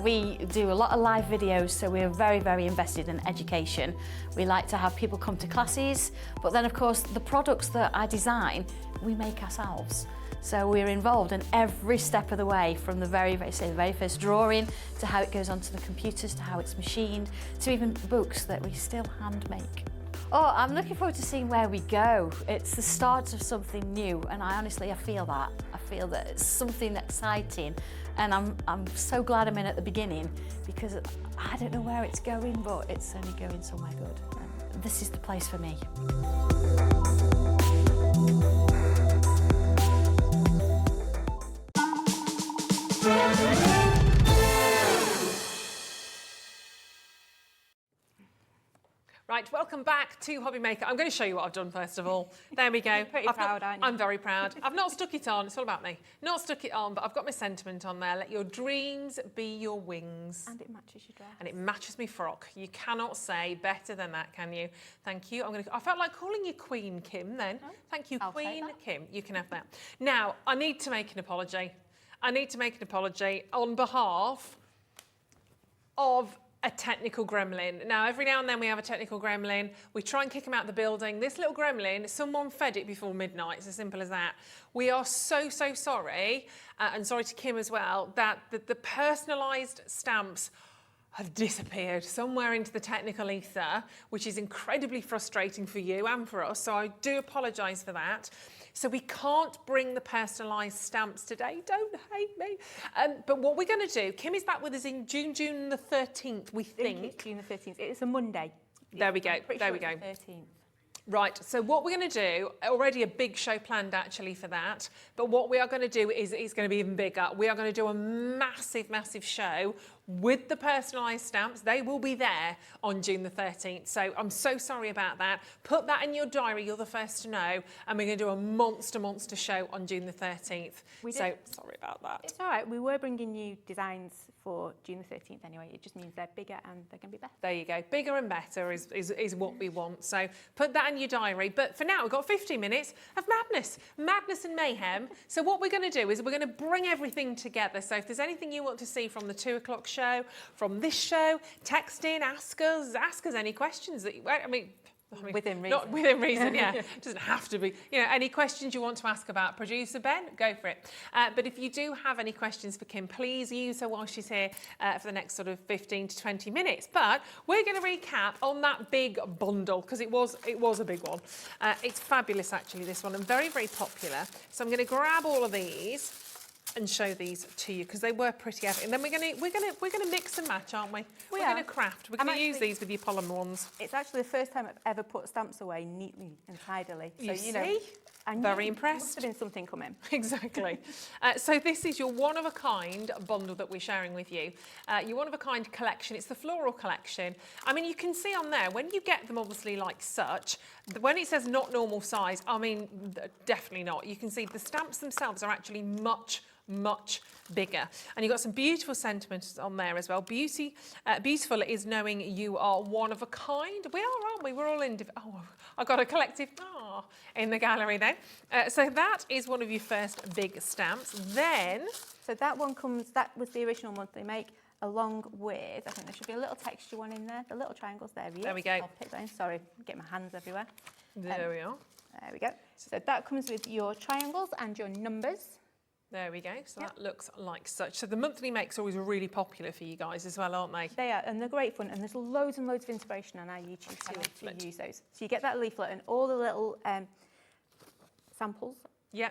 We do a lot of live videos, so we're very invested in education. We like to have people come to classes, but then of course the products that I design, we make ourselves. So we're involved in every step of the way, from the very first drawing to how it goes onto the computers, to how it's machined, to even books that we still hand make. Oh, I'm looking forward to seeing where we go. It's the start of something new, and I feel that. I feel that it's something exciting, and I'm so glad I'm in at the beginning, because I don't know where it's going, but it's only going somewhere good. And this is the place for me. Right, welcome back to Hobby Maker. I'm going to show you what I've done first of all. There we go. Pretty proud, aren't you? I'm very proud. I've not stuck it on, it's all about me. Not stuck it on, but I've got my sentiment on there. Let your dreams be your wings. And it matches your dress. And it matches my frock. You cannot say better than that, can you? Thank you. I felt like calling you Queen Kim then. Oh, thank you, Queen Kim. You can have that. Now, I need to make an apology. I need to make an apology on behalf of a technical gremlin. Now, every now and then we have a technical gremlin. We try and kick him out of the building. This little gremlin, someone fed it before midnight. It's as simple as that. We are so sorry, and sorry to Kim as well, that the personalised stamps have disappeared somewhere into the technical ether, which is incredibly frustrating for you and for us. So I do apologise for that. So we can't bring the personalised stamps today. Don't hate me. But what we're going to do, Kim is back with us in June the 13th, we think. June the 13th. It's a Monday. There we go. There we go. 13th. Right, so what we're going to do, already a big show planned actually for that, but what we are going to do is it's going to be even bigger. We are going to do a massive, massive show with the personalised stamps. They will be there on June the 13th. So I'm so sorry about that. Put that in your diary. You're the first to know. And we're going to do a monster show on June the 13th. So sorry about that. It's all right. We were bringing you designs for June the 13th anyway. It just means they're bigger and they're going to be better. There you go. Bigger and better is what we want. So put that in your diary. But for now, we've got 15 minutes of madness and mayhem. So what we're going to do is we're going to bring everything together. So if there's anything you want to see from the 2 o'clock show, from this show, text in, ask us any questions that I mean, within reason. Not within reason, yeah. It doesn't have to be. You know, any questions you want to ask about producer Ben, go for it. But if you do have any questions for Kim, please use her while she's here for the next sort of 15 to 20 minutes. But we're going to recap on that big bundle because it was a big one. It's fabulous, actually, this one, and very, very popular. So I'm going to grab all of these and show these to you because they were pretty epic. And then we're gonna mix and match, aren't we? We're gonna craft. We're gonna use these with your polymer ones. It's actually the first time I've ever put stamps away neatly and tidily. You so, you know, I'm very impressed. Must have been something coming. Exactly. So this is your one-of-a-kind bundle that we're sharing with you. Your one-of-a-kind collection. It's the Floral collection. I mean, you can see on there, when you get them obviously like such, when it says not normal size, I mean, definitely not. You can see the stamps themselves are actually much bigger. And you've got some beautiful sentiments on there as well. Beautiful is knowing you are one of a kind. We are, aren't we? We're all oh, I got a collective in the gallery then. So that is one of your first big stamps. Then, so that one that was the original monthly make, along with, I think there should be a little texture one in there, the little triangles there. There we go. I'll pick that in. Sorry, I'm getting my hands everywhere. There we are. There we go. So that comes with your triangles and your numbers. There we go. So that looks like such. So the monthly makes are always really popular for you guys as well, aren't they? They are, and they're great fun. And there's loads and loads of inspiration on our YouTube to use those. So you get that leaflet and all the little samples. Yeah.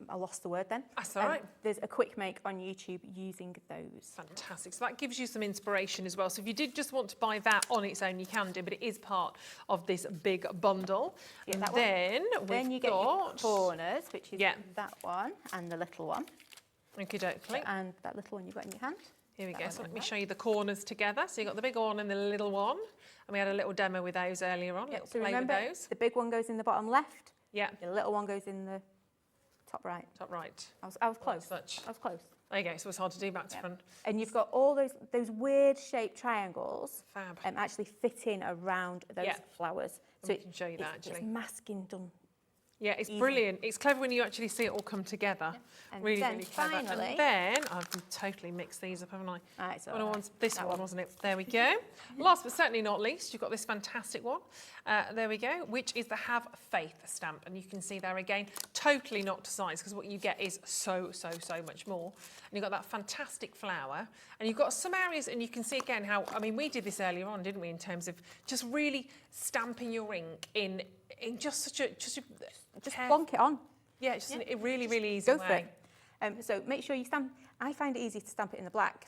I lost the word then. That's all right. There's a quick make on YouTube using those. Fantastic. So that gives you some inspiration as well. So if you did just want to buy that on its own, you can do, but it is part of this big bundle. Yeah, and then you get your corners, which is that one and the little one. Okey-dokey. And that little one you've got in your hand. Here we go. So let me show you the corners together. So you've got the big one and the little one. And we had a little demo with those earlier on. So remember, the big one goes in the bottom left. Yeah. The little one goes in the top right. Top right. I was close. I was close. There you go. So it's hard to do back to front. And you've got all those weird shaped triangles. Fab. Actually fitting around those flowers. So I can show you that actually. It's masking done. Yeah, it's brilliant. It's clever when you actually see it all come together. Yeah. Really, really clever. Finally, and then I've totally mixed these up, haven't I? This one, wasn't it? There we go. Last but certainly not least, you've got this fantastic one. There we go, which is the Have Faith stamp. And you can see there again, totally not to size, because what you get is so much more. And you've got that fantastic flower. And you've got some areas, and you can see again how, I mean, we did this earlier on, didn't we, in terms of just really stamping your ink in just such a... Just plonk it on. Yeah, it's just a really easy Go way. for it. So make sure you stamp. I find it easy to stamp it in the black.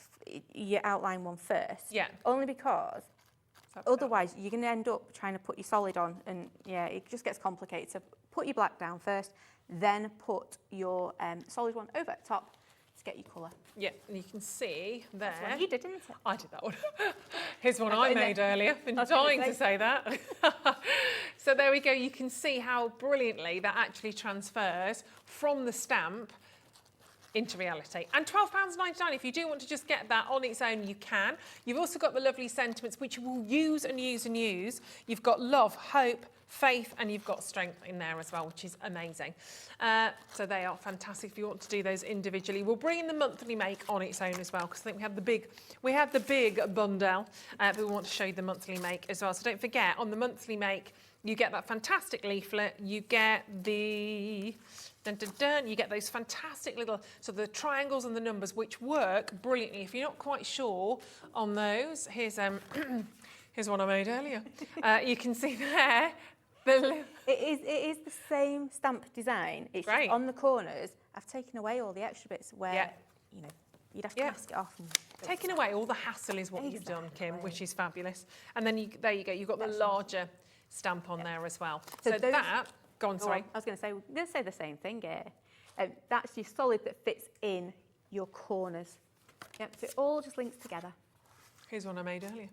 You outline one first. Yeah. Only because otherwise you're going to end up trying to put your solid on, and it just gets complicated. So put your black down first, then put your solid one over the top to get your colour. Yeah, and you can see there. That's what you did, didn't it? I did that one. Here's one I made earlier. Been dying to say that. So there we go. You can see how brilliantly that actually transfers from the stamp into reality. And £12.99, if you do want to just get that on its own, you can. You've also got the lovely sentiments, which you will use and use and use. You've got love, hope, faith, and you've got strength in there as well, which is amazing. So they are fantastic if you want to do those individually. We'll bring in the monthly make on its own as well, because I think we have the big bundle, but we want to show you the monthly make as well. So don't forget, on the monthly make, you get that fantastic leaflet, you get the... you get those fantastic little, so the triangles and the numbers, which work brilliantly. If you're not quite sure on those, here's one I made earlier. You can see there, The- It is the same stamp design. It's Great. just on the corners. I've taken away all the extra bits where, Yeah. you know, you'd have to Yeah. mask it off. And Taking away all the hassle is what you've done, Kim, which is fabulous. And then there you go, you've got the larger stamp on there as well. So those- that, go on, sorry. I was going to say, we'll say the same thing here. That's your solid that fits in your corners. Yep, so it all just links together. Here's one I made earlier.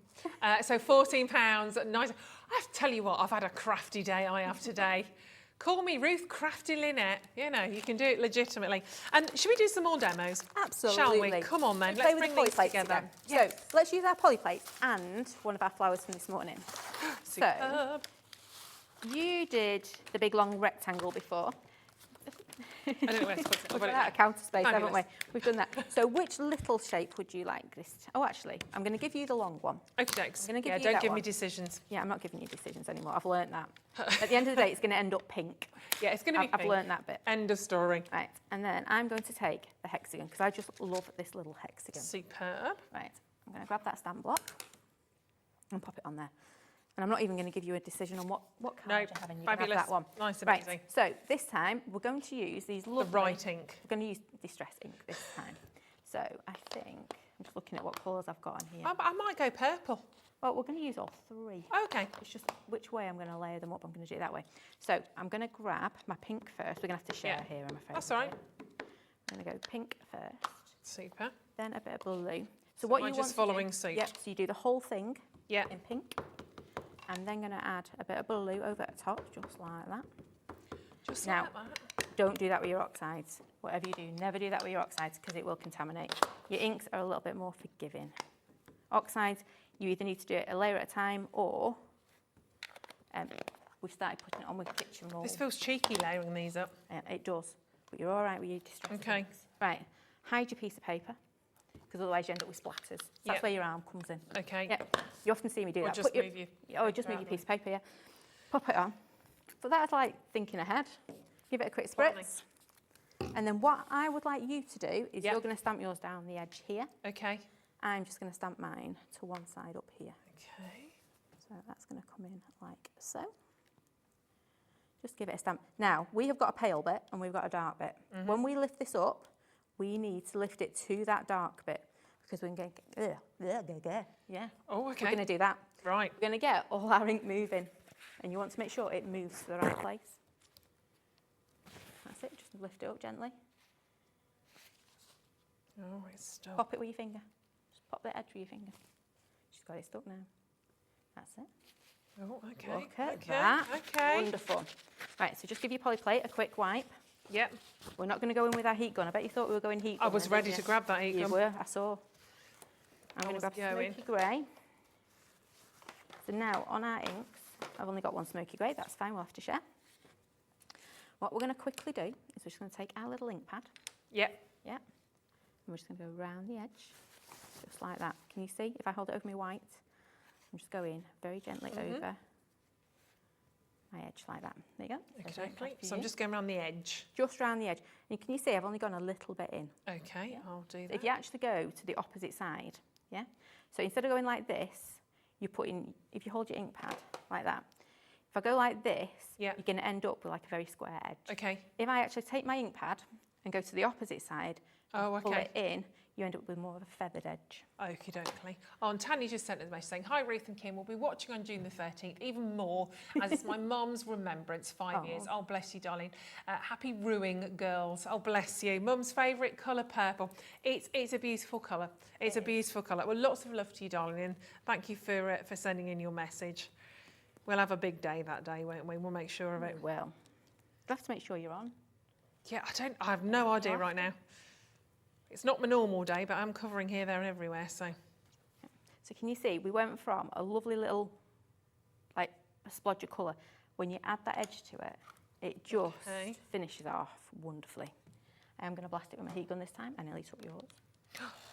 So £14, nice. I have to tell you what, I've had a crafty day I have today. Call me Ruth Crafty Lynette. You know, you can do it legitimately. And should we do some more demos? Absolutely. Shall we? Come on then, Play let's with bring the poly these plates together. again. So let's use our poly plates and one of our flowers from this morning. So Superb. you did the big long rectangle before. I don't know where to put it. I'll We've put run it out of counter space, haven't we? Fabulous. We've done that. So which little shape would you like this? Oh, actually, I'm going to give you the long one. Okay, I'm gonna give yeah, you don't that give me one. decisions. Yeah, I'm not giving you decisions anymore. I've learnt that. At the end of the day, it's going to end up pink. Yeah, it's going to be I've pink. learnt that bit. End of story. Right, and then I'm going to take the hexagon because I just love this little hexagon. Superb. Right, I'm going to grab that stamp block and pop it on there. And I'm not even going to give you a decision on what card you're having. You can have fabulous. that one. Nice and right, easy. so this time we're going to use these lovely... The right ink. We're going to use Distress ink this time. So I think, I'm just looking at what colours I've got on here. I might go purple. Well, we're going to use all three. Okay. It's just which way I'm going to layer them up. I'm going to do it that way. So I'm going to grab my pink first. We're going to have to share here, I'm afraid. That's all right. I'm going to go pink first. Super. Then a bit of blue. So So what am I you just want following to do, suit? Yep, so you do the whole thing Yeah. in pink. And then going to add a bit of blue over the top, just like that. Just Now, like that. don't do that with your oxides. Whatever you do, never do that with your oxides because it will contaminate. Your inks are a little bit more forgiving. Oxides, you either need to do it a layer at a time or we started putting it on with kitchen roll. This feels cheeky layering these up. It does, but you're all right with your distress Okay. inks. Right, hide your piece of paper because otherwise you end up with splatters. So that's Yep. where your arm comes in. Okay. Yeah, you often see me do Or that. just Put move your or just move your piece of paper, yeah. Pop it on. But that's like thinking ahead. Give it a quick spritz. And then what I would like you to do is Yep. you're going to stamp yours down the edge here. Okay. I'm just going to stamp mine to one side up here. Okay. So that's going to come in like so. Just give it a stamp. Now, we have got a pale bit and we've got a dark bit. Mm-hmm. When we lift this up, we need to lift it to that dark bit because we're going to yeah. Oh, okay. We're going to do that. Right. We're going to get all our ink moving and you want to make sure it moves to the right place. That's it, just lift it up gently. Oh, it's stuck. Pop it with your finger. Just pop the edge with your finger. She's got it stuck now. That's it. Oh, okay. Look at okay. that. Okay. Wonderful. Right, so just give your poly plate a quick wipe. Yep. We're not going to go in with our heat gun. I bet you thought we were going heat gun. I was then, ready didn't to you? grab that heat You gun. were, I saw. I'm I going to was grab going. smoky grey. So now on our inks, I've only got one smoky grey. That's fine, we'll have to share. What we're going to quickly do is we're just going to take our little ink pad. Yep. Yeah. And we're just going to go around the edge, just like that. Can you see? If I hold it over my white, I'm just going very gently over my edge like that. There you go. There's your ink pad Okay. for So I'm you. just going around the edge. Just round the edge. And can you see I've only gone a little bit in. Okay, I'll do that. If you actually go to the opposite side, yeah? So instead of going like this, you put in, if you hold your ink pad like that, if I go like this, Yeah. you're going to end up with like a very square edge. Okay. If I actually take my ink pad and go to the opposite side, Oh, pull okay. it in, you end up with more of a feathered edge. Okie dokie. Oh, and Tanya just sent us a message saying, hi Ruth and Kim, we'll be watching on June the 13th, even more, as it's my mum's remembrance, 5 years. Oh, bless you, darling. Happy Ruing, girls. Oh, bless you. Mum's favourite colour, purple. It's a beautiful colour. It's a beautiful colour. Well, lots of love to you, darling, and thank you for sending in your message. We'll have a big day that day, won't we? We'll make sure of it. We will. You have to make sure you're on. Yeah, I have no idea right now. It's not my normal day, but I'm covering here, there and everywhere, so. So can you see, we went from a lovely little, like a splodge of colour. When you add that edge to it, it just finishes off wonderfully. I am going to blast it with my heat gun this time. I nearly took yours.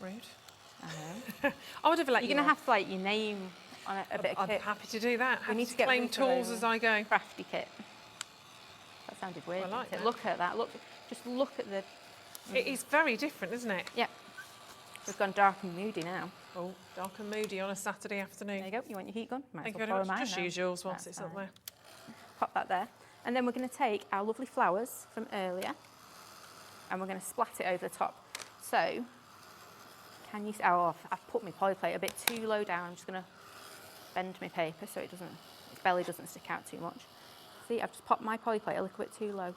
Rude. I know. I would have let You're you going to off. have to like your name on a bit of I'm kit. happy to do that. We need to get claim Ruth tools a as I go. crafty kit. That sounded weird. I like didn't it? that. Look at that. Just look at the. It is very different, isn't it? Yep. We've gone dark and moody now. Oh, dark and moody on a Saturday afternoon. There you go. You want your heat gun? Might Thank as you well very borrow much. mine Just now. use yours whilst That's it's up fine. there. pop that there. And then we're going to take our lovely flowers from earlier and we're going to splat it over the top. So, can you see, oh, I've put my polyplate a bit too low down. I'm just going to bend my paper so its belly doesn't stick out too much. See, I've just popped my polyplate a little bit too low.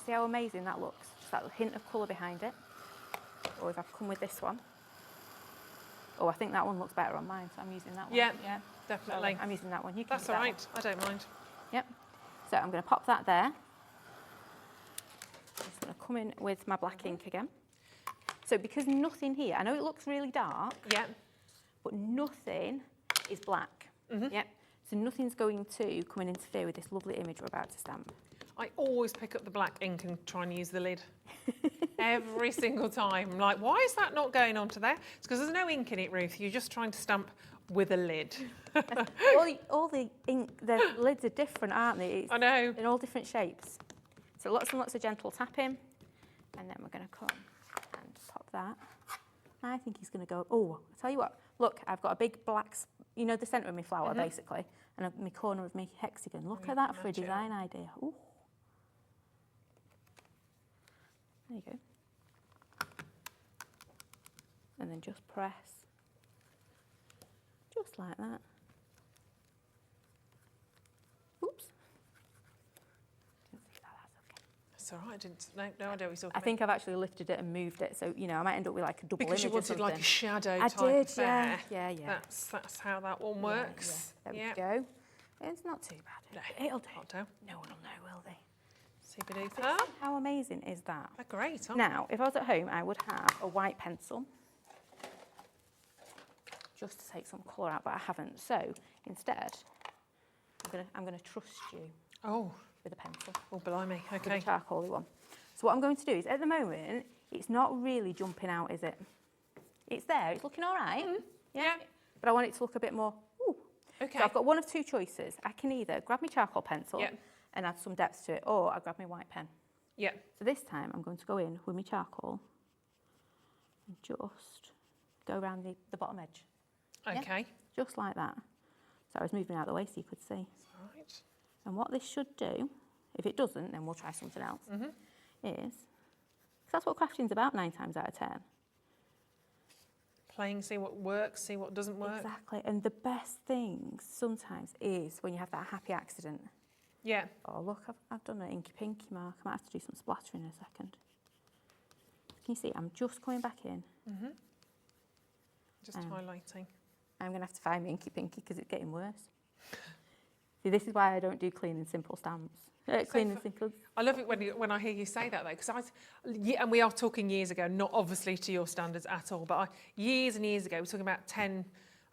See how amazing that looks? Just that hint of colour behind it. Or if I've come with this one. Oh, I think that one looks better on mine, so I'm using that one. Yeah, definitely. So I'm using that one. You can That's use all that right. I don't mind. Yep. So I'm going to pop that there. I'm just going to come in with my black ink again. So because nothing here, I know it looks really dark, but nothing is black. Yep. So nothing's going to come and interfere with this lovely image we're about to stamp. I always pick up the black ink and try and use the lid. Every single time. I'm like, why is that not going onto there? It's because there's no ink in it, Ruth. You're just trying to stamp with a lid. all the ink, the lids are different, aren't they? I know. In all different shapes. So lots and lots of gentle tapping. And then we're going to come and pop that. I think he's going to go, oh, I'll tell you what. Look, I've got a big black, you know, the centre of my flower, basically, and my corner of my hexagon. Look at that for a design idea. Ooh. There you go. And then just press. Just like that. Oops. Didn't see that, that's okay. That's all right, I didn't, no idea what you're talking about. I think I've actually lifted it and moved it, so, you know, I might end up with like a double image because you or wanted something. like a shadow I type did, affair. yeah. That's how that one works. There we go. It's not too bad. No, It'll do. No one will know, will they? Super duper. How amazing is that? They're great, aren't Now, if I was at home, I would have a white pencil just to take some colour out, but I haven't. So instead, I'm gonna trust you. Oh, with a pencil. Oh, blimey. Okay. With a charcoaly one. So what I'm going to do is, at the moment, it's not really jumping out, is it? It's there. It's looking all right. Yeah. But I want it to look a bit more. Ooh. Okay. So I've got one of two choices. I can either grab my charcoal pencil and add some depth to it, or I grab my white pen. Yeah. So this time I'm going to go in with my charcoal and just go around the bottom edge. Okay. Yeah? Just like that. So I was moving out of the way so you could see. All right. And what this should do, if it doesn't, then we'll try something else, is, because that's what crafting's about 9 times out of 10. Playing, see what works, see what doesn't work. Exactly. And the best thing sometimes is when you have that happy accident. Yeah. Oh, look, I've done an inky pinky mark. I might have to do some splattering in a second. Can you see? I'm just coming back in. Just highlighting. I'm going to have to find my inky pinky because it's getting worse. See, this is why I don't do clean and simple stamps. Clean and simple. I love it when I hear you say that, though, because and we are talking years ago, not obviously to your standards at all, but years and years ago, we're talking about 10,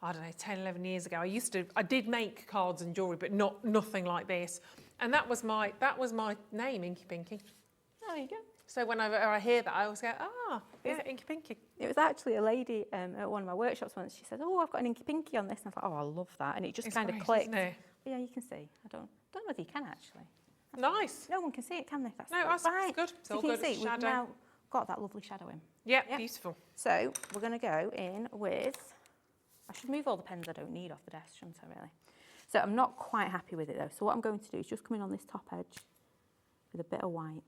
11 years ago. I did make cards and jewellery, but nothing like this. And that was my name, Inky Pinky. There you go. So whenever I hear that, I always go, is it Inky Pinky? It was actually a lady at one of my workshops once. She said, oh, I've got an Inky Pinky on this. And I thought, oh, I love that. And it just kind of clicked. Isn't it? Yeah, you can see. I don't know whether you can actually. Nice. No one can see it, can they? That's that's good. It's so all you good. can see, we've Shadow. now got that lovely shadow in. Yeah, beautiful. So we're going to go in with, I should move all the pens I don't need off the desk, shouldn't I, really? So I'm not quite happy with it, though. So what I'm going to do is just come in on this top edge with a bit of white.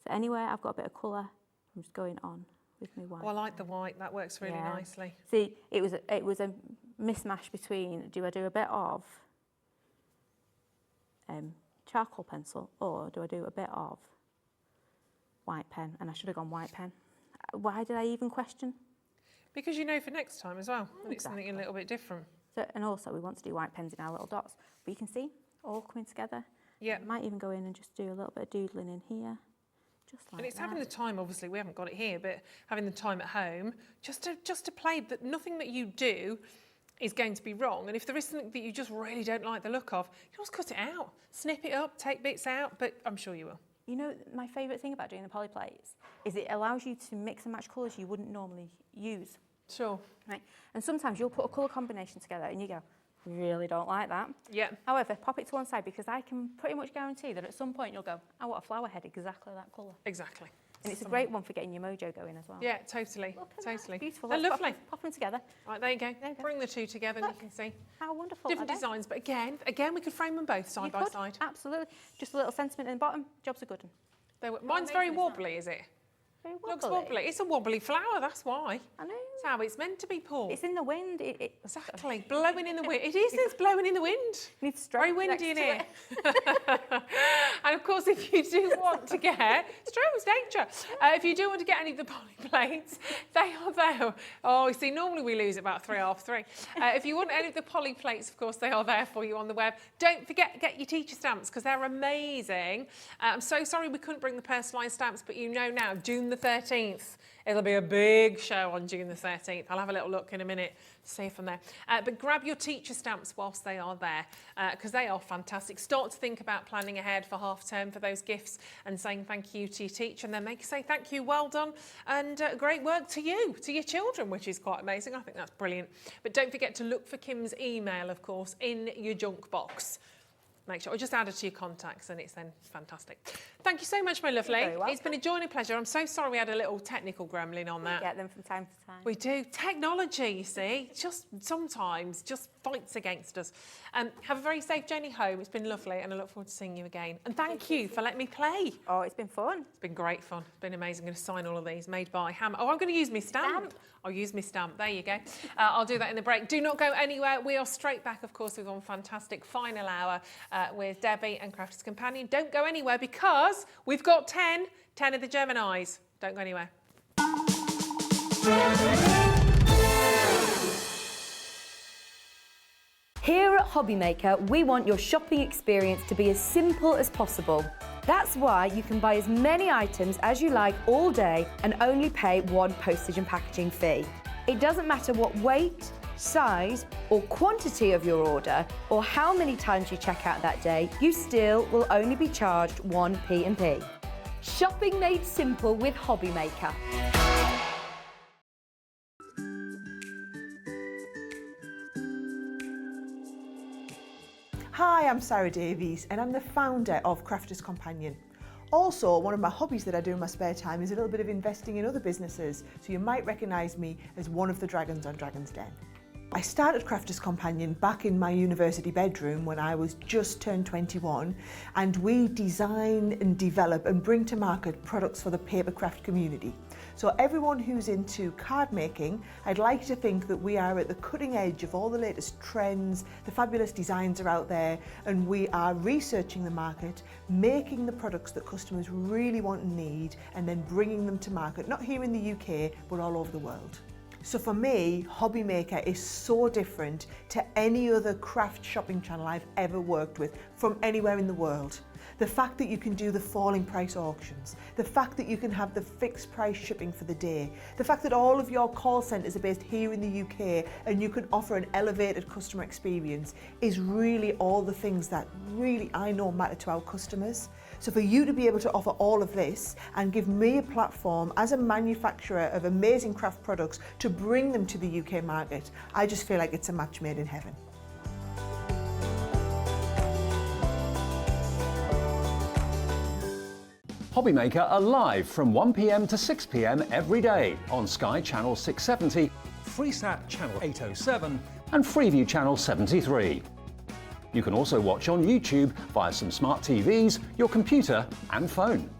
So anywhere I've got a bit of colour, I'm just going on with my white. Oh, I like the white. That works really nicely. See, it was a mismatch between, do I do a bit of charcoal pencil or do I do a bit of white pen? And I should have gone white pen. Why did I even question? Because you know for next time as well. And it's something a little bit different. So, and also we want to do white pens in our little dots. But you can see, all coming together. Yeah. I might even go in and just do a little bit of doodling in here. Just like and it's that. having the time, obviously, we haven't got it here, but having the time at home, just to play that nothing that you do is going to be wrong. And if there is something that you just really don't like the look of, you can always cut it out, snip it up, take bits out, but I'm sure you will. You know, my favourite thing about doing the polyplates is it allows you to mix and match colours you wouldn't normally use. Sure. Right. And sometimes you'll put a colour combination together and you go, really don't like that. Yeah. However, pop it to one side because I can pretty much guarantee that at some point you'll go, I want a flower head exactly that colour. Exactly. And it's a great one for getting your mojo going as well. Yeah, totally. Look at Totally. That. Beautiful. They're Let's lovely. Pop them together. Right, there you go. There you go. Bring the two together and you can see. How wonderful. Different are they? designs, but again, we could frame them both side You by could, side. Absolutely. Just a little sentiment in the bottom. Job's a good one. Mine's very wobbly, is it? Very Looks wobbly. It's a wobbly flower, that's why. I know. It's how it's meant to be, Paul. It's in the wind. Exactly. Blowing in the wind. It is, it's blowing in the wind. Needs Very strokes windy in next here. And of course, if you do want to get, it's true, it's danger. If you do want to get any of the poly plates, they are there. Oh, you see, normally we lose about 3:30. If you want any of the poly plates, of course, they are there for you on the web. Don't forget, get your teacher stamps because they're amazing. I'm so sorry we couldn't bring the personalised stamps, but you know now, June the 13th, it'll be a big show on June the 13th. I'll have a little look in a minute, see if I'm there. But grab your teacher stamps whilst they are there, because they are fantastic. Start to think about planning ahead for half term for those gifts and saying thank you to your teacher, and then they can say thank you, well done, and great work to you, to your children, which is quite amazing. I think that's brilliant. But don't forget to look for Kim's email, of course, in your junk box. Make sure, or just add it to your contacts and it's then fantastic. Thank you so much, my lovely. It's been a joy and a pleasure. I'm so sorry we had a little technical gremlin on that. We get them from time to time. We do. Technology, you see, just sometimes just fights against us. Have a very safe journey home. It's been lovely and I look forward to seeing you again. And thank you for letting me play. Oh, it's been fun. It's been great fun. It's been amazing. I'm going to sign all of these, made by Hammer. Oh, I'm going to use my stamp. I'll use my stamp. There you go. I'll do that in the break. Do not go anywhere. We are straight back, of course, with one fantastic final hour with Debbie and Crafter's Companion. Don't go anywhere because we've got 10 of the Geminis. Don't go anywhere. Here at Hobbymaker, we want your shopping experience to be as simple as possible. That's why you can buy as many items as you like all day and only pay one postage and packaging fee. It doesn't matter what weight, size or quantity of your order or how many times you check out that day, you still will only be charged one P&P. Shopping made simple with Hobbymaker. Hi, I'm Sarah Davies and I'm the founder of Crafter's Companion. Also, one of my hobbies that I do in my spare time is a little bit of investing in other businesses, so you might recognise me as one of the dragons on Dragon's Den. I started Crafter's Companion back in my university bedroom when I was just turned 21, and we design and develop and bring to market products for the papercraft community. So everyone who's into card making, I'd like to think that we are at the cutting edge of all the latest trends, the fabulous designs are out there, and we are researching the market, making the products that customers really want and need, and then bringing them to market, not here in the UK, but all over the world. So for me, Hobbymaker is so different to any other craft shopping channel I've ever worked with from anywhere in the world. The fact that you can do the falling price auctions, the fact that you can have the fixed price shipping for the day, the fact that all of your call centres are based here in the UK and you can offer an elevated customer experience is really all the things that really I know matter to our customers. So for you to be able to offer all of this and give me a platform as a manufacturer of amazing craft products to bring them to the UK market, I just feel like it's a match made in heaven. Hobbymaker are live from 1 p.m. to 6 p.m. every day on Sky Channel 670, Freesat Channel 807 and Freeview Channel 73. You can also watch on YouTube via some smart TVs, your computer and phone.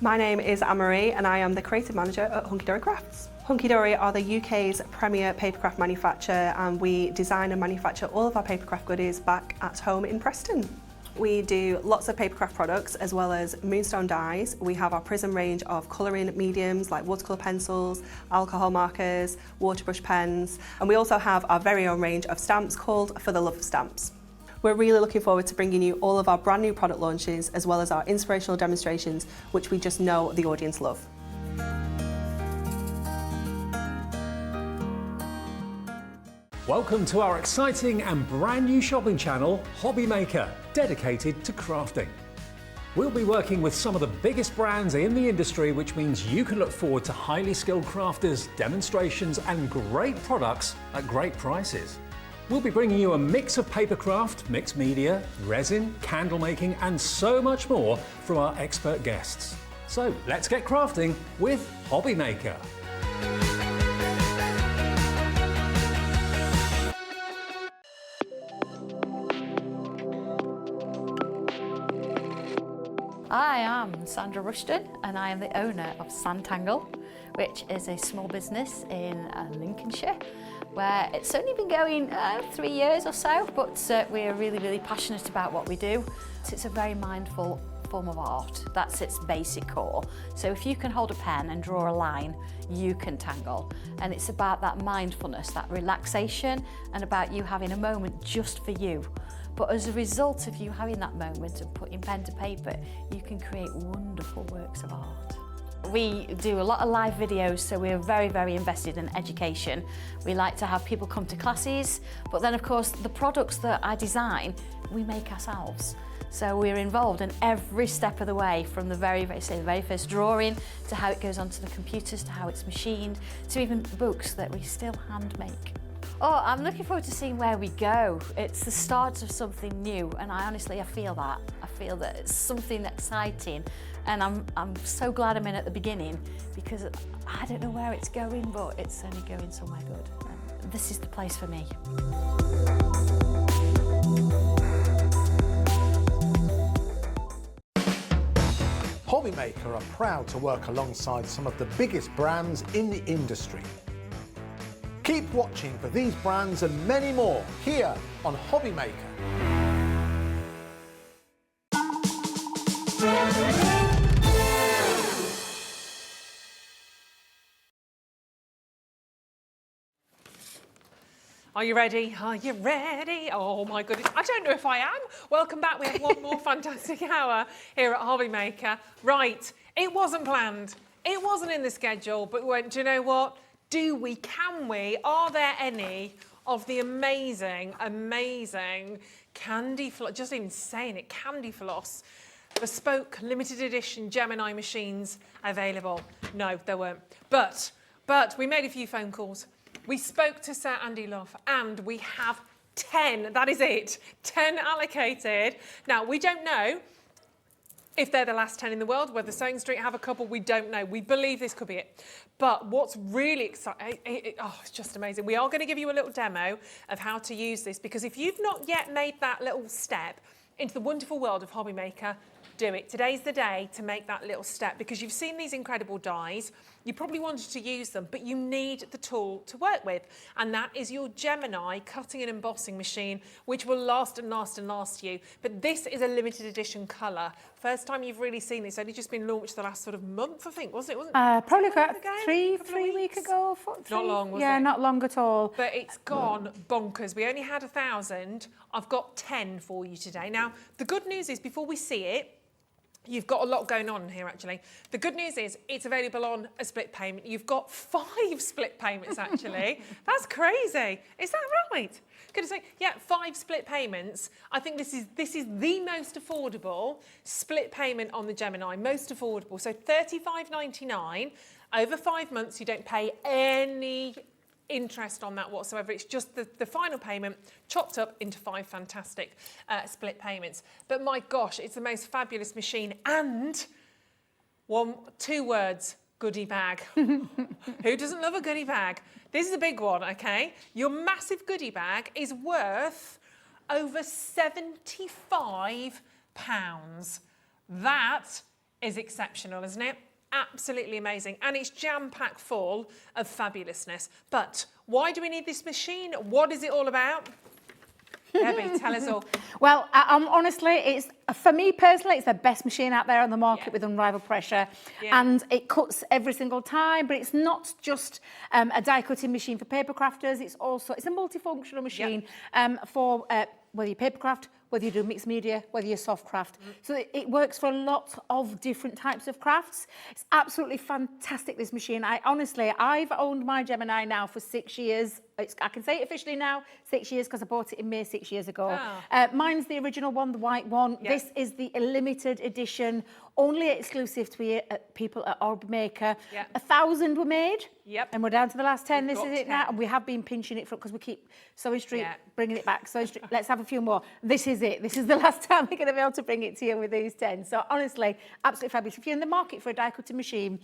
My name is Anne-Marie and I am the creative manager at Hunky Dory Crafts. Hunky Dory are the UK's premier papercraft manufacturer, and we design and manufacture all of our papercraft goodies back at home in Preston. We do lots of papercraft products as well as moonstone dyes. We have our Prism range of colouring mediums like watercolour pencils, alcohol markers, waterbrush pens, and we also have our very own range of stamps called For the Love of Stamps. We're really looking forward to bringing you all of our brand new product launches as well as our inspirational demonstrations, which we just know the audience love. Welcome to our exciting and brand new shopping channel, Hobbymaker, dedicated to crafting. We'll be working with some of the biggest brands in the industry, which means you can look forward to highly skilled crafters, demonstrations and great products at great prices. We'll be bringing you a mix of papercraft, mixed media, resin, candle making and so much more from our expert guests. So let's get crafting with Hobby Maker. I am Sandra Rushton and I am the owner of Santangle, which is a small business in Lincolnshire, where it's only been going 3 years or so, but we're really passionate about what we do. It's a very mindful form of art. That's its basic core. So if you can hold a pen and draw a line, you can tangle. And it's about that mindfulness, that relaxation, and about you having a moment just for you. But as a result of you having that moment and putting pen to paper, you can create wonderful works of art. We do a lot of live videos, so we're very invested in education. We like to have people come to classes, but then of course the products that I design, we make ourselves. So we're involved in every step of the way, from the very first drawing to how it goes onto the computers, to how it's machined, to even books that we still hand make. Oh, I'm looking forward to seeing where we go. It's the start of something new, and I feel that. I feel that it's something exciting, and I'm so glad I'm in at the beginning, because I don't know where it's going, but it's only going somewhere good. And this is the place for me. Hobby Maker are proud to work alongside some of the biggest brands in the industry. Keep watching for these brands and many more here on Hobby Maker. Are you ready? Are you ready? Oh my goodness, I don't know if I am. Welcome back. We have one more fantastic hour here at Hobby Maker. Right, it wasn't planned. It wasn't in the schedule, but we went, do you know what? Do we, can we? Are there any of the amazing candy floss, just even saying it, candy floss, bespoke limited edition Gemini machines available? No, there weren't. But we made a few phone calls. We spoke to Sir Andy Love and we have 10, that is it, 10 allocated. Now, we don't know if they're the last 10 in the world, whether Sewing Street have a couple, we don't know. We believe this could be it. But what's really exciting, it's just amazing. We are going to give you a little demo of how to use this, because if you've not yet made that little step into the wonderful world of Hobby Maker, do it. Today's the day to make that little step, because you've seen these incredible dies. You probably wanted to use them, but you need the tool to work with. And that is your Gemini cutting and embossing machine, which will last and last and last you. But this is a limited edition colour. First time you've really seen this, only just been launched the last sort of month, I think, wasn't it? Probably about three weeks ago. Not long, was it? Yeah, not long at all. But it's gone bonkers. We only had 1,000. I've got 10 for you today. Now, the good news is, before we see it, you've got a lot going on here, actually. The good news is it's available on a split payment. You've got 5 split payments, actually. That's crazy. Is that right? Gonna say, yeah, 5 split payments. I think this is the most affordable split payment on the Gemini, most affordable. So £35.99 over 5 months. You don't pay any interest on that whatsoever. It's just the final payment chopped up into 5 fantastic split payments. But my gosh, it's the most fabulous machine, and 2 words, goodie bag. Who doesn't love a goodie bag? This is a big one, okay? Your massive goodie bag is worth over £75. That is exceptional, isn't it? Absolutely amazing, and it's jam-packed full of fabulousness. But why do we need this machine? What is it all about? Debbie, tell us all. Well, honestly, for me personally, it's the best machine out there on the market with unrivaled pressure, and it cuts every single time. But it's not just a die cutting machine for paper crafters. It's a multifunctional machine for whether you paper craft, whether you do mixed media, whether you're soft craft. So it works for a lot of different types of crafts. It's absolutely fantastic, this machine. I've owned my Gemini now for 6 years. I can say it officially now, 6 years, because I bought it in May 6 years ago. Mine's the original one, the white one. Yeah. This is the limited edition, only exclusive to people at Hobby Maker. Yeah. 1,000 were made. Yep. And we're down to the last 10. We've This got is it 10. now. And we have been pinching it because we keep Sewing Street Yeah. bringing it back. Sewing Street, let's have a few more. This is it. This is the last time we're going to be able to bring it to you with these 10. So honestly, absolutely fabulous. If you're in the market for a die cutting machine,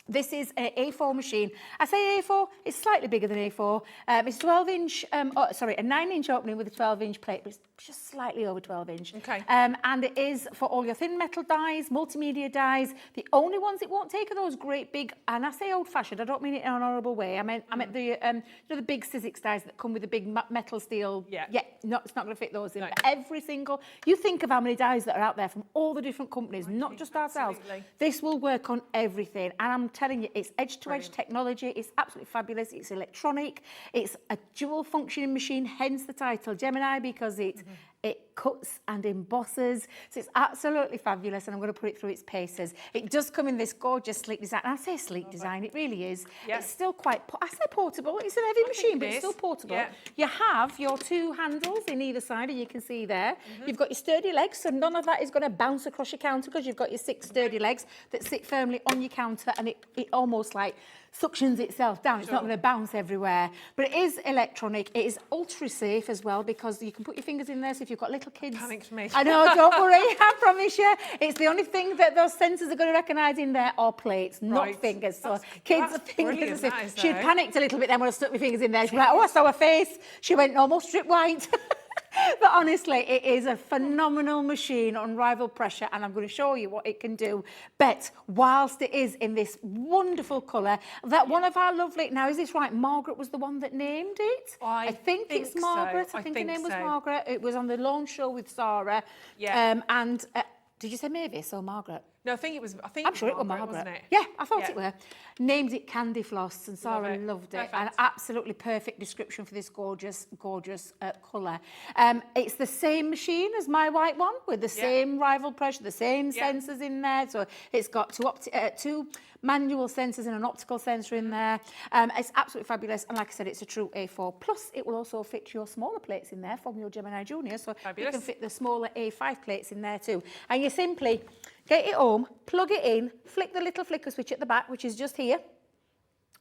this is an A4 machine. I say A4, it's slightly bigger than A4. It's 12-inch, a 9-inch opening with a 12-inch plate, but it's just slightly over 12-inch. Okay. And it is for all your thin metal dies, multimedia dies. The only ones it won't take are those great big, and I say old-fashioned, I don't mean it in an horrible way. I meant the big Sizzix dies that come with the big metal steel. Yeah. No, it's not going to fit those in. No. But every single, you think of how many dies that are out there from all the different companies, not just ourselves. Absolutely. This will work on everything. And I'm telling you, it's edge-to-edge technology. It's absolutely fabulous. It's electronic. It's a dual functioning machine, hence the title Gemini, because it cuts and embosses. So it's absolutely fabulous, and I'm going to put it through its paces. It does come in this gorgeous sleek design. And I say sleek design, it really is. Yeah. It's still quite, I say portable. It's an heavy machine, but it it's is. still portable. Yeah. You have your 2 handles in either side, and you can see there. You've got your sturdy legs, so none of that is going to bounce across your counter, because you've got your 6 sturdy legs that sit firmly on your counter, and it almost like suctions itself down. It's not going to bounce everywhere. But it is electronic. It is ultra safe as well, because you can put your fingers in there. So if you've got little kids, Panicked me. I know, don't worry. I promise you, it's the only thing that those sensors are going to recognise in there are plates, not Right. fingers. So That's kids are fingers. brilliant, that is, She though. panicked a little bit then when I stuck my fingers in there. She was like, oh, I saw her face. She went almost strip white. But honestly, it is a phenomenal machine, unrivaled pressure, and I'm going to show you what it can do. But whilst it is in this wonderful colour, that one of our lovely, now is this right, Margaret was the one that named it? I think it's think Margaret. so. I think her I think name was so. Margaret. It was on the launch show with Sarah. Yeah. And did you say Mavis or Margaret? No, I think it was. I'm sure it was Margaret. Wasn't it? Yeah, I thought Yeah. it were. Named it Candy Floss, and Love Sarah it. loved it. Perfect. An absolutely perfect description for this gorgeous, gorgeous colour. It's the same machine as my white one, with the same rival pressure, the same sensors in there. So it's got two manual sensors and an optical sensor in there. It's absolutely fabulous. And like I said, it's a true A4. Plus, it will also fit your smaller plates in there from your Gemini Junior. So Fabulous. you can fit the smaller A5 plates in there too. And you simply get it home, plug it in, flick the little flicker switch at the back, which is just here.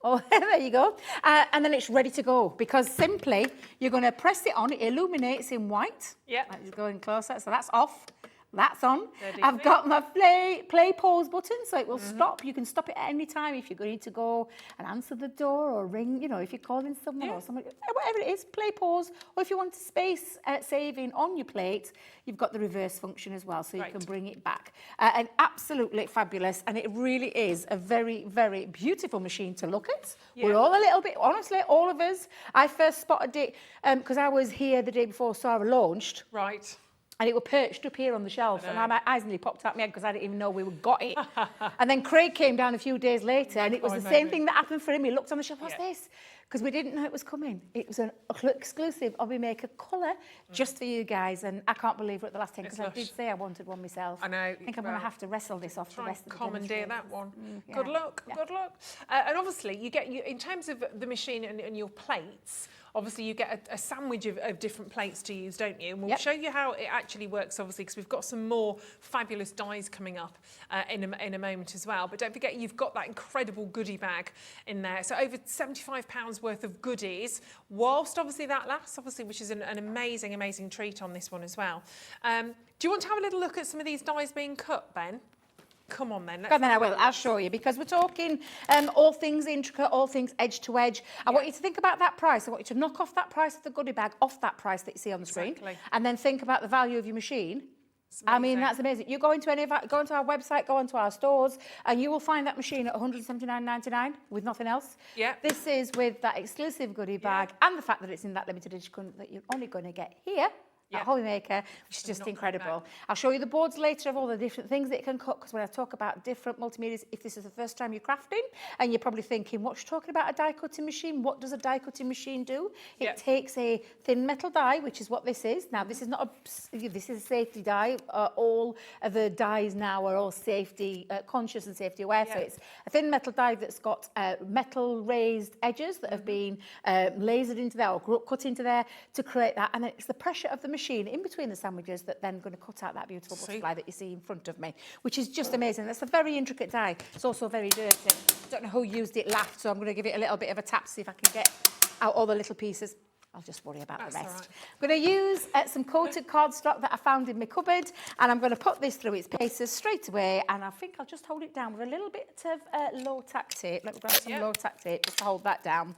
Oh, there you go. And then it's ready to go, because simply you're going to press it on. It illuminates in white. Yeah. Let's go in closer. So that's off. That's on. Ready I've for got my play pause button, so it will stop. You can stop it at any time if you're going to go and answer the door or ring, you know, if you're calling someone or somebody, whatever it is, play pause. Or if you want to space saving on your plate, you've got the reverse function as well, so you can bring it back. And absolutely fabulous. And it really is a very, very beautiful machine to look at. Yeah. We're all a little bit, honestly, all of us. I first spotted it because I was here the day before Sarah launched. Right. And it were perched up here on the shelf, and my eyes nearly popped out my head because I didn't even know we got it. And then Craig came down a few days later, and it was the same thing that happened for him. He looked on the shelf, what's this? Because we didn't know it was coming. It was an exclusive Hobby Maker colour just for you guys, and I can't believe we're at the last 10 because I did say I wanted one myself. I know. I think I'm going to have to wrestle this off the rest of the commandeer that one. yeah. Good luck. Good luck. And obviously, you get in terms of the machine and your plates. Obviously, you get a sandwich of different plates to use, don't you? And we'll show you how it actually works, obviously, because we've got some more fabulous dies coming up in a moment as well. But don't forget, you've got that incredible goodie bag in there. So over £75 worth of goodies, whilst obviously that lasts, obviously, which is an amazing, amazing treat on this one as well. Do you want to have a little look at some of these dies being cut, Ben? Come on then. Then I will. I'll show you, because we're talking all things intricate, all things edge to edge. I want you to think about that price. I want you to knock off that price of the goodie bag off that price that you see on the screen, and then think about the value of your machine. I mean, that's amazing. You go into our website, go onto our stores, and you will find that machine at £179.99 with nothing else. Yeah. This is with that exclusive goodie bag and the fact that it's in that limited edition that you're only going to get here at Hobby Maker, which is just incredible. I'll show you the boards later of all the different things that it can cut, because when I talk about different multimedias, if this is the first time you're crafting and you're probably thinking, what's she talking about, a die cutting machine? What does a die cutting machine do? It takes a thin metal die, which is what this is. Now, this is not this is a safety die. All of the dies now are all safety conscious and safety aware. So it's a thin metal die that's got metal raised edges that have been lasered into there or cut into there to create that. And then it's the pressure of the machine in between the sandwiches that then going to cut out that beautiful butterfly that you see in front of me, which is just amazing. That's a very intricate die. It's also very dirty. Don't know who used it last, so I'm going to give it a little bit of a tap, see if I can get out all the little pieces. I'll just worry about the rest. I'm going to use some coated cardstock that I found in my cupboard, and I'm going to put this through its paces straight away, and I think I'll just hold it down with a little bit of low-tack tape. Let me grab some low-tack tape just to hold that down.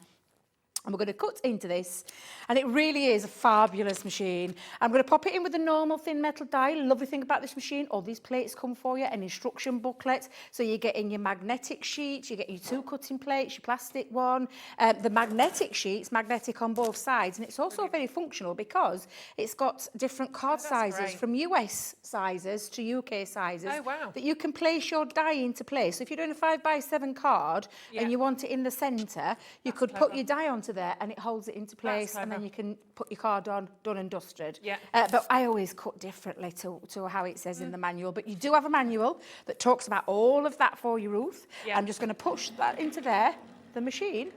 And we're going to cut into this, and it really is a fabulous machine. I'm going to pop it in with a normal thin metal die. Lovely thing about this machine, all these plates come for you, an instruction booklet. So you get in your magnetic sheet, you get your 2 cutting plates, your plastic one. The magnetic sheet's magnetic on both sides, and it's also very functional because it's got different card sizes from US sizes to UK sizes that you can place your die into place. So if you're doing a 5x7 card and you want it in the centre, you could put your die onto there and it holds it into place, and then you can put your card on, done and dusted. But I always cut differently to how it says in the manual, but you do have a manual that talks about all of that for you, Ruth. I'm just going to push that into there. The machine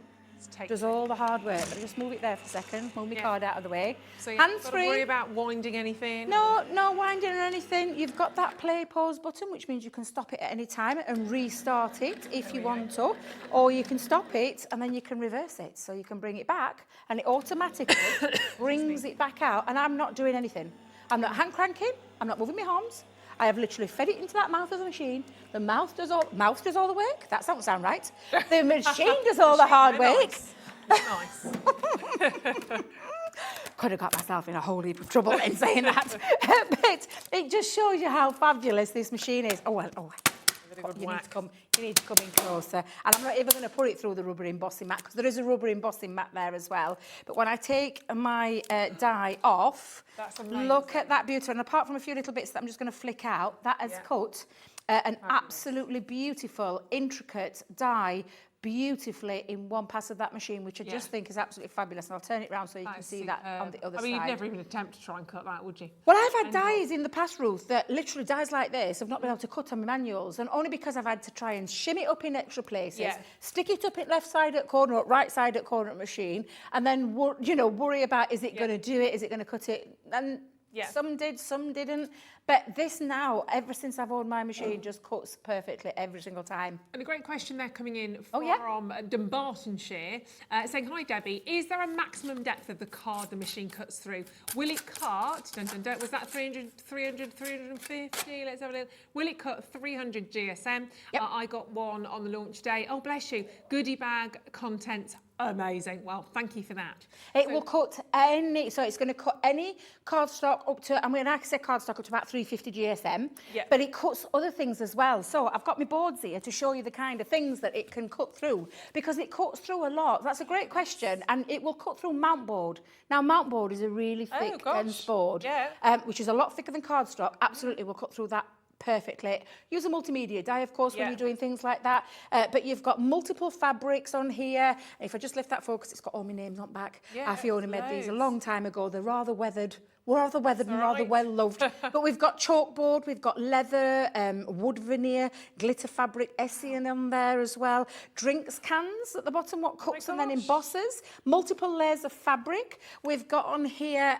does all the hard work. But just move it there for a second, move my card out of the way. So you haven't got to worry about winding anything? No winding or anything. You've got that play pause button, which means you can stop it at any time and restart it if you want to, or you can stop it and then you can reverse it. So you can bring it back and it automatically brings it back out, and I'm not doing anything. I'm not hand cranking, I'm not moving my arms. I have literally fed it into that mouth of the machine. The mouth does all the work. That doesn't sound right. The machine does all the hard work. Nice. Could have got myself in a whole heap of trouble in saying that. But it just shows you how fabulous this machine is. You need to come in closer. And I'm not even going to put it through the rubber embossing mat, because there is a rubber embossing mat there as well. But when I take my die off, look at that beauty. And apart from a few little bits that I'm just going to flick out, that has cut an absolutely beautiful, intricate die beautifully in one pass of that machine, which I just think is absolutely fabulous. And I'll turn it around so you can see that on the other side. I mean, you'd never even attempt to try and cut that, would you? Well, I've had dies in the past, Ruth, that literally dies like this have not been able to cut on my manuals, and only because I've had to try and shim it up in extra places, stick it up in left side at corner or right side at corner at machine, and then worry about, is it going to do it, is it going to cut it? And some did, some didn't. But this now, ever since I've owned my machine, just cuts perfectly every single time. And a great question there coming in from Dumbartonshire, saying, hi Debbie, is there a maximum depth of the card the machine cuts through? Will it cut, was that 300, 350? Let's have a look. Will it cut 300 GSM? I got one on the launch day. Oh, bless you. Goodie bag, contents, amazing. Well, thank you for that. It will cut any, so it's going to cut any cardstock up to, I mean, like I said, cardstock up to about 350 GSM, but it cuts other things as well. So I've got my boards here to show you the kind of things that it can cut through, because it cuts through a lot. That's a great question, and it will cut through mount board. Now, mount board is a really thick, dense board, which is a lot thicker than cardstock. Absolutely will cut through that perfectly. Use a multimedia die, of course, when you're doing things like that. But you've got multiple fabrics on here. If I just lift that focus, it's got all my names on back. Fiona made these a long time ago. They're rather weathered and rather well loved. But we've got chalkboard, we've got leather, wood veneer, glitter fabric, Essien on there as well. Drinks cans at the bottom, what cuts and then embosses. Multiple layers of fabric. We've got on here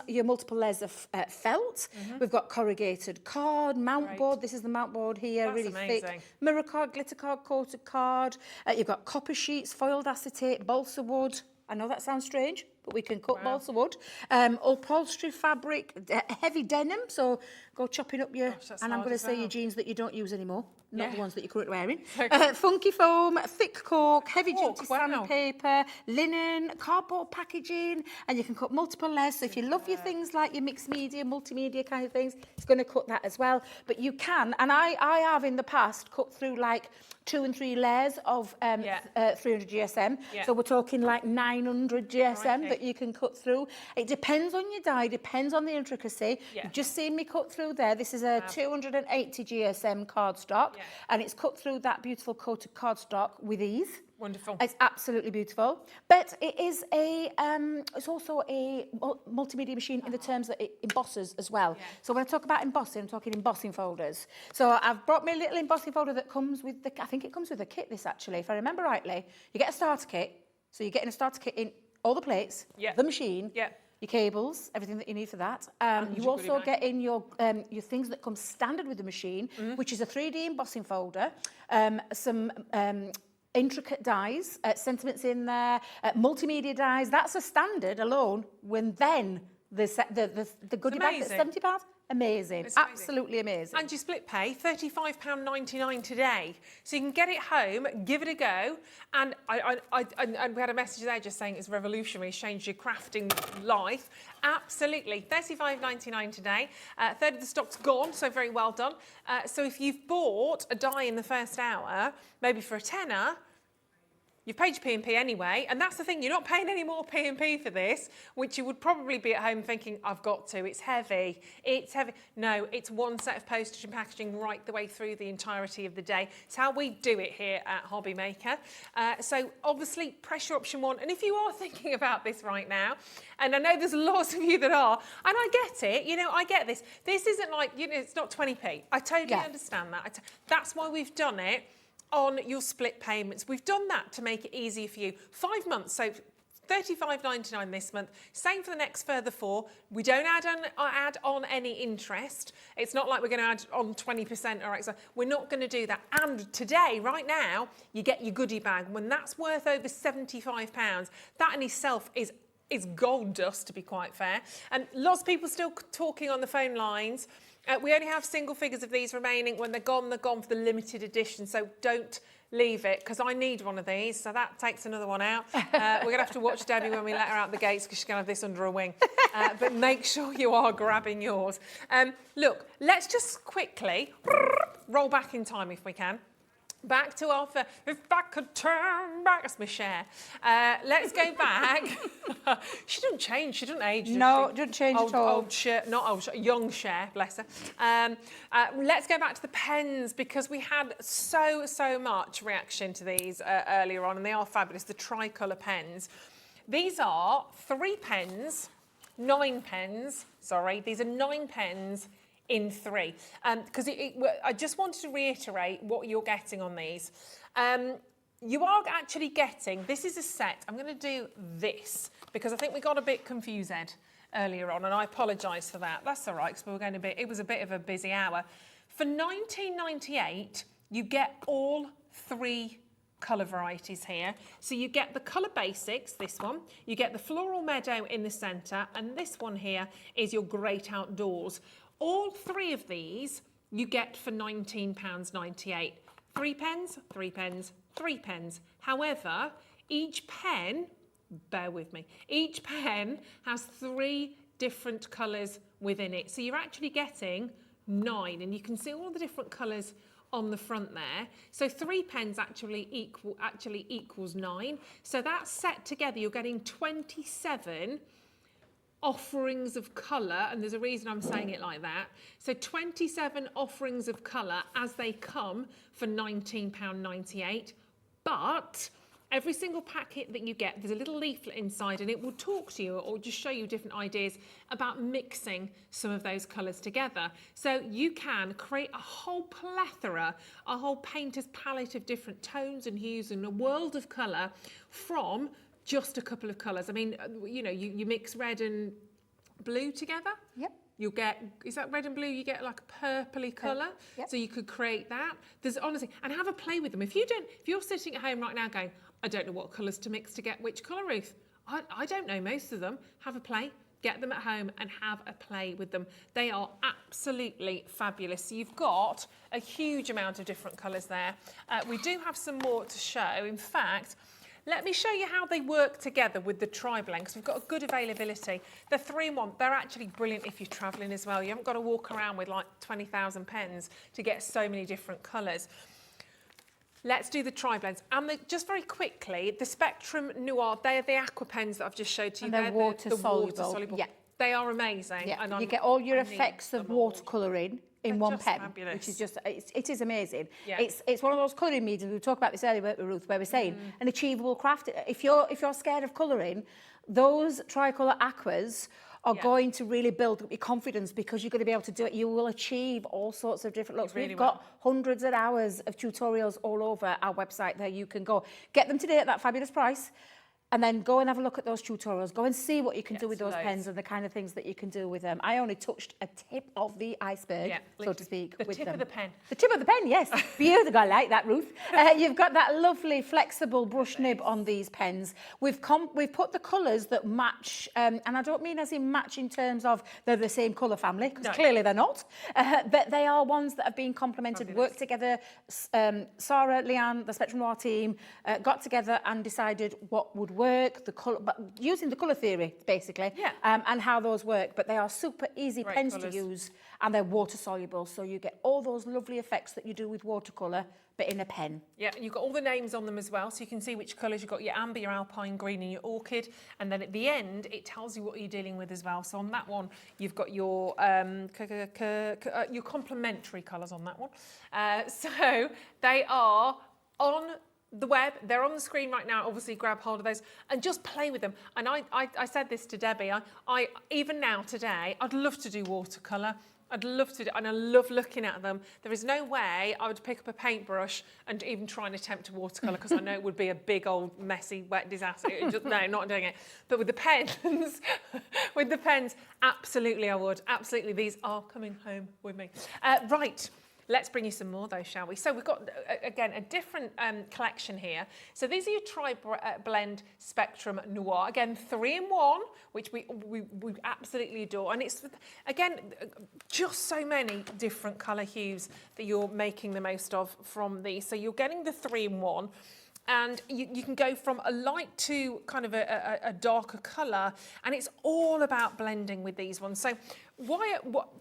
your multiple layers of felt. We've got corrugated card, mount board. This is the mount board here, really thick. Mirror card, glitter card, coated card. You've got copper sheets, foiled acetate, balsa wood. I know that sounds strange, but we can cut balsa wood. Upholstery fabric, heavy denim, so go chopping up your, and I'm going to say your jeans that you don't use anymore, not the ones that you're currently wearing. Funky foam, thick cork, heavy duty sandpaper, linen, cardboard packaging, and you can cut multiple layers. So if you love your things like your mixed media, multimedia kind of things, it's going to cut that as well. But you can, and I have in the past cut through like 2 and 3 layers of 300 GSM. So we're talking like 900 GSM that you can cut through. It depends on your die, depends on the intricacy. Yeah. You've just seen me cut through there. This is a 280 GSM cardstock, and it's cut through that beautiful coated cardstock with ease. Wonderful. It's absolutely beautiful, but it is a it's also a multimedia machine in the terms that it embosses as well. Yeah. So when I talk about embossing, I'm talking embossing folders. So I've brought me a little embossing folder that comes with the, I think it comes with a kit, this actually, if I remember rightly. You get a starter kit, so you're getting a starter kit in all the plates, the machine, your cables, everything that you need for that. You also get in your things that come standard with the machine, which is a 3D embossing folder, some intricate dies, sentiments in there, multimedia dies. That's a standard alone. When then the goodie bag at £70, amazing, absolutely amazing. And you split pay, £35.99 today. So you can get it home, give it a go. And we had a message there just saying it's revolutionary, it's changed your crafting life. Absolutely, £35.99 today. A third of the stock's gone, so very well done. So if you've bought a die in the first hour, maybe for a tenner, you've paid your P&P anyway, and that's the thing, you're not paying any more P&P for this, which you would probably be at home thinking, I've got to, it's heavy. No, it's one set of postage and packaging right the way through the entirety of the day. It's how we do it here at Hobby Maker. So obviously, press your option 1, and if you are thinking about this right now, and I know there's lots of you that are, and I get it, you know, I get this. This isn't like, you know, it's not 20p. I totally understand that. That's why we've done it on your split payments. We've done that to make it easier for you. 5 months, so £35.99 this month. Same for the next further 4. We don't add on any interest. It's not like we're going to add on 20% or extra. We're not going to do that. And today, right now, you get your goodie bag. When that's worth over £75, that in itself is gold dust, to be quite fair. And lots of people still talking on the phone lines. We only have single figures of these remaining. When they're gone for the limited edition. So don't leave it, because I need one of these. So that takes another one out. We're going to have to watch Debbie when we let her out the gates, because she's going to have this under a wing. But make sure you are grabbing yours. Look, let's just quickly roll back in time if we can. Back to our if I could turn back. That's my Cher. Let's go back. She doesn't change. She doesn't age. No, doesn't change at all. Old Cher, not old Cher, young Cher, bless her. Let's go back to the pens, because we had so much reaction to these earlier on, and they are fabulous. The tricolour pens. These are 3 pens, 9 pens. Sorry, these are 9 pens in 3, because I just wanted to reiterate what you're getting on these. You are actually getting, this is a set. I'm going to do this because I think we got a bit confused earlier on, and I apologise for that. That's all right, because we were going to be, it was a bit of a busy hour. For £19.98, you get all 3 colour varieties here. So you get the colour basics, this one, you get the floral meadow in the centre, and this one here is your great outdoors. All 3 of these you get for £19.98. 3 pens, 3 pens, 3 pens. However, each pen, bear with me, each pen has 3 different colours within it. So you're actually getting 9, and you can see all the different colours on the front there. So 3 pens actually equals 9. So that's set together, you're getting 27 offerings of colour, and there's a reason I'm saying it like that. So 27 offerings of colour as they come for £19.98. But every single packet that you get, there's a little leaflet inside, and it will talk to you or just show you different ideas about mixing some of those colours together. So you can create a whole plethora, a whole painter's palette of different tones and hues and a world of colour from just a couple of colours. I mean, you know, you mix red and blue together. Yep. You'll get, is that red and blue? You get like a purpley colour. Yep. So you could create that. There's honestly, and have a play with them. If you're sitting at home right now going, I don't know what colours to mix to get which colour, Ruth. I don't know most of them. Have a play. Get them at home and have a play with them. They are absolutely fabulous. So you've got a huge amount of different colours there. We do have some more to show. In fact, let me show you how they work together with the tri-blend, because we've got a good availability. They're 3-in-1. They're actually brilliant if you're travelling as well. You haven't got to walk around with like 20,000 pens to get so many different colours. Let's do the tri-blends. And just very quickly, the Spectrum Noir, they are the aqua pens that I've just showed to you. And they're water-soluble. Yeah. They are amazing. Yeah. And you get all your effects of watercolouring in one pen, fabulous. which is just, it is amazing. Yeah. It's one of those colouring mediums, we talked about this earlier, weren't we, Ruth, where we're saying an achievable craft. If you're scared of colouring, those tricolour aquas are going to really build up your confidence because you're going to be able to do it. You will achieve all sorts of different looks. We've got hundreds of hours of tutorials all over our website there you can go. Get them today at that fabulous price. And then go and have a look at those tutorials. Go and see what you can do with those pens and the kind of things that you can do with them. I only touched a tip of the iceberg, so to speak. The tip of the pen. The tip of the pen, yes. Beautiful, I like that, Ruth. You've got that lovely flexible brush nib on these pens. We've put the colours that match, and I don't mean as in match in terms of they're the same colour family, because clearly they're not. But they are ones that have been complemented, worked together. Sarah, Leanne, the Spectrum Noir team got together and decided what would work, the colour, but using the colour theory basically, and how those work. But they are super easy pens to use, and they're water soluble, so you get all those lovely effects that you do with watercolour, but in a pen. Yeah, and you've got all the names on them as well, so you can see which colours. You've got your amber, your alpine green, and your orchid, and then at the end it tells you what you're dealing with as well. So on that one, you've got your complementary colours on that one. So they are on the web, they're on the screen right now. Obviously grab hold of those and just play with them. And I said this to Debbie, I even now today, I'd love to do watercolour. I'd love to do, and I love looking at them. There is no way I would pick up a paintbrush and even try and attempt to watercolour, because I know it would be a big old messy wet disaster. No, not doing it. But with the pens, absolutely I would. Absolutely, these are coming home with me. Right. Let's bring you some more though, shall we? So we've got, again, a different collection here. So these are your tri-blend Spectrum Noir. Again, 3-in-1, which we absolutely adore. And it's, again, just so many different colour hues that you're making the most of from these. So you're getting the 3-in-1. And you can go from a light to kind of a darker colour, and it's all about blending with these ones. So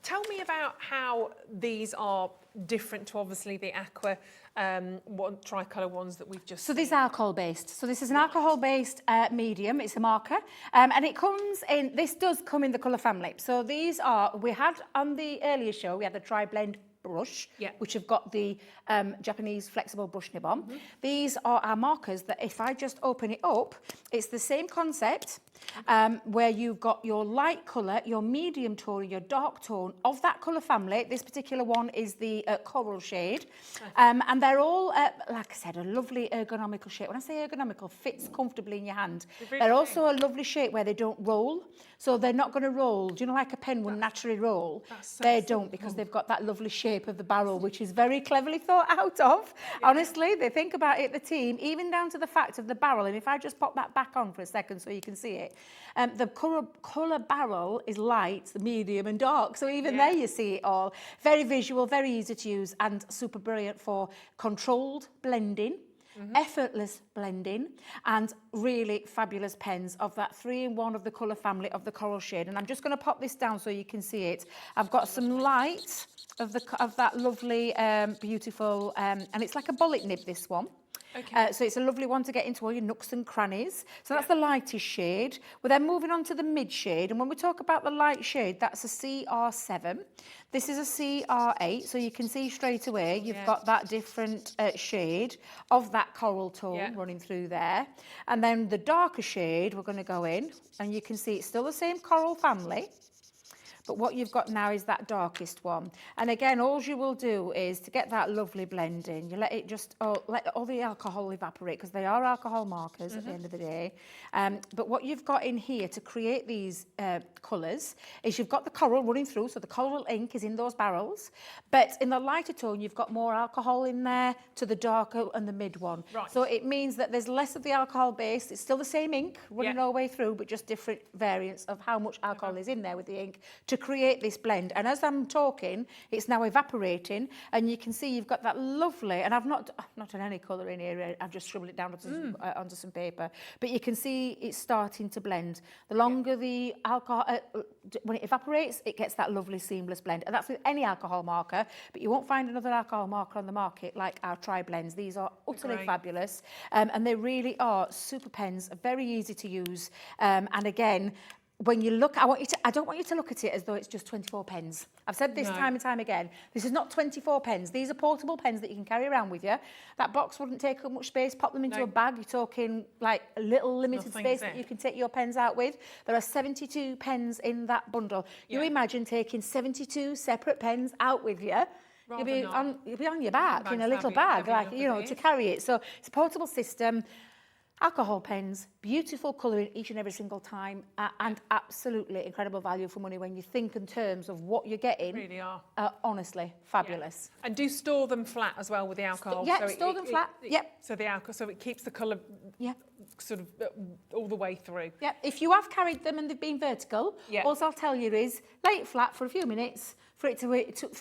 tell me about how these are different to obviously the aqua tricolour ones that we've just seen. These are alcohol-based. So this is an alcohol-based medium. It's a marker. And it comes in, this does come in the colour family. So these are, we had on the earlier show, we had the tri-blend brush, which have got the Japanese flexible brush nib on. These are our markers that if I just open it up, it's the same concept where you've got your light colour, your medium tone, your dark tone of that colour family. This particular one is the coral shade. And they're all, like I said, a lovely ergonomical shape. When I say ergonomical, fits comfortably in your hand. They're also a lovely shape where they don't roll. So they're not going to roll. Do you know, like a pen would naturally roll? They don't, because they've got that lovely shape of the barrel, which is very cleverly thought out of. Honestly, they think about it, the team, even down to the fact of the barrel. And if I just pop that back on for a second so you can see it, the colour barrel is light, medium and dark. So even there you see it all. Very visual, very easy to use, and super brilliant for controlled blending. Effortless blending, and really fabulous pens of that 3-in-1 of the colour family of the coral shade. And I'm just going to pop this down so you can see it. I've got some light of that lovely, beautiful, and it's like a bullet nib, this one. Okay. So it's a lovely one to get into all your nooks and crannies. So that's the lightest shade. We're then moving on to the mid shade. And when we talk about the light shade, that's a CR7. This is a CR8. So you can see straight away, you've got that different shade of that coral tone running through there. And then the darker shade, we're going to go in, and you can see it's still the same coral family. But what you've got now is that darkest one. And again, all you will do is to get that lovely blend in, you let it just, let all the alcohol evaporate, because they are alcohol markers at the end of the day. But what you've got in here to create these colours is you've got the coral running through, so the coral ink is in those barrels. But in the lighter tone, you've got more alcohol in there to the darker and the mid one. Right. So it means that there's less of the alcohol base. It's still the same ink running all the way through, but just different variants of how much alcohol is in there with the ink to to create this blend. And as I'm talking, it's now evaporating, and you can see you've got that lovely, and I've not done any colour in here, I've just scribbled it down onto some paper, but you can see it's starting to blend. The longer the alcohol, when it evaporates, it gets that lovely seamless blend. And that's with any alcohol marker, but you won't find another alcohol marker on the market like our tri-blends. These are utterly fabulous, and they really are super pens, very easy to use. And again, when you look, I don't want you to look at it as though it's just 24 pens. I've said this time and time again. This is not 24 pens. These are portable pens that you can carry around with you. That box wouldn't take up much space. Pop them into a bag. You're talking like a little limited space that you can take your pens out with. There are 72 pens in that bundle. You imagine taking 72 separate pens out with you. You'll be on your back in a little bag, like, you know, to carry it. So it's a portable system. Alcohol pens, beautiful colouring each and every single time, and absolutely incredible value for money when you think in terms of what you're getting. Really are. Honestly, fabulous. Yeah. And do store them flat as well with the alcohol. Store them flat. So the alcohol, so it keeps the colour sort of all the way through. Yeah. If you have carried them and they've been vertical, all I'll tell you is lay it flat for a few minutes for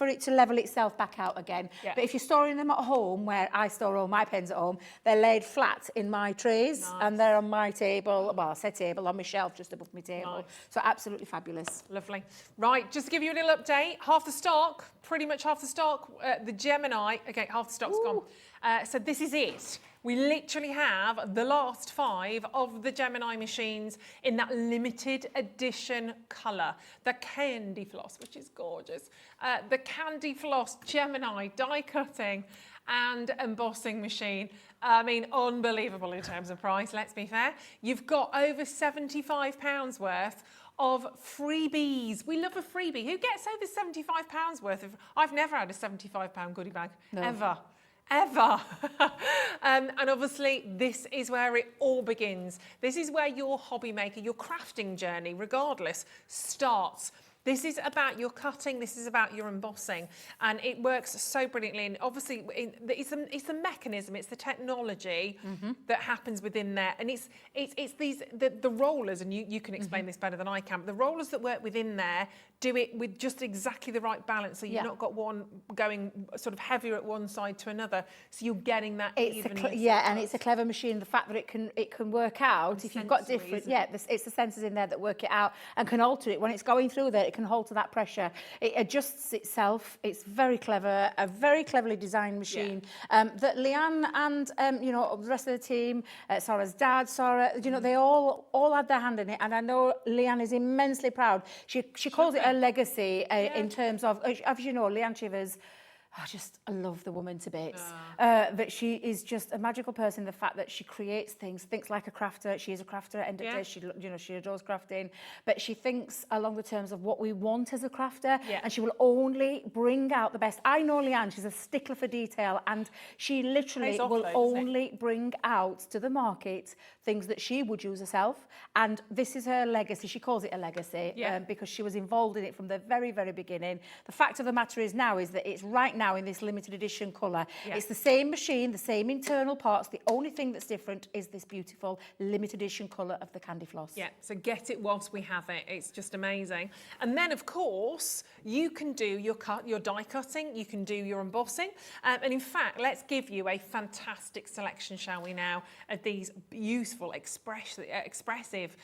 it to level itself back out again. Yeah. But if you're storing them at home, where I store all my pens at home, they're laid flat in my trays and they're on my table, well, I say table, on my shelf just above my table. Nice. So absolutely fabulous. Lovely. Right, just to give you a little update, half the stock, pretty much half the stock, the Gemini, okay, half the stock's gone. So this is it. We literally have the last 5 of the Gemini machines in that limited edition colour. The Candy Floss, which is gorgeous. The Candy Floss Gemini die cutting and embossing machine. I mean, unbelievable in terms of price, let's be fair. You've got over £75 worth of freebies. We love a freebie. Who gets over £75 worth of... I've never had a £75 goodie bag, ever. And obviously this is where it all begins. This is where your hobby maker, your crafting journey, regardless, starts. This is about your cutting, this is about your embossing, and it works so brilliantly. And obviously, it's the mechanism, it's the technology that happens within there, and it's the rollers, and you can explain this better than I can. But the rollers that work within there do it with just exactly the right balance, so you've not got one going sort of heavier at one side to another, so you're getting that evenness. And it's a clever machine. The fact that it can work out if you've got different, it's the sensors in there that work it out and can alter it when it's going through there. It can hold to that pressure. It adjusts itself. It's very clever, a very cleverly designed machine that Leanne and the rest of the team, Sarah's dad, they all had their hand in it, and I know Leanne is immensely proud. She calls it a legacy in terms of, as you know, Leanne Chivers. I love the woman to bits. That she is just a magical person. The fact that she creates things, thinks like a crafter. She is a crafter at the end of the day. She adores crafting, but she thinks along the terms of what we want as a crafter, and she will only bring out the best. I know Leanne, she's a stickler for detail, and she literally will only bring out to the market things that she would use herself, and this is her legacy. She calls it a legacy because she was involved in it from the very, very beginning. The fact of the matter is that it's right now in this limited edition colour. It's the same machine, the same internal parts. The only thing that's different is this beautiful limited edition colour of the Candy Floss. Yeah, so get it whilst we have it. It's just amazing. And then, of course, you can do your die cutting, you can do your embossing. And in fact, let's give you a fantastic selection, shall we now, of these beautiful, expressive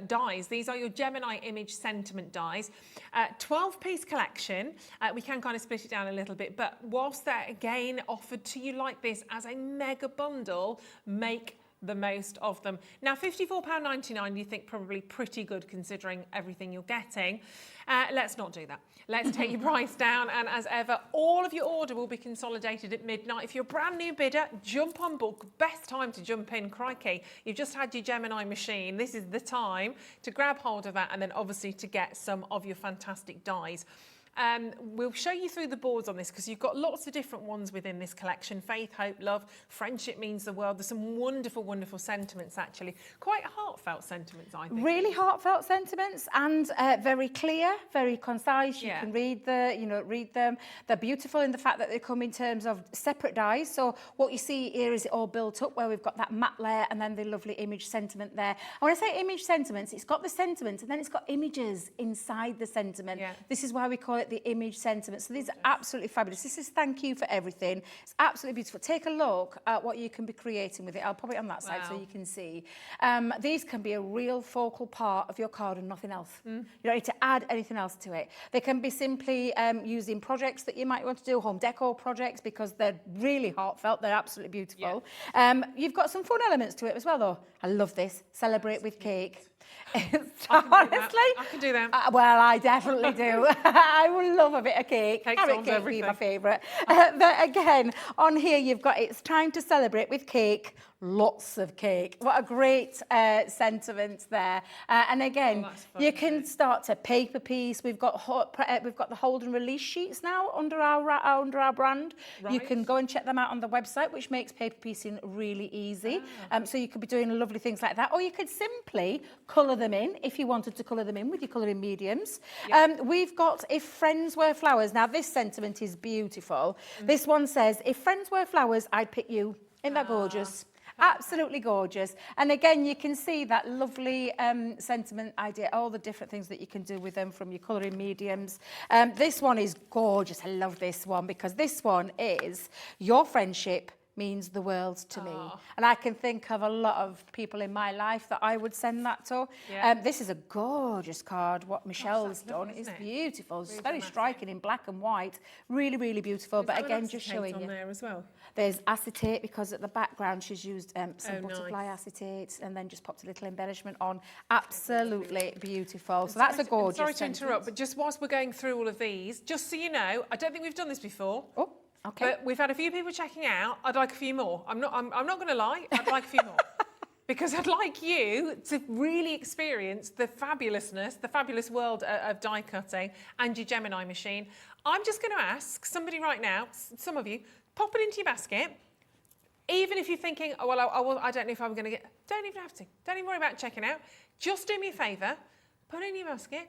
dies. These are your Gemini Image Sentiment dies. 12-piece collection. We can kind of split it down a little bit, but whilst they're again offered to you like this as a mega bundle, make the most of them. Now, £54.99 you think probably pretty good considering everything you're getting. Let's not do that. Let's take your price down, and as ever, all of your order will be consolidated at midnight. If you're a brand new bidder, jump on book. Best time to jump in, crikey. You've just had your Gemini machine. This is the time to grab hold of that, and then obviously to get some of your fantastic dies. We'll show you through the boards on this because you've got lots of different ones within this collection. Faith, hope, love, friendship means the world. There's some wonderful, wonderful sentiments actually. Quite heartfelt sentiments, I think. Really heartfelt sentiments and very clear, very concise. You can read them. They're beautiful in the fact that they come in terms of separate dies. So what you see here is it all built up where we've got that matte layer and then the lovely image sentiment there. And when I say image sentiments, it's got the sentiment and then it's got images inside the sentiment. This is why we call it the image sentiment. So these are absolutely fabulous. This is thank you for everything. It's absolutely beautiful. Take a look at what you can be creating with it. I'll pop it on that side so you can see. These can be a real focal part of your card and nothing else. You don't need to add anything else to it. They can be simply used in projects that you might want to do, home decor projects, because they're really heartfelt. They're absolutely beautiful. You've got some fun elements to it as well, though. I love this. Celebrate with cake. Honestly, I can do that. Well, I definitely do. I would love a bit of cake. Carrot cake would be my favourite. But again, on here you've got it's time to celebrate with cake. Lots of cake. What a great sentiment there. And again, you can start to paper piece. We've got the hold and release sheets now under our brand. You can go and check them out on the website, which makes paper piecing really easy. So you could be doing lovely things like that, or you could simply colour them in if you wanted to colour them in with your colouring mediums. We've got if friends were flowers. Now this sentiment is beautiful. This one says, if friends were flowers, I'd pick you. Isn't that gorgeous? Absolutely gorgeous. And again, you can see that lovely sentiment idea, all the different things that you can do with them from your colouring mediums. This one is gorgeous. I love this one because this one is your friendship means the world to me. And I can think of a lot of people in my life that I would send that to. This is a gorgeous card. What Michelle's done is beautiful. It's very striking in black and white. Really, really beautiful. But again, just showing you. There as well. There's acetate because at the background she's used some butterfly acetate and then just popped a little embellishment on. Absolutely beautiful. So that's a gorgeous Sorry to interrupt, but just whilst we're going through all of these, just so you know, I don't think we've done this before. Okay. But we've had a few people checking out. I'd like a few more. I'm not going to lie. I'd like a few more. Because I'd like you to really experience the fabulousness, the fabulous world of die cutting and your Gemini machine. I'm just going to ask somebody right now, some of you, pop it into your basket. Even if you're thinking, oh, well, I don't know if I'm going to get... Don't even have to. Don't even worry about checking out. Just do me a favour. Put it in your basket.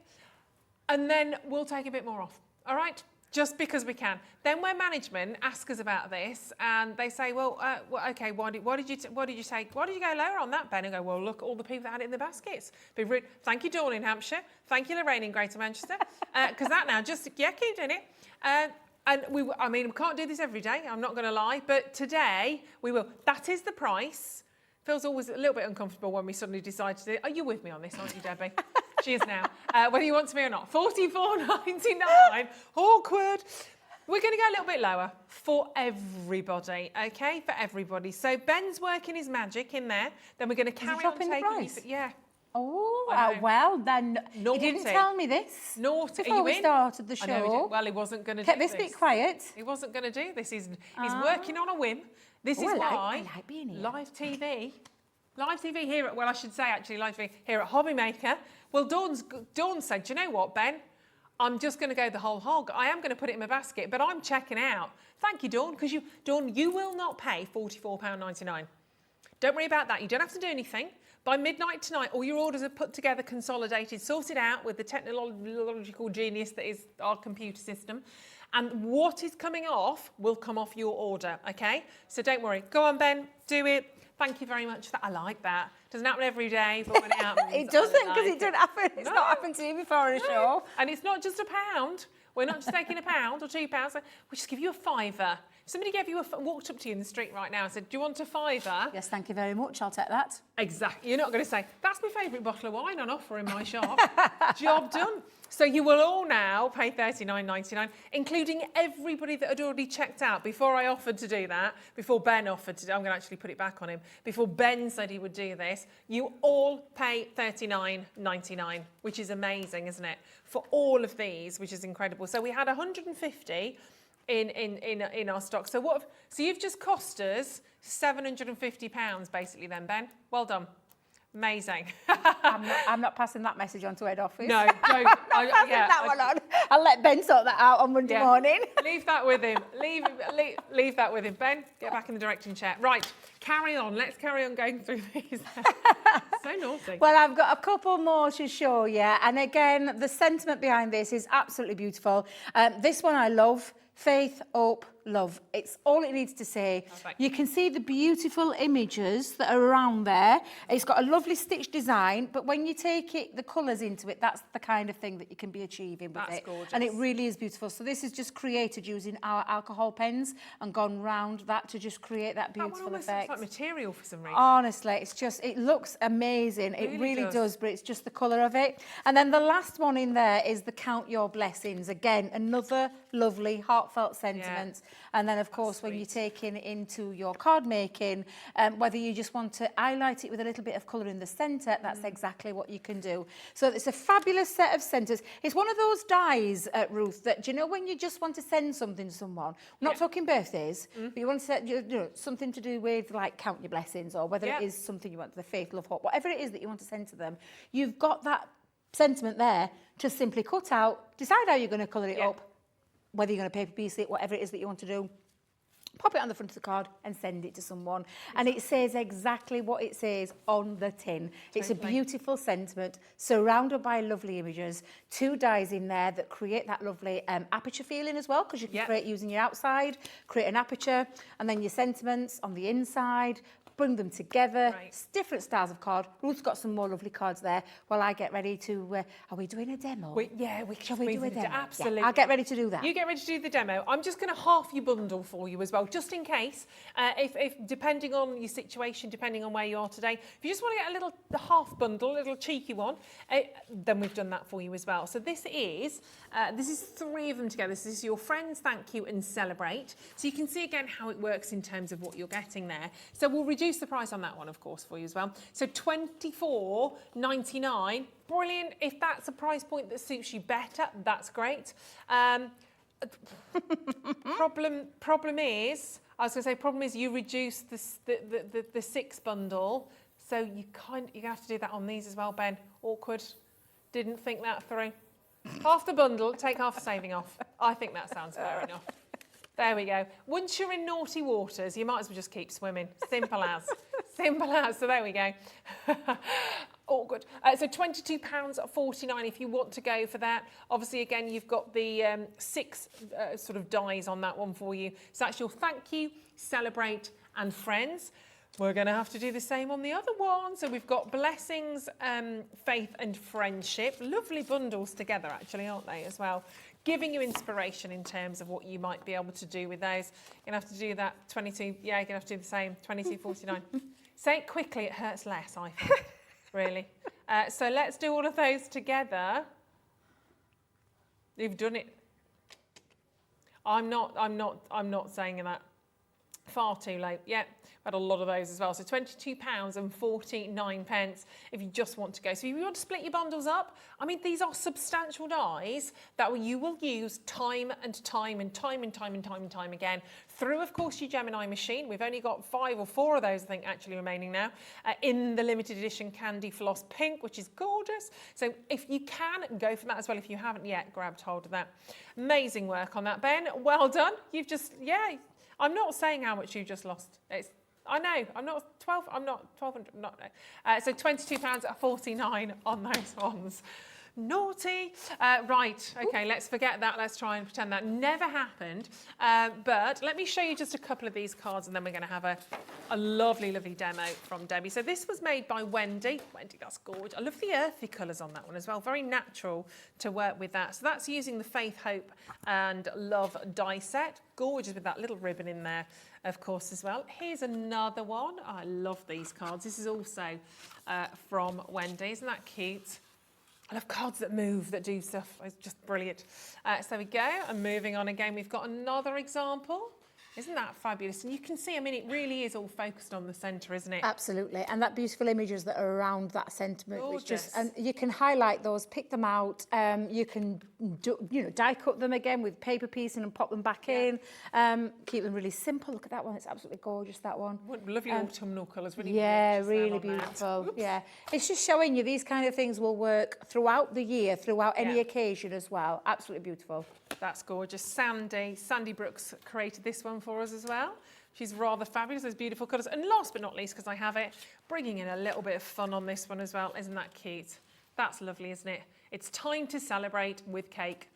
And then we'll take a bit more off. All right? Just because we can. Then when management ask us about this and they say, well, okay, why did you go lower on that, Ben? And go, well, look, all the people that had it in the baskets. Be rude. Thank you, Dawn in Hampshire. Thank you, Lorraine in Greater Manchester. Because that now, keep doing it. And we can't do this every day. I'm not going to lie, but today we will. That is the price. Feels always a little bit uncomfortable when we suddenly decide to do it. Are you with me on this, aren't you, Debbie? She is now. Whether you want to be or not. $44.99. Awkward. We're going to go a little bit lower for everybody, okay? For everybody. So Ben's working his magic in there. Then we're going to carry on taking price? Yeah. Oh, well, then Naughty. He didn't tell me this. Naughty. Before we started the show. I know he did. Well, he wasn't going to do Kept this. this bit quiet. He wasn't going to do this. He's working on a whim. This is why I like being here. Live TV here at, well, I should say actually live TV here at Hobby Maker. Well, Dawn said, do you know what, Ben? I'm just going to go the whole hog. I am going to put it in my basket, but I'm checking out. Thank you, Dawn, because you will not pay £44.99. Don't worry about that. You don't have to do anything. By midnight tonight, all your orders are put together, consolidated, sorted out with the technological genius that is our computer system. And what is coming off will come off your order, okay? So don't worry. Go on, Ben. Do it. Thank you very much for that. I like that. Doesn't happen every day, but when it happens... It doesn't, because it didn't happen. It's not happened to you before in a show. And it's not just £1. We're not just taking £1 or £2. We just give you a £5. Somebody walked up to you in the street right now and said, do you want a £5? Yes, thank you very much. I'll take that. Exactly. You're not going to say, that's my favourite bottle of wine on offer in my shop. Job done. So you will all now pay $39.99, including everybody that had already checked out before I offered to do that, before Ben offered to do, I'm going to actually put it back on him, before Ben said he would do this. You all pay $39.99, which is amazing, isn't it? For all of these, which is incredible. So we had 150 in our stock. So you've just cost us £750 basically then, Ben. Well done. Amazing. I'm not passing that message on to head office. No, don't. That one on. I'll let Ben sort that out on Monday morning. Leave that with him. Leave that with him. Ben, get back in the directing chair. Right, carry on. Let's carry on going through these. So naughty. Well, I've got a couple more to show you. And again, the sentiment behind this is absolutely beautiful. This one I love. Faith, hope, love. It's all it needs to say. Perfect. You can see the beautiful images that are around there. It's got a lovely stitch design, but when you take it, the colours into it, that's the kind of thing that you can be achieving with That's it. gorgeous. And it really is beautiful. So this is just created using our alcohol pens and gone round that to just create that beautiful That one almost effect. looks like material for some reason. Honestly, it's just, it looks amazing. It really does, but it's just the colour of it. And then the last one in there is the Count Your Blessings. Again, another lovely, heartfelt sentiment. Yeah. And then, of course, when you're taking into your card making, whether you just want to highlight it with a little bit of colour in the centre, that's exactly what you can do. So it's a fabulous set of centres. It's one of those dies, Ruth, that, do you know, when you just want to send something to someone, we're not talking birthdays, but you want to send, you know, something to do with, like, Count Your Blessings, or whether it is something you want, the faith, love, hope, whatever it is that you want to send to them, you've got that sentiment there to simply cut out, decide how you're going to colour it up, whether you're going to paper piece it, whatever it is that you want to do, pop it on the front of the card and send it to someone. And it says exactly what it says on the tin. It's a beautiful sentiment surrounded by lovely images, 2 dies in there that create that lovely aperture feeling as well, because you can create using your outside, create an aperture, and then your sentiments on the inside, bring them together. It's different styles of card. Ruth's got some more lovely cards there while I get ready to... are we doing a demo? Shall we do a demo? Absolutely. Yeah, I'll get ready to do that. You get ready to do the demo. I'm just going to half your bundle for you as well, just in case, if depending on your situation, depending on where you are today, if you just want to get the half bundle, a little cheeky one, then we've done that for you as well. So this is 3 of them together. So this is your friends, thank you, and celebrate. So you can see again how it works in terms of what you're getting there. So we'll reduce the price on that one, of course, for you as well. So $24.99. Brilliant. If that's a price point that suits you better, that's great. Problem is, you reduce the 6 bundle, so you have to do that on these as well, Ben. Awkward. Didn't think that through. Half the bundle, take half the saving off. I think that sounds fair enough. There we go. Once you're in naughty waters, you might as well just keep swimming. Simple as. Simple as. So there we go. All good. So £22.49 if you want to go for that. Obviously, again, you've got the 6 sort of dies on that one for you. So that's your thank you, celebrate, and friends. We're going to have to do the same on the other one. So we've got blessings, faith, and friendship. Lovely bundles together, actually, aren't they, as well? Giving you inspiration in terms of what you might be able to do with those. You're going to have to do that 22, yeah, you're going to have to do the same, 22.49. Say it quickly, it hurts less, I think, really. So let's do all of those together. You've done it. I'm not saying that. Far too late. Yeah, had a lot of those as well. So £22.49 if you just want to go. So if you want to split your bundles up, I mean, these are substantial dies that you will use time and time again through, of course, your Gemini machine. We've only got 5 or 4 of those, I think, actually remaining now in the limited edition Candy Floss Pink, which is gorgeous. So if you can, go for that as well. If you haven't yet grabbed hold of that. Amazing work on that, Ben. Well done. You've just, I'm not saying how much you just lost. I know, I'm not 1,200, not no. So £22.49 on those ones. Naughty. Right, okay, let's forget that. Let's try and pretend that never happened. But let me show you just a couple of these cards and then we're going to have a lovely, lovely demo from Debbie. So this was made by Wendy. Wendy, that's gorgeous. I love the earthy colours on that one as well. Very natural to work with that. So that's using the Faith, Hope and Love die set. Gorgeous with that little ribbon in there, of course, as well. Here's another one. I love these cards. This is also from Wendy. Isn't that cute? I love cards that move, that do stuff. It's just brilliant. So there we go. And moving on again, we've got another example. Isn't that fabulous? And you can see, I mean, it really is all focused on the centre, isn't it? Absolutely, and that beautiful images that are around that sentiment, which Gorgeous. just, and you can highlight those, pick them out. You can die cut them again with paper piecing and pop them back in. Keep them really simple. Look at that one; it's absolutely gorgeous. That one. What lovely autumnal colours. Really really beautiful. Yeah, it's just showing you these kind of things will work throughout the year, throughout any occasion as well. Absolutely beautiful. That's gorgeous. Sandy Brooks created this one for us as well. She's rather fabulous, those beautiful colours. And last but not least, because I have it, bringing in a little bit of fun on this one as well. Isn't that cute? That's lovely, isn't it? It's time to celebrate with cake.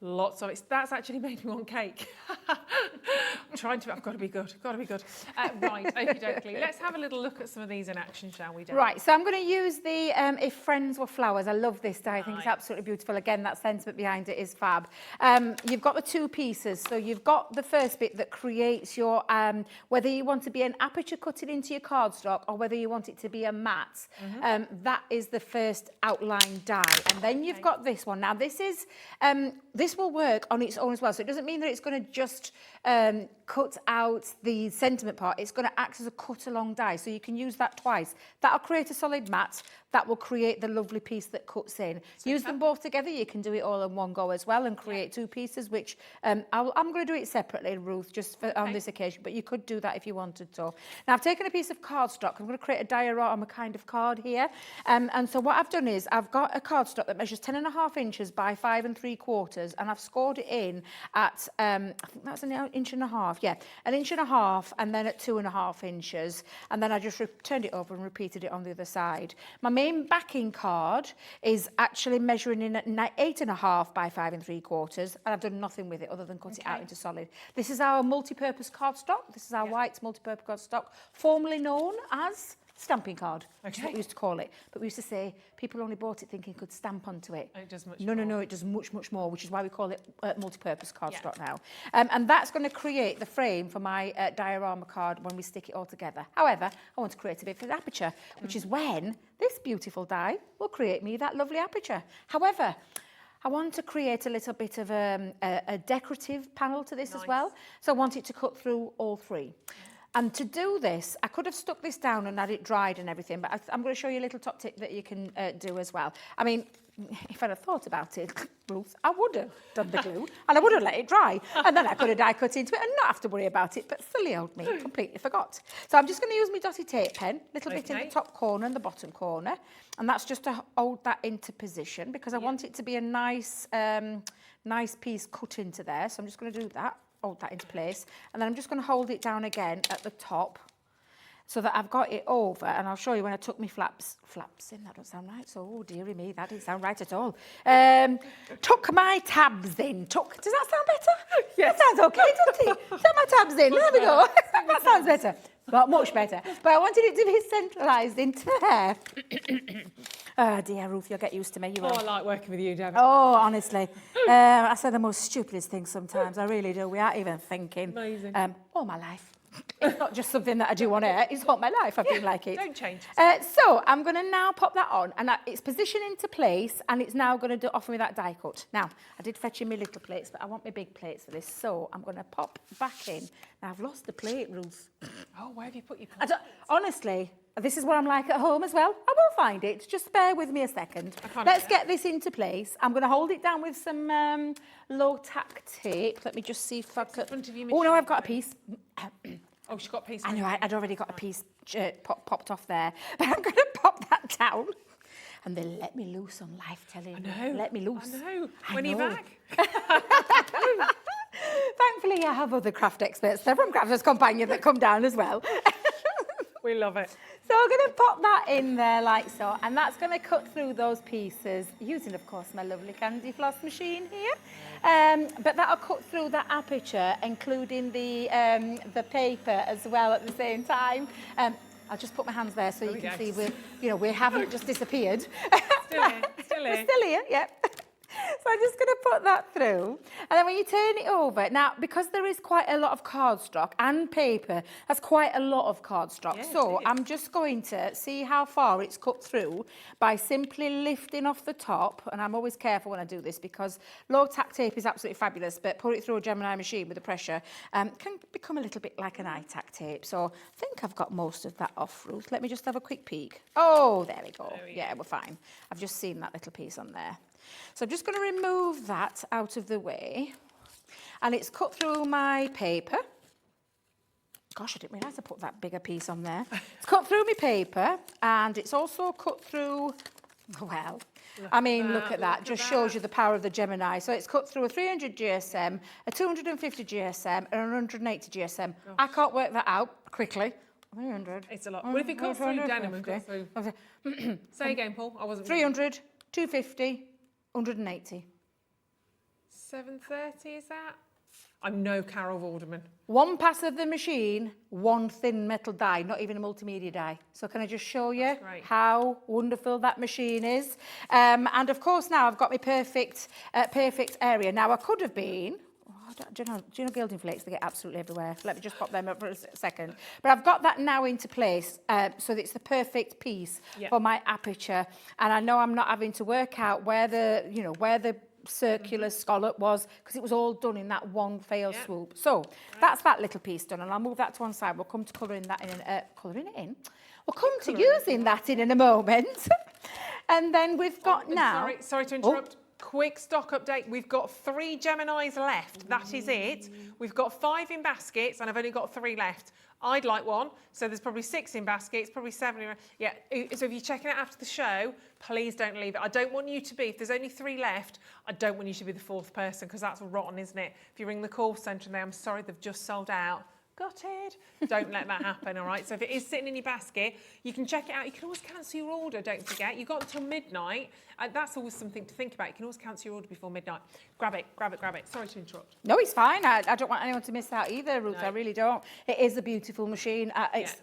Lots of it. That's actually made me want cake. I'm trying to, I've got to be good, got to be good. Right, okie dokie. Let's have a little look at some of these in action, shall we, Dan? Right, so I'm going to use the If Friends Were Flowers. I love this die. I think it's absolutely beautiful. Again, that sentiment behind it is fab. You've got the two pieces. So you've got the first bit that creates your, whether you want to be an aperture cutting into your cardstock or whether you want it to be a matte. That is the first outline die. And then you've got this one. Now, this is, this will work on its own as well. So it doesn't mean that it's going to just cut out the sentiment part. It's going to act as a cut along die. So you can use that twice. That'll create a solid matte. That will create the lovely piece that cuts in. Use them both together. You can do it all in one go as well and create two pieces, which I'm going to do it separately, Ruth, just for, on this occasion, but you could do that if you wanted to. Now, I've taken a piece of cardstock. I'm going to create a diorama kind of card here. And so what I've done is I've got a cardstock that measures 10.5 inches by 5 3/4, and I've scored it in at, I think that's an inch and a half, yeah, an inch and a half, and then at 2.5 inches. And then I just turned it over and repeated it on the other side. My main backing card is actually measuring in at 8.5 by 5 3/4, and I've done nothing with it other than cut it out into solid. This is our multi-purpose cardstock. This is our white multi-purpose cardstock, formerly known as stamping card, which is what we used to call it. But we used to say people only bought it thinking could stamp onto it. It does much more. No, it does much, much more, which is why we call it multi-purpose cardstock now. And that's going to create the frame for my diorama card when we stick it all together. However, I want to create a bit for the aperture, which is when this beautiful die will create me that lovely aperture. However, I want to create a little bit of a decorative panel to this as well. So I want it to cut through all three. And to do this, I could have stuck this down and had it dried and everything, but I'm going to show you a little top tip that you can do as well. I mean, if I'd have thought about it, Ruth, I would have done the glue and I would have let it dry. And then I could have die cut into it and not have to worry about it, but silly old me, completely forgot. So I'm just going to use my dotty tape pen, a little bit in the top corner and the bottom corner. And that's just to hold that into position because I want it to be a nice, nice piece cut into there. So I'm just going to do that. Hold that into place, and then I'm just going to hold it down again at the top so that I've got it over, and I'll show you when I took my flaps in. That don't sound right. So, oh dearie me, that didn't sound right at all. Tuck my tabs in. Does that sound better? Yes. That sounds okay, doesn't it? Tuck my tabs in. There we go. That sounds better. Not much better. But I wanted it to be centralised into there. Oh dear, Ruth, you'll get used to me. You will. I like working with you, Deb. Oh, honestly. I say the most stupidest things sometimes. I really do. We aren't even thinking. Amazing. All my life. It's not just something that I do on air. It's all my life. I've been like it. Don't change. So I'm going to now pop that on, and it's positioned into place, and it's now going to offer me that die cut. Now, I did fetch in my little plates, but I want my big plates for this, so I'm going to pop back in. Now, I've lost the plate, Ruth. Oh, where have you put your plates? Honestly, this is what I'm like at home as well. I will find it. Just bear with me a second. Let's get this into place. I'm going to hold it down with some low-tack tape. Let me just see if I can... Oh, no, I've got a piece. Oh, she's got a piece. I know, I'd already got a piece popped off there. But I'm going to pop that down. And they let me loose on live telling. I know. Let me loose. I know. When are you back? Thankfully, I have other craft experts. They're from Crafters Companion that come down as well. We love it. So I'm going to pop that in there like so, and that's going to cut through those pieces using, of course, my lovely candy floss machine here. But that'll cut through that aperture, including the paper as well at the same time. I'll just put my hands there so you can see we haven't just disappeared. Still here. We're still here, yeah. So I'm just going to put that through. And then when you turn it over, now, because there is quite a lot of cardstock and paper, that's quite a lot of cardstock. Yeah, so it is. I'm just going to see how far it's cut through by simply lifting off the top. And I'm always careful when I do this because low tack tape is absolutely fabulous, but put it through a Gemini machine with the pressure can become a little bit like an eye tack tape. So I think I've got most of that off, Ruth. Let me just have a quick peek. Oh, there we go. Yeah, we're fine. I've just seen that little piece on there. So I'm just going to remove that out of the way. And it's cut through my paper. Gosh, I didn't realise I put that bigger piece on there. It's cut through my paper and it's also cut through, well, look at that. Just shows you the power of the Gemini. So it's cut through a 300 GSM, a 250 GSM and a 180 GSM. Gosh. I can't work that out quickly. 300. It's a lot. What if it cuts through denim and cuts through? Say again, Paul. I wasn't. 300, 250, 180. 730 is that? I'm no Carol Vorderman. One pass of the machine, one thin metal die, not even a multimedia die. So can I just show you how wonderful that machine is? And of course now I've got my perfect area. Now I could have been, do you know gilding flakes, they get absolutely everywhere. Let me just pop them up for a second. But I've got that now into place so that it's the perfect piece for my aperture. And I know I'm not having to work out where the circular scallop was because it was all done in that one fail swoop. So that's that little piece done, and I'll move that to one side. We'll come to colouring that in. We'll come to using that in a moment. And then we've got now. Sorry to interrupt. Quick stock update. We've got 3 Geminis left. That is it. We've got 5 in baskets, and I've only got 3 left. I'd like one, so there's probably 6 in baskets, probably 7 in... Yeah, so if you're checking it after the show, please don't leave it. I don't want you to be, if there's only 3 left, I don't want you to be the 4th person, because that's rotten, isn't it? If you ring the call centre and they, I'm sorry, they've just sold out. Got it. Don't let that happen, all right? So if it is sitting in your basket, you can check it out. You can always cancel your order, don't forget. You've got until midnight. That's always something to think about. You can always cancel your order before midnight. Grab it, grab it, grab it. Sorry to interrupt. No, it's fine. I don't want anyone to miss out either, Ruth. No. I really don't. It is a beautiful machine.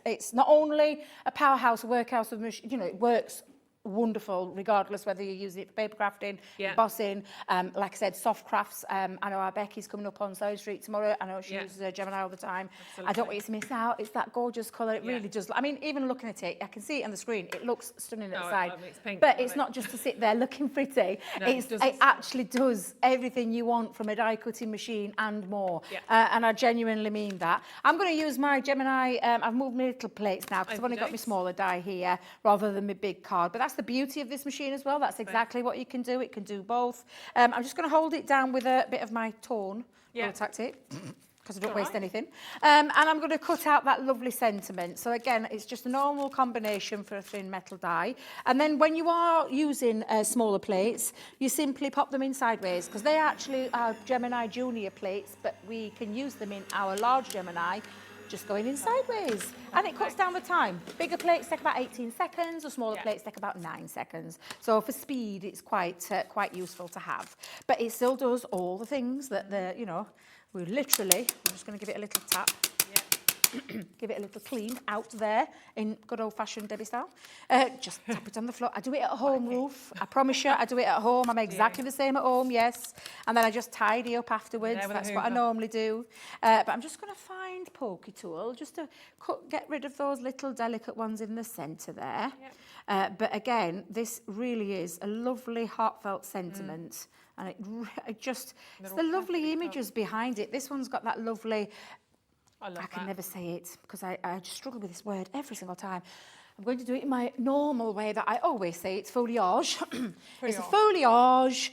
It's not only a powerhouse, a workhouse of machine, it works wonderful regardless whether you're using it for paper crafting, embossing, like I said, soft crafts. I know our Becky's coming up on Surrey Street tomorrow. I know she uses Gemini all the time. Absolutely. I don't want you to miss out. It's that gorgeous colour. It really does. I mean, even looking at it, I can see it on the screen. It looks stunning at the side. It's pink, but it's not just to sit there looking pretty. No, it actually does everything you want from a die cutting machine and more. And I genuinely mean that. I'm going to use my Gemini. I've moved my little plates now because I've only got my smaller die here rather than my big card. But that's the beauty of this machine as well. That's exactly what you can do. It can do both. I'm just going to hold it down with a bit of my torn tack tape because I don't waste anything. And I'm going to cut out that lovely sentiment. So again, it's just a normal combination for a thin metal die. And then when you are using smaller plates, you simply pop them in sideways because they actually are Gemini Junior plates, but we can use them in our large Gemini just going in sideways. And it cuts down the time. Bigger plates take about 18 seconds, or smaller plates take about 9 seconds. So for speed, it's quite useful to have. But it still does all the things that we literally, I'm just going to give it a little tap. Give it a little clean out there in good old-fashioned Debbie style. Just tap it on the floor. I do it at home, Ruth. I promise you, I do it at home. I'm exactly the same at home, yes. And then I just tidy up afterwards. That's what I normally do. But I'm just going to find pokey tool just to get rid of those little delicate ones in the centre there. But again, this really is a lovely, heartfelt sentiment. And it's the lovely images behind it. This one's got that lovely... I can never say it because I just struggle with this word every single time. I'm going to do it in my normal way that I always say. It's foliage. It's a foliage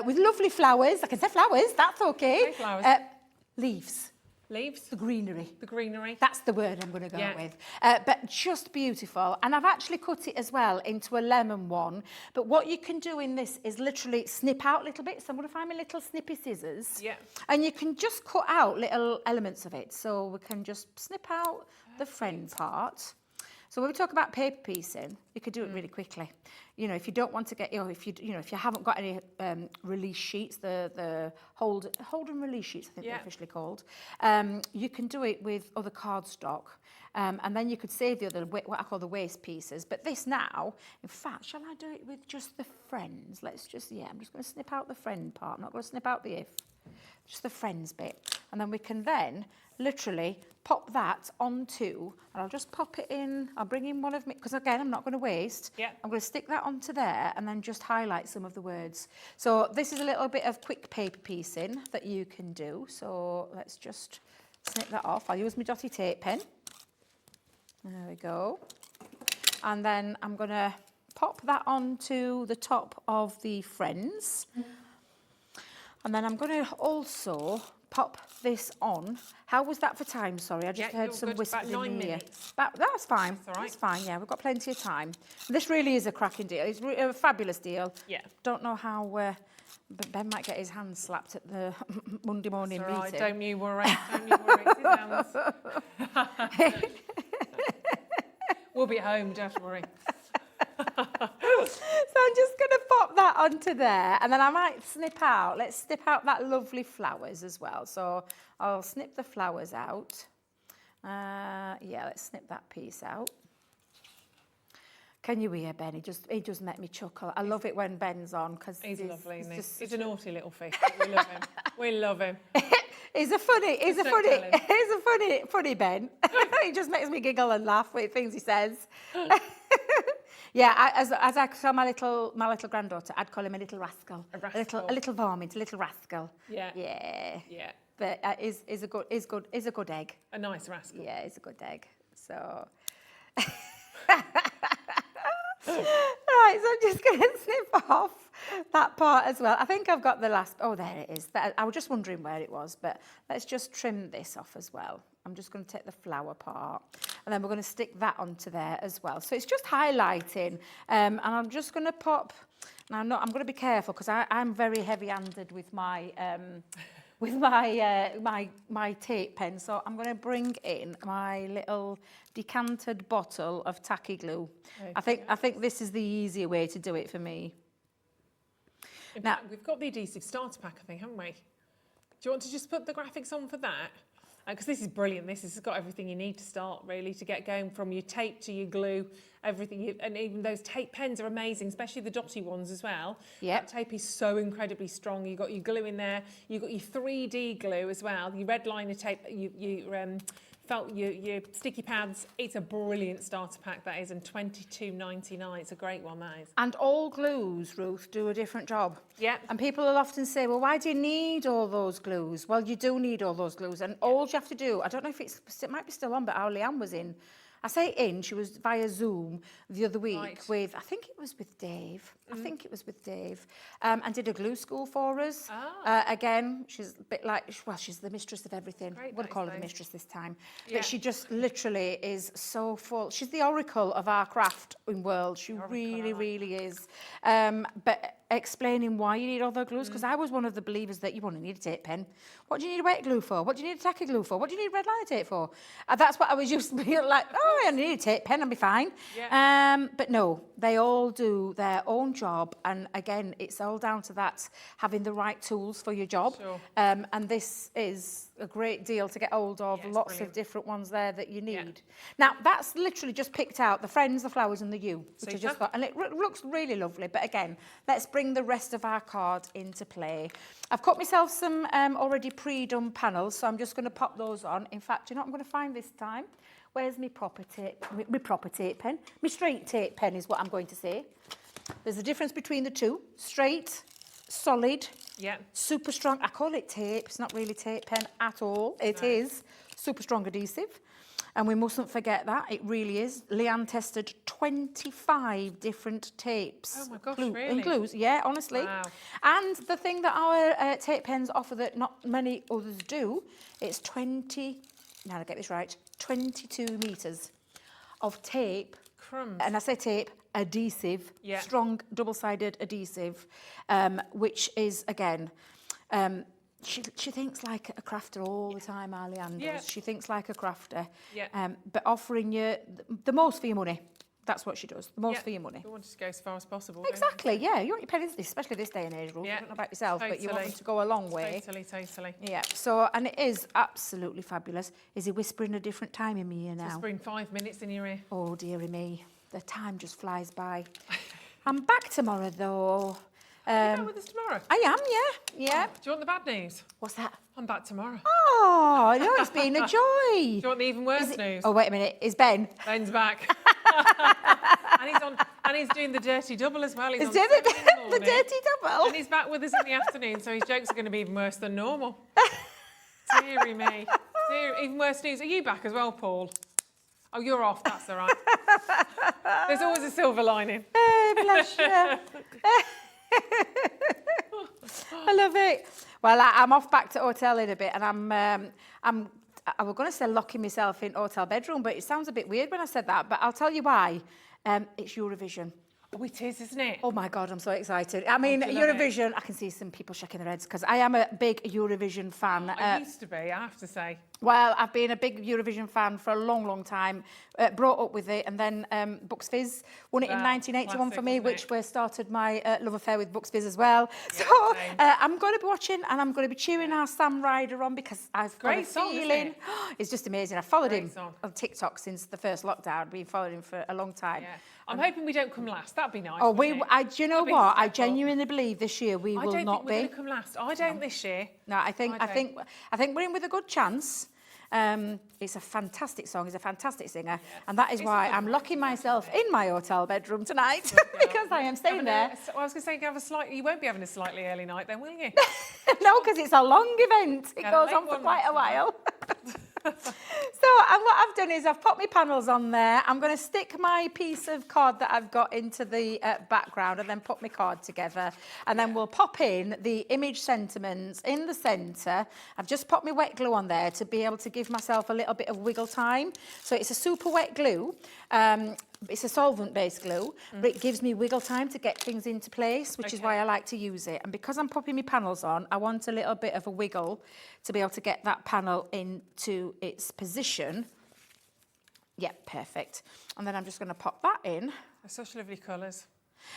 with lovely flowers. I can say flowers, that's okay. Flowers. Leaves. Leaves? The greenery. The greenery. That's the word I'm going to go with. But just beautiful. And I've actually cut it as well into a lemon one. But what you can do in this is literally snip out little bits. So I'm going to find my little snippy scissors. And you can just cut out little elements of it. So we can just snip out the friend part. So when we talk about paper piecing, you could do it really quickly. You know, if you don't want to get, if you haven't got any release sheets, the hold and release sheets, I think they're officially called, you can do it with other cardstock. And then you could save the other, what I call the waste pieces. But this now, in fact, shall I do it with just the friends? I'm just going to snip out the friend part. I'm not going to snip out the if. Just the friends bit. And then we can then literally pop that onto, and I'll just pop it in, I'll bring in one of me, because again, I'm not going to waste. Yeah. I'm going to stick that onto there and then just highlight some of the words. So this is a little bit of quick paper piecing that you can do. So let's just snip that off. I'll use my dotty tape pen. There we go. And then I'm going to pop that onto the top of the friends. And then I'm going to also pop this on. How was that for time? Sorry, I just heard some whispers in the ear. About 9 minutes. That's fine. That's all right. That's fine, yeah. We've got plenty of time. This really is a cracking deal. It's a fabulous deal. Yeah. Don't know how... But Ben might get his hands slapped at the Monday morning That's all right. meeting. Don't you worry. Don't you worry. It's his hands. We'll be at home, don't worry. So I'm just going to pop that onto there, and then I might snip out. Let's snip out that lovely flowers as well. So I'll snip the flowers out. Yeah, let's snip that piece out. Can you hear Ben? He just make me chuckle. I love it when Ben's on because he's lovely, isn't he? He's a naughty little fish. We love him. We love him. He's a funny Ben. He just makes me giggle and laugh with things he says. Yeah, as I saw my little granddaughter, I'd call him a little rascal. A little varmint, a little rascal. Yeah. Yeah. Yeah. But is a good egg. A nice rascal. Yeah, he's a good egg. So right, so I'm just going to snip off that part as well. I think I've got the last... Oh, there it is. I was just wondering where it was, but let's just trim this off as well. I'm just going to take the flower part, and then we're going to stick that onto there as well. So it's just highlighting, and I'm just going to pop... Now, I'm going to be careful, because I'm very heavy-handed with my... my tape pen, so I'm going to bring in my little decanted bottle of tacky glue. Okay. I think this is the easier way to do it for me. In fact, we've got the adhesive starter pack, I think, haven't we? Do you want to just put the graphics on for that? Because this is brilliant. This has got everything you need to start, really, to get going, from your tape to your glue, everything. And even those tape pens are amazing, especially the dotty ones as well. Yeah. That tape is so incredibly strong. You've got your glue in there. You've got your 3D glue as well. Your red liner tape, your sticky pads. It's a brilliant starter pack, that is, and £22.99. It's a great one, that is. And all glues, Ruth, do a different job. Yeah. And people will often say, well, why do you need all those glues? Well, you do need all those glues, and all you have to do, I don't know if it might be still on, but our Leanne was in. I say in, she was via Zoom the other week with, I think it was with Dave. And did a glue school for us. Again, she's a bit like, well, she's the mistress of everything. I would call her the mistress this time. Yeah. But she just literally is so full. She's the oracle of our craft in world. She really is. But explaining why you need all the glues, because I was one of the believers that you only need a tape pen. What do you need a wet glue for? What do you need a tacky glue for? What do you need red liner tape for? That's what I was used to be like, oh, I only need a tape pen, I'll be fine. Yeah. But no, they all do their own job. And again, it's all down to that, having the right tools for your job. Sure. And this is a great deal to get hold of, lots of different ones there that you need. Yeah. Now, that's literally just picked out the friends, the flowers and the you, which I just got, and it looks really lovely. But again, let's bring the rest of our card into play. I've cut myself some already pre-done panels, so I'm just going to pop those on. In fact, you know what I'm going to find this time? Where's my proper tape pen? My straight tape pen is what I'm going to say. There's a difference between the two. Straight, solid, super strong. I call it tape. It's not really tape pen at all. It is super strong adhesive. And we mustn't forget that. It really is. Leanne tested 25 different tapes. Oh my gosh, really? And glues, yeah, honestly. Wow. And the thing that our tape pens offer that not many others do, it's 22 metres of tape. Crumbs. And I say tape, adhesive, strong double-sided adhesive, which is, again, She thinks like a crafter all the time, Arlie-Ann does. Yeah. She thinks like a crafter. Yeah. But offering you the most for your money. That's what she does. The most for your money. You want it to go as far as possible. don't you? Exactly, yeah. You want your pennies, especially this day and age, Ruth. Yeah, I don't know about yourself, but you want them totally. to go a long way. Totally. Yeah, so, and it is absolutely fabulous. Is he whispering a different time in my ear now? Whispering 5 minutes in your ear. Oh, dearie me. The time just flies by. I'm back tomorrow, though. Are you back with us tomorrow? I am, yeah. Do you want the bad news? What's that? I'm back tomorrow. Oh, no, it's been a joy. Do you want the even worse news? Oh, wait a minute. Is Ben? Ben's back. and he's doing the dirty double as well. He's on doing 7 in the morning. the dirty double? And he's back with us in the afternoon, so his jokes are going to be even worse than normal. Deary me. Even worse news. Are you back as well, Paul? Oh, you're off. That's all right. There's always a silver lining. Hey, bless you. I love it. Well, I'm off back to hotel in a bit, and I was going to say locking myself in hotel bedroom, but it sounds a bit weird when I said that. But I'll tell you why. It's Eurovision. Oh, it is, isn't it? Oh my God, I'm so excited. I mean, Eurovision, I can see some people shaking their heads because I am a big Eurovision fan. I used to be, I have to say. Well, I've been a big Eurovision fan for a long, long time, brought up with it, and then Bucks Fizz won it in 1981 for me, which started my love affair with Bucks Fizz as well. Yeah, so I'm going to be watching, and I'm going to be cheering our Sam Ryder on because I've got a feeling. It's just amazing. I've followed him on TikTok since the first lockdown. I've been following him for a long time. Yeah. I'm hoping we don't come last. That'd be nice. Oh, do you know what? I genuinely believe this year we will not be. I don't think we're going to come last. I don't this year. No, I think we're in with a good chance. It's a fantastic song. He's a fantastic singer, and that is why I'm locking myself in my hotel bedroom tonight because I am staying there. I was going to say you won't be having a slightly early night then, will you? No, because it's a long event. It goes on for quite a while. So what I've done is I've put my panels on there. I'm going to stick my piece of card that I've got into the background and then put my card together. And then we'll pop in the image sentiments in the centre. I've just put my wet glue on there to be able to give myself a little bit of wiggle time. So it's a super wet glue. It's a solvent-based glue, but it gives me wiggle time to get things into place, which is why I like to use it. And because I'm popping my panels on, I want a little bit of a wiggle to be able to get that panel into its position. Yeah, perfect. And then I'm just going to pop that in. They're such lovely colours.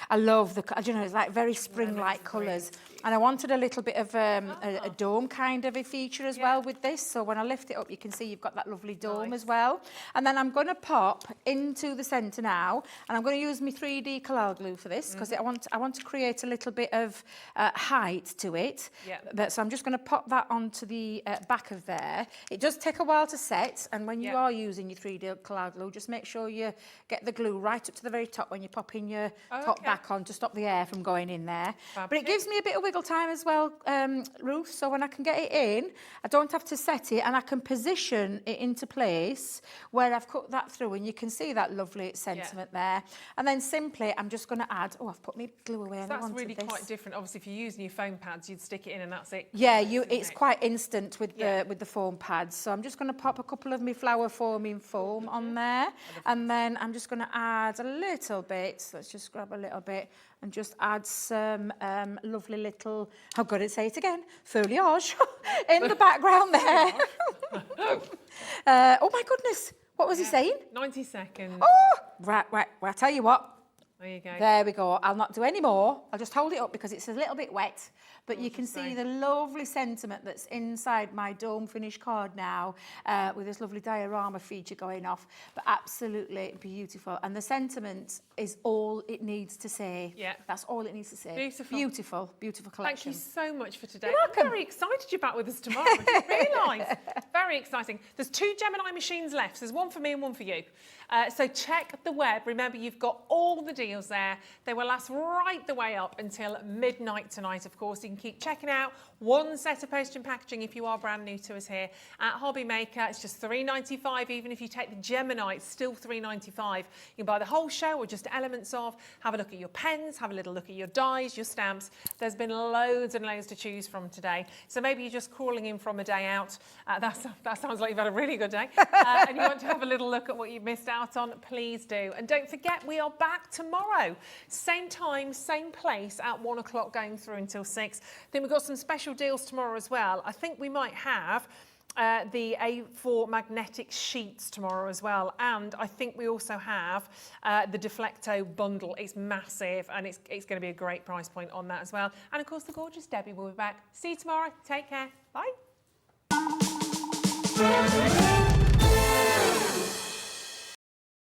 I love it's like very spring-like colours. And I wanted a little bit of a dome kind of a feature as well with this. So when I lift it up, you can see you've got that lovely dome as well. And then I'm going to pop into the centre now. And I'm going to use my 3D Floral glue for this because I want to create a little bit of height to it. Yeah. So I'm just going to pop that onto the back of there. It does take a while to set. And when you are using your 3D Floral glue, just make sure you get the glue right up to the very top when you pop in your top back on to stop the air from going in there. Fabulous. But it gives me a bit of wiggle time as well, Ruth, so when I can get it in, I don't have to set it and I can position it into place where I've cut that through and you can see that lovely sentiment there. And then simply, I'm just going to add, I've put my glue away. So that's really quite different. Obviously, if you're using your foam pads, you'd stick it in and that's it. Yeah, it's quite instant with the foam pads. So I'm just going to pop a couple of my flower forming foam on there. And then I'm just going to add a little bit. So let's just grab a little bit and just add some lovely little, I've got to say it again, foliage in the background there. Oh my goodness, what was he saying? 90 seconds. Oh, right, well, I'll tell you what. There you go. There we go. I'll not do any more. I'll just hold it up because it's a little bit wet. But you can see the lovely sentiment that's inside my dome finish card now with this lovely diorama feature going off. But absolutely beautiful. And the sentiment is all it needs to say. Yeah. That's all it needs to say. Beautiful. Beautiful, beautiful collection. Thank you so much for today. You're welcome. I'm very excited you're back with us tomorrow. I didn't realise. Very exciting. There's 2 Gemini machines left. There's one for me and one for you. So check the web. Remember, you've got all the deals there. They will last right the way up until midnight tonight, of course. You can keep checking out one set of postage and packaging if you are brand new to us here at Hobby Maker. It's just $3.95. Even if you take the Gemini, it's still $3.95. You can buy the whole show or just elements of. Have a look at your pens, have a little look at your dies, your stamps. There's been loads and loads to choose from today. So maybe you're just crawling in from a day out. That sounds like you've had a really good day. And you want to have a little look at what you've missed out on, please do. And don't forget, we are back tomorrow. tomorrow. Same time, same place at 1 o'clock going through until 6. Then we've got some special deals tomorrow as well. I think we might have the A4 magnetic sheets tomorrow as well, and I think we also have the Deflecto bundle. It's massive and it's going to be a great price point on that as well. And of course the gorgeous Debbie will be back. See you tomorrow. Take care. Bye.